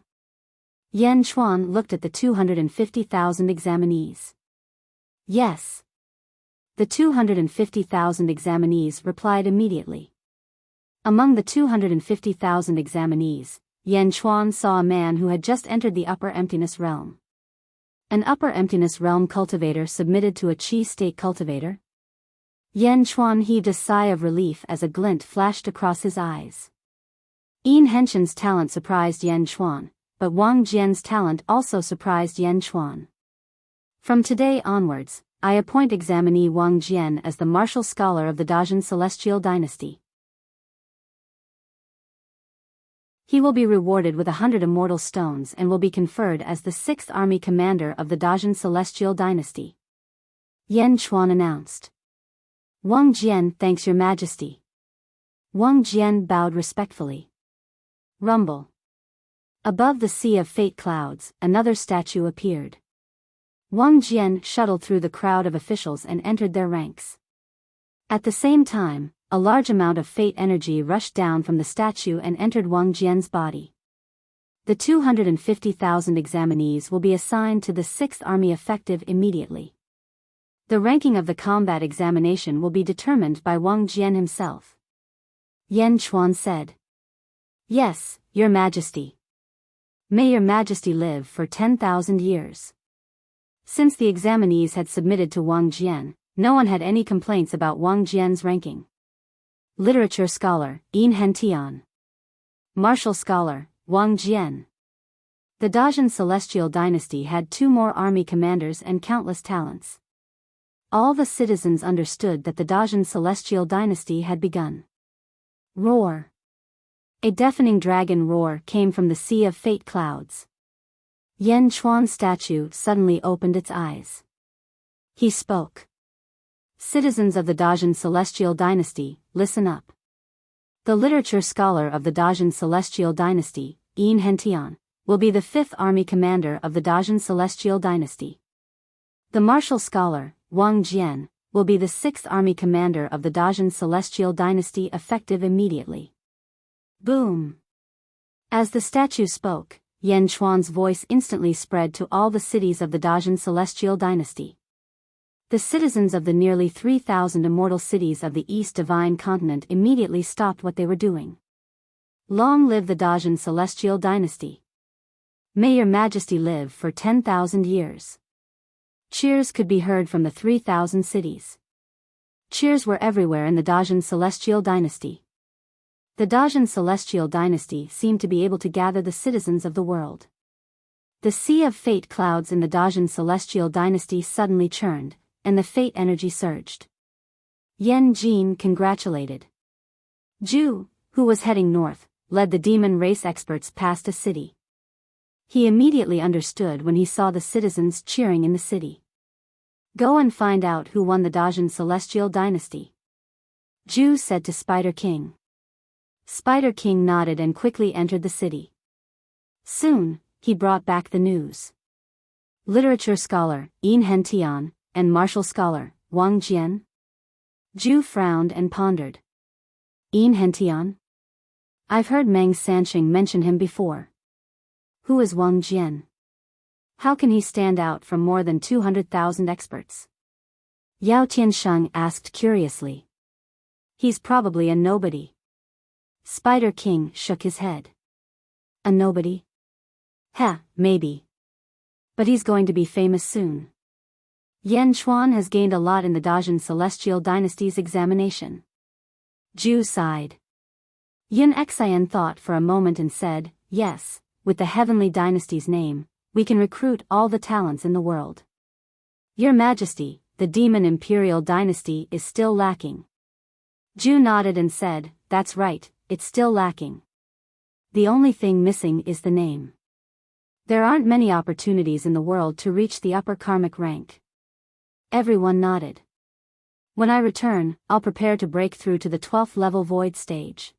Yan Chuan looked at the 250,000 examinees. Yes. The 250,000 examinees replied immediately. Among the 250,000 examinees, Yan Chuan saw a man who had just entered the upper emptiness realm. An upper emptiness realm cultivator submitted to a chi state cultivator? Yan Chuan heaved a sigh of relief as a glint flashed across his eyes. Enchancting's talent surprised Yan Chuan, but Wang Jian's talent also surprised Yan Chuan. From today onwards, I appoint examinee Wang Jian as the martial scholar of the Dajin Celestial Dynasty. He will be rewarded with 100 immortal stones and will be conferred as the 6th army commander of the Dajin Celestial Dynasty. Yan Chuan announced. Wang Jian thanks your majesty. Wang Jian bowed respectfully. Rumble. Above the sea of fate clouds, another statue appeared. Wang Jian shuttled through the crowd of officials and entered their ranks. At the same time, a large amount of fate energy rushed down from the statue and entered Wang Jian's body. The 250,000 examinees will be assigned to the 6th army effective immediately. The ranking of the combat examination will be determined by Wang Jian himself. Yan Chuan said. Yes, your majesty. May your majesty live for 10,000 years. Since the examinees had submitted to Wang Jian, no one had any complaints about Wang Jian's ranking. Literature scholar, Enchanting. Martial scholar, Wang Jian. The Dajin Celestial Dynasty had 2 more army commanders and countless talents. All the citizens understood that the Dajin Celestial Dynasty had begun. Roar. A deafening dragon roar came from the sea of fate clouds. Yan Chuan's statue suddenly opened its eyes. He spoke. Citizens of the Dajin Celestial Dynasty, listen up. The literature scholar of the Dajin Celestial Dynasty, Enchanting, will be the 5th army commander of the Dajin Celestial Dynasty. The martial scholar, Wang Jian, will be the 6th army commander of the Dajin Celestial Dynasty effective immediately. Boom! As the statue spoke, Yan Chuan's voice instantly spread to all the cities of the Dajin Celestial Dynasty. The citizens of the nearly 3,000 immortal cities of the East Divine Continent immediately stopped what they were doing. Long live the Dajin Celestial Dynasty. May your majesty live for 10,000 years. Cheers could be heard from the 3,000 cities. Cheers were everywhere in the Dajin Celestial Dynasty. The Dajin Celestial Dynasty seemed to be able to gather the citizens of the world. The sea of fate clouds in the Dajin Celestial Dynasty suddenly churned, and the fate energy surged. Yan Jin congratulated. Zhu, who was heading north, led the demon race experts past a city. He immediately understood when he saw the citizens cheering in the city. Go and find out who won the Dajin Celestial Dynasty. Zhu said to Spider King. Spider King nodded and quickly entered the city. Soon, he brought back the news. Literature scholar, Enchanting, and martial scholar, Wang Jian. Zhu frowned and pondered. Enchanting? I've heard Meng Sanqing mention him before. Who is Wang Jian? How can he stand out from more than 200,000 experts? Yao Tiansheng asked curiously. He's probably a nobody. Spider King shook his head. A nobody? Maybe. But he's going to be famous soon. Yan Chuan has gained a lot in the Dajin Celestial Dynasty's examination. Zhu sighed. Yin Xian thought for a moment and said, yes, with the Heavenly Dynasty's name, we can recruit all the talents in the world. Your Majesty, the Demon Imperial Dynasty is still lacking. Zhu nodded and said, that's right, it's still lacking. The only thing missing is the name. There aren't many opportunities in the world to reach the upper karmic rank. Everyone nodded. When I return, I'll prepare to break through to the 12th level void stage.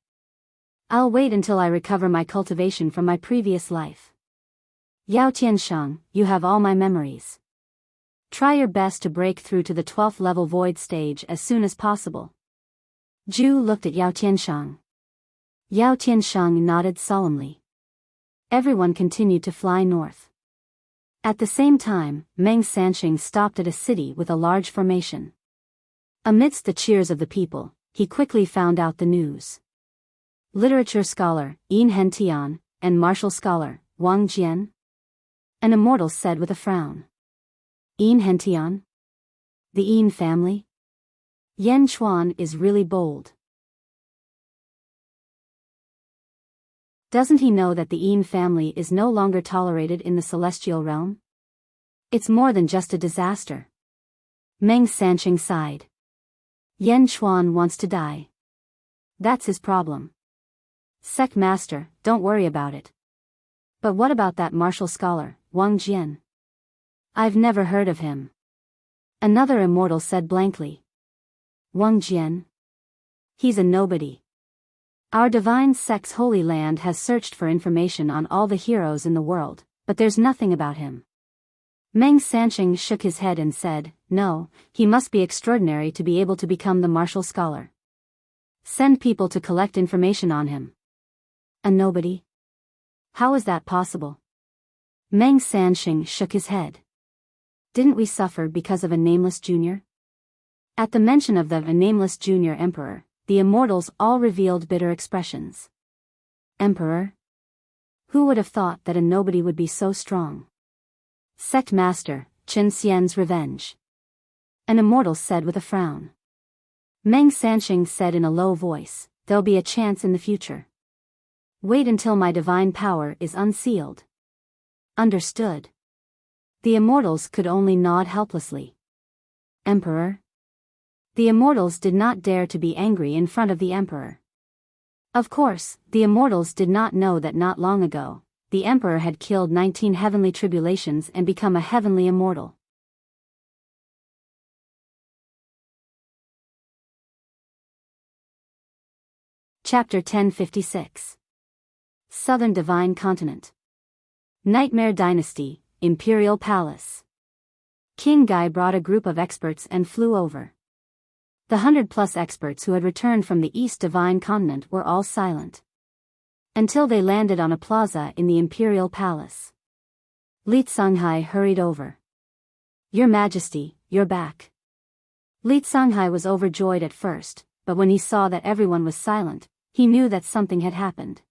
I'll wait until I recover my cultivation from my previous life. Yao Tiansheng, you have all my memories. Try your best to break through to the 12th level void stage as soon as possible. Zhu looked at Yao Tiansheng. Yao Tiansheng nodded solemnly. Everyone continued to fly north. At the same time, Meng Sanqing stopped at a city with a large formation. Amidst the cheers of the people, he quickly found out the news. Literature scholar, Yin Hentian, and martial scholar, Wang Jian? An immortal said with a frown. Yin Hentian? The Yin family? Yan Chuan is really bold. Doesn't he know that the Yin family is no longer tolerated in the celestial realm? It's more than just a disaster. Meng Sanqing sighed. Yan Chuan wants to die. That's his problem. Sect Master, don't worry about it. But what about that martial scholar, Wang Jian? I've never heard of him. Another immortal said blankly. Wang Jian? He's a nobody. Our divine sect's holy land has searched for information on all the heroes in the world, but there's nothing about him. Meng Sanqing shook his head and said, no, he must be extraordinary to be able to become the martial scholar. Send people to collect information on him. A nobody? How is that possible? Meng Sanqing shook his head. Didn't we suffer because of a nameless junior? At the mention of the nameless junior emperor, the immortals all revealed bitter expressions. Emperor? Who would have thought that a nobody would be so strong? Sect Master, Chen Xian's revenge. An immortal said with a frown. Meng Sanqing said in a low voice, there'll be a chance in the future. Wait until my divine power is unsealed. Understood. The immortals could only nod helplessly. Emperor? The immortals did not dare to be angry in front of the emperor. Of course, the immortals did not know that not long ago, the emperor had killed 19 heavenly tribulations and become a heavenly immortal. Chapter 1056. Southern Divine Continent. Nightmare Dynasty, Imperial Palace. King Gai brought a group of experts and flew over. The 100+ experts who had returned from the East Divine Continent were all silent. Until they landed on a plaza in the Imperial Palace. Li Songhai hurried over. Your Majesty, you're back. Li Songhai was overjoyed at first, but when he saw that everyone was silent, he knew that something had happened.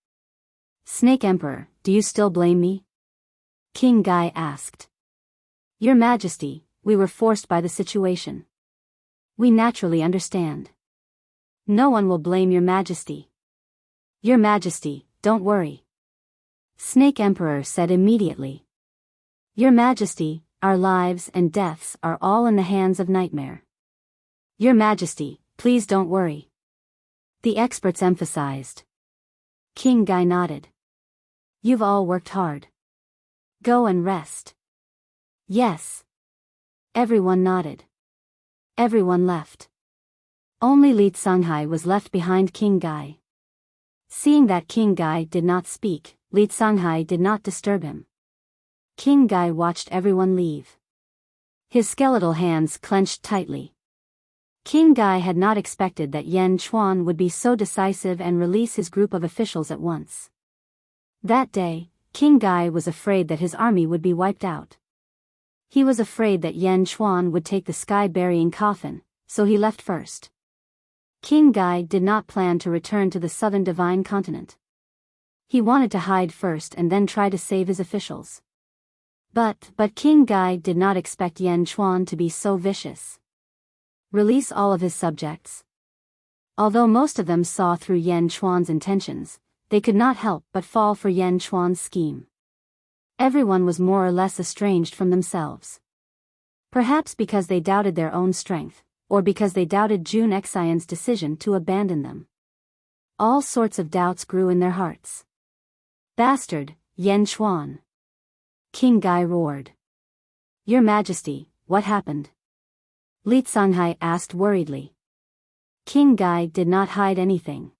Snake Emperor, do you still blame me? King Gai asked. Your Majesty, we were forced by the situation. We naturally understand. No one will blame your Majesty. Your Majesty, don't worry. Snake Emperor said immediately. Your Majesty, our lives and deaths are all in the hands of Nightmare. Your Majesty, please don't worry. The experts emphasized. King Gai nodded. You've all worked hard. Go and rest. Yes. Everyone nodded. Everyone left. Only Li Songhai was left behind King Gai. Seeing that King Gai did not speak, Li Songhai did not disturb him. King Gai watched everyone leave. His skeletal hands clenched tightly. King Gai had not expected that Yan Chuan would be so decisive and release his group of officials at once. That day, King Gai was afraid that his army would be wiped out. He was afraid that Yan Chuan would take the sky-burying coffin, so he left first. King Gai did not plan to return to the Southern Divine Continent. He wanted to hide first and then try to save his officials. But King Gai did not expect Yan Chuan to be so vicious. Release all of his subjects. Although most of them saw through Yan Chuan's intentions, they could not help but fall for Yan Chuan's scheme. Everyone was more or less estranged from themselves. Perhaps because they doubted their own strength, or because they doubted Jun Xian's decision to abandon them. All sorts of doubts grew in their hearts. Bastard, Yan Chuan! King Gai roared. Your Majesty, what happened? Li Canghai asked worriedly. King Gai did not hide anything.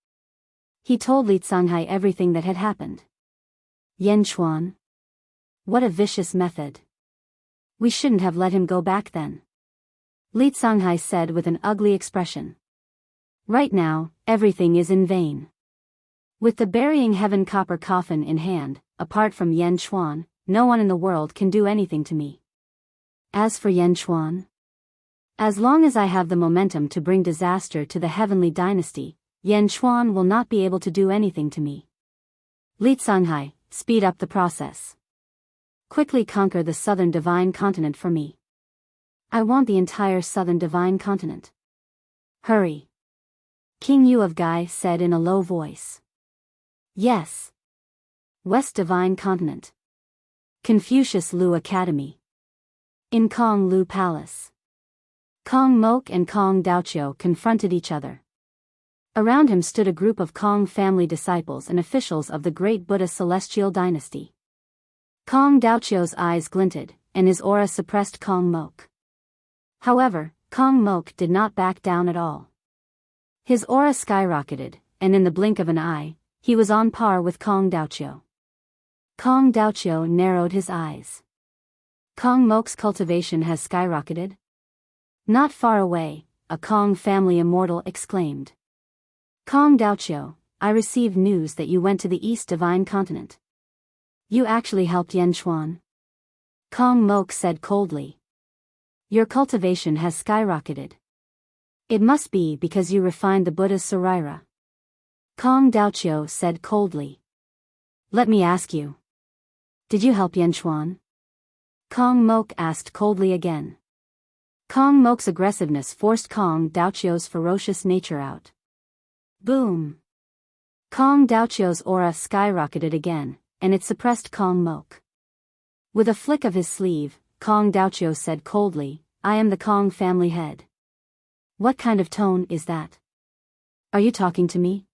He told Li Canghai everything that had happened. Yan Chuan? What a vicious method. We shouldn't have let him go back then. Li Canghai said with an ugly expression. Right now, everything is in vain. With the burying heaven copper coffin in hand, apart from Yan Chuan, no one in the world can do anything to me. As for Yan Chuan, as long as I have the momentum to bring disaster to the heavenly dynasty, Yan Chuan will not be able to do anything to me. Li Canghai, speed up the process. Quickly conquer the southern divine continent for me. I want the entire southern divine continent. Hurry. King Yu of Gai said in a low voice. Yes. West Divine Continent. Confucius Lu Academy. In Kong Lu Palace. Kong Mok and Kong Daoqiu confronted each other. Around him stood a group of Kong family disciples and officials of the great Buddha celestial dynasty. Kong Daoqiu's eyes glinted, and his aura suppressed Kong Mok. However, Kong Mok did not back down at all. His aura skyrocketed, and in the blink of an eye, he was on par with Kong Daoqiu. Kong Daoqiu narrowed his eyes. Kong Mok's cultivation has skyrocketed? Not far away, a Kong family immortal exclaimed. Kong Daoqiu, I received news that you went to the East Divine Continent. You actually helped Yan Chuan? Kong Mok said coldly. Your cultivation has skyrocketed. It must be because you refined the Buddha's Saraira. Kong Daoqiu said coldly. Let me ask you. Did you help Yan Chuan? Kong Mok asked coldly again. Kong Mok's aggressiveness forced Kong Daoqiu's ferocious nature out. Boom! Kong Daoqiu's aura skyrocketed again, and it suppressed Kong Mok. With a flick of his sleeve, Kong Daoqiu said coldly, I am the Kong family head. What kind of tone is that? Are you talking to me?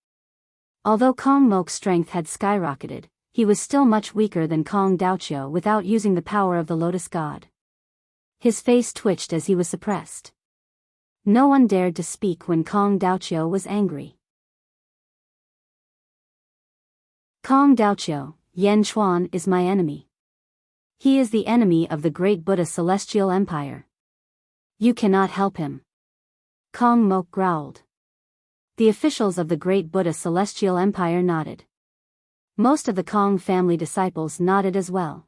Although Kong Mok's strength had skyrocketed, he was still much weaker than Kong Daoqiu without using the power of the Lotus God. His face twitched as he was suppressed. No one dared to speak when Kong Daoqiu was angry. Kong Daoqiu, Yan Chuan is my enemy. He is the enemy of the great Buddha celestial empire. You cannot help him. Kong Mok growled. The officials of the great Buddha celestial empire nodded. Most of the Kong family disciples nodded as well.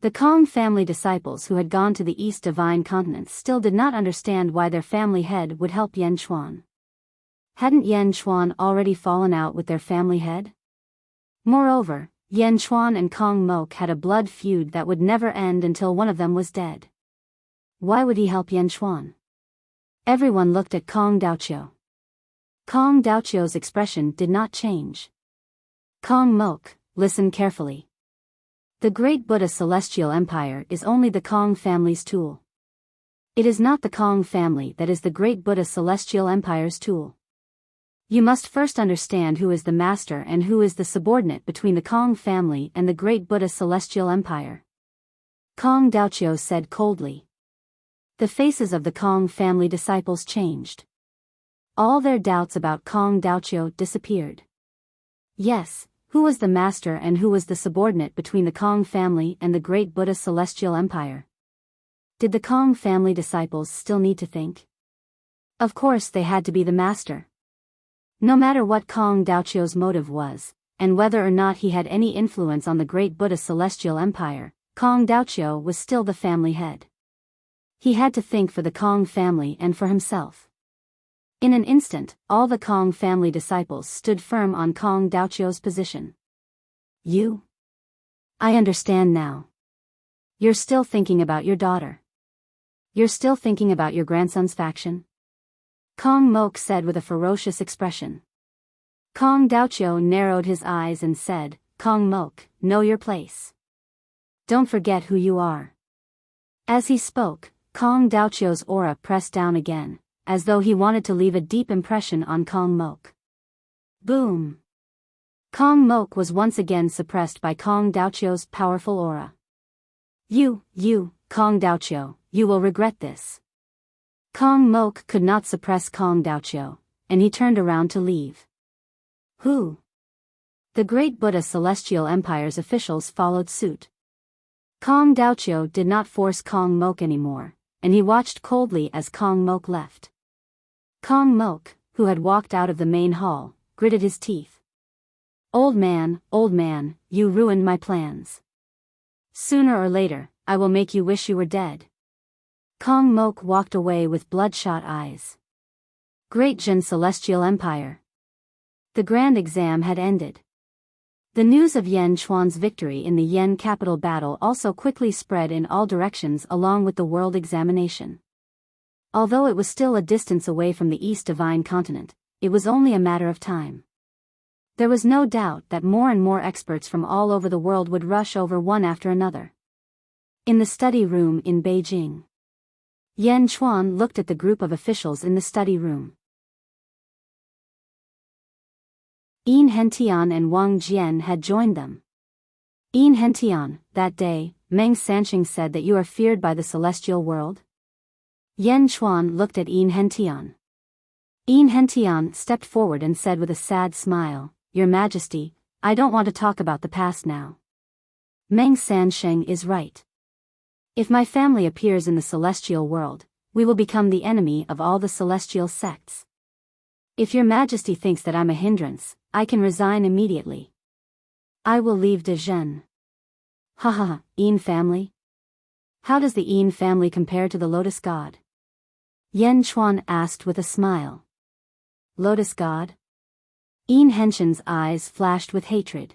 The Kong family disciples who had gone to the East Divine Continent still did not understand why their family head would help Yan Chuan. Hadn't Yan Chuan already fallen out with their family head? Moreover, Yan Chuan and Kong Mok had a blood feud that would never end until one of them was dead. Why would he help Yan Chuan? Everyone looked at Kong Daoqiu. Kong Daoqiu's expression did not change. Kong Mok, listen carefully. The great Buddha celestial empire is only the Kong family's tool. It is not the Kong family that is the great Buddha celestial empire's tool. You must first understand who is the master and who is the subordinate between the Kong family and the great Buddha celestial empire. Kong Daoqiu said coldly. The faces of the Kong family disciples changed. All their doubts about Kong Daoqiu disappeared. Yes, who was the master and who was the subordinate between the Kong family and the great Buddha celestial empire? Did the Kong family disciples still need to think? Of course they had to be the master. No matter what Kong Daoqiu's motive was, and whether or not he had any influence on the great Buddha celestial empire, Kong Daoqiu was still the family head. He had to think for the Kong family and for himself. In an instant, all the Kong family disciples stood firm on Kong Daoqiu's position. You? I understand now. You're still thinking about your daughter. You're still thinking about your grandson's faction? Kong Mok said with a ferocious expression. Kong Daoqiu narrowed his eyes and said, Kong Mok, know your place. Don't forget who you are. As he spoke, Kong Daoqiu's aura pressed down again, as though he wanted to leave a deep impression on Kong Mok. Boom! Kong Mok was once again suppressed by Kong Daoqiu's powerful aura. You, Kong Daoqiu, you will regret this. Kong Mok could not suppress Kong Daoqiu, and he turned around to leave. Who? The great Buddha Celestial Empire's officials followed suit. Kong Daoqiu did not force Kong Mok anymore, and he watched coldly as Kong Mok left. Kong Mok, who had walked out of the main hall, gritted his teeth. Old man, you ruined my plans. Sooner or later, I will make you wish you were dead. Kong Mok walked away with bloodshot eyes. Great Jin Celestial Empire. The grand exam had ended. The news of Yan Chuan's victory in the Yan capital battle also quickly spread in all directions along with the world examination. Although it was still a distance away from the East Divine Continent, it was only a matter of time. There was no doubt that more and more experts from all over the world would rush over one after another. In the study room in Beijing, Yan Chuan looked at the group of officials in the study room. Yin Hentian and Wang Jian had joined them. Yin Hentian, that day, Meng Sanqing said that you are feared by the celestial world? Yan Chuan looked at Yin Hentian. Yin Hentian stepped forward and said with a sad smile, Your Majesty, I don't want to talk about the past now. Meng Sanqing is right. If my family appears in the celestial world, we will become the enemy of all the celestial sects. If your Majesty thinks that I'm a hindrance, I can resign immediately. I will leave Dezhen. Yin family? How does the Yin family compare to the Lotus God? Yan Chuan asked with a smile. Lotus God? Yin Hentian's eyes flashed with hatred.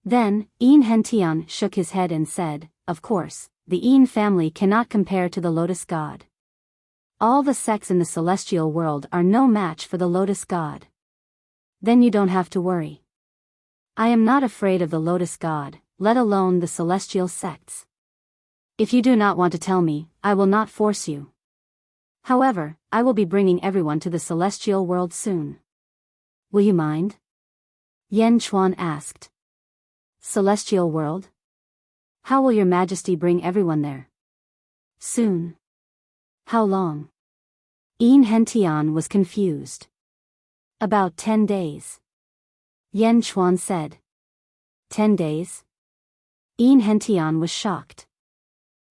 Then, Yin Hentian shook his head and said, Of course, the Yin family cannot compare to the Lotus God. All the sects in the celestial world are no match for the Lotus God. Then you don't have to worry. I am not afraid of the Lotus God, let alone the celestial sects. If you do not want to tell me, I will not force you. However, I will be bringing everyone to the celestial world soon. Will you mind? Yan Chuan asked. Celestial world? How will your Majesty bring everyone there? Soon. How long? Yin Hentian was confused. About 10 days. Yan Chuan said. 10 days? Yin Hentian was shocked.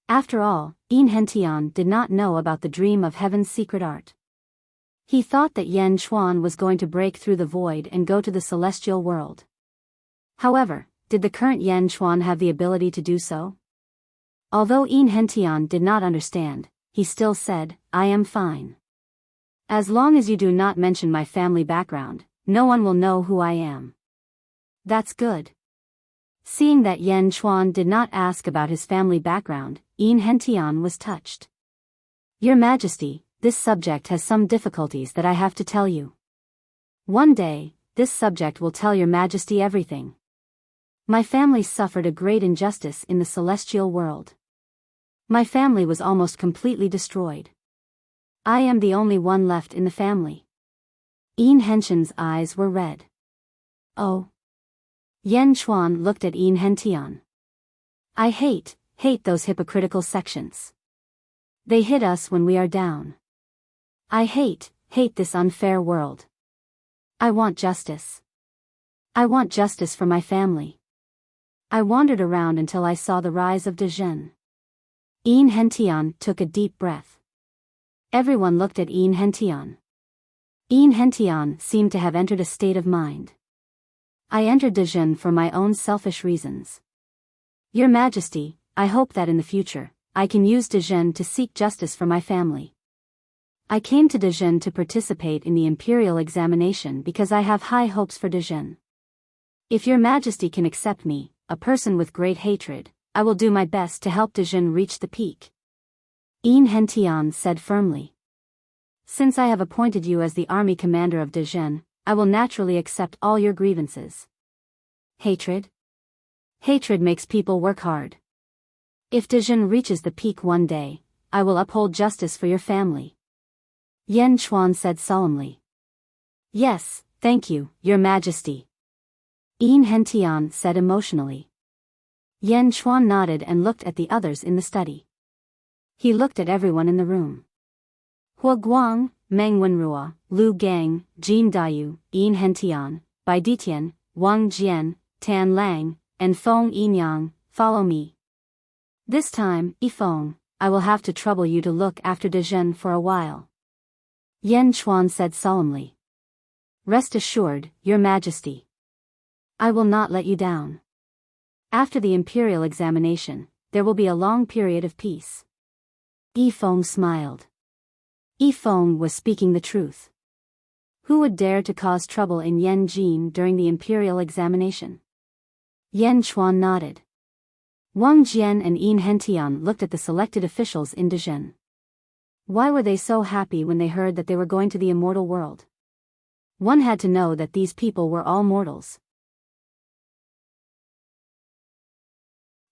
After all, Yin Hentian did not know about the dream of heaven's secret art. He thought that Yan Chuan was going to break through the void and go to the celestial world. However, did the current Yan Chuan have the ability to do so? Although Yin Hentian did not understand, he still said, I am fine. As long as you do not mention my family background, no one will know who I am. That's good. Seeing that Yan Chuan did not ask about his family background, Yin Hentian was touched. Your Majesty, this subject has some difficulties that I have to tell you. One day, this subject will tell your Majesty everything. My family suffered a great injustice in the celestial world. My family was almost completely destroyed. I am the only one left in the family. Yin Hentian's eyes were red. Oh. Yan Chuan looked at Yin Hentian. I hate those hypocritical sections. They hit us when we are down. I hate this unfair world. I want justice. I want justice for my family. I wandered around until I saw the rise of Dezhen. Yin Hentian took a deep breath. Everyone looked at Yin Hentian. Yin Hentian seemed to have entered a state of mind. I entered Dezhen for my own selfish reasons. Your Majesty, I hope that in the future, I can use Dezhen to seek justice for my family. I came to Dezhen to participate in the imperial examination because I have high hopes for Dezhen. If your Majesty can accept me, a person with great hatred, I will do my best to help Dezhen reach the peak. Yin Hentian said firmly. Since I have appointed you as the army commander of Dezhen, I will naturally accept all your grievances. Hatred? Hatred makes people work hard. If Dezhen reaches the peak one day, I will uphold justice for your family. Yan Chuan said solemnly. Yes, thank you, Your Majesty. Hentian said emotionally. Yan Chuan nodded and looked at the others in the study. He looked at everyone in the room. Hua Guang, Meng Wenrua, Lu Gang, Jin Dayu, Hentian, Bai Ditian, Wang Jian, Tan Lang, and Feng Yinyang, follow me. This time, Yifeng, I will have to trouble you to look after Dezhen for a while. Yan Chuan said solemnly. Rest assured, Your Majesty. I will not let you down. After the imperial examination, there will be a long period of peace. Yifeng smiled. Yifeng was speaking the truth. Who would dare to cause trouble in Yanjin during the imperial examination? Yan Chuan nodded. Wang Jian and Hentian looked at the selected officials in Dezhen. Why were they so happy when they heard that they were going to the immortal world? One had to know that these people were all mortals.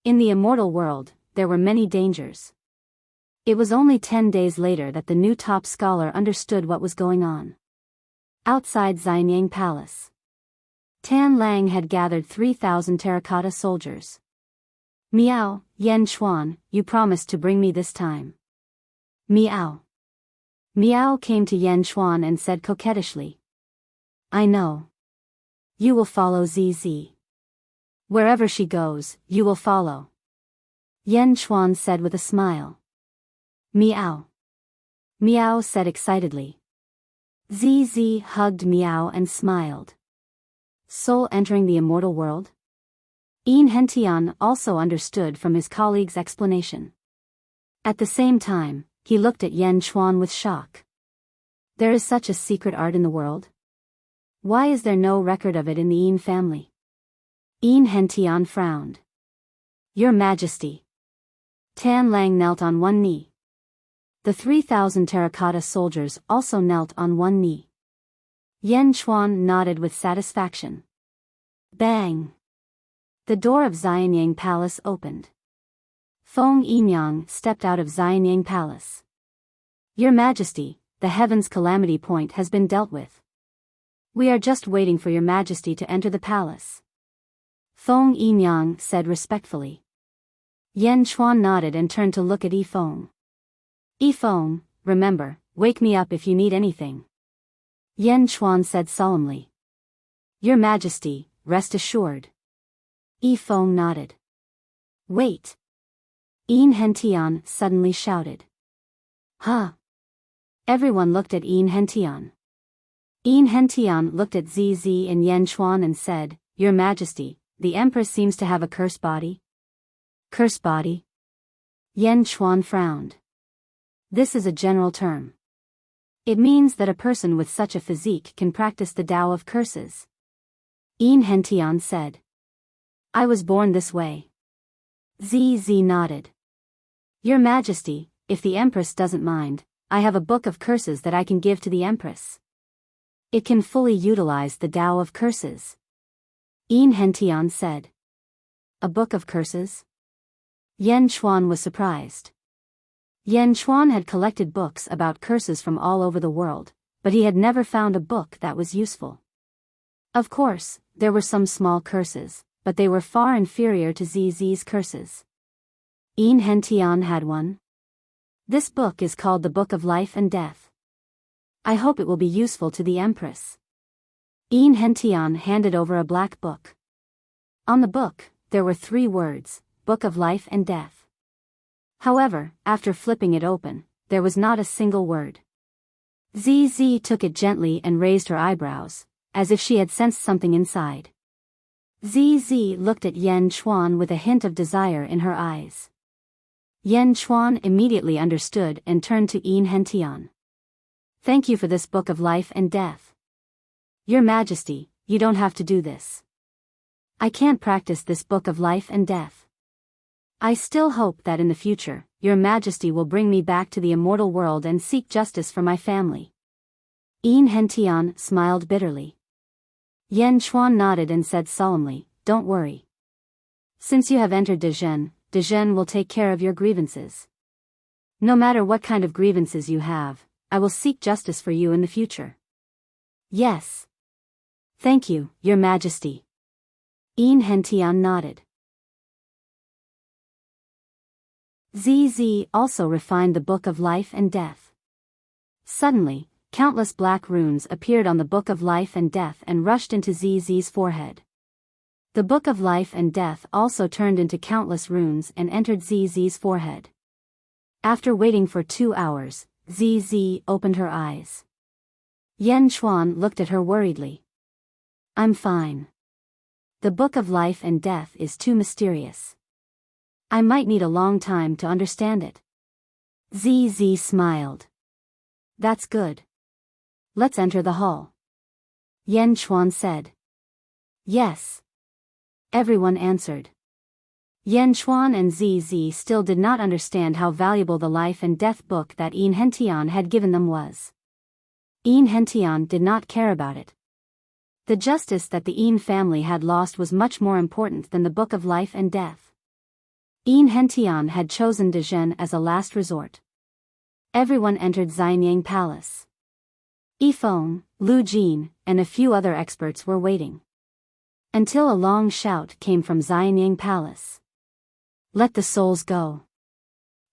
In the immortal world, there were many dangers. It was only 10 days later that the new top scholar understood what was going on. Outside Xianyang Palace, Tan Lang had gathered 3,000 terracotta soldiers. Miao, Yan Chuan, you promised to bring me this time. Miao. Miao came to Yan Chuan and said coquettishly. I know. You will follow ZZ. Wherever she goes, you will follow. Yan Chuan said with a smile. Miao. Miao said excitedly. ZZ hugged Miao and smiled. Soul entering the immortal world? Hentian also understood from his colleague's explanation. At the same time, he looked at Yan Chuan with shock. There is such a secret art in the world? Why is there no record of it in the Yin family? Hentian frowned. Your Majesty. Tan Lang knelt on one knee. The 3,000 terracotta soldiers also knelt on one knee. Yan Chuan nodded with satisfaction. Bang! The door of Xianyang Palace opened. Feng Yinyang stepped out of Xianyang Palace. Your Majesty, the Heaven's Calamity Point has been dealt with. We are just waiting for Your Majesty to enter the palace. Feng Yinyang said respectfully. Yan Chuan nodded and turned to look at Yifeng. Yifeng, remember, wake me up if you need anything. Yan Chuan said solemnly. Your Majesty, rest assured. Yifeng nodded. Wait. Hentian suddenly shouted. Huh? Everyone looked at Hentian. Hentian looked at ZZ and Yan Chuan and said, Your Majesty, the Empress seems to have a curse body. Curse body? Yan Chuan frowned. This is a general term. It means that a person with such a physique can practice the Tao of curses. Hentian said. I was born this way. ZZ nodded. Your Majesty, if the Empress doesn't mind, I have a book of curses that I can give to the Empress. It can fully utilize the Tao of curses. Hentian said. A book of curses? Yan Chuan was surprised. Yan Chuan had collected books about curses from all over the world, but he had never found a book that was useful. Of course, there were some small curses, but they were far inferior to ZZ's curses. Hentian had one. This book is called the Book of Life and Death. I hope it will be useful to the Empress. Hentian handed over a black book. On the book, there were 3 words, Book of Life and Death. However, after flipping it open, there was not a single word. ZZ took it gently and raised her eyebrows, as if she had sensed something inside. ZZ looked at Yan Chuan with a hint of desire in her eyes. Yan Chuan immediately understood and turned to Hentian. Thank you for this Book of Life and Death. Your Majesty, you don't have to do this. I can't practice this Book of Life and Death. I still hope that in the future, your majesty will bring me back to the immortal world and seek justice for my family. Enrich smiled bitterly. Yan Chuan nodded and said solemnly, don't worry. Since you have entered Dezhen will take care of your grievances. No matter what kind of grievances you have, I will seek justice for you in the future. Yes. Thank you, your majesty. Enrich nodded. ZZ also refined the Book of Life and Death. Suddenly, countless black runes appeared on the Book of Life and Death and rushed into ZZ's forehead. The Book of Life and Death also turned into countless runes and entered ZZ's forehead. After waiting for 2 hours, ZZ opened her eyes. Yan Chuan looked at her worriedly. I'm fine. The Book of Life and Death is too mysterious. I might need a long time to understand it. ZZ smiled. That's good. Let's enter the hall. Yan Chuan said. Yes. Everyone answered. Yan Chuan and ZZ still did not understand how valuable the life and death book that Enrich had given them was. Enrich did not care about it. The justice that the En family had lost was much more important than the Book of Life and Death. Enrich had chosen Dezhen as a last resort. Everyone entered Xianyang Palace. Yifeng, Lu Jin, and a few other experts were waiting. Until a long shout came from Xianyang Palace. Let the souls go.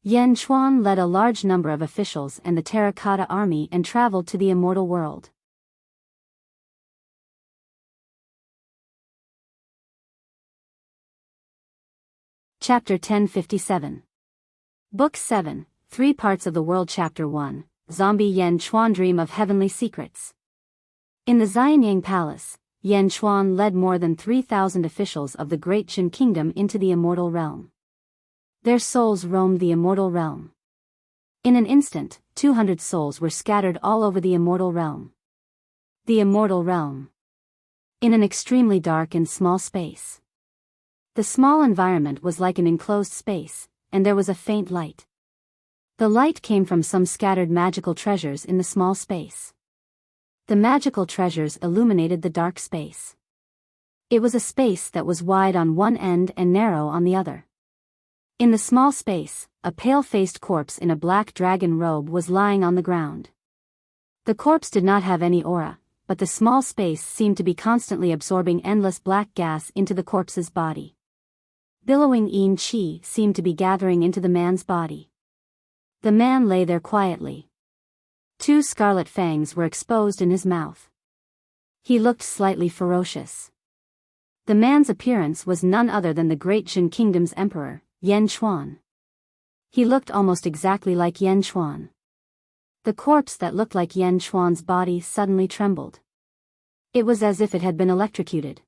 Yan Chuan led a large number of officials and the Terracotta Army and traveled to the immortal world. Chapter 1057. Book 7, 3 Parts of the World. Chapter 1, Zombie Yan Chuan Dream of Heavenly Secrets. In the Xianyang Palace, Yan Chuan led more than 3,000 officials of the Great Jin Kingdom into the immortal realm. Their souls roamed the immortal realm. In an instant, 200 souls were scattered all over the immortal realm. The immortal realm. In an extremely dark and small space. The small environment was like an enclosed space, and there was a faint light. The light came from some scattered magical treasures in the small space. The magical treasures illuminated the dark space. It was a space that was wide on one end and narrow on the other. In the small space, a pale-faced corpse in a black dragon robe was lying on the ground. The corpse did not have any aura, but the small space seemed to be constantly absorbing endless black gas into the corpse's body. Billowing yin qi seemed to be gathering into the man's body. The man lay there quietly. 2 scarlet fangs were exposed in his mouth. He looked slightly ferocious. The man's appearance was none other than the Great Jin Kingdom's emperor, Yan Chuan. He looked almost exactly like Yan Chuan. The corpse that looked like Yan Chuan's body suddenly trembled. It was as if it had been electrocuted.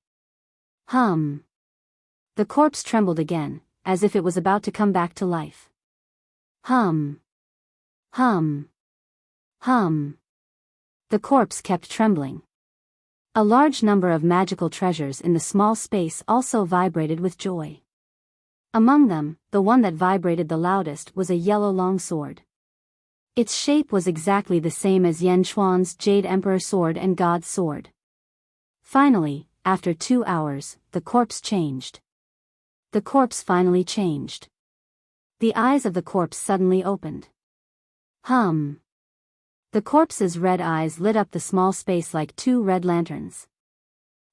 Hum. The corpse trembled again, as if it was about to come back to life. Hum. Hum. Hum. The corpse kept trembling. A large number of magical treasures in the small space also vibrated with joy. Among them, the one that vibrated the loudest was a yellow longsword. Its shape was exactly the same as Yan Chuan's Jade Emperor sword and God's sword. Finally, after 2 hours, the corpse changed. The corpse finally changed. The eyes of the corpse suddenly opened. Hum. The corpse's red eyes lit up the small space like 2 red lanterns.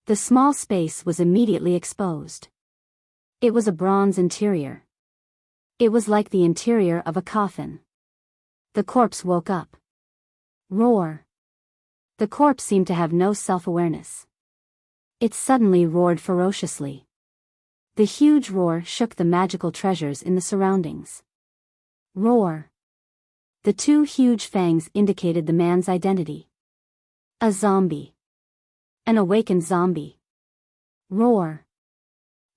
The small space was immediately exposed. It was a bronze interior. It was like the interior of a coffin. The corpse woke up. Roar. The corpse seemed to have no self-awareness. It suddenly roared ferociously. The huge roar shook the magical treasures in the surroundings. Roar. The 2 huge fangs indicated the man's identity. A zombie. An awakened zombie. Roar.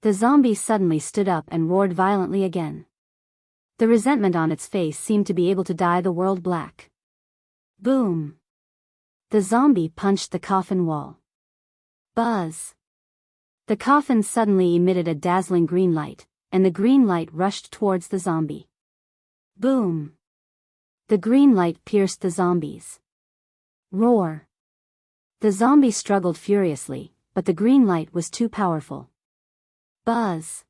The zombie suddenly stood up and roared violently again. The resentment on its face seemed to be able to dye the world black. Boom. The zombie punched the coffin wall. Buzz. The coffin suddenly emitted a dazzling green light, and the green light rushed towards the zombie. Boom! The green light pierced the zombies. Roar! The zombies struggled furiously, but the green light was too powerful. Buzz!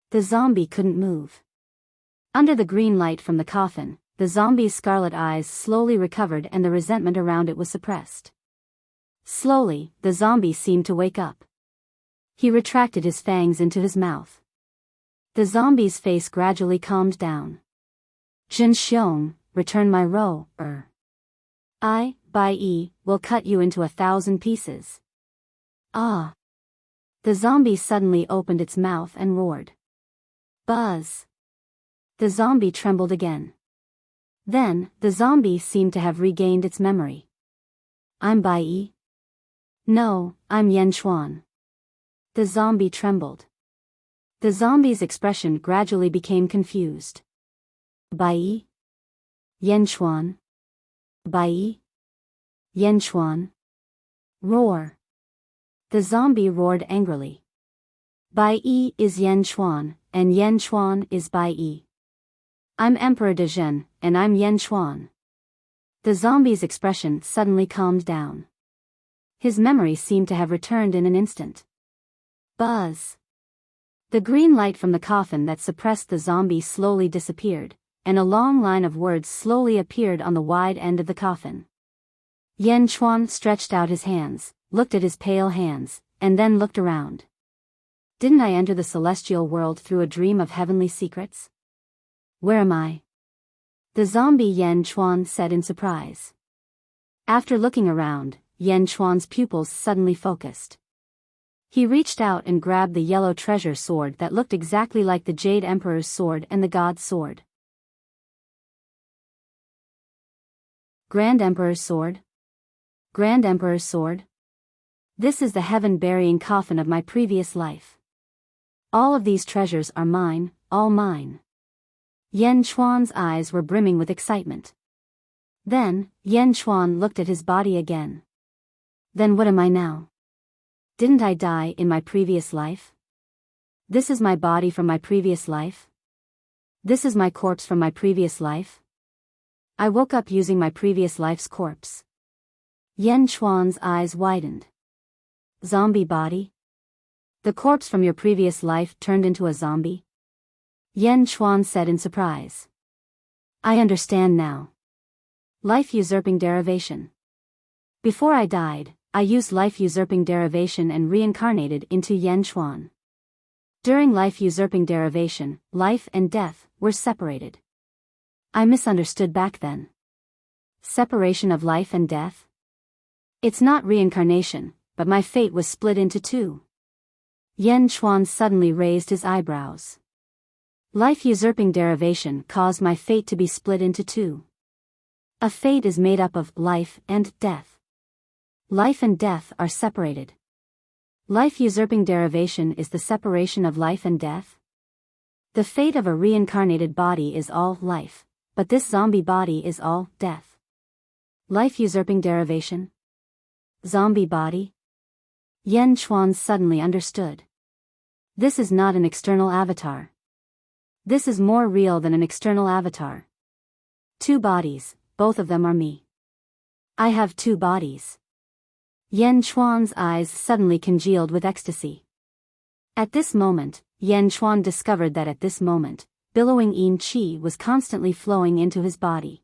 The zombie couldn't move. Under the green light from the coffin, the zombie's scarlet eyes slowly recovered and the resentment around it was suppressed. Slowly, the zombie seemed to wake up. He retracted his fangs into his mouth. The zombie's face gradually calmed down. Jin Xiong, return my roe, I, Bai Yi, will cut you into 1,000 pieces. Ah! The zombie suddenly opened its mouth and roared. Buzz! The zombie trembled again. Then, the zombie seemed to have regained its memory. I'm Bai Yi? No, I'm Yan Chuan. The zombie trembled. The zombie's expression gradually became confused. Bai Yi? Yan Chuan? Bai Yi? Yan Chuan? Roar! The zombie roared angrily. Bai Yi is Yan Chuan, and Yan Chuan is Bai Yi. I'm Emperor de Zhen, and I'm Yan Chuan. The zombie's expression suddenly calmed down. His memory seemed to have returned in an instant. Buzz! The green light from the coffin that suppressed the zombie slowly disappeared, and a long line of words slowly appeared on the wide end of the coffin. Yan Chuan stretched out his hands, looked at his pale hands, and then looked around. Didn't I enter the celestial world through a dream of heavenly secrets? Where am I? The zombie Yan Chuan said in surprise. After looking around, Yan Chuan's pupils suddenly focused. He reached out and grabbed the yellow treasure sword that looked exactly like the Jade Emperor's sword and the God's sword. Grand Emperor's sword? Grand Emperor's sword? This is the heaven-burying coffin of my previous life. All of these treasures are mine, all mine. Yan Chuan's eyes were brimming with excitement. Then, Yan Chuan looked at his body again. Then what am I now? Didn't I die in my previous life? This is my body from my previous life? This is my corpse from my previous life? I woke up using my previous life's corpse. Yan Chuan's eyes widened. Zombie body? The corpse from your previous life turned into a zombie? Yan Chuan said in surprise. I understand now. Life-usurping derivation. Before I died, I used life-usurping derivation and reincarnated into Yan Chuan. During life-usurping derivation, life and death were separated. I misunderstood back then. Separation of life and death? It's not reincarnation, but my fate was split into two. Yan Chuan suddenly raised his eyebrows. Life-usurping derivation caused my fate to be split into two. A fate is made up of life and death. Life and death are separated. Life-usurping derivation is the separation of life and death. The fate of a reincarnated body is all life, but this zombie body is all death. Life-usurping derivation? Zombie body? Yan Chuan suddenly understood. This is not an external avatar. This is more real than an external avatar. Two bodies, both of them are me. I have two bodies. Yan Chuan's eyes suddenly congealed with ecstasy. At this moment, Yan Chuan discovered that at this moment, billowing yin qi was constantly flowing into his body.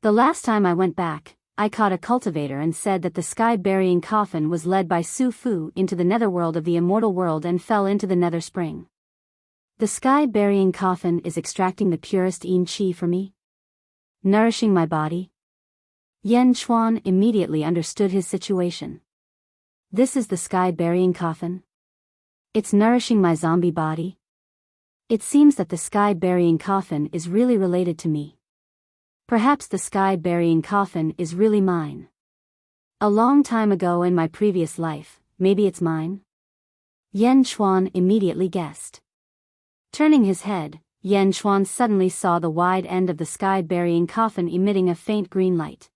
The last time I went back, I caught a cultivator and said that the sky-burying coffin was led by Su Fu into the netherworld of the immortal world and fell into the nether spring. The sky-burying coffin is extracting the purest yin qi for me, nourishing my body. Yan Chuan immediately understood his situation. This is the sky-burying coffin? It's nourishing my zombie body? It seems that the sky-burying coffin is really related to me. Perhaps the sky-burying coffin is really mine. A long time ago in my previous life, maybe it's mine? Yan Chuan immediately guessed. Turning his head, Yan Chuan suddenly saw the wide end of the sky-burying coffin emitting a faint green light.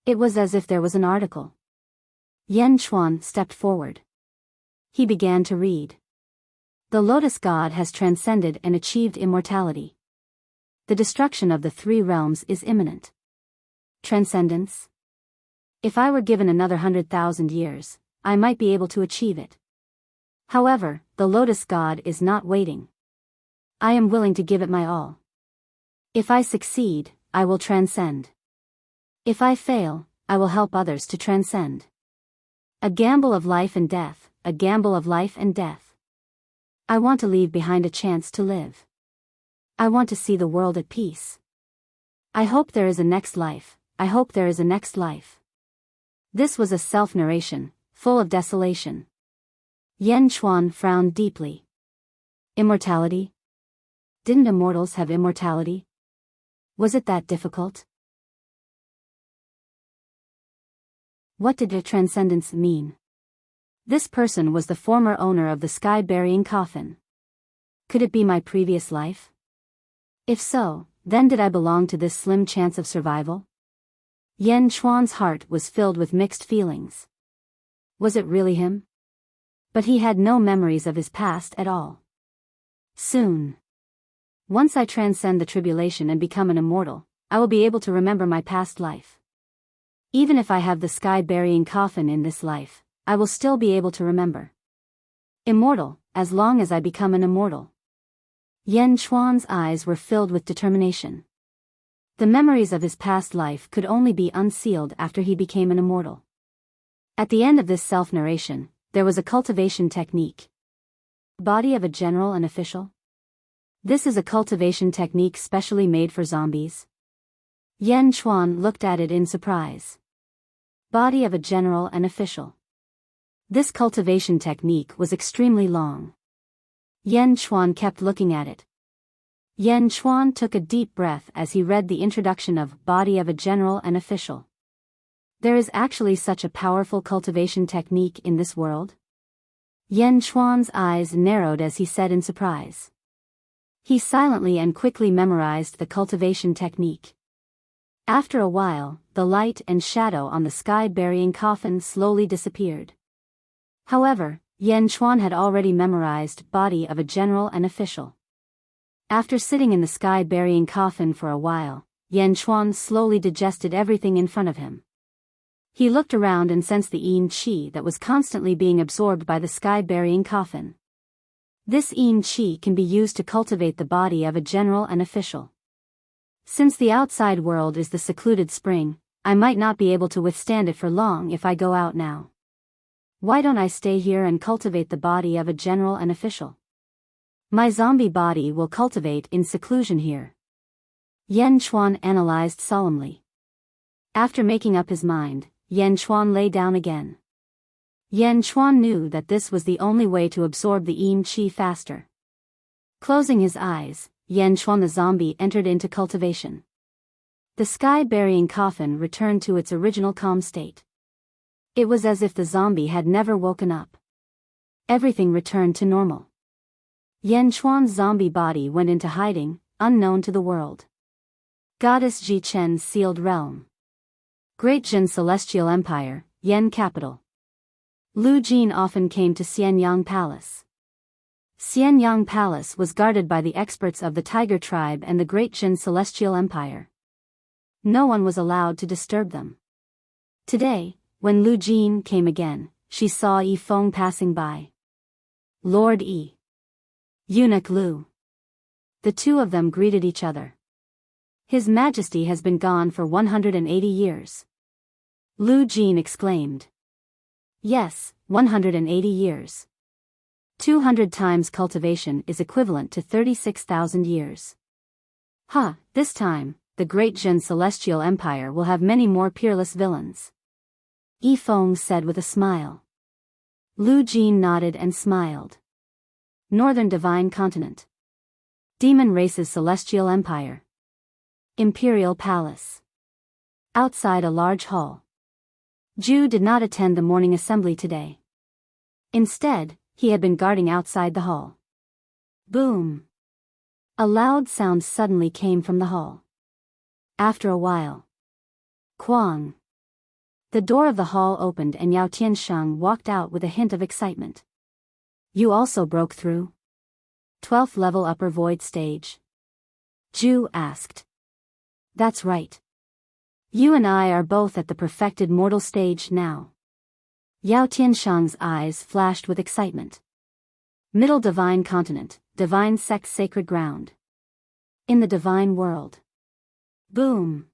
It was as if there was an article. Yan Chuan stepped forward. He began to read. The Lotus God has transcended and achieved immortality. The destruction of the three realms is imminent. Transcendence? If I were given another 100,000 years, I might be able to achieve it. However, the Lotus God is not waiting. I am willing to give it my all. If I succeed, I will transcend. If I fail, I will help others to transcend. A gamble of life and death, a gamble of life and death. I want to leave behind a chance to live. I want to see the world at peace. I hope there is a next life, I hope there is a next life. This was a self-narration, full of desolation. Yan Chuan frowned deeply. Immortality? Didn't immortals have immortality? Was it that difficult? What did a transcendence mean? This person was the former owner of the sky-burying coffin. Could it be my previous life? If so, then did I belong to this slim chance of survival? Yan Chuan's heart was filled with mixed feelings. Was it really him? But he had no memories of his past at all. Soon. Once I transcend the tribulation and become an immortal, I will be able to remember my past life. Even if I have the sky-burying coffin in this life, I will still be able to remember. Immortal, as long as I become an immortal. Yan Chuan's eyes were filled with determination. The memories of his past life could only be unsealed after he became an immortal. At the end of this self-narration, there was a cultivation technique. Body of a general and official? This is a cultivation technique specially made for zombies. Yan Chuan looked at it in surprise. Body of a general and official. This cultivation technique was extremely long. Yan Chuan kept looking at it. Yan Chuan took a deep breath as he read the introduction of Body of a General and Official. There is actually such a powerful cultivation technique in this world? Yan Chuan's eyes narrowed as he said in surprise. He silently and quickly memorized the cultivation technique. After a while, the light and shadow on the sky-burying coffin slowly disappeared. However, Yan Chuan had already memorized Body of a General and Official. After sitting in the sky-burying coffin for a while, Yan Chuan slowly digested everything in front of him. He looked around and sensed the yin qi that was constantly being absorbed by the sky-burying coffin. This yin qi can be used to cultivate the body of a general and official. Since the outside world is the secluded spring, I might not be able to withstand it for long if I go out now. Why don't I stay here and cultivate the body of a general and official? My zombie body will cultivate in seclusion here. Yan Chuan analyzed solemnly. After making up his mind, Yan Chuan lay down again. Yan Chuan knew that this was the only way to absorb the yin qi faster. Closing his eyes, Yan Chuan the zombie entered into cultivation. The sky-burying coffin returned to its original calm state. It was as if the zombie had never woken up. Everything returned to normal. Yan Chuan's zombie body went into hiding, unknown to the world. Goddess Ji Chen's sealed realm. Great Jin Celestial Empire, Yan capital. Lu Jin often came to Xianyang Palace. Xianyang Palace was guarded by the experts of the Tiger Tribe and the Great Jin Celestial Empire. No one was allowed to disturb them. Today, when Lu Jin came again, she saw Yi Feng passing by. Lord Yi. Eunuch Lu. The two of them greeted each other. His Majesty has been gone for 180 years. Lu Jin exclaimed. Yes, 180 years. 200 times cultivation is equivalent to 36,000 years. This time, the Great Jin Celestial Empire will have many more peerless villains. Yi Feng said with a smile. Lu Jin nodded and smiled. Northern Divine Continent. Demon Race's Celestial Empire. Imperial Palace. Outside a large hall. Zhu did not attend the morning assembly today. Instead, he had been guarding outside the hall. Boom! A loud sound suddenly came from the hall. After a while. Quang! The door of the hall opened and Yao Tiansheng walked out with a hint of excitement. You also broke through? 12th level upper void stage. Ju asked. That's right. You and I are both at the perfected mortal stage now. Yao Tianshang's eyes flashed with excitement. Middle divine continent, divine sex sacred ground. In the divine world. Boom.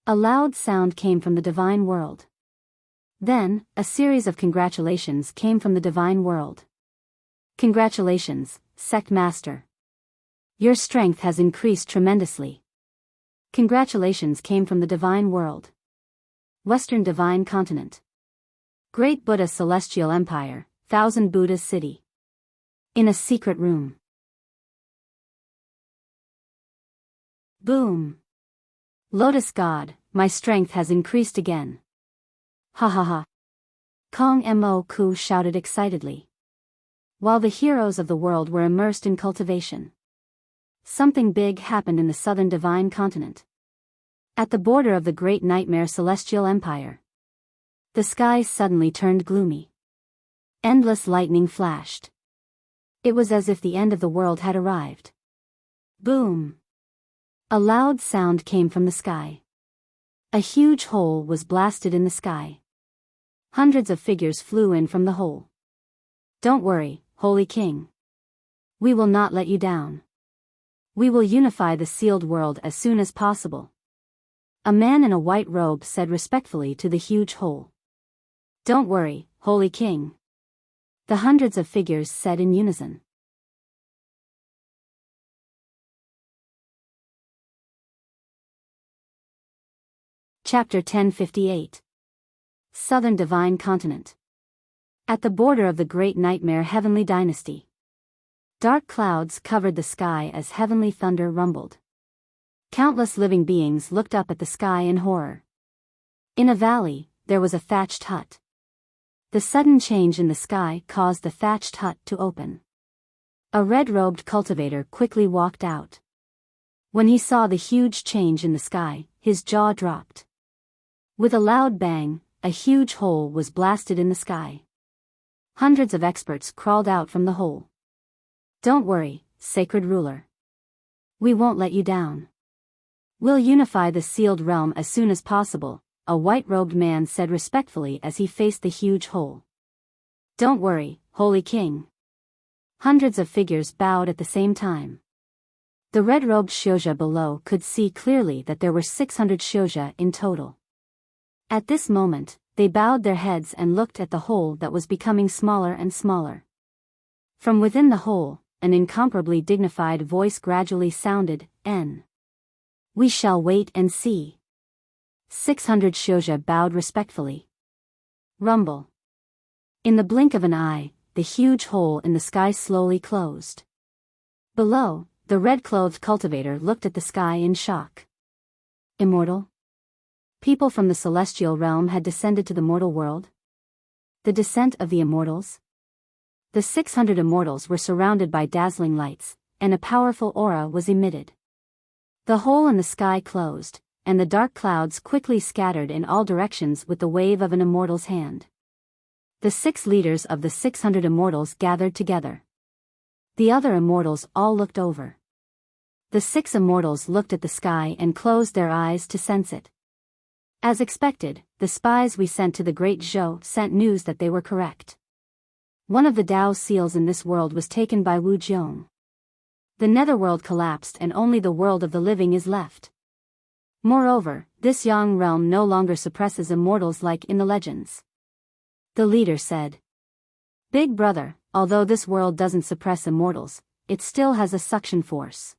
A loud sound came from the divine world. Then, a series of congratulations came from the divine world. Congratulations, Sect Master. Your strength has increased tremendously. Congratulations came from the divine world. Western divine continent. Great Buddha Celestial Empire, Thousand Buddhas City. In a secret room. Boom. Lotus God, my strength has increased again. Ha ha ha. Kong Mo Ku shouted excitedly. While the heroes of the world were immersed in cultivation. Something big happened in the southern divine continent. At the border of the great nightmare celestial empire. The sky suddenly turned gloomy. Endless lightning flashed. It was as if the end of the world had arrived. Boom. A loud sound came from the sky. A huge hole was blasted in the sky. Hundreds of figures flew in from the hole. Don't worry, Holy King. We will not let you down. We will unify the sealed world as soon as possible. A man in a white robe said respectfully to the huge hole. Don't worry, Holy King. The hundreds of figures said in unison. Chapter 1058. Southern Divine Continent. At the border of the Great Nightmare Heavenly Dynasty. Dark clouds covered the sky as heavenly thunder rumbled. Countless living beings looked up at the sky in horror. In a valley, there was a thatched hut. The sudden change in the sky caused the thatched hut to open. A red-robed cultivator quickly walked out. When he saw the huge change in the sky, his jaw dropped. With a loud bang, a huge hole was blasted in the sky. Hundreds of experts crawled out from the hole. Don't worry, sacred ruler. We won't let you down. We'll unify the sealed realm as soon as possible, a white-robed man said respectfully as he faced the huge hole. Don't worry, Holy King. Hundreds of figures bowed at the same time. The red-robed Shouja below could see clearly that there were 600 Shouja in total. At this moment, they bowed their heads and looked at the hole that was becoming smaller and smaller. From within the hole, an incomparably dignified voice gradually sounded, N. We shall wait and see. 600 Shouja bowed respectfully. Rumble. In the blink of an eye, the huge hole in the sky slowly closed. Below, the red-clothed cultivator looked at the sky in shock. Immortal? People from the celestial realm had descended to the mortal world? The descent of the immortals? The 600 immortals were surrounded by dazzling lights, and a powerful aura was emitted. The hole in the sky closed, and the dark clouds quickly scattered in all directions with the wave of an immortal's hand. The 6 leaders of the 600 immortals gathered together. The other immortals all looked over. The 6 immortals looked at the sky and closed their eyes to sense it. As expected, the spies we sent to the Great Zhou sent news that they were correct. One of the Tao seals in this world was taken by Wu Jiong. The netherworld collapsed and only the world of the living is left. Moreover, this Yang realm no longer suppresses immortals like in the legends. The leader said. Big brother, although this world doesn't suppress immortals, it still has a suction force.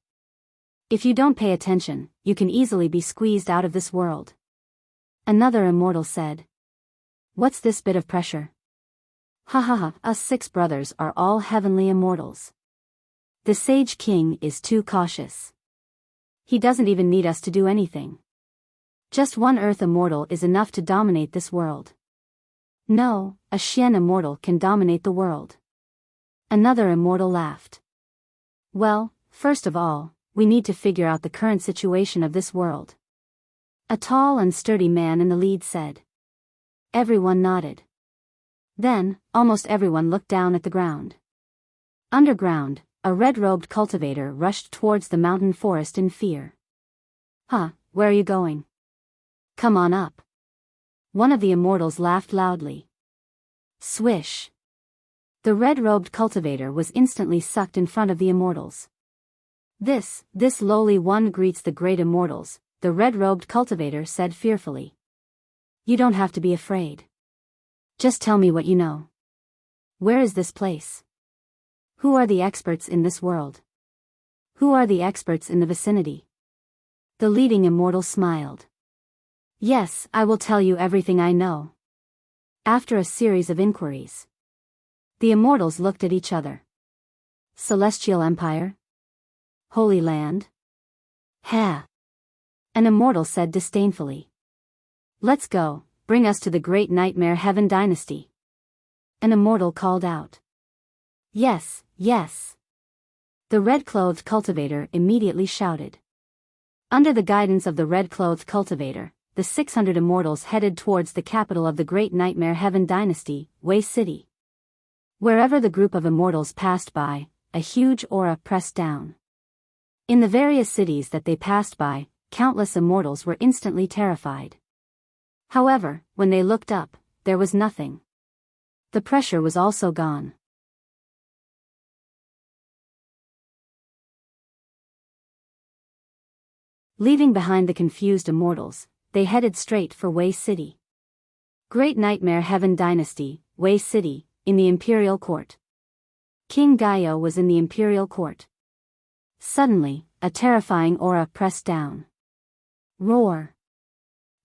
If you don't pay attention, you can easily be squeezed out of this world. Another immortal said. What's this bit of pressure? Ha ha ha, us 6 brothers are all heavenly immortals. The Sage King is too cautious. He doesn't even need us to do anything. Just one Earth immortal is enough to dominate this world. No, a Xian immortal can dominate the world. Another immortal laughed. Well, first of all, we need to figure out the current situation of this world. A tall and sturdy man in the lead said. Everyone nodded. Then, almost everyone looked down at the ground. Underground, a red-robed cultivator rushed towards the mountain forest in fear. Huh, where are you going? Come on up. One of the immortals laughed loudly. Swish. The red-robed cultivator was instantly sucked in front of the immortals. This lowly one greets the great immortals, the red-robed cultivator said fearfully. You don't have to be afraid. Just tell me what you know. Where is this place? Who are the experts in this world? Who are the experts in the vicinity? The leading immortal smiled. Yes, I will tell you everything I know. After a series of inquiries, the immortals looked at each other. Celestial Empire? Holy Land? Ha! An immortal said disdainfully. Let's go, bring us to the great nightmare heaven dynasty. An immortal called out. Yes, yes. The red-clothed cultivator immediately shouted. Under the guidance of the red-clothed cultivator, the 600 immortals headed towards the capital of the great nightmare heaven dynasty, Way City. Wherever the group of immortals passed by, a huge aura pressed down. In the various cities that they passed by, countless immortals were instantly terrified. However, when they looked up, there was nothing. The pressure was also gone. Leaving behind the confused immortals, they headed straight for Way City. Great Nightmare Heaven Dynasty, Way City, in the Imperial Court. King Gaio was in the Imperial Court. Suddenly, a terrifying aura pressed down. Roar!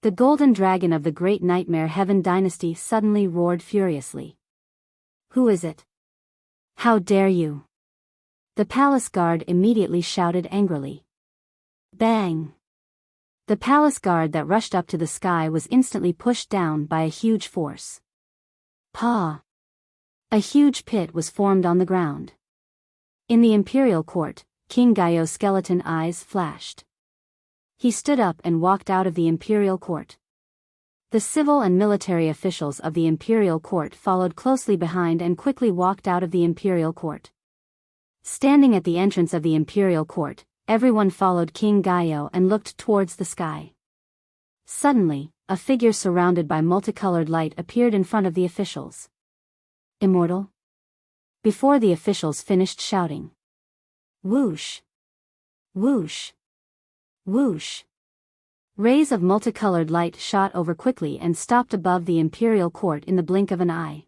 The golden dragon of the Great Nightmare Heaven Dynasty suddenly roared furiously. Who is it? How dare you? The palace guard immediately shouted angrily. Bang! The palace guard that rushed up to the sky was instantly pushed down by a huge force. Paw! A huge pit was formed on the ground. In the Imperial Court, King Gaio's skeleton eyes flashed. He stood up and walked out of the Imperial Court. The civil and military officials of the Imperial Court followed closely behind and quickly walked out of the Imperial Court. Standing at the entrance of the Imperial Court, everyone followed King Gaio and looked towards the sky. Suddenly, a figure surrounded by multicolored light appeared in front of the officials. Immortal? Before the officials finished shouting. Whoosh! Whoosh! Whoosh! Rays of multicolored light shot over quickly and stopped above the Imperial Court in the blink of an eye.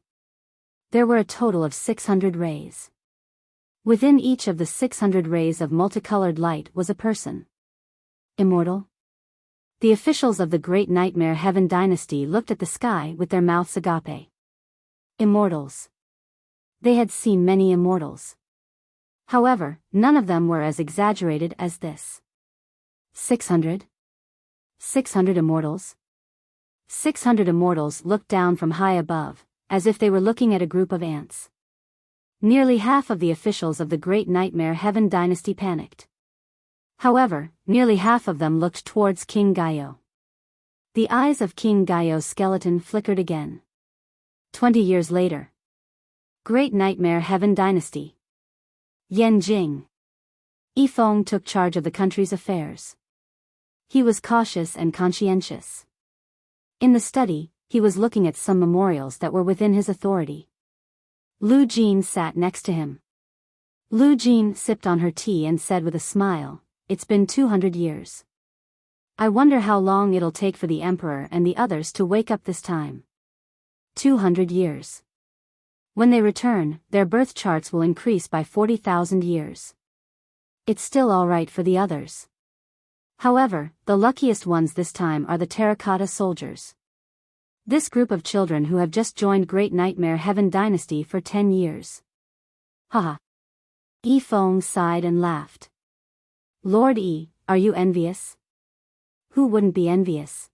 There were a total of 600 rays. Within each of the 600 rays of multicolored light was a person. Immortal? The officials of the Great Nightmare Heaven Dynasty looked at the sky with their mouths agape. Immortals. They had seen many immortals. However, none of them were as exaggerated as this. 600? 600 immortals? 600 immortals looked down from high above, as if they were looking at a group of ants. Nearly half of the officials of the Great Nightmare Heaven Dynasty panicked. However, nearly half of them looked towards King Gaio. The eyes of King Gaio's skeleton flickered again. 20 years later. Great Nightmare Heaven Dynasty. Yanjing. Yifeng took charge of the country's affairs. He was cautious and conscientious. In the study, he was looking at some memorials that were within his authority. Lu Jin sat next to him. Lu Jin sipped on her tea and said with a smile, "It's been 200 years. I wonder how long it'll take for the Emperor and the others to wake up this time. 200 years. When they return, their birth charts will increase by 40,000 years. It's still all right for the others. However, the luckiest ones this time are the terracotta soldiers. This group of children who have just joined Great Nightmare Heaven Dynasty for 10 years. Haha. Yifeng sighed and laughed. Lord Yi, are you envious? Who wouldn't be envious?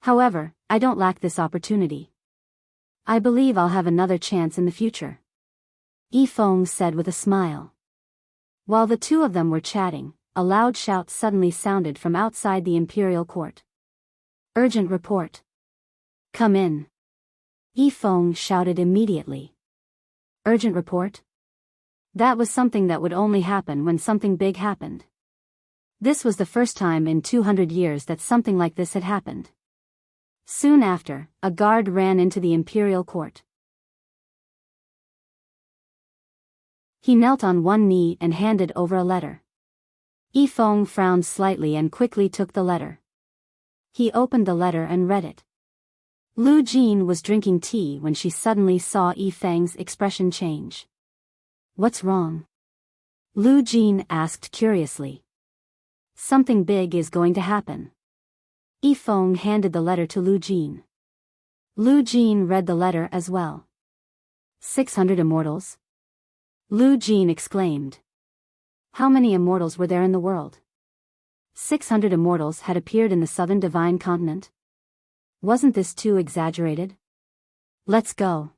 However, I don't lack this opportunity. I believe I'll have another chance in the future. Yifeng said with a smile. While the two of them were chatting, a loud shout suddenly sounded from outside the Imperial Court. Urgent report. Come in. Yifeng shouted immediately. Urgent report? That was something that would only happen when something big happened. This was the first time in 200 years that something like this had happened. Soon after, a guard ran into the imperial court. He knelt on one knee and handed over a letter. Yifeng frowned slightly and quickly took the letter. He opened the letter and read it. Lu Jin was drinking tea when she suddenly saw Yifeng's expression change. "What's wrong?" Lu Jin asked curiously. "Something big is going to happen." Yifeng handed the letter to Lu Jin. Lu Jin read the letter as well. 600 immortals? Lu Jin exclaimed. How many immortals were there in the world? 600 immortals had appeared in the southern divine continent. Wasn't this too exaggerated? Let's go.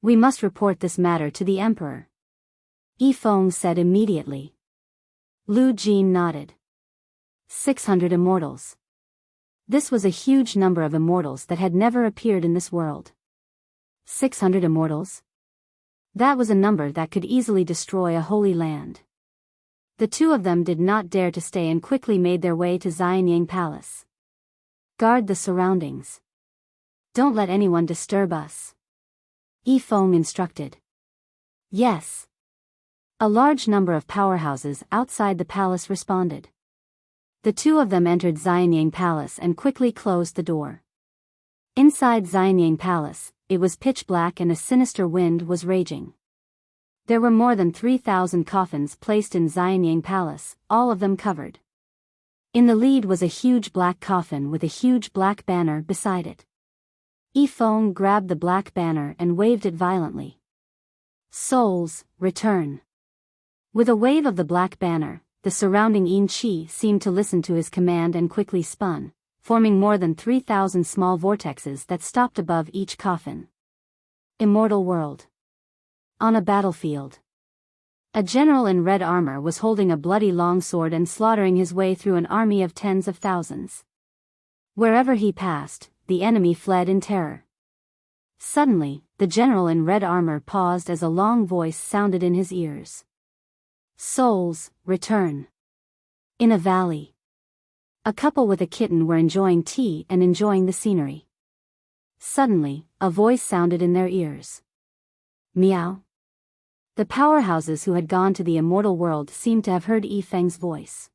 We must report this matter to the emperor. Yifeng said immediately. Lu Jin nodded. 600 immortals. This was a huge number of immortals that had never appeared in this world. 600 immortals? That was a number that could easily destroy a holy land. The two of them did not dare to stay and quickly made their way to Xianyang Palace. Guard the surroundings. Don't let anyone disturb us. Yifeng instructed. Yes. A large number of powerhouses outside the palace responded. The two of them entered Xianyang Palace and quickly closed the door. Inside Xianyang Palace, it was pitch black and a sinister wind was raging. There were more than 3,000 coffins placed in Xianyang Palace, all of them covered. In the lead was a huge black coffin with a huge black banner beside it. Yifeng grabbed the black banner and waved it violently. Souls, return. With a wave of the black banner, the surrounding Yin Qi seemed to listen to his command and quickly spun, forming more than 3,000 small vortexes that stopped above each coffin. Immortal world. On a battlefield. A general in red armor was holding a bloody longsword and slaughtering his way through an army of tens of thousands. Wherever he passed, the enemy fled in terror. Suddenly, the general in red armor paused as a long voice sounded in his ears. Souls, return. In a valley. A couple with a kitten were enjoying tea and enjoying the scenery. Suddenly, a voice sounded in their ears. Meow. The powerhouses who had gone to the immortal world seemed to have heard Yifeng's voice.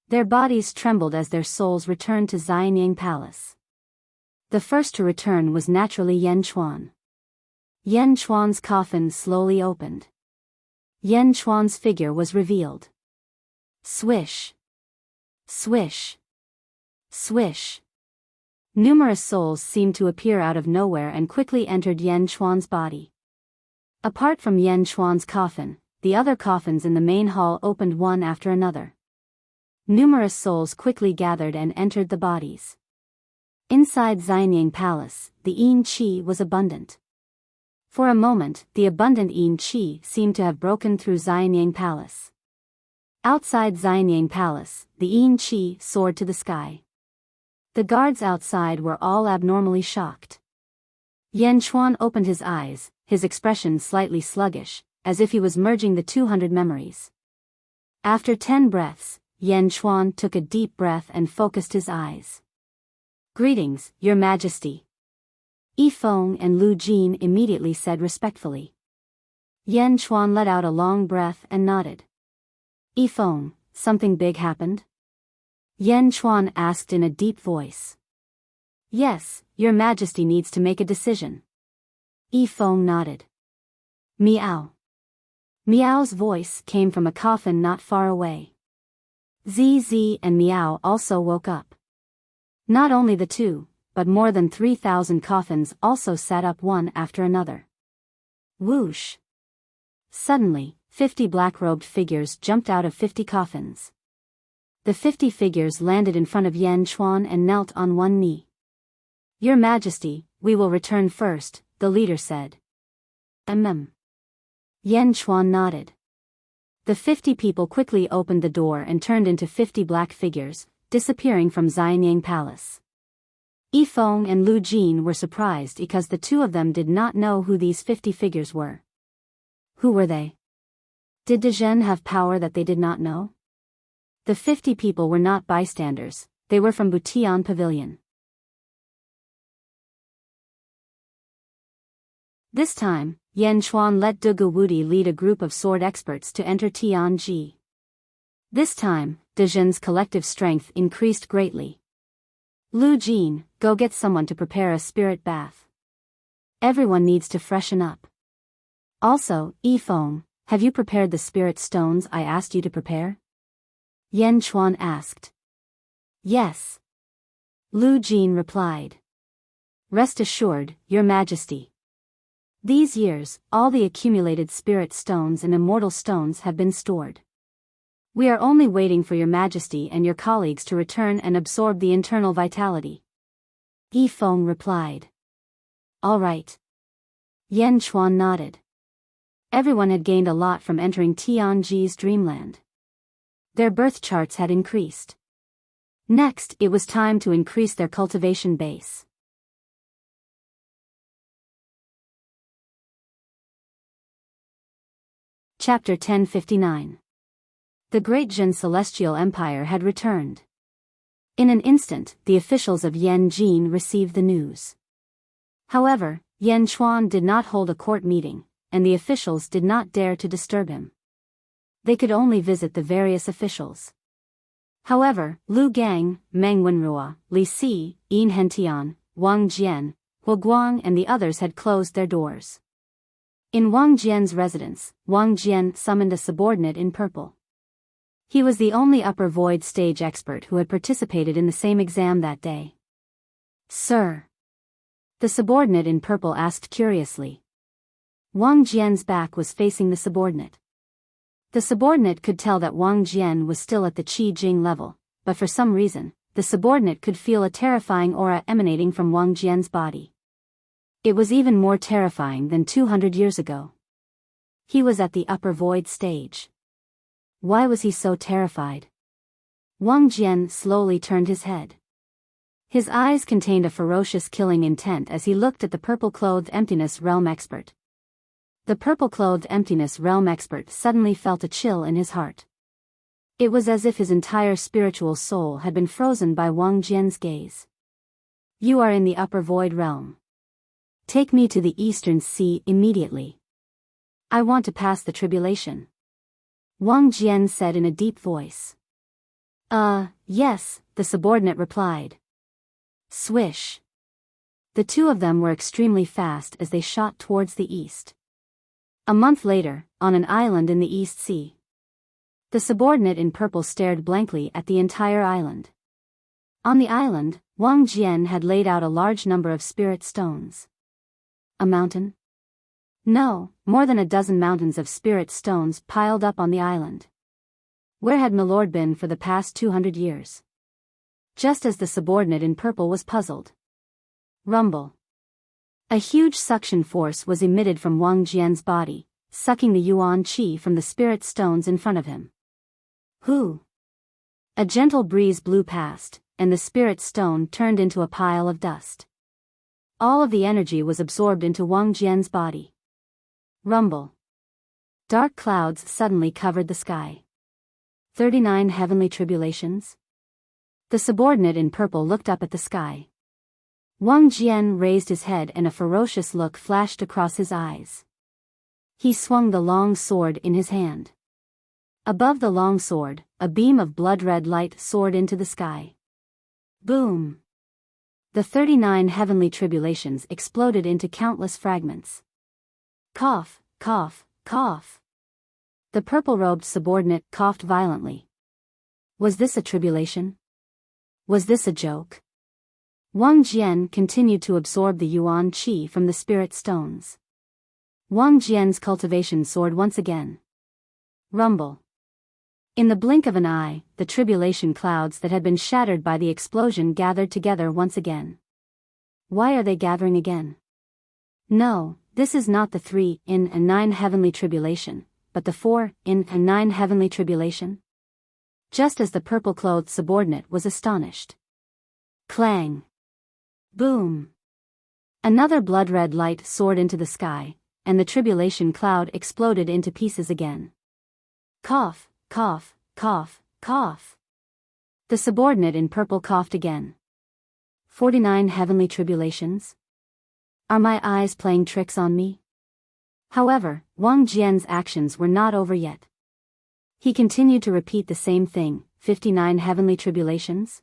Their bodies trembled as their souls returned to Xianyang Palace. The first to return was naturally Yan Chuan. Yan Chuan's coffin slowly opened. Yan Chuan's figure was revealed. Swish. Swish. Swish. Numerous souls seemed to appear out of nowhere and quickly entered Yan Chuan's body. Apart from Yan Chuan's coffin, the other coffins in the main hall opened one after another. Numerous souls quickly gathered and entered the bodies. Inside Xianyang Palace, the Yin Qi was abundant. For a moment, the abundant Yin Qi seemed to have broken through Xianyang Palace. Outside Xianyang Palace, the Yin Qi soared to the sky. The guards outside were all abnormally shocked. Yan Chuan opened his eyes, his expression slightly sluggish, as if he was merging the 200 memories. After 10 breaths, Yan Chuan took a deep breath and focused his eyes. Greetings, Your Majesty. Yifeng and Lu Jin immediately said respectfully. Yan Chuan let out a long breath and nodded. Yifeng, something big happened? Yan Chuan asked in a deep voice. Yes, Your Majesty needs to make a decision. Yifeng nodded. Meow. Meow's voice came from a coffin not far away. ZZ and Meow also woke up. Not only the two, but more than 3,000 coffins also sat up one after another. Whoosh. Suddenly, 50 black-robed figures jumped out of 50 coffins. The 50 figures landed in front of Yan Chuan and knelt on one knee. Your Majesty, we will return first, the leader said. Yan Chuan nodded. The 50 people quickly opened the door and turned into 50 black figures, disappearing from Xianyang Palace. Yifeng and Lu Jin were surprised because the two of them did not know who these 50 figures were. Who were they? Did Dezhen have power that they did not know? The 50 people were not bystanders, they were from Butian Pavilion. This time, Yan Chuan let Dugu Wudi lead a group of sword experts to enter Tianji. This time, Dezhen's collective strength increased greatly. Lu Jin, go get someone to prepare a spirit bath. Everyone needs to freshen up. Also, Yifeng, have you prepared the spirit stones I asked you to prepare? Yan Chuan asked. Yes. Lu Jin replied. Rest assured, Your Majesty. These years, all the accumulated spirit stones and immortal stones have been stored. We are only waiting for Your Majesty and your colleagues to return and absorb the internal vitality. Yifeng replied. All right. Yan Chuan nodded. Everyone had gained a lot from entering Tianji's dreamland. Their birth charts had increased. Next, it was time to increase their cultivation base. Chapter 1059. The Great Jin Celestial Empire had returned. In an instant, the officials of Yanjin received the news. However, Yan Chuan did not hold a court meeting, and the officials did not dare to disturb him. They could only visit the various officials. However, Lu Gang, Meng Wenrua, Li Si, Yin Hentian, Wang Jian, Hu Guang and the others had closed their doors. In Wang Jian's residence, Wang Jian summoned a subordinate in purple. He was the only upper void stage expert who had participated in the same exam that day. Sir. The subordinate in purple asked curiously. Wang Jian's back was facing the subordinate. The subordinate could tell that Wang Jian was still at the Qi Jing level, but for some reason, the subordinate could feel a terrifying aura emanating from Wang Jian's body. It was even more terrifying than 200 years ago. He was at the upper void stage. Why was he so terrified? Wang Jian slowly turned his head. His eyes contained a ferocious killing intent as he looked at the purple-clothed emptiness realm expert. The purple-clothed emptiness realm expert suddenly felt a chill in his heart. It was as if his entire spiritual soul had been frozen by Wang Jian's gaze. You are in the upper void realm. Take me to the eastern sea immediately. I want to pass the tribulation. Wang Jian said in a deep voice. Yes, the subordinate replied. Swish. The two of them were extremely fast as they shot towards the east. A month later, on an island in the East Sea. The subordinate in purple stared blankly at the entire island. On the island, Wang Jian had laid out a large number of spirit stones. A mountain? No, more than a dozen mountains of spirit stones piled up on the island. Where had Milord been for the past 200 years? Just as the subordinate in purple was puzzled. Rumble. A huge suction force was emitted from Wang Jian's body, sucking the yuan qi from the spirit stones in front of him. Who? A gentle breeze blew past, and the spirit stone turned into a pile of dust. All of the energy was absorbed into Wang Jian's body. Rumble. Dark clouds suddenly covered the sky. 39 heavenly tribulations? The subordinate in purple looked up at the sky. Wang Jian raised his head and a ferocious look flashed across his eyes. He swung the long sword in his hand. Above the long sword, a beam of blood-red light soared into the sky. Boom! The 39 heavenly tribulations exploded into countless fragments. Cough, cough, cough. The purple-robed subordinate coughed violently. Was this a tribulation? Was this a joke? Wang Jian continued to absorb the yuan qi from the spirit stones. Wang Jian's cultivation soared once again. Rumble. In the blink of an eye, the tribulation clouds that had been shattered by the explosion gathered together once again. Why are they gathering again? No, this is not the 3 in and 9 heavenly tribulation, but the 4 in and 9 heavenly tribulation. Just as the purple-clothed subordinate was astonished. Clang. Boom. Another blood-red light soared into the sky, and the tribulation cloud exploded into pieces again. Cough, cough, cough, cough. The subordinate in purple coughed again. 49 heavenly tribulations? Are my eyes playing tricks on me? However, Wang Jian's actions were not over yet. He continued to repeat the same thing, 59 heavenly tribulations?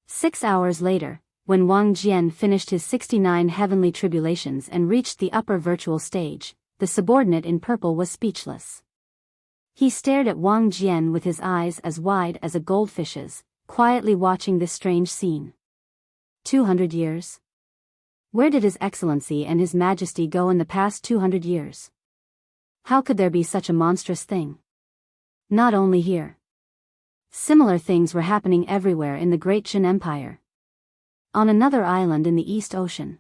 6 hours later, when Wang Jian finished his 69 heavenly tribulations and reached the upper virtual stage, the subordinate in purple was speechless. He stared at Wang Jian with his eyes as wide as a goldfish's, quietly watching this strange scene. 200 years? Where did His Excellency and His Majesty go in the past 200 years? How could there be such a monstrous thing? Not only here. Similar things were happening everywhere in the Great Jin Empire. On another island in the East Ocean.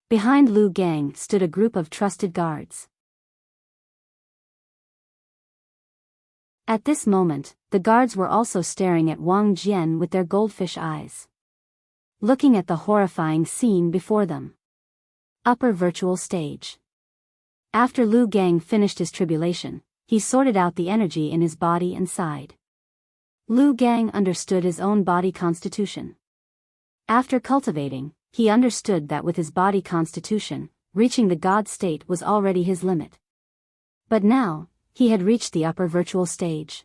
Behind Lu Gang stood a group of trusted guards. At this moment, the guards were also staring at Wang Jian with their goldfish eyes. Looking at the horrifying scene before them. Upper virtual stage. After Lu Gang finished his tribulation, he sorted out the energy in his body and sighed. Lu Gang understood his own body constitution. After cultivating, he understood that with his body constitution, reaching the God state was already his limit. But now, he had reached the upper virtual stage.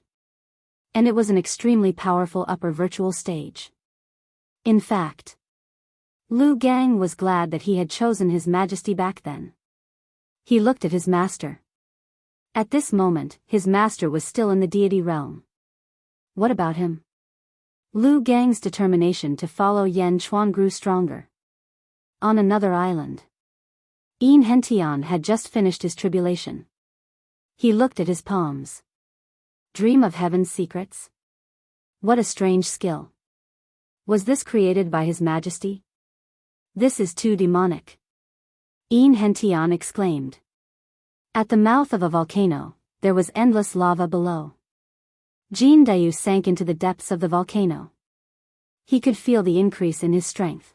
And it was an extremely powerful upper virtual stage. In fact, Lu Gang was glad that he had chosen His Majesty back then. He looked at his master. At this moment, his master was still in the deity realm. What about him? Lu Gang's determination to follow Yan Chuan grew stronger. On another island, Enrich had just finished his tribulation. He looked at his palms. Dream of heaven's secrets? What a strange skill. Was this created by His Majesty? This is too demonic. Enrich exclaimed. At the mouth of a volcano, there was endless lava below. Jin Dayu sank into the depths of the volcano. He could feel the increase in his strength.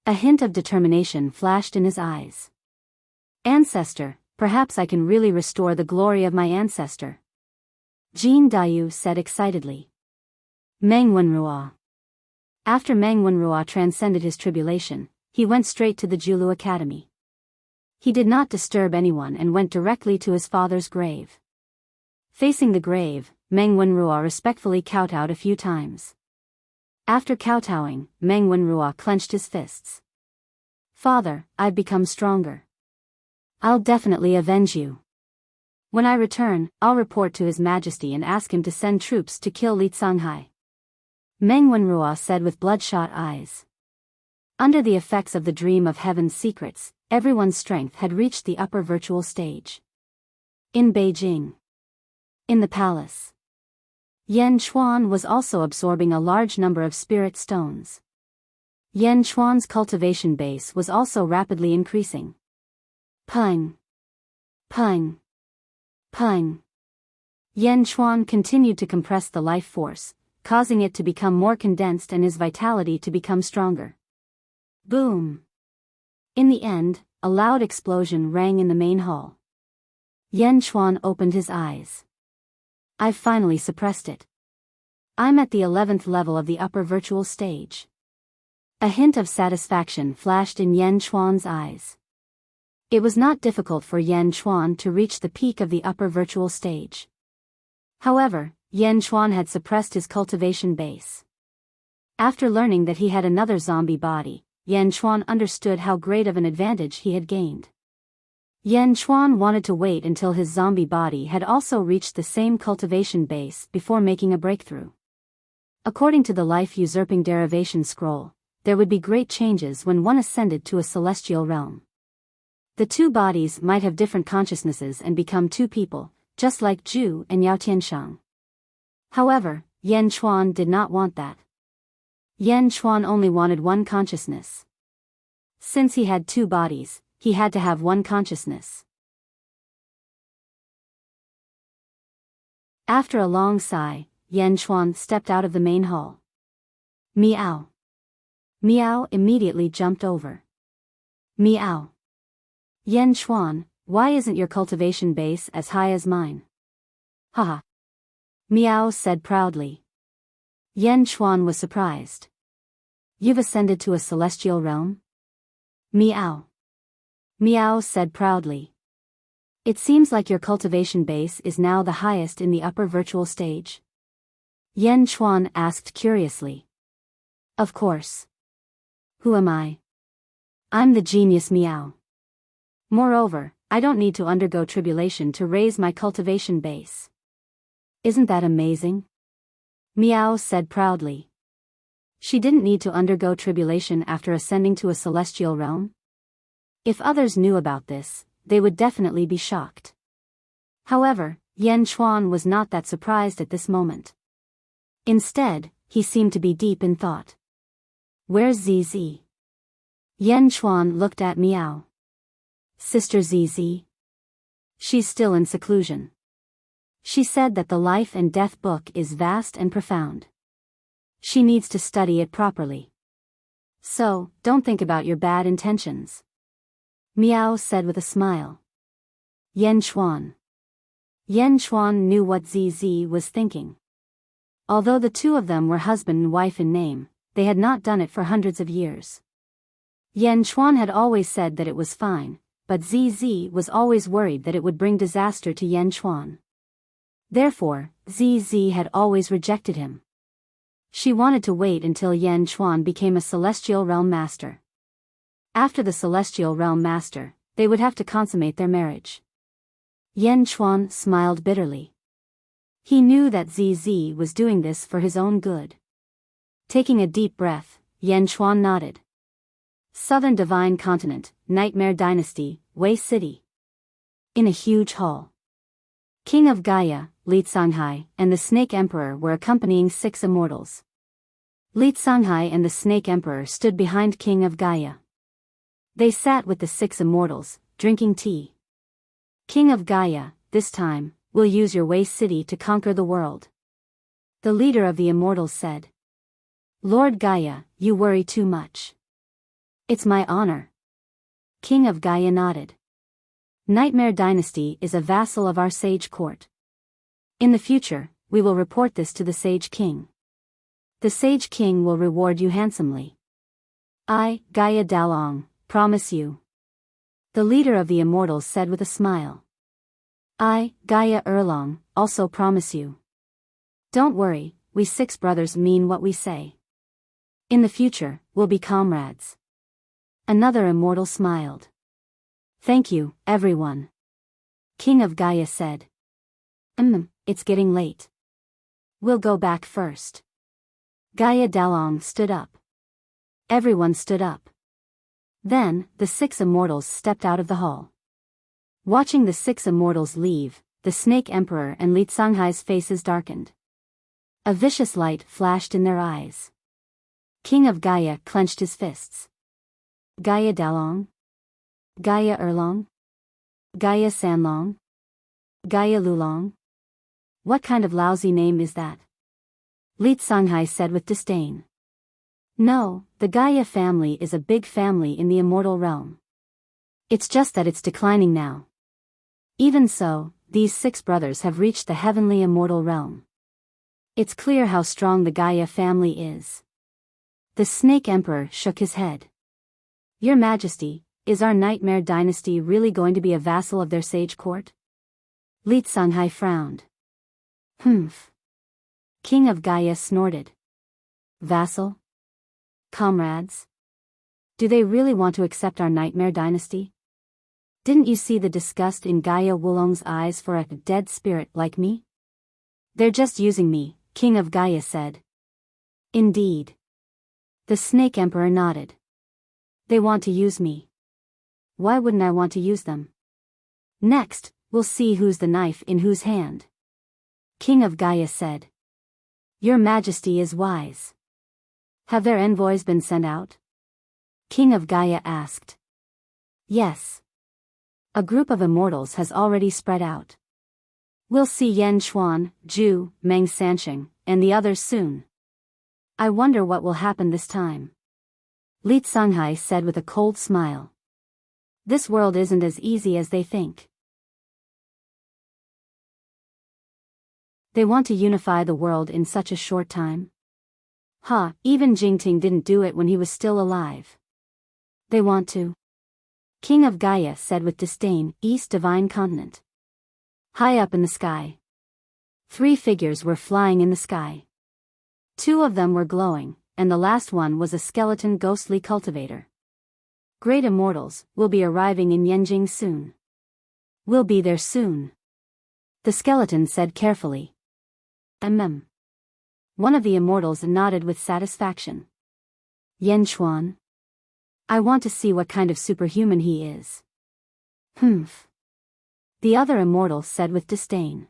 A hint of determination flashed in his eyes. Ancestor, perhaps I can really restore the glory of my ancestor. Jin Dayu said excitedly. Meng Wenrua. After Meng Wenrua transcended his tribulation, he went straight to the Julu Academy. He did not disturb anyone and went directly to his father's grave. Facing the grave, Meng Wenrua respectfully kowtowed a few times. After kowtowing, Meng Wenrua clenched his fists. Father, I've become stronger. I'll definitely avenge you. When I return, I'll report to His Majesty and ask him to send troops to kill Li Canghai. Meng Wenrua said with bloodshot eyes. Under the effects of the dream of heaven's secrets, everyone's strength had reached the upper virtual stage. In Beijing. In the palace. Yan Chuan was also absorbing a large number of spirit stones. Yan Chuan's cultivation base was also rapidly increasing. Pung. Pung. Pung. Yan Chuan continued to compress the life force, causing it to become more condensed and his vitality to become stronger. Boom. In the end, a loud explosion rang in the main hall. Yan Chuan opened his eyes. I've finally suppressed it. I'm at the 11th level of the upper virtual stage. A hint of satisfaction flashed in Yan Chuan's eyes. It was not difficult for Yan Chuan to reach the peak of the upper virtual stage. However, Yan Chuan had suppressed his cultivation base. After learning that he had another zombie body, Yan Chuan understood how great of an advantage he had gained. Yan Chuan wanted to wait until his zombie body had also reached the same cultivation base before making a breakthrough. According to the life-usurping derivation scroll, there would be great changes when one ascended to a celestial realm. The two bodies might have different consciousnesses and become two people, just like Zhu and Yao Tianshang. However, Yan Chuan did not want that. Yan Chuan only wanted one consciousness. Since he had two bodies, he had to have one consciousness. After a long sigh, Yan Chuan stepped out of the main hall. Meow. Meow immediately jumped over. Meow. Yan Chuan, why isn't your cultivation base as high as mine? Haha. Miao said proudly. Yan Chuan was surprised. You've ascended to a celestial realm? Miao. Miao said proudly. It seems like your cultivation base is now the highest in the upper virtual stage. Yan Chuan asked curiously. Of course. Who am I? I'm the genius Miao. Moreover, I don't need to undergo tribulation to raise my cultivation base. Isn't that amazing? Miao said proudly. She didn't need to undergo tribulation after ascending to a celestial realm. If others knew about this, they would definitely be shocked. However, Yan Chuan was not that surprised at this moment. Instead, he seemed to be deep in thought. Where's ZZ? Yan Chuan looked at Miao. Sister ZZ? She's still in seclusion. She said that the life and death book is vast and profound. She needs to study it properly. So, don't think about your bad intentions. Miao said with a smile. Yan Chuan. Yan Chuan knew what ZZ was thinking. Although the two of them were husband and wife in name, they had not done it for hundreds of years. Yan Chuan had always said that it was fine, but ZZ was always worried that it would bring disaster to Yan Chuan. Therefore, ZZ had always rejected him. She wanted to wait until Yan Chuan became a celestial realm master. After the celestial realm master, they would have to consummate their marriage. Yan Chuan smiled bitterly. He knew that ZZ was doing this for his own good. Taking a deep breath, Yan Chuan nodded. Southern Divine Continent, Nightmare Dynasty, Wei City. In a huge hall. King of Gaia, Li Sanghai, and the Snake Emperor were accompanying 6 immortals. Li Sanghai and the Snake Emperor stood behind King of Gaia. They sat with the 6 immortals, drinking tea. King of Gaia, this time, we'll use your Wei City to conquer the world. The leader of the immortals said. Lord Gaia, you worry too much. It's my honor. King of Gaia nodded. Nightmare Dynasty is a vassal of our sage court. In the future, we will report this to the Sage King. The Sage King will reward you handsomely. I, Gaia Dalong, promise you. The leader of the immortals said with a smile. I, Gaia Erlong, also promise you. Don't worry, we 6 brothers mean what we say. In the future, we'll be comrades. Another immortal smiled. Thank you, everyone. King of Gaia said. It's getting late. We'll go back first. Gaia Dalong stood up. Everyone stood up. Then, the 6 immortals stepped out of the hall. Watching the 6 immortals leave, the Snake Emperor and Li Sanghai's faces darkened. A vicious light flashed in their eyes. King of Gaia clenched his fists. Gaia Dalong? Gaia Erlong? Gaia Sanlong? Gaia Lulong? What kind of lousy name is that? Li Sanghai said with disdain. No, the Gaia family is a big family in the immortal realm. It's just that it's declining now. Even so, these 6 brothers have reached the heavenly immortal realm. It's clear how strong the Gaia family is. The Snake Emperor shook his head. Your Majesty, is our Nightmare Dynasty really going to be a vassal of their sage court? Li Sanghai frowned. Humph. King of Gaia snorted. Vassal? Comrades? Do they really want to accept our Nightmare Dynasty? Didn't you see the disgust in Gaia Wulong's eyes for a dead spirit like me? They're just using me, King of Gaia said. Indeed. The Snake Emperor nodded. They want to use me. Why wouldn't I want to use them? Next, we'll see who's the knife in whose hand. King of Gaia said. Your Majesty is wise. Have their envoys been sent out? King of Gaia asked. Yes. A group of immortals has already spread out. We'll see Yan Chuan, Zhu, Meng Sanqing, and the others soon. I wonder what will happen this time. Li Sanghai said with a cold smile. This world isn't as easy as they think. They want to unify the world in such a short time? Ha, even Jingting didn't do it when he was still alive. They want to. King of Gaia said with disdain, East Divine Continent. High up in the sky. 3 figures were flying in the sky. 2 of them were glowing, and the last one was a skeleton ghostly cultivator. Great immortals will be arriving in Yanjing soon. We'll be there soon. The skeleton said carefully. One of the immortals nodded with satisfaction. Yan Chuan. I want to see what kind of superhuman he is. Humph. The other immortal said with disdain.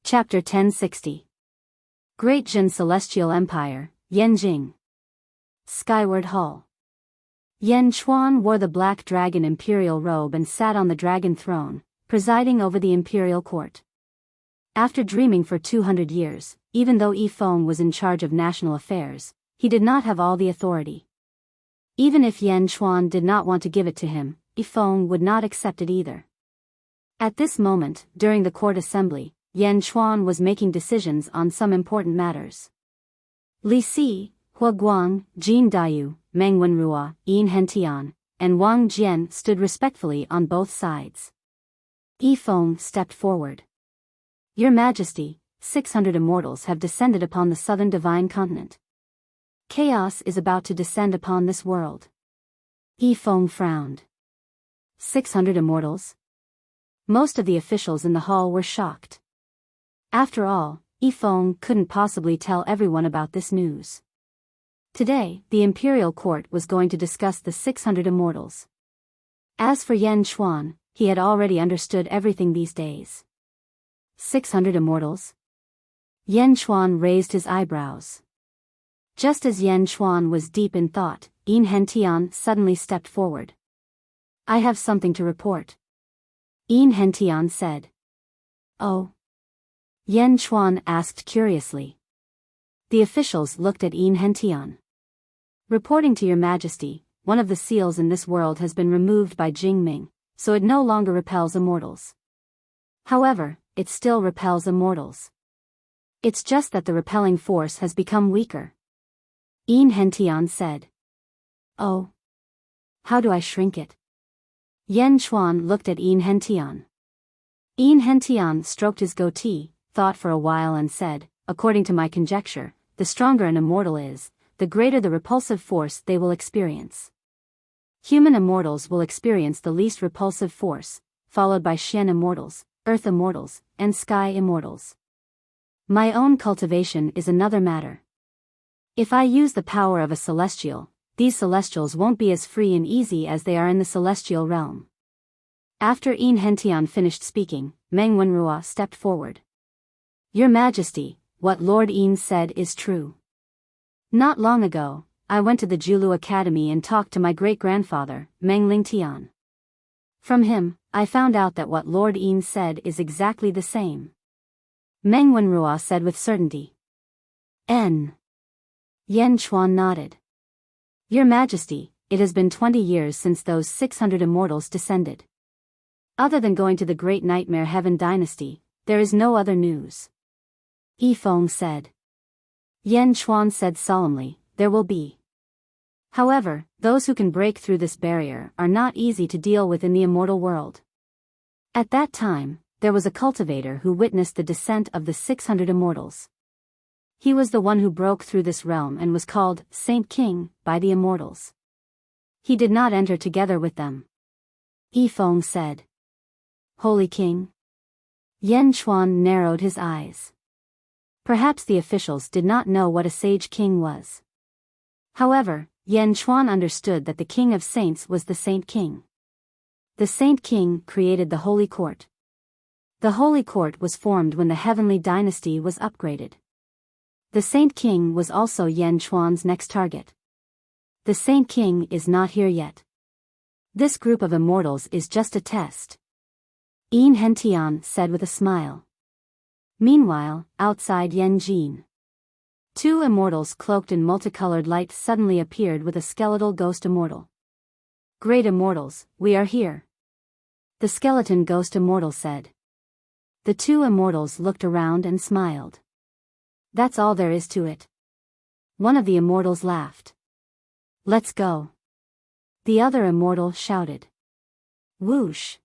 Chapter 1060. Great Jin Celestial Empire, Yanjing. Skyward Hall. Yan Chuan wore the black dragon imperial robe and sat on the dragon throne, presiding over the imperial court. After dreaming for 200 years, even though Yifeng was in charge of national affairs, he did not have all the authority. Even if Yan Chuan did not want to give it to him, Yifeng would not accept it either. At this moment, during the court assembly, Yan Chuan was making decisions on some important matters. Li Si, Hua Guang, Jin Dayu, Meng Wenrua, Yin Hentian, and Wang Jian stood respectfully on both sides. Yifeng stepped forward. Your Majesty, 600 immortals have descended upon the southern divine continent. Chaos is about to descend upon this world. Yifeng frowned. 600 immortals? Most of the officials in the hall were shocked. After all, Yifeng couldn't possibly tell everyone about this news. Today, the imperial court was going to discuss the 600 immortals. As for Yan Chuan, he had already understood everything these days. 600 immortals? Yan Chuan raised his eyebrows. Just as Yan Chuan was deep in thought, Yin Hentian suddenly stepped forward. I have something to report. Yin Hentian said. Oh? Yan Chuan asked curiously. The officials looked at Yin Hentian. Reporting to your Majesty, one of the seals in this world has been removed by Jingming, so it no longer repels immortals. However, it still repels immortals. It's just that the repelling force has become weaker. Yin Hentian said. Oh. How do I shrink it? Yan Chuan looked at Yin Hentian. Yin Hentian stroked his goatee, thought for a while and said, according to my conjecture, the stronger an immortal is, the greater the repulsive force they will experience. Human immortals will experience the least repulsive force, followed by Shen immortals, Earth immortals, and Sky immortals. My own cultivation is another matter. If I use the power of a celestial, these celestials won't be as free and easy as they are in the celestial realm. After Yin Hentian finished speaking, Meng Wenrua stepped forward. Your Majesty, what Lord Yin said is true. Not long ago, I went to the Julu Academy and talked to my great-grandfather, Meng Lingtian. From him, I found out that what Lord Yin said is exactly the same. Meng Wenrua said with certainty. Yan Chuan nodded. Your Majesty, it has been 20 years since those 600 immortals descended. Other than going to the Great Nightmare Heaven Dynasty, there is no other news. Yifeng said. Yan Chuan said solemnly, there will be. However, those who can break through this barrier are not easy to deal with in the immortal world. At that time, there was a cultivator who witnessed the descent of the 600 immortals. He was the one who broke through this realm and was called Saint King by the immortals. He did not enter together with them. Yifeng said. Holy King? Yan Chuan narrowed his eyes. Perhaps the officials did not know what a sage king was. However, Yan Chuan understood that the King of Saints was the Saint King. The Saint King created the Holy Court. The Holy Court was formed when the Heavenly Dynasty was upgraded. The Saint King was also Yan Chuan's next target. The Saint King is not here yet. This group of immortals is just a test. Yin Hentian said with a smile. Meanwhile, outside Yanjin, 2 immortals cloaked in multicolored light suddenly appeared with a skeletal ghost immortal. Great immortals, we are here. The skeleton ghost immortal said. The two immortals looked around and smiled. That's all there is to it. One of the immortals laughed. Let's go. The other immortal shouted. Whoosh.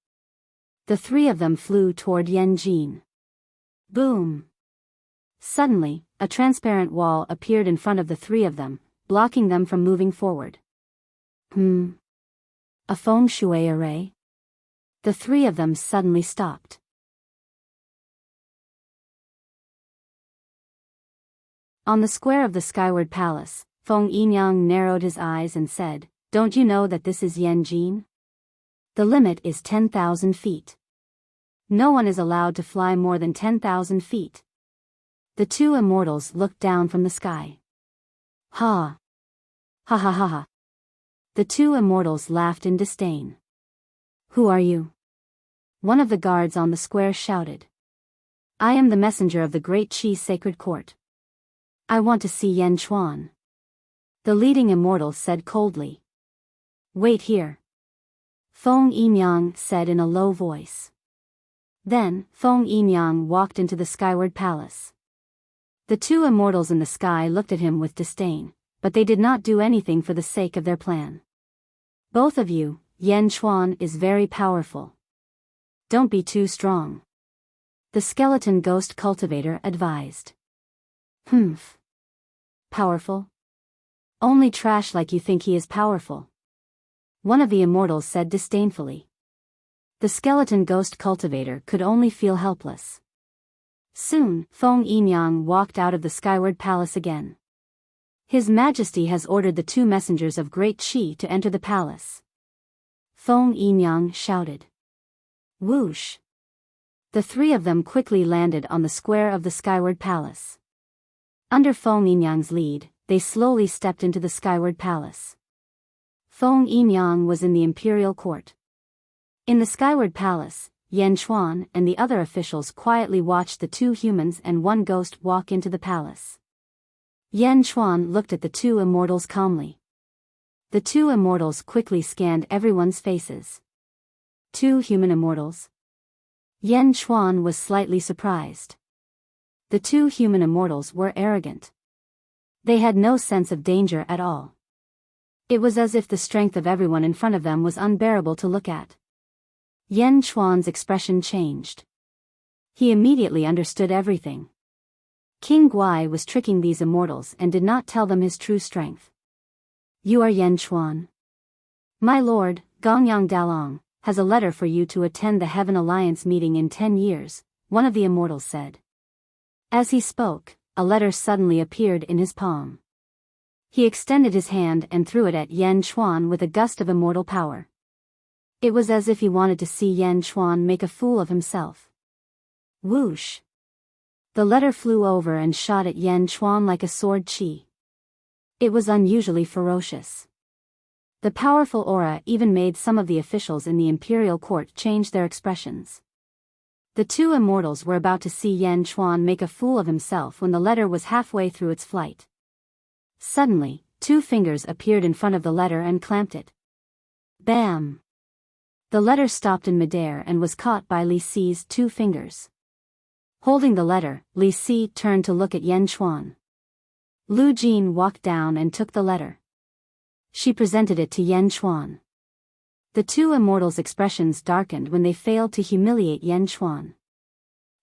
The three of them flew toward Yanjin. Boom. Suddenly, a transparent wall appeared in front of the three of them, blocking them from moving forward. A feng shui array? The three of them suddenly stopped. On the square of the Skyward Palace, Feng Yinyang narrowed his eyes and said, Don't you know that this is Yanjin? The limit is 10,000 feet. No one is allowed to fly more than 10,000 feet. The two immortals looked down from the sky. Ha! Ha ha ha ha! The two immortals laughed in disdain. Who are you? One of the guards on the square shouted. I am the messenger of the Great Qi Sacred Court. I want to see Yan Chuan. The leading immortal said coldly. Wait here. Feng Yinyang said in a low voice. Then, Feng Yinyang walked into the Skyward Palace. The two immortals in the sky looked at him with disdain, but they did not do anything for the sake of their plan. Both of you, Yan Chuan is very powerful. Don't be too strong. The skeleton ghost cultivator advised. Humph. Powerful? Only trash like you think he is powerful. One of the immortals said disdainfully. The skeleton ghost cultivator could only feel helpless. Soon, Feng Yinyang walked out of the Skyward Palace again. His Majesty has ordered the two messengers of Great Qi to enter the palace. Feng Yinyang shouted. Whoosh! The three of them quickly landed on the square of the Skyward Palace. Under Feng Yinyang's lead, they slowly stepped into the Skyward Palace. Feng Yinyang was in the imperial court. In the Skyward Palace, Yan Chuan and the other officials quietly watched the two humans and one ghost walk into the palace. Yan Chuan looked at the two immortals calmly. The two immortals quickly scanned everyone's faces. Two human immortals? Yan Chuan was slightly surprised. The two human immortals were arrogant. They had no sense of danger at all. It was as if the strength of everyone in front of them was unbearable to look at. Yan Chuan's expression changed. He immediately understood everything. King Guai was tricking these immortals and did not tell them his true strength. You are Yan Chuan. My lord, Gongyang Dalong, has a letter for you to attend the Heaven Alliance meeting in 10 years, one of the immortals said. As he spoke, a letter suddenly appeared in his palm. He extended his hand and threw it at Yan Chuan with a gust of immortal power. It was as if he wanted to see Yan Chuan make a fool of himself. Whoosh! The letter flew over and shot at Yan Chuan like a sword chi. It was unusually ferocious. The powerful aura even made some of the officials in the imperial court change their expressions. The two immortals were about to see Yan Chuan make a fool of himself when the letter was halfway through its flight. Suddenly, two fingers appeared in front of the letter and clamped it. Bam! The letter stopped in midair and was caught by Li Si's two fingers. Holding the letter, Li Si turned to look at Yan Chuan. Lu Jin walked down and took the letter. She presented it to Yan Chuan. The two immortals' expressions darkened when they failed to humiliate Yan Chuan.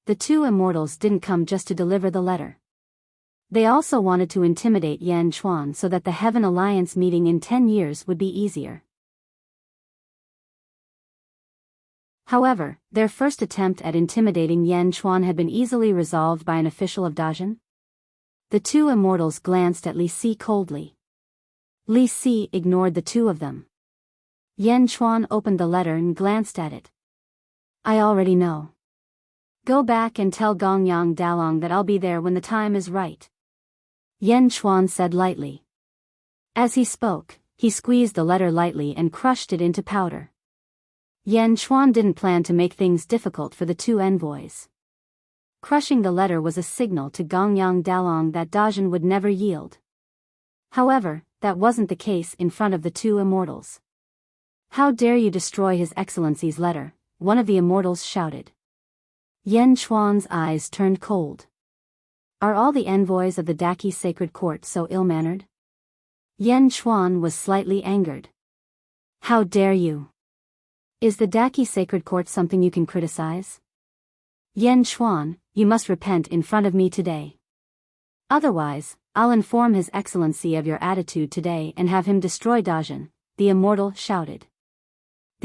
The two immortals didn't come just to deliver the letter. They also wanted to intimidate Yan Chuan so that the Heaven Alliance meeting in 10 years would be easier. However, their first attempt at intimidating Yan Chuan had been easily resolved by an official of Dajin. The two immortals glanced at Li Si coldly. Li Si ignored the two of them. Yan Chuan opened the letter and glanced at it. I already know. Go back and tell Gongyang Dalong that I'll be there when the time is right. Yan Chuan said lightly. As he spoke, he squeezed the letter lightly and crushed it into powder. Yan Chuan didn't plan to make things difficult for the two envoys. Crushing the letter was a signal to Gongyang Dalong that Dajin would never yield. However, that wasn't the case in front of the two immortals. How dare you destroy His Excellency's letter, one of the immortals shouted. Yan Chuan's eyes turned cold. Are all the envoys of the Daki sacred court so ill-mannered? Yan Chuan was slightly angered. How dare you? Is the Daki sacred court something you can criticize? Yan Chuan, you must repent in front of me today. Otherwise, I'll inform His Excellency of your attitude today and have him destroy Dajin, the immortal shouted.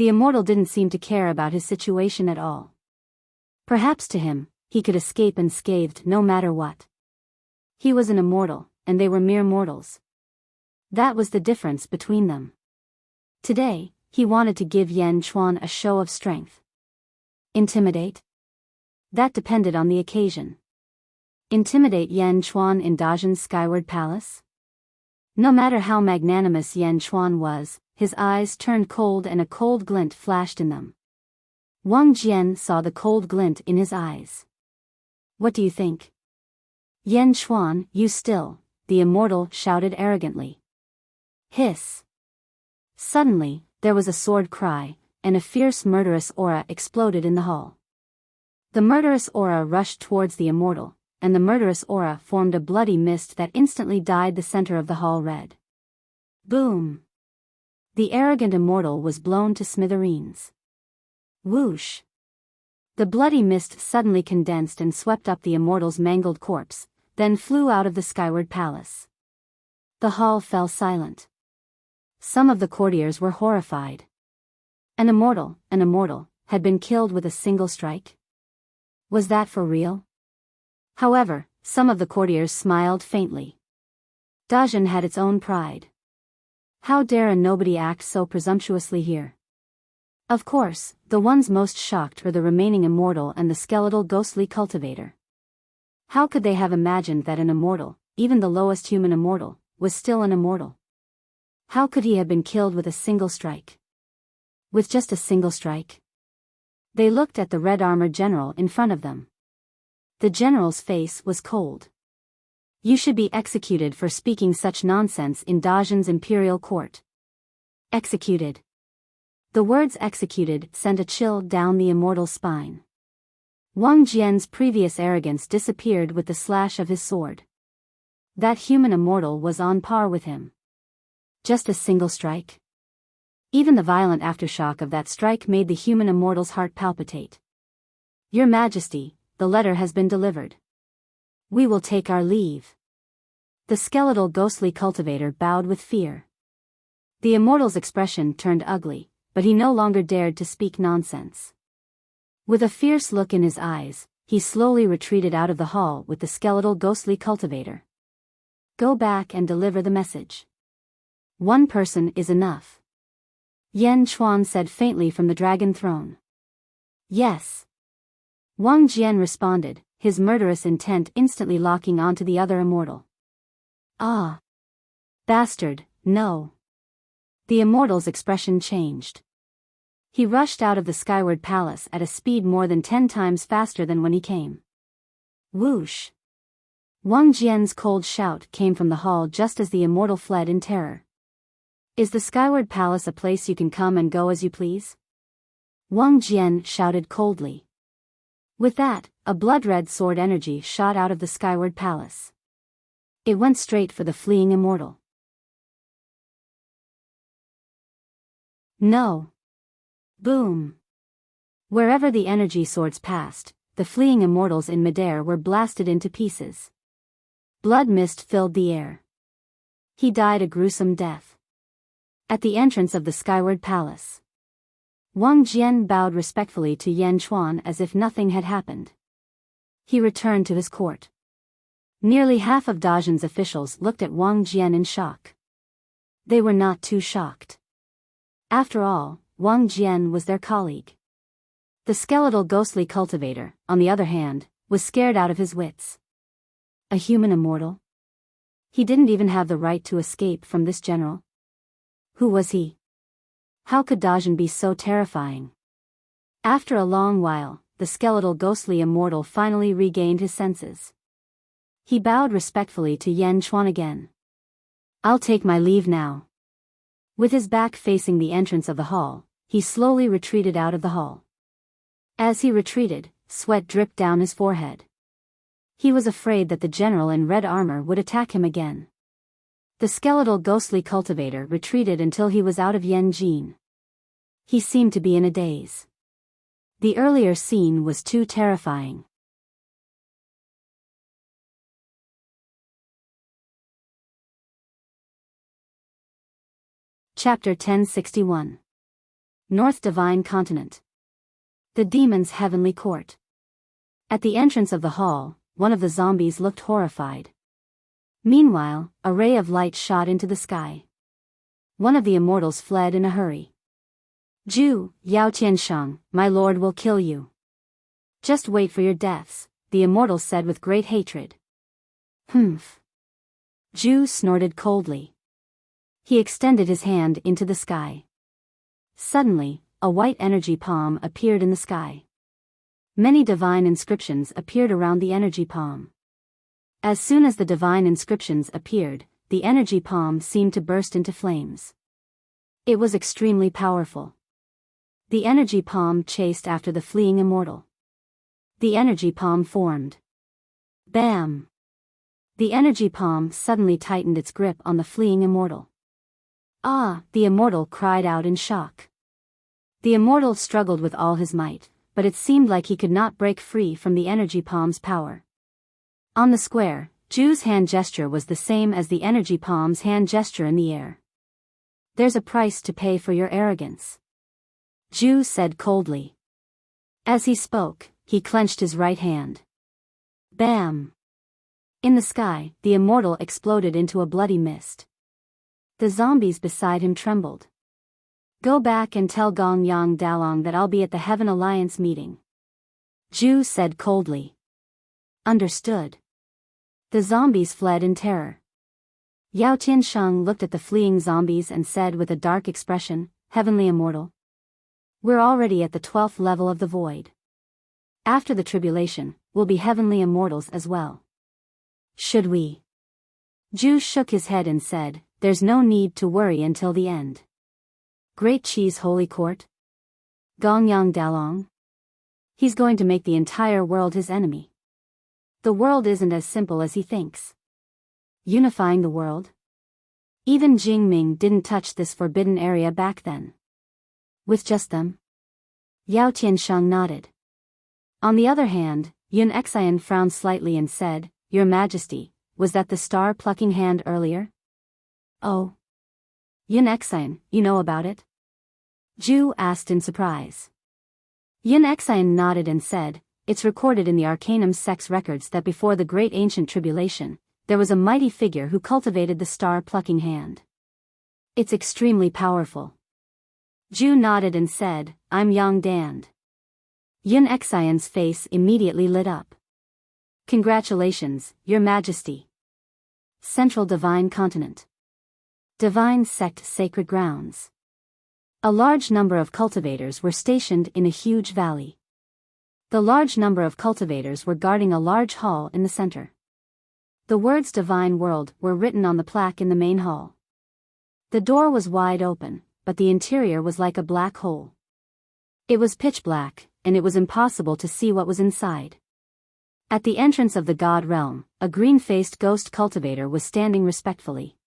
The immortal didn't seem to care about his situation at all. Perhaps to him, he could escape unscathed no matter what. He was an immortal, and they were mere mortals. That was the difference between them. Today, he wanted to give Yan Chuan a show of strength. Intimidate? That depended on the occasion. Intimidate Yan Chuan in Dajin's skyward palace? No matter how magnanimous Yan Chuan was, his eyes turned cold and a cold glint flashed in them. Wang Jian saw the cold glint in his eyes. What do you think? Yan Chuan, you still, the immortal shouted arrogantly. Hiss. Suddenly, there was a sword cry, and a fierce murderous aura exploded in the hall. The murderous aura rushed towards the immortal, and the murderous aura formed a bloody mist that instantly dyed the center of the hall red. Boom! The arrogant immortal was blown to smithereens. Whoosh! The bloody mist suddenly condensed and swept up the immortal's mangled corpse, then flew out of the skyward palace. The hall fell silent. Some of the courtiers were horrified. An immortal, had been killed with a single strike? Was that for real? However, some of the courtiers smiled faintly. Dajin had its own pride. How dare a nobody act so presumptuously here? Of course, the ones most shocked were the remaining immortal and the skeletal ghostly cultivator. How could they have imagined that an immortal, even the lowest human immortal, was still an immortal? How could he have been killed with a single strike? With just a single strike? They looked at the red-armored general in front of them. The general's face was cold. You should be executed for speaking such nonsense in Dajin's imperial court. Executed. The words executed sent a chill down the immortal's spine. Wang Jian's previous arrogance disappeared with the slash of his sword. That human immortal was on par with him. Just a single strike? Even the violent aftershock of that strike made the human immortal's heart palpitate. Your Majesty, the letter has been delivered. We will take our leave. The skeletal ghostly cultivator bowed with fear. The immortal's expression turned ugly, but he no longer dared to speak nonsense. With a fierce look in his eyes, he slowly retreated out of the hall with the skeletal ghostly cultivator. Go back and deliver the message. One person is enough. Yan Chuan said faintly from the dragon throne. Yes. Wang Jian responded, his murderous intent instantly locking onto the other immortal. Ah! Bastard, no. The immortal's expression changed. He rushed out of the skyward palace at a speed more than 10 times faster than when he came. Whoosh! Wang Jian's cold shout came from the hall just as the immortal fled in terror. Is the skyward palace a place you can come and go as you please? Wang Jian shouted coldly. With that, a blood-red sword energy shot out of the skyward palace. It went straight for the fleeing immortal. No. Boom. Wherever the energy swords passed, the fleeing immortals in midair were blasted into pieces. Blood mist filled the air. He died a gruesome death. At the entrance of the skyward palace, Wang Jian bowed respectfully to Yan Chuan as if nothing had happened. He returned to his court. Nearly half of Dajin's officials looked at Wang Jian in shock. They were not too shocked. After all, Wang Jian was their colleague. The skeletal ghostly cultivator, on the other hand, was scared out of his wits. A human immortal? He didn't even have the right to escape from this general. Who was he? How could Dajin be so terrifying? After a long while, the skeletal ghostly immortal finally regained his senses. He bowed respectfully to Yan Chuan again. I'll take my leave now. With his back facing the entrance of the hall, he slowly retreated out of the hall. As he retreated, sweat dripped down his forehead. He was afraid that the general in red armor would attack him again. The skeletal ghostly cultivator retreated until he was out of Yanjin. He seemed to be in a daze. The earlier scene was too terrifying. Chapter 1061. North Divine Continent. The Demon's Heavenly Court. At the entrance of the hall, one of the zombies looked horrified. Meanwhile, a ray of light shot into the sky. One of the immortals fled in a hurry. "Ju, Yao Tianshang, my lord will kill you. Just wait for your deaths," the immortal said with great hatred. "Humph." Ju snorted coldly. He extended his hand into the sky. Suddenly, a white energy palm appeared in the sky. Many divine inscriptions appeared around the energy palm. As soon as the divine inscriptions appeared, the energy palm seemed to burst into flames. It was extremely powerful. The energy palm chased after the fleeing immortal. The energy palm formed. Bam! The energy palm suddenly tightened its grip on the fleeing immortal. "Ah!" the immortal cried out in shock. The immortal struggled with all his might, but it seemed like he could not break free from the energy palm's power. On the square, Ju's hand gesture was the same as the energy palm's hand gesture in the air. "There's a price to pay for your arrogance," Ju said coldly. As he spoke, he clenched his right hand. Bam! In the sky, the immortal exploded into a bloody mist. The zombies beside him trembled. "Go back and tell Gong Yang Dalong that I'll be at the Heaven Alliance meeting," Ju said coldly. "Understood." The zombies fled in terror. Yao Tianshang looked at the fleeing zombies and said with a dark expression, "Heavenly Immortal, we're already at the 12th level of the void. After the tribulation, we'll be heavenly immortals as well. Should we?" Ju shook his head and said, "There's no need to worry until the end." Great Chi's holy court? Gongyang Dalong? He's going to make the entire world his enemy. The world isn't as simple as he thinks. Unifying the world? Even Jingming didn't touch this forbidden area back then. With just them? Yao Tianshang nodded. On the other hand, Yun Xian frowned slightly and said, "Your Majesty, was that the star-plucking hand earlier?" "Oh. Yun Xian, you know about it?" Ju asked in surprise. Yun Xian nodded and said, "It's recorded in the Arcanum Sect's records that before the Great Ancient Tribulation, there was a mighty figure who cultivated the star-plucking hand. It's extremely powerful." Ju nodded and said, "I'm Yang Dand." Yun Xian's face immediately lit up. "Congratulations, Your Majesty." Central Divine Continent. Divine Sect Sacred Grounds. A large number of cultivators were stationed in a huge valley. The large number of cultivators were guarding a large hall in the center. The words Divine World were written on the plaque in the main hall. The door was wide open, but the interior was like a black hole. It was pitch black, and it was impossible to see what was inside. At the entrance of the God Realm, a green-faced ghost cultivator was standing respectfully.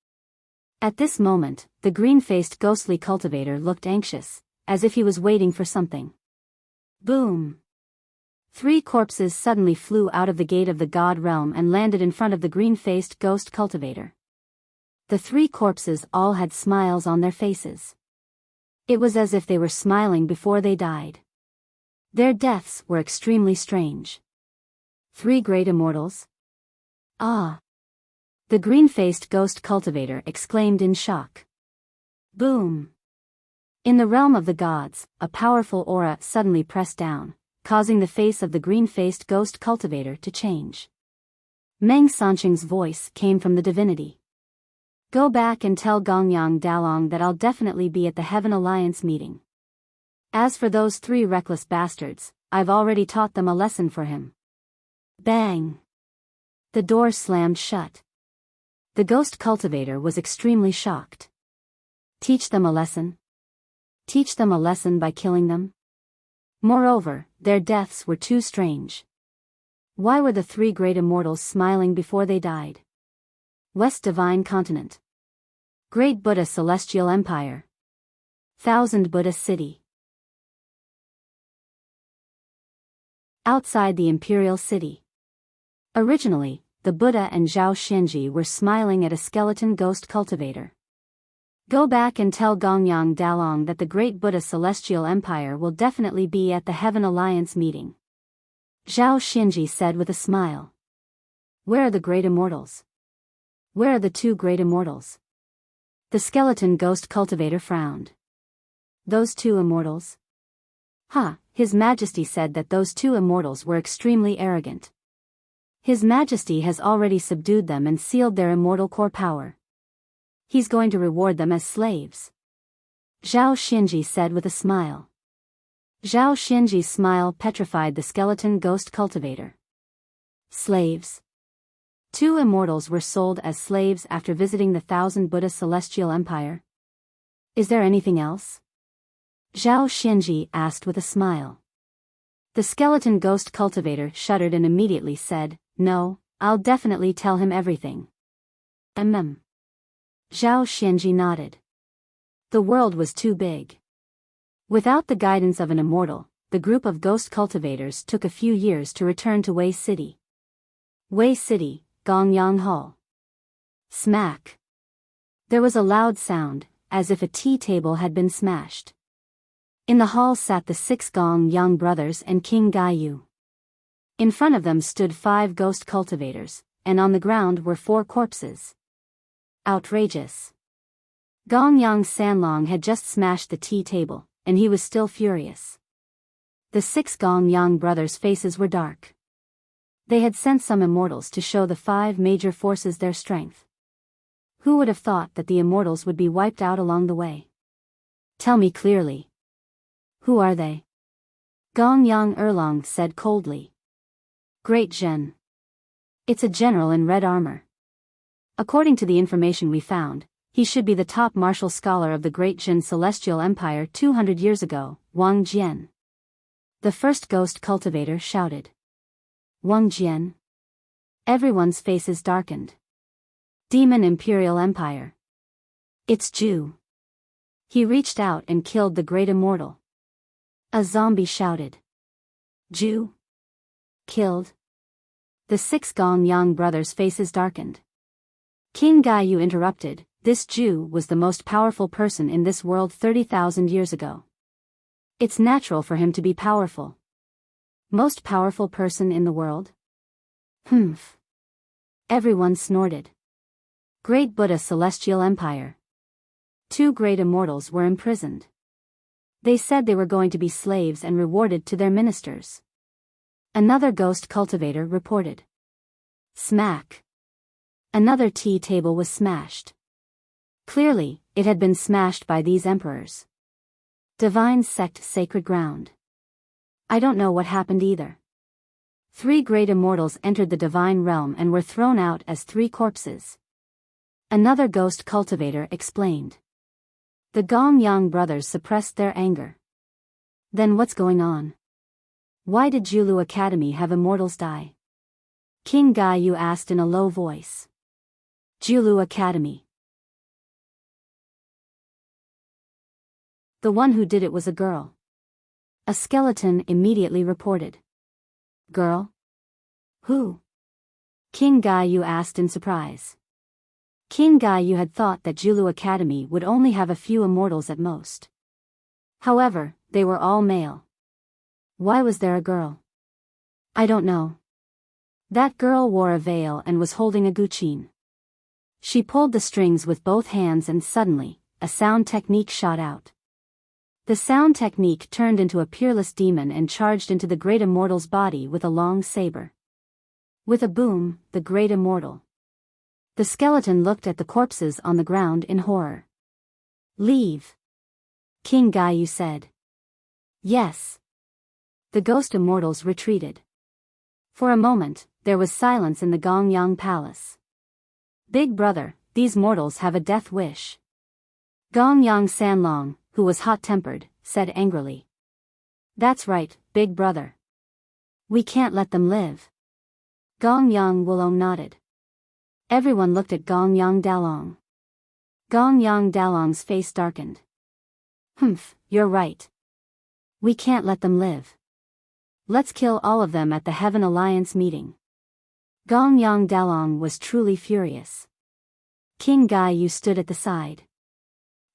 At this moment, the green-faced ghostly cultivator looked anxious, as if he was waiting for something. Boom! 3 corpses suddenly flew out of the gate of the God Realm and landed in front of the green-faced ghost cultivator. The 3 corpses all had smiles on their faces. It was as if they were smiling before they died. Their deaths were extremely strange. 3 great immortals? Ah! The green-faced ghost cultivator exclaimed in shock. Boom! In the realm of the gods, a powerful aura suddenly pressed down, causing the face of the green-faced ghost cultivator to change. Meng Sanqing's voice came from the divinity. "Go back and tell Gongyang Dalong that I'll definitely be at the Heaven Alliance meeting. As for those 3 reckless bastards, I've already taught them a lesson for him." Bang! The door slammed shut. The ghost cultivator was extremely shocked. Teach them a lesson? Teach them a lesson by killing them? Moreover, their deaths were too strange. Why were the three great immortals smiling before they died? West Divine Continent. Great Buddha Celestial Empire. Thousand Buddha City. Outside the Imperial City. Originally, the Buddha and Zhao Xianji were smiling at a skeleton ghost cultivator. Go back and tell Gongyang Dalong that the Great Buddha Celestial Empire will definitely be at the Heaven Alliance meeting. Zhao Xianji said with a smile. Where are the great immortals? Where are the two great immortals? The skeleton ghost cultivator frowned. Those two immortals? His Majesty said that those two immortals were extremely arrogant. His Majesty has already subdued them and sealed their immortal core power. He's going to reward them as slaves. Zhao Xianji said with a smile. Zhao Xianji's smile petrified the skeleton ghost cultivator. Slaves. Two immortals were sold as slaves after visiting the Thousand Buddha Celestial Empire. Is there anything else? Zhao Xianji asked with a smile. The skeleton ghost cultivator shuddered and immediately said, No, I'll definitely tell him everything. Zhao Xianji nodded. The world was too big. Without the guidance of an immortal, the group of ghost cultivators took a few years to return to Wei City. Wei City, Gongyang Hall. Smack. There was a loud sound, as if a tea table had been smashed. In the hall sat the 6 Gongyang brothers and King Gaiyu. In front of them stood 5 ghost cultivators, and on the ground were 4 corpses. Outrageous. Gongyang Sanlong had just smashed the tea table, and he was still furious. The 6 Gongyang brothers' faces were dark. They had sent some immortals to show the 5 major forces their strength. Who would have thought that the immortals would be wiped out along the way? Tell me clearly. Who are they? Gongyang Erlong said coldly. Great Zhen. It's a general in red armor. According to the information we found, he should be the top martial scholar of the Great Zhen Celestial Empire 200 years ago, Wang Jian. The first ghost cultivator shouted. Wang Jian? Everyone's faces darkened. Demon Imperial Empire. It's Zhu. He reached out and killed the great immortal. A zombie shouted. Zhu? Killed? The 6 Gongyang brothers' faces darkened. King Gaiyu interrupted. This Zhu was the most powerful person in this world 30,000 years ago. It's natural for him to be powerful. Most powerful person in the world? Humph. Everyone snorted. Great Buddha Celestial Empire. 2 great immortals were imprisoned. They said they were going to be slaves and rewarded to their ministers. Another ghost cultivator reported. Smack. Another tea table was smashed. Clearly, it had been smashed by these emperors. Divine sect sacred ground. I don't know what happened either. 3 great immortals entered the divine realm and were thrown out as 3 corpses. Another ghost cultivator explained. The Gongyang brothers suppressed their anger. Then what's going on? Why did Julu Academy have immortals die? King Gaiyu asked in a low voice. Julu Academy. The one who did it was a girl. A skeleton immediately reported. Girl? Who? King Gaiyu asked in surprise. King Gaiyu had thought that Julu Academy would only have a few immortals at most. However, they were all male. Why was there a girl? I don't know. That girl wore a veil and was holding a guqin. She pulled the strings with both hands and suddenly, a sound technique shot out. The sound technique turned into a peerless demon and charged into the great immortal's body with a long saber. With a boom, the great immortal. The skeleton looked at the corpses on the ground in horror. Leave. King Gaiyu said. Yes. The ghost immortals retreated. For a moment, there was silence in the Gongyang palace. Big brother, these mortals have a death wish. Gong Yang Sanlong, who was hot-tempered, said angrily. That's right, big brother. We can't let them live. Gong Yang Wulong nodded. Everyone looked at Gong Yang Dalong. Gong Yang Dalong's face darkened. Humph, you're right. We can't let them live. Let's kill all of them at the Heaven Alliance meeting. Gong Yang Dalong was truly furious. King Gai Yu stood at the side.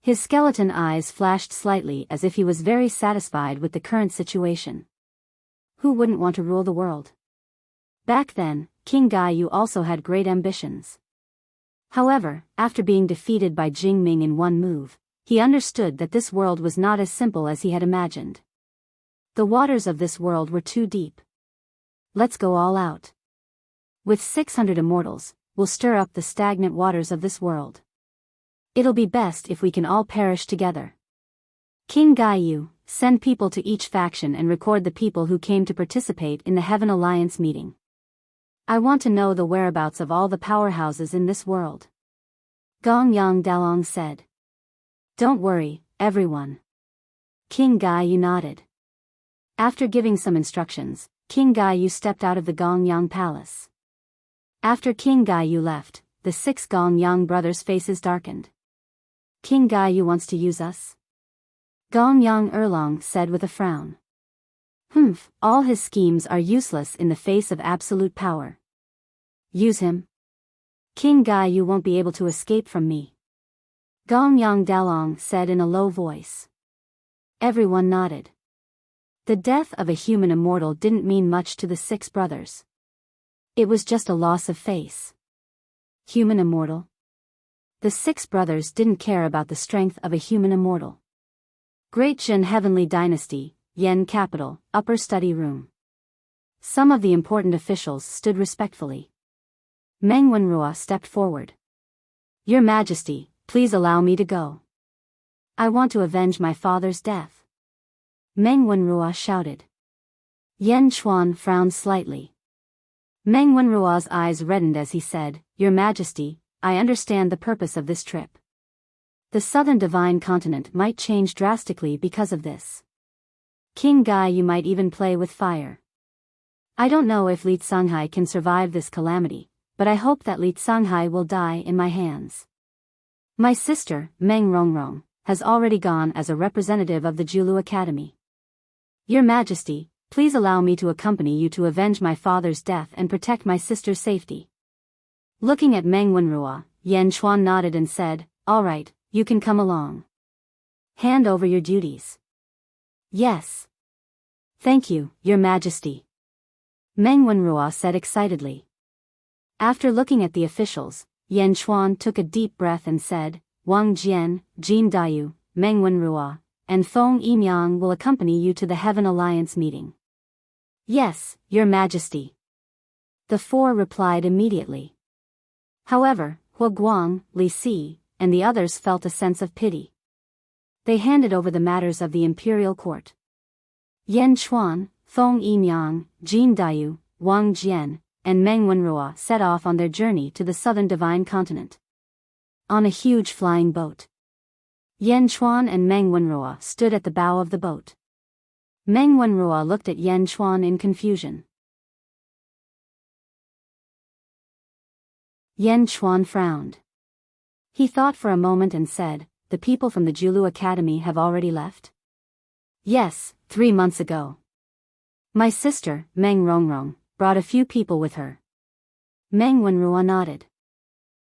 His skeleton eyes flashed slightly as if he was very satisfied with the current situation. Who wouldn't want to rule the world? Back then, King Gai Yu also had great ambitions. However, after being defeated by Jing Ming in one move, he understood that this world was not as simple as he had imagined. The waters of this world were too deep. Let's go all out. With 600 immortals, we'll stir up the stagnant waters of this world. It'll be best if we can all perish together. King Gai Yu, send people to each faction and record the people who came to participate in the Heaven Alliance meeting. I want to know the whereabouts of all the powerhouses in this world. Gong Yang Dalong said. Don't worry, everyone. King Gai Yu nodded. After giving some instructions, King Gai Yu stepped out of the Gong Yang Palace. After King Gai Yu left, the 6 Gong Yang brothers' faces darkened. King Gai Yu wants to use us? Gong Yang Erlong said with a frown. Humph, all his schemes are useless in the face of absolute power. Use him? King Gai Yu won't be able to escape from me. Gong Yang Dalong said in a low voice. Everyone nodded. The death of a human immortal didn't mean much to the 6 brothers. It was just a loss of face. Human immortal? The 6 brothers didn't care about the strength of a human immortal. Great Jin Heavenly Dynasty, Yen Capital, Upper Study Room. Some of the important officials stood respectfully. Meng Wenrua stepped forward. Your Majesty, please allow me to go. I want to avenge my father's death. Meng Wenrua shouted. Yen Chuan frowned slightly. Meng Wenrua's eyes reddened as he said, Your Majesty, I understand the purpose of this trip. The southern divine continent might change drastically because of this. King Gai Yu might even play with fire. I don't know if Li Tsanghai can survive this calamity, but I hope that Li Tsanghai will die in my hands. My sister, Meng Rongrong, has already gone as a representative of the Julu Academy. Your Majesty, please allow me to accompany you to avenge my father's death and protect my sister's safety. Looking at Meng Wenrua, Yen Chuan nodded and said, All right, you can come along. Hand over your duties. Yes. Thank you, Your Majesty. Meng Wenrua said excitedly. After looking at the officials, Yen Chuan took a deep breath and said, Wang Jian, Jin Dayu, Meng Wenrua, and Feng Yimyang will accompany you to the Heaven Alliance meeting. Yes, Your Majesty. The 4 replied immediately. However, Hua Guang, Li Si, and the others felt a sense of pity. They handed over the matters of the imperial court. Yen Chuan, Feng Yimyang, Jin Dayu, Wang Jian, and Meng Wenrua set off on their journey to the southern divine continent. On a huge flying boat. Yen Chuan and Meng Wenrua stood at the bow of the boat. Meng Wenrua looked at Yen Chuan in confusion. Yen Chuan frowned. He thought for a moment and said, The people from the Julu Academy have already left? Yes, 3 months ago. My sister, Meng Rongrong, brought a few people with her. Meng Wenrua nodded.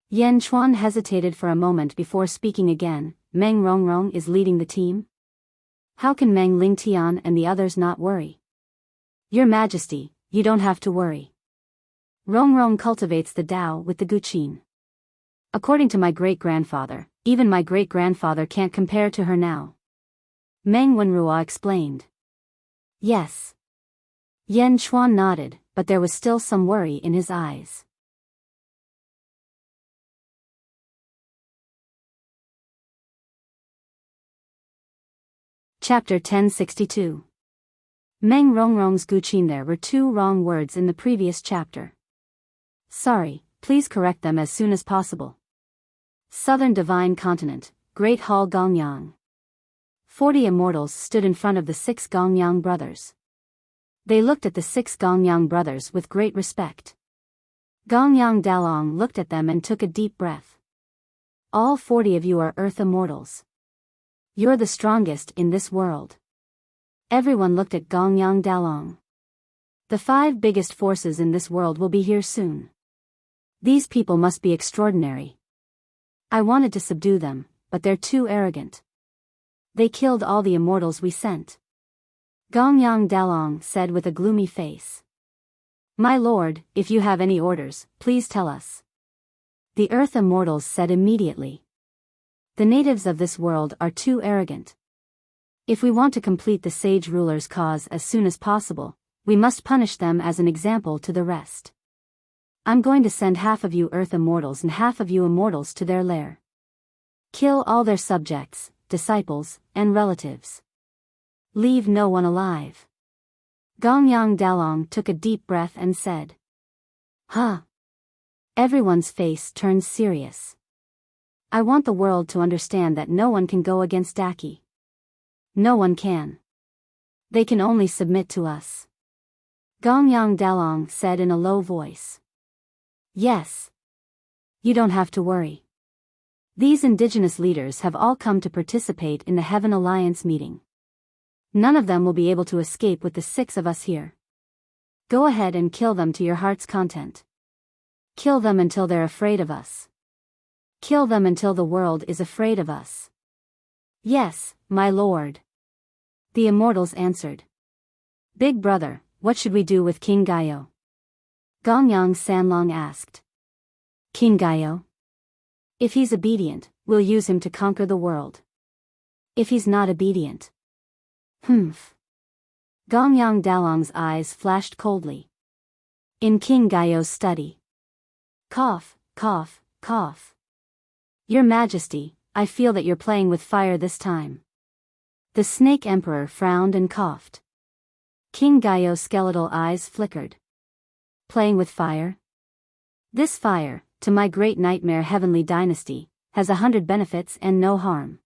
Yen Chuan hesitated for a moment before speaking again. Meng Rongrong is leading the team? How can Meng Lingtian and the others not worry? Your Majesty, you don't have to worry. Rongrong cultivates the Tao with the Guqin. According to my great-grandfather, even my great-grandfather can't compare to her now. Meng Wenrua explained. Yes. Yen Chuan nodded, but there was still some worry in his eyes. Chapter 1062. Meng Rongrong's Guqin. There were 2 wrong words in the previous chapter. Sorry, please correct them as soon as possible. Southern Divine Continent, Great Hall Gongyang. 40 immortals stood in front of the 6 Gongyang brothers. They looked at the 6 Gongyang brothers with great respect. Gongyang Dalong looked at them and took a deep breath. All 40 of you are Earth immortals. You're the strongest in this world. Everyone looked at Gongyang Dalong. The 5 biggest forces in this world will be here soon. These people must be extraordinary. I wanted to subdue them, but they're too arrogant. They killed all the immortals we sent. Gongyang Dalong said with a gloomy face. My lord, if you have any orders, please tell us. The Earth immortals said immediately. The natives of this world are too arrogant. If we want to complete the sage ruler's cause as soon as possible, we must punish them as an example to the rest. I'm going to send half of you Earth immortals and half of you immortals to their lair. Kill all their subjects, disciples, and relatives. Leave no one alive. Gongyang Dalong took a deep breath and said. Huh. Everyone's face turned serious. I want the world to understand that no one can go against Daki. No one can. They can only submit to us. Gongyang Dalong said in a low voice. Yes. You don't have to worry. These indigenous leaders have all come to participate in the Heaven Alliance meeting. None of them will be able to escape with the 6 of us here. Go ahead and kill them to your heart's content. Kill them until they're afraid of us. Kill them until the world is afraid of us. Yes, my lord. The immortals answered. Big brother, what should we do with King Gaio? Gongyang Sanlong asked. King Gaio? If he's obedient, we'll use him to conquer the world. If he's not obedient. Humph. Gongyang Dalong's eyes flashed coldly. In King Gaio's study. Cough, cough, cough. Your Majesty, I feel that you're playing with fire this time. The Snake Emperor frowned and coughed. King Gaio's skeletal eyes flickered. Playing with fire? This fire, to my great nightmare heavenly dynasty, has 100 benefits and no harm.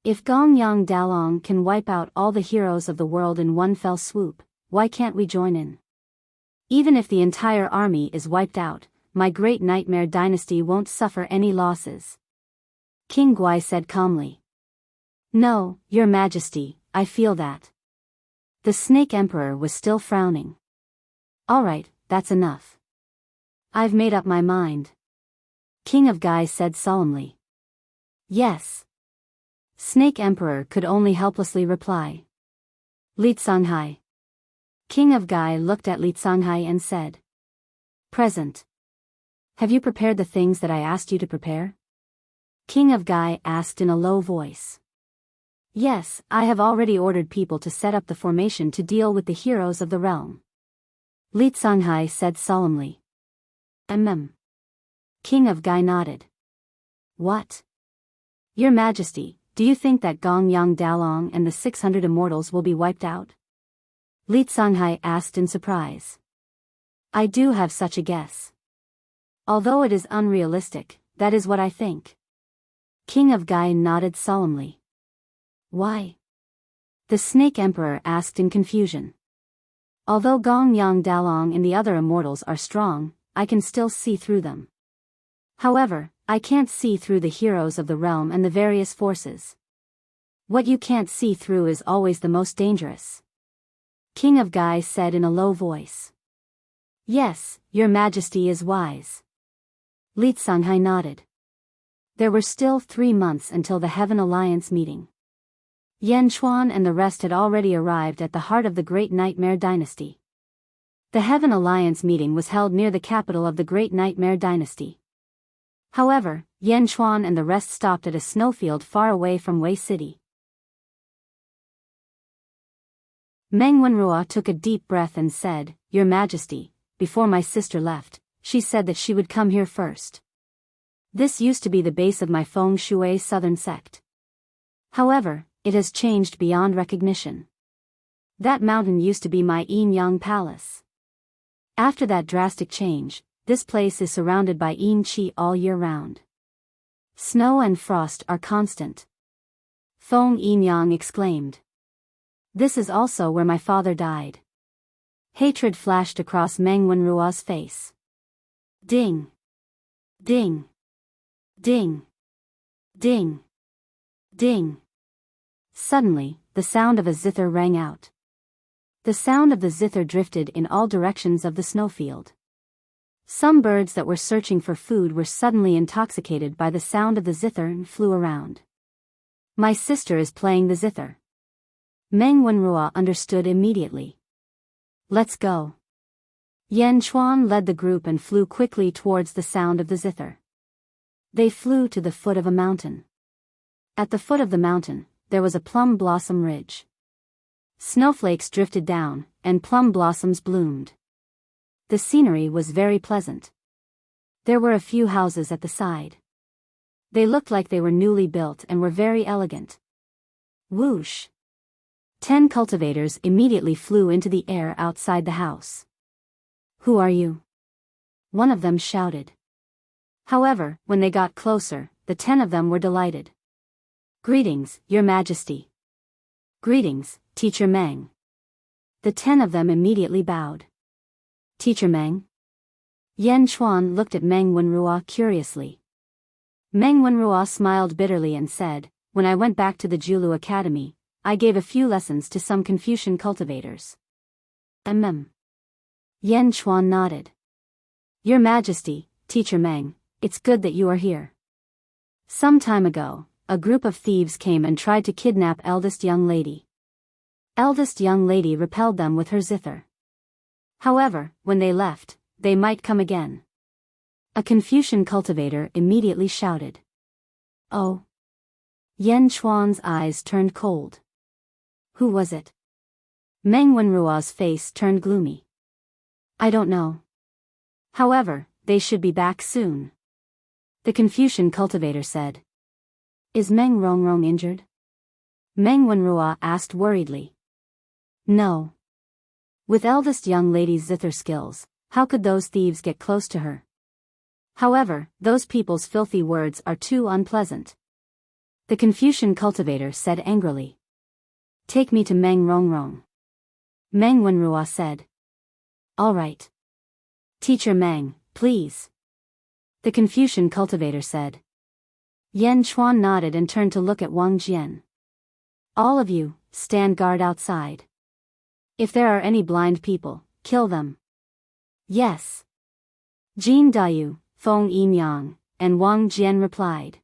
If Gongyang Dalong can wipe out all the heroes of the world in one fell swoop, why can't we join in? Even if the entire army is wiped out, my great nightmare dynasty won't suffer any losses. King Guai said calmly. No, Your Majesty, I feel that. The Snake Emperor was still frowning. All right, that's enough. I've made up my mind. King of Gai said solemnly. Yes. Snake Emperor could only helplessly reply. Li Tsanghai. King of Gai looked at Li Tsanghai and said. Present. Have you prepared the things that I asked you to prepare? King of Gai asked in a low voice. Yes, I have already ordered people to set up the formation to deal with the heroes of the realm. Li Tsanghai said solemnly. King of Gai nodded. What? Your Majesty, do you think that Gongyang Dalong and the 600 immortals will be wiped out? Li Tsanghai asked in surprise. I do have such a guess. Although it is unrealistic, that is what I think. King of Gai nodded solemnly. Why? The Snake Emperor asked in confusion. Although Gongyang Dalong and the other immortals are strong, I can still see through them. However, I can't see through the heroes of the realm and the various forces. What you can't see through is always the most dangerous. King of Gai said in a low voice. Yes, Your Majesty is wise. Li Tsanghai nodded. There were still 3 months until the Heaven Alliance meeting. Yan Chuan and the rest had already arrived at the heart of the Great Nightmare Dynasty. The Heaven Alliance meeting was held near the capital of the Great Nightmare Dynasty. However, Yan Chuan and the rest stopped at a snowfield far away from Wei City. Meng Wenrua took a deep breath and said, Your Majesty, before my sister left, she said that she would come here first. This used to be the base of my Feng Shui southern sect. However, it has changed beyond recognition. That mountain used to be my Yin Yang Palace. After that drastic change, this place is surrounded by Yin Qi all year round. Snow and frost are constant. Feng Yinyang exclaimed. This is also where my father died. Hatred flashed across Meng Wenruo's face. Ding! Ding! Ding! Ding! Ding! Suddenly, the sound of a zither rang out. The sound of the zither drifted in all directions of the snowfield. Some birds that were searching for food were suddenly intoxicated by the sound of the zither and flew around. My sister is playing the zither. Meng Wenruo understood immediately. Let's go. Yan Chuan led the group and flew quickly towards the sound of the zither. They flew to the foot of a mountain. At the foot of the mountain, there was a plum blossom ridge. Snowflakes drifted down, and plum blossoms bloomed. The scenery was very pleasant. There were a few houses at the side. They looked like they were newly built and were very elegant. Whoosh! 10 cultivators immediately flew into the air outside the house. Who are you? One of them shouted. However, when they got closer, the 10 of them were delighted. Greetings, Your Majesty. Greetings, Teacher Meng. The 10 of them immediately bowed. Teacher Meng? Yan Chuan looked at Meng Wenruo curiously. Meng Wenruo smiled bitterly and said, when I went back to the Julu Academy, I gave a few lessons to some Confucian cultivators. Yan Chuan nodded. Your Majesty, Teacher Meng, it's good that you are here. Some time ago, a group of thieves came and tried to kidnap eldest young lady. Eldest young lady repelled them with her zither. However, when they left, they might come again. A Confucian cultivator immediately shouted. Oh! Yan Chuan's eyes turned cold. Who was it? Meng Wenruo's face turned gloomy. I don't know. However, they should be back soon. The Confucian cultivator said. Is Meng Rongrong injured? Meng Wenruo asked worriedly. No. With eldest young lady's zither skills, how could those thieves get close to her? However, those people's filthy words are too unpleasant. The Confucian cultivator said angrily. Take me to Meng Rongrong. Meng Wenruo said. All right. Teacher Meng, please. The Confucian cultivator said. Yan Chuan nodded and turned to look at Wang Jian. All of you, stand guard outside. If there are any blind people, kill them. Yes. Jin Dayu, Feng Yinyang, and Wang Jian replied.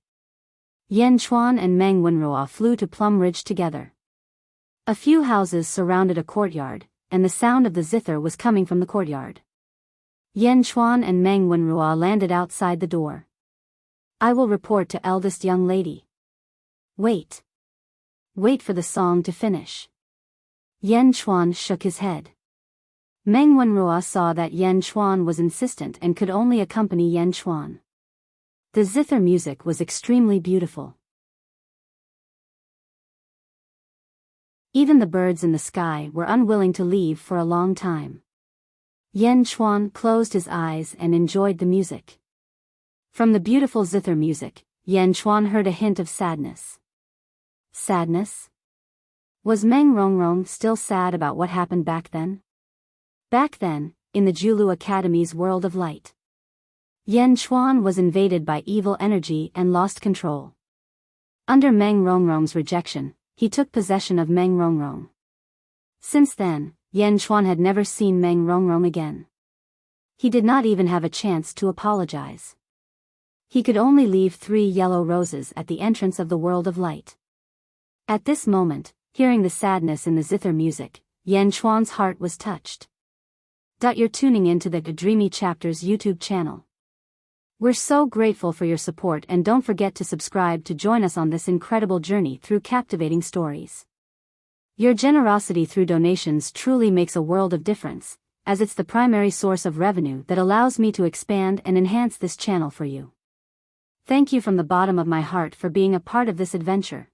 Yan Chuan and Meng Wenruo flew to Plum Ridge together. A few houses surrounded a courtyard, and the sound of the zither was coming from the courtyard. Yan Chuan and Meng Wenruo landed outside the door. I will report to eldest young lady. Wait. Wait for the song to finish. Yan Chuan shook his head. Meng Wenruo saw that Yan Chuan was insistent and could only accompany Yan Chuan. The zither music was extremely beautiful. Even the birds in the sky were unwilling to leave for a long time. Yan Chuan closed his eyes and enjoyed the music. From the beautiful zither music, Yan Chuan heard a hint of sadness. Sadness? Was Meng Rongrong still sad about what happened back then? Back then, in the Julu Academy's world of light, Yan Chuan was invaded by evil energy and lost control. Under Meng Rongrong's rejection, he took possession of Meng Rongrong. Since then, Yan Chuan had never seen Meng Rongrong again. He did not even have a chance to apologize. He could only leave 3 yellow roses at the entrance of the world of light. At this moment, hearing the sadness in the zither music, Yan Chuan's heart was touched. You're tuning into the Dreamy Chapters YouTube channel. We're so grateful for your support, and don't forget to subscribe to join us on this incredible journey through captivating stories. Your generosity through donations truly makes a world of difference, as it's the primary source of revenue that allows me to expand and enhance this channel for you. Thank you from the bottom of my heart for being a part of this adventure.